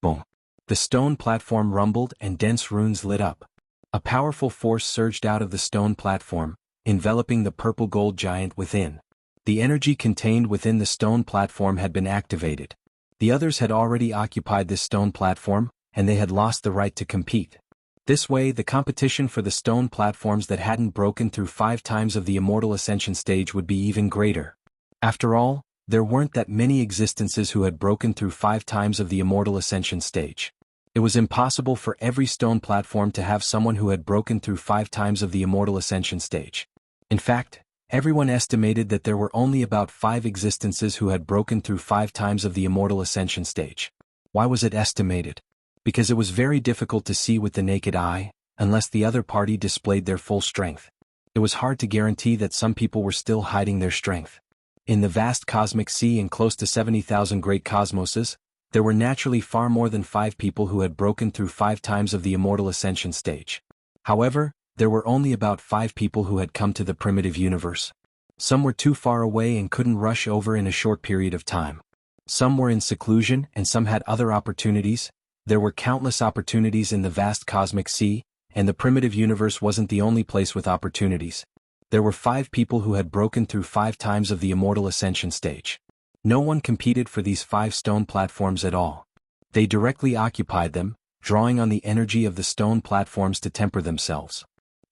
Boom. The stone platform rumbled and dense runes lit up. A powerful force surged out of the stone platform, enveloping the purple gold giant within. The energy contained within the stone platform had been activated. The others had already occupied this stone platform, and they had lost the right to compete. This way, the competition for the stone platforms that hadn't broken through 5 times of the immortal ascension stage would be even greater. After all, there weren't that many existences who had broken through 5 times of the immortal ascension stage. It was impossible for every stone platform to have someone who had broken through 5 times of the immortal ascension stage. In fact, everyone estimated that there were only about 5 existences who had broken through 5 times of the immortal ascension stage. Why was it estimated? Because it was very difficult to see with the naked eye, unless the other party displayed their full strength. It was hard to guarantee that some people were still hiding their strength. In the vast cosmic sea and close to 70,000 great cosmoses, there were naturally far more than 5 people who had broken through 5 times of the immortal ascension stage. However, there were only about 5 people who had come to the primitive universe. Some were too far away and couldn't rush over in a short period of time. Some were in seclusion and some had other opportunities. There were countless opportunities in the vast cosmic sea, and the primitive universe wasn't the only place with opportunities. There were 5 people who had broken through 5 times of the immortal ascension stage. No one competed for these 5 stone platforms at all. They directly occupied them, drawing on the energy of the stone platforms to temper themselves.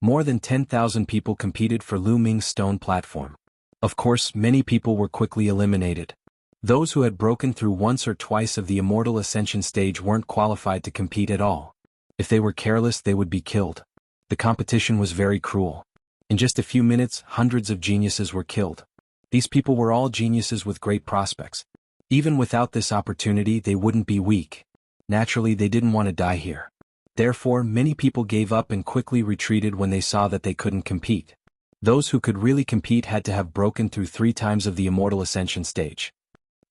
More than 10,000 people competed for Lu Ming's stone platform. Of course, many people were quickly eliminated. Those who had broken through once or twice of the immortal ascension stage weren't qualified to compete at all. If they were careless, they would be killed. The competition was very cruel. In just a few minutes, hundreds of geniuses were killed. These people were all geniuses with great prospects. Even without this opportunity, they wouldn't be weak. Naturally, they didn't want to die here. Therefore, many people gave up and quickly retreated when they saw that they couldn't compete. Those who could really compete had to have broken through 3 times of the immortal ascension stage.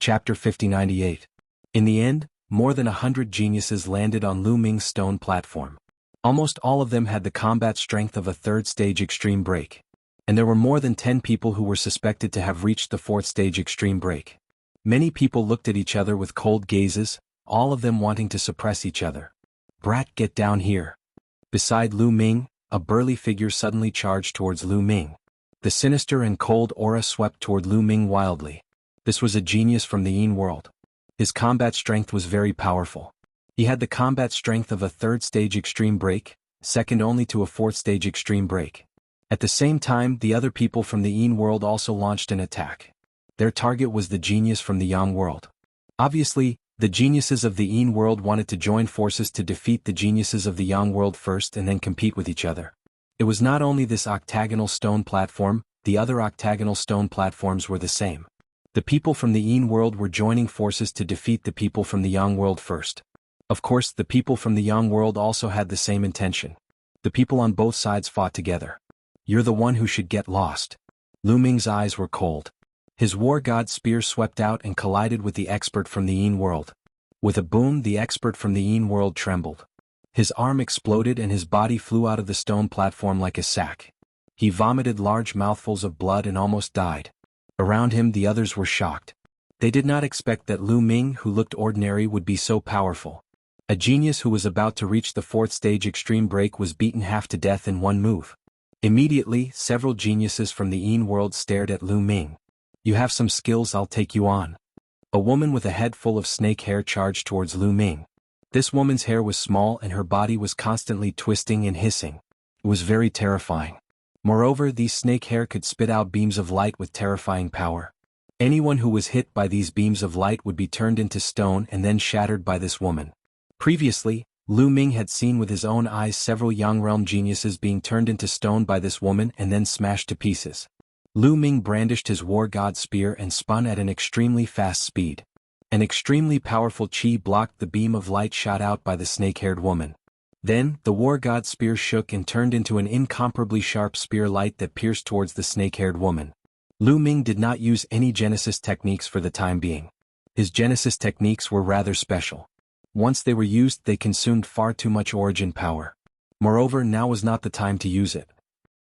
Chapter 5098. In the end, more than 100 geniuses landed on Lu Ming's stone platform. Almost all of them had the combat strength of a 3rd stage extreme break. And there were more than 10 people who were suspected to have reached the 4th stage extreme break. Many people looked at each other with cold gazes, all of them wanting to suppress each other. Brat, get down here. Beside Lu Ming, a burly figure suddenly charged towards Lu Ming. The sinister and cold aura swept toward Lu Ming wildly. This was a genius from the Yin world. His combat strength was very powerful. He had the combat strength of a 3rd stage extreme break, second only to a 4th stage extreme break. At the same time, the other people from the Yin world also launched an attack. Their target was the genius from the Yang world. Obviously, the geniuses of the Yin world wanted to join forces to defeat the geniuses of the Yang world first and then compete with each other. It was not only this octagonal stone platform, the other octagonal stone platforms were the same. The people from the Yin world were joining forces to defeat the people from the Yang world first. Of course, the people from the Yang world also had the same intention. The people on both sides fought together. You're the one who should get lost. Lu Ming's eyes were cold. His war god spear swept out and collided with the expert from the Yin world. With a boom, the expert from the Yin world trembled. His arm exploded and his body flew out of the stone platform like a sack. He vomited large mouthfuls of blood and almost died. Around him, the others were shocked. They did not expect that Lu Ming, who looked ordinary, would be so powerful. A genius who was about to reach the fourth stage extreme break was beaten half to death in one move. Immediately, several geniuses from the Yin world stared at Lu Ming. You have some skills, I'll take you on. A woman with a head full of snake hair charged towards Lu Ming. This woman's hair was small and her body was constantly twisting and hissing. It was very terrifying. Moreover, these snake hair could spit out beams of light with terrifying power. Anyone who was hit by these beams of light would be turned into stone and then shattered by this woman. Previously, Lu Ming had seen with his own eyes several Yang realm geniuses being turned into stone by this woman and then smashed to pieces. Lu Ming brandished his war god spear and spun at an extremely fast speed. An extremely powerful qi blocked the beam of light shot out by the snake-haired woman. Then, the war god spear shook and turned into an incomparably sharp spear light that pierced towards the snake-haired woman. Lu Ming did not use any Genesis techniques for the time being. His Genesis techniques were rather special. Once they were used, they consumed far too much origin power. Moreover, now was not the time to use it.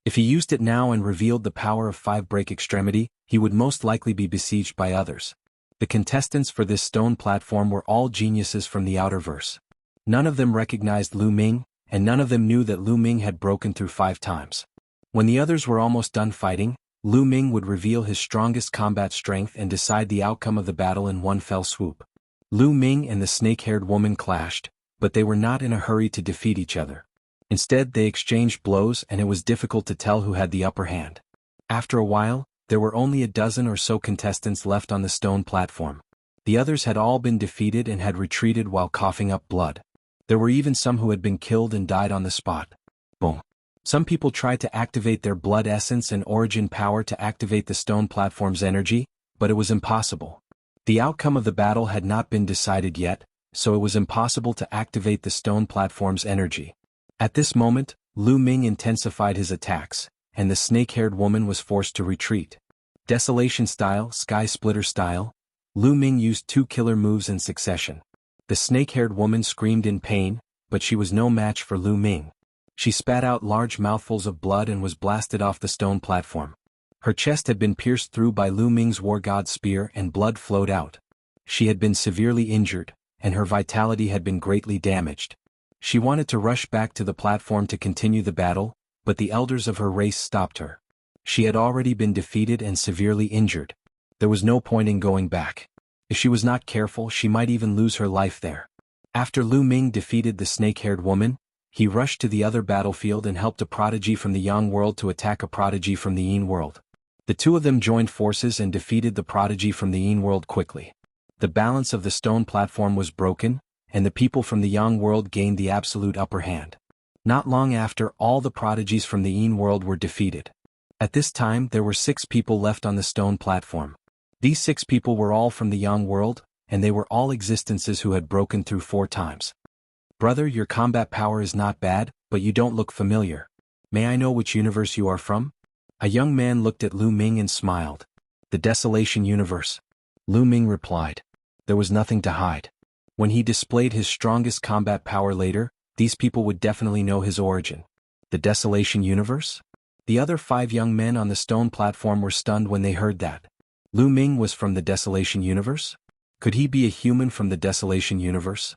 If he used it now and revealed the power of 5-break extremity, he would most likely be besieged by others. The contestants for this stone platform were all geniuses from the outer verse. None of them recognized Lu Ming, and none of them knew that Lu Ming had broken through 5 times. When the others were almost done fighting, Lu Ming would reveal his strongest combat strength and decide the outcome of the battle in one fell swoop. Lu Ming and the snake-haired woman clashed, but they were not in a hurry to defeat each other. Instead, they exchanged blows and it was difficult to tell who had the upper hand. After a while, there were only a dozen or so contestants left on the stone platform. The others had all been defeated and had retreated while coughing up blood. There were even some who had been killed and died on the spot. Boom. Some people tried to activate their blood essence and origin power to activate the stone platform's energy, but it was impossible. The outcome of the battle had not been decided yet, so it was impossible to activate the stone platform's energy. At this moment, Lu Ming intensified his attacks, and the snake-haired woman was forced to retreat. Desolation style, Sky Splitter style, Lu Ming used 2 killer moves in succession. The snake-haired woman screamed in pain, but she was no match for Lu Ming. She spat out large mouthfuls of blood and was blasted off the stone platform. Her chest had been pierced through by Lu Ming's war god spear and blood flowed out. She had been severely injured, and her vitality had been greatly damaged. She wanted to rush back to the platform to continue the battle, but the elders of her race stopped her. She had already been defeated and severely injured. There was no point in going back. If she was not careful, she might even lose her life there. After Lu Ming defeated the snake-haired woman, he rushed to the other battlefield and helped a prodigy from the Yang world to attack a prodigy from the Yin world. The two of them joined forces and defeated the prodigy from the Yin world quickly. The balance of the stone platform was broken, and the people from the Yang world gained the absolute upper hand. Not long after, all the prodigies from the Yin world were defeated. At this time, there were 6 people left on the stone platform. These 6 people were all from the Yang world, and they were all existences who had broken through 4 times. Brother, your combat power is not bad, but you don't look familiar. May I know which universe you are from? A young man looked at Lu Ming and smiled. The Desolation Universe. Lu Ming replied. There was nothing to hide. When he displayed his strongest combat power later, these people would definitely know his origin. The Desolation Universe? The other 5 young men on the stone platform were stunned when they heard that. Lu Ming was from the Desolation Universe? Could he be a human from the Desolation Universe?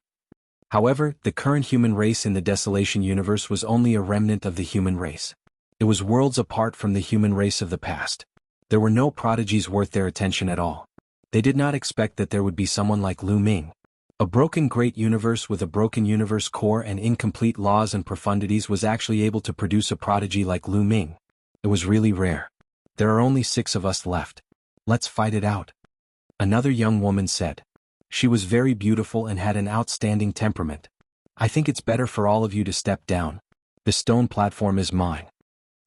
However, the current human race in the Desolation Universe was only a remnant of the human race. It was worlds apart from the human race of the past. There were no prodigies worth their attention at all. They did not expect that there would be someone like Lu Ming. A broken great universe with a broken universe core and incomplete laws and profundities was actually able to produce a prodigy like Lu Ming. It was really rare. There are only 6 of us left. Let's fight it out. Another young woman said. She was very beautiful and had an outstanding temperament. I think it's better for all of you to step down. The stone platform is mine.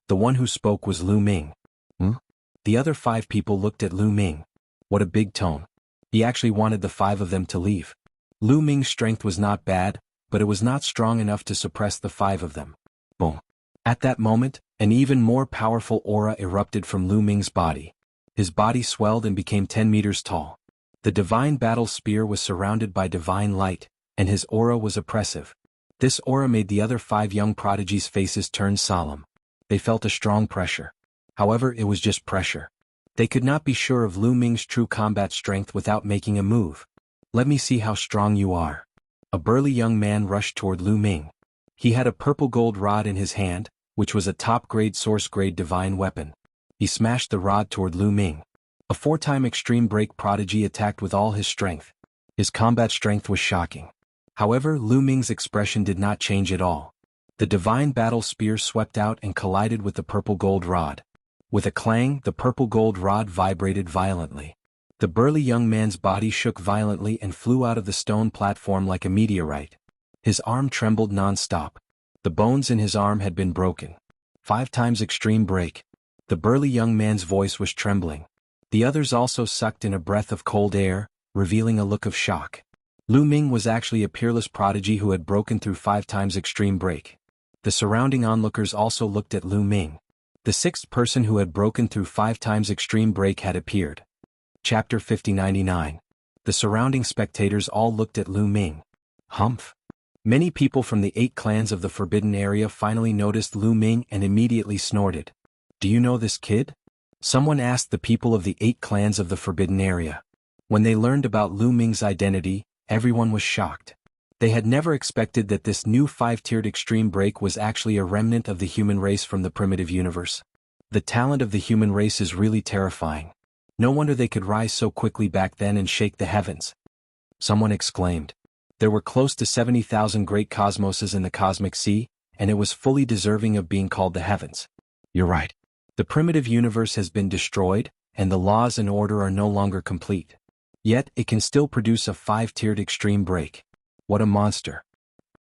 The one who spoke was Lu Ming. The other 5 people looked at Lu Ming. What a big tone. He actually wanted the 5 of them to leave. Lu Ming's strength was not bad, but it was not strong enough to suppress the 5 of them. Boom. At that moment, an even more powerful aura erupted from Lu Ming's body. His body swelled and became 10 meters tall. The divine battle spear was surrounded by divine light, and his aura was oppressive. This aura made the other 5 young prodigies' faces turn solemn. They felt a strong pressure. However, it was just pressure. They could not be sure of Lu Ming's true combat strength without making a move. Let me see how strong you are. A burly young man rushed toward Lu Ming. He had a purple gold rod in his hand, which was a top-grade source-grade divine weapon. He smashed the rod toward Lu Ming. A 4-time extreme break prodigy attacked with all his strength. His combat strength was shocking. However, Lu Ming's expression did not change at all. The divine battle spear swept out and collided with the purple gold rod. With a clang, the purple gold rod vibrated violently. The burly young man's body shook violently and flew out of the stone platform like a meteorite. His arm trembled non-stop. The bones in his arm had been broken. 5 times extreme break. The burly young man's voice was trembling. The others also sucked in a breath of cold air, revealing a look of shock. Lu Ming was actually a peerless prodigy who had broken through 5 times extreme break. The surrounding onlookers also looked at Lu Ming. The 6th person who had broken through 5 times extreme break had appeared. Chapter 5099. The surrounding spectators all looked at Lu Ming. Humph. Many people from the 8 clans of the Forbidden Area finally noticed Lu Ming and immediately snorted. Do you know this kid? Someone asked the people of the 8 clans of the Forbidden Area. When they learned about Lu Ming's identity, everyone was shocked. They had never expected that this new 5-tiered extreme break was actually a remnant of the human race from the primitive universe. The talent of the human race is really terrifying. No wonder they could rise so quickly back then and shake the heavens. Someone exclaimed. There were close to 70,000 great cosmoses in the cosmic sea, and it was fully deserving of being called the heavens. You're right. The primitive universe has been destroyed, and the laws and order are no longer complete. Yet, it can still produce a 5-tiered extreme break. What a monster.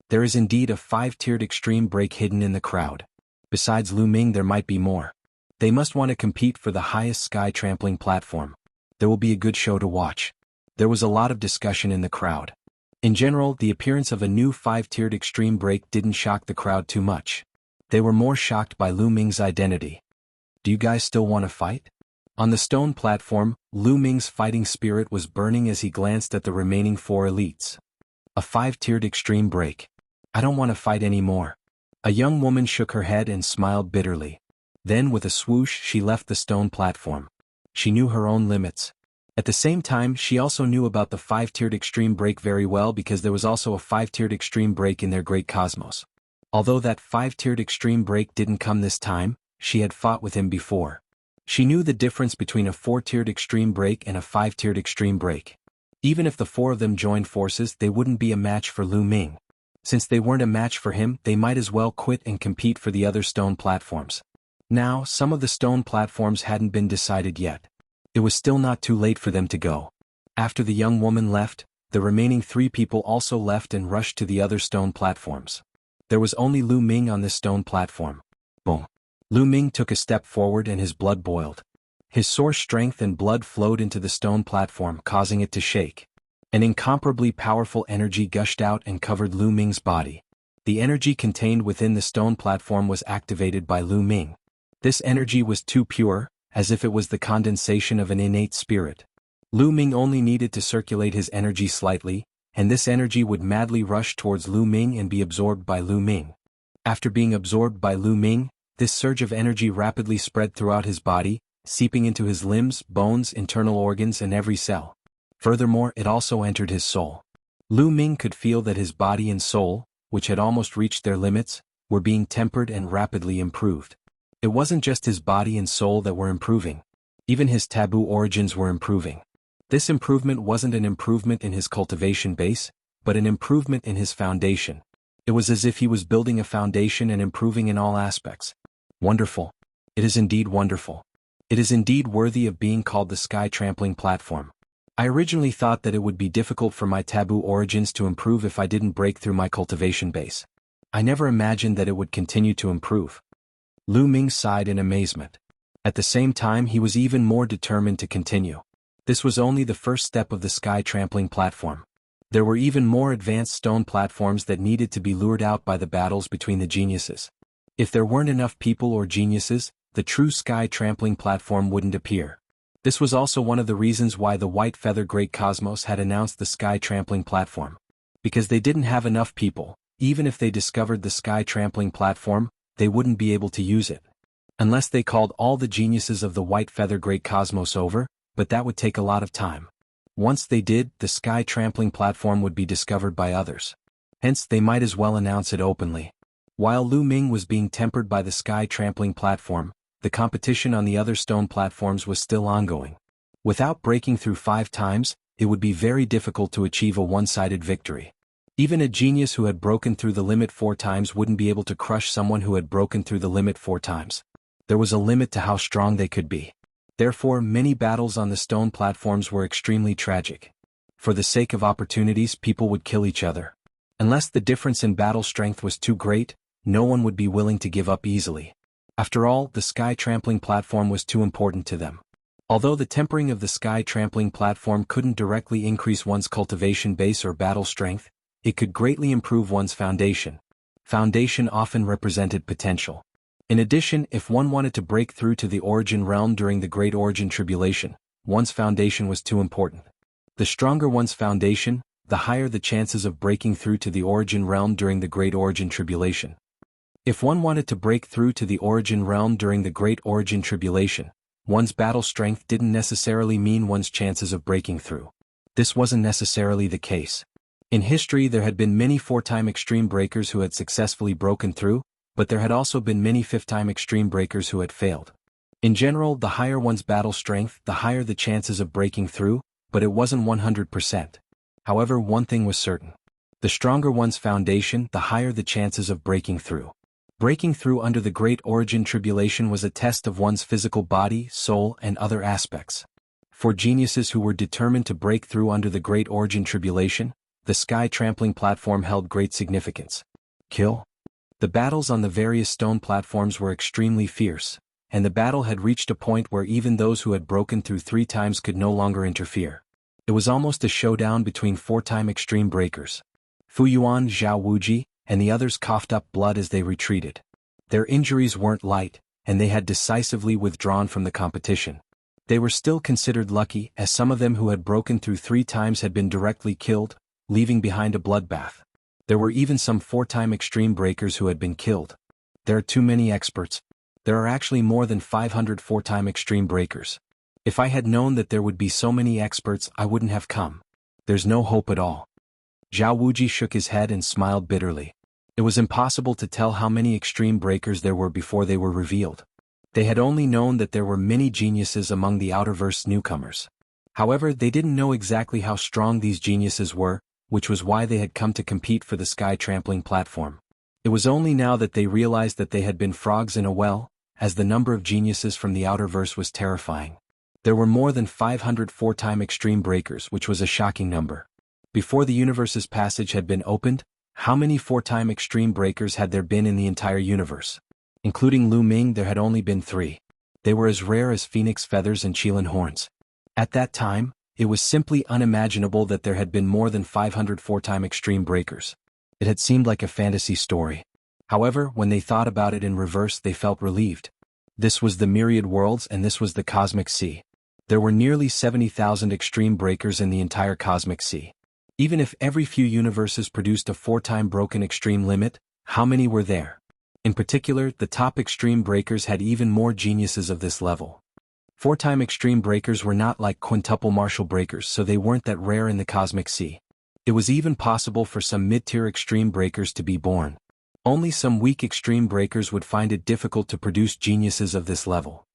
There is indeed a 5-tiered extreme break hidden in the crowd. Besides Lu Ming, there might be more. They must want to compete for the highest sky-trampling platform. There will be a good show to watch. There was a lot of discussion in the crowd. In general, the appearance of a new 5-tiered extreme break didn't shock the crowd too much. They were more shocked by Lu Ming's identity. Do you guys still want to fight? On the stone platform, Lu Ming's fighting spirit was burning as he glanced at the remaining 4 elites. A 5-tiered extreme break. I don't want to fight anymore. A young woman shook her head and smiled bitterly. Then with a swoosh she left the stone platform. She knew her own limits. At the same time, she also knew about the 5-tiered extreme break very well because there was also a 5-tiered extreme break in their great cosmos. Although that 5-tiered extreme break didn't come this time, she had fought with him before. She knew the difference between a 4-tiered extreme break and a 5-tiered extreme break. Even if the 4 of them joined forces, they wouldn't be a match for Lu Ming. Since they weren't a match for him, they might as well quit and compete for the other stone platforms. Now, some of the stone platforms hadn't been decided yet. It was still not too late for them to go. After the young woman left, the remaining 3 people also left and rushed to the other stone platforms. There was only Lu Ming on this stone platform. Boom. Lu Ming took a step forward and his blood boiled. His source strength and blood flowed into the stone platform, causing it to shake. An incomparably powerful energy gushed out and covered Lu Ming's body. The energy contained within the stone platform was activated by Lu Ming. This energy was too pure, as if it was the condensation of an innate spirit. Lu Ming only needed to circulate his energy slightly, and this energy would madly rush towards Lu Ming and be absorbed by Lu Ming. After being absorbed by Lu Ming, this surge of energy rapidly spread throughout his body, seeping into his limbs, bones, internal organs, and every cell. Furthermore, it also entered his soul. Lu Ming could feel that his body and soul, which had almost reached their limits, were being tempered and rapidly improved. It wasn't just his body and soul that were improving. Even his taboo origins were improving. This improvement wasn't an improvement in his cultivation base, but an improvement in his foundation. It was as if he was building a foundation and improving in all aspects. Wonderful. It is indeed wonderful. It is indeed worthy of being called the sky-trampling platform. I originally thought that it would be difficult for my taboo origins to improve if I didn't break through my cultivation base. I never imagined that it would continue to improve. Lu Ming sighed in amazement. At the same time, he was even more determined to continue. This was only the first step of the sky-trampling platform. There were even more advanced stone platforms that needed to be lured out by the battles between the geniuses. If there weren't enough people or geniuses, the true sky-trampling platform wouldn't appear. This was also one of the reasons why the White Feather Great Cosmos had announced the sky-trampling platform. Because they didn't have enough people, even if they discovered the sky-trampling platform, they wouldn't be able to use it. Unless they called all the geniuses of the White Feather Great Cosmos over, but that would take a lot of time. Once they did, the sky trampling platform would be discovered by others. Hence they might as well announce it openly. While Lu Ming was being tempered by the sky trampling platform, the competition on the other stone platforms was still ongoing. Without breaking through 5 times, it would be very difficult to achieve a one-sided victory. Even a genius who had broken through the limit 4 times wouldn't be able to crush someone who had broken through the limit 4 times. There was a limit to how strong they could be. Therefore, many battles on the stone platforms were extremely tragic. For the sake of opportunities, people would kill each other. Unless the difference in battle strength was too great, no one would be willing to give up easily. After all, the sky trampling platform was too important to them. Although the tempering of the sky trampling platform couldn't directly increase one's cultivation base or battle strength, it could greatly improve one's foundation. Foundation often represented potential. In addition, if one wanted to break through to the origin realm during the Great Origin Tribulation, one's foundation was too important. The stronger one's foundation, the higher the chances of breaking through to the origin realm during the Great Origin Tribulation. If one wanted to break through to the origin realm during the Great Origin Tribulation, one's battle strength didn't necessarily mean one's chances of breaking through. This wasn't necessarily the case. In history, there had been many 4-time extreme breakers who had successfully broken through, but there had also been many 5th-time extreme breakers who had failed. In general, the higher one's battle strength, the higher the chances of breaking through, but it wasn't 100%. However, one thing was certain. The stronger one's foundation, the higher the chances of breaking through. Breaking through under the Great Origin Tribulation was a test of one's physical body, soul, and other aspects. For geniuses who were determined to break through under the Great Origin Tribulation, the sky trampling platform held great significance. Kill. The battles on the various stone platforms were extremely fierce, and the battle had reached a point where even those who had broken through 3 times could no longer interfere. It was almost a showdown between 4-time extreme breakers. Fu Yuan, Zhao Wuji, and the others coughed up blood as they retreated. Their injuries weren't light, and they had decisively withdrawn from the competition. They were still considered lucky, as some of them who had broken through 3 times had been directly killed, leaving behind a bloodbath. There were even some 4-time extreme breakers who had been killed. There are too many experts. There are actually more than 500 4-time extreme breakers. If I had known that there would be so many experts, I wouldn't have come. There's no hope at all. Zhao Wuji shook his head and smiled bitterly. It was impossible to tell how many extreme breakers there were before they were revealed. They had only known that there were many geniuses among the Outerverse newcomers. However, they didn't know exactly how strong these geniuses were, which was why they had come to compete for the sky trampling platform. It was only now that they realized that they had been frogs in a well, as the number of geniuses from the Outerverse was terrifying. There were more than 500 4-time extreme breakers, which was a shocking number. Before the universe's passage had been opened, how many 4-time extreme breakers had there been in the entire universe? Including Lu Ming, there had only been 3. They were as rare as phoenix feathers and Qilin horns. At that time, it was simply unimaginable that there had been more than 500 4-time extreme breakers. It had seemed like a fantasy story. However, when they thought about it in reverse, they felt relieved. This was the myriad worlds, and this was the cosmic sea. There were nearly 70,000 extreme breakers in the entire cosmic sea. Even if every few universes produced a 4-time broken extreme limit, how many were there? In particular, the top extreme breakers had even more geniuses of this level. 4-time extreme breakers were not like quintuple martial breakers, so they weren't that rare in the cosmic sea. It was even possible for some mid-tier extreme breakers to be born. Only some weak extreme breakers would find it difficult to produce geniuses of this level.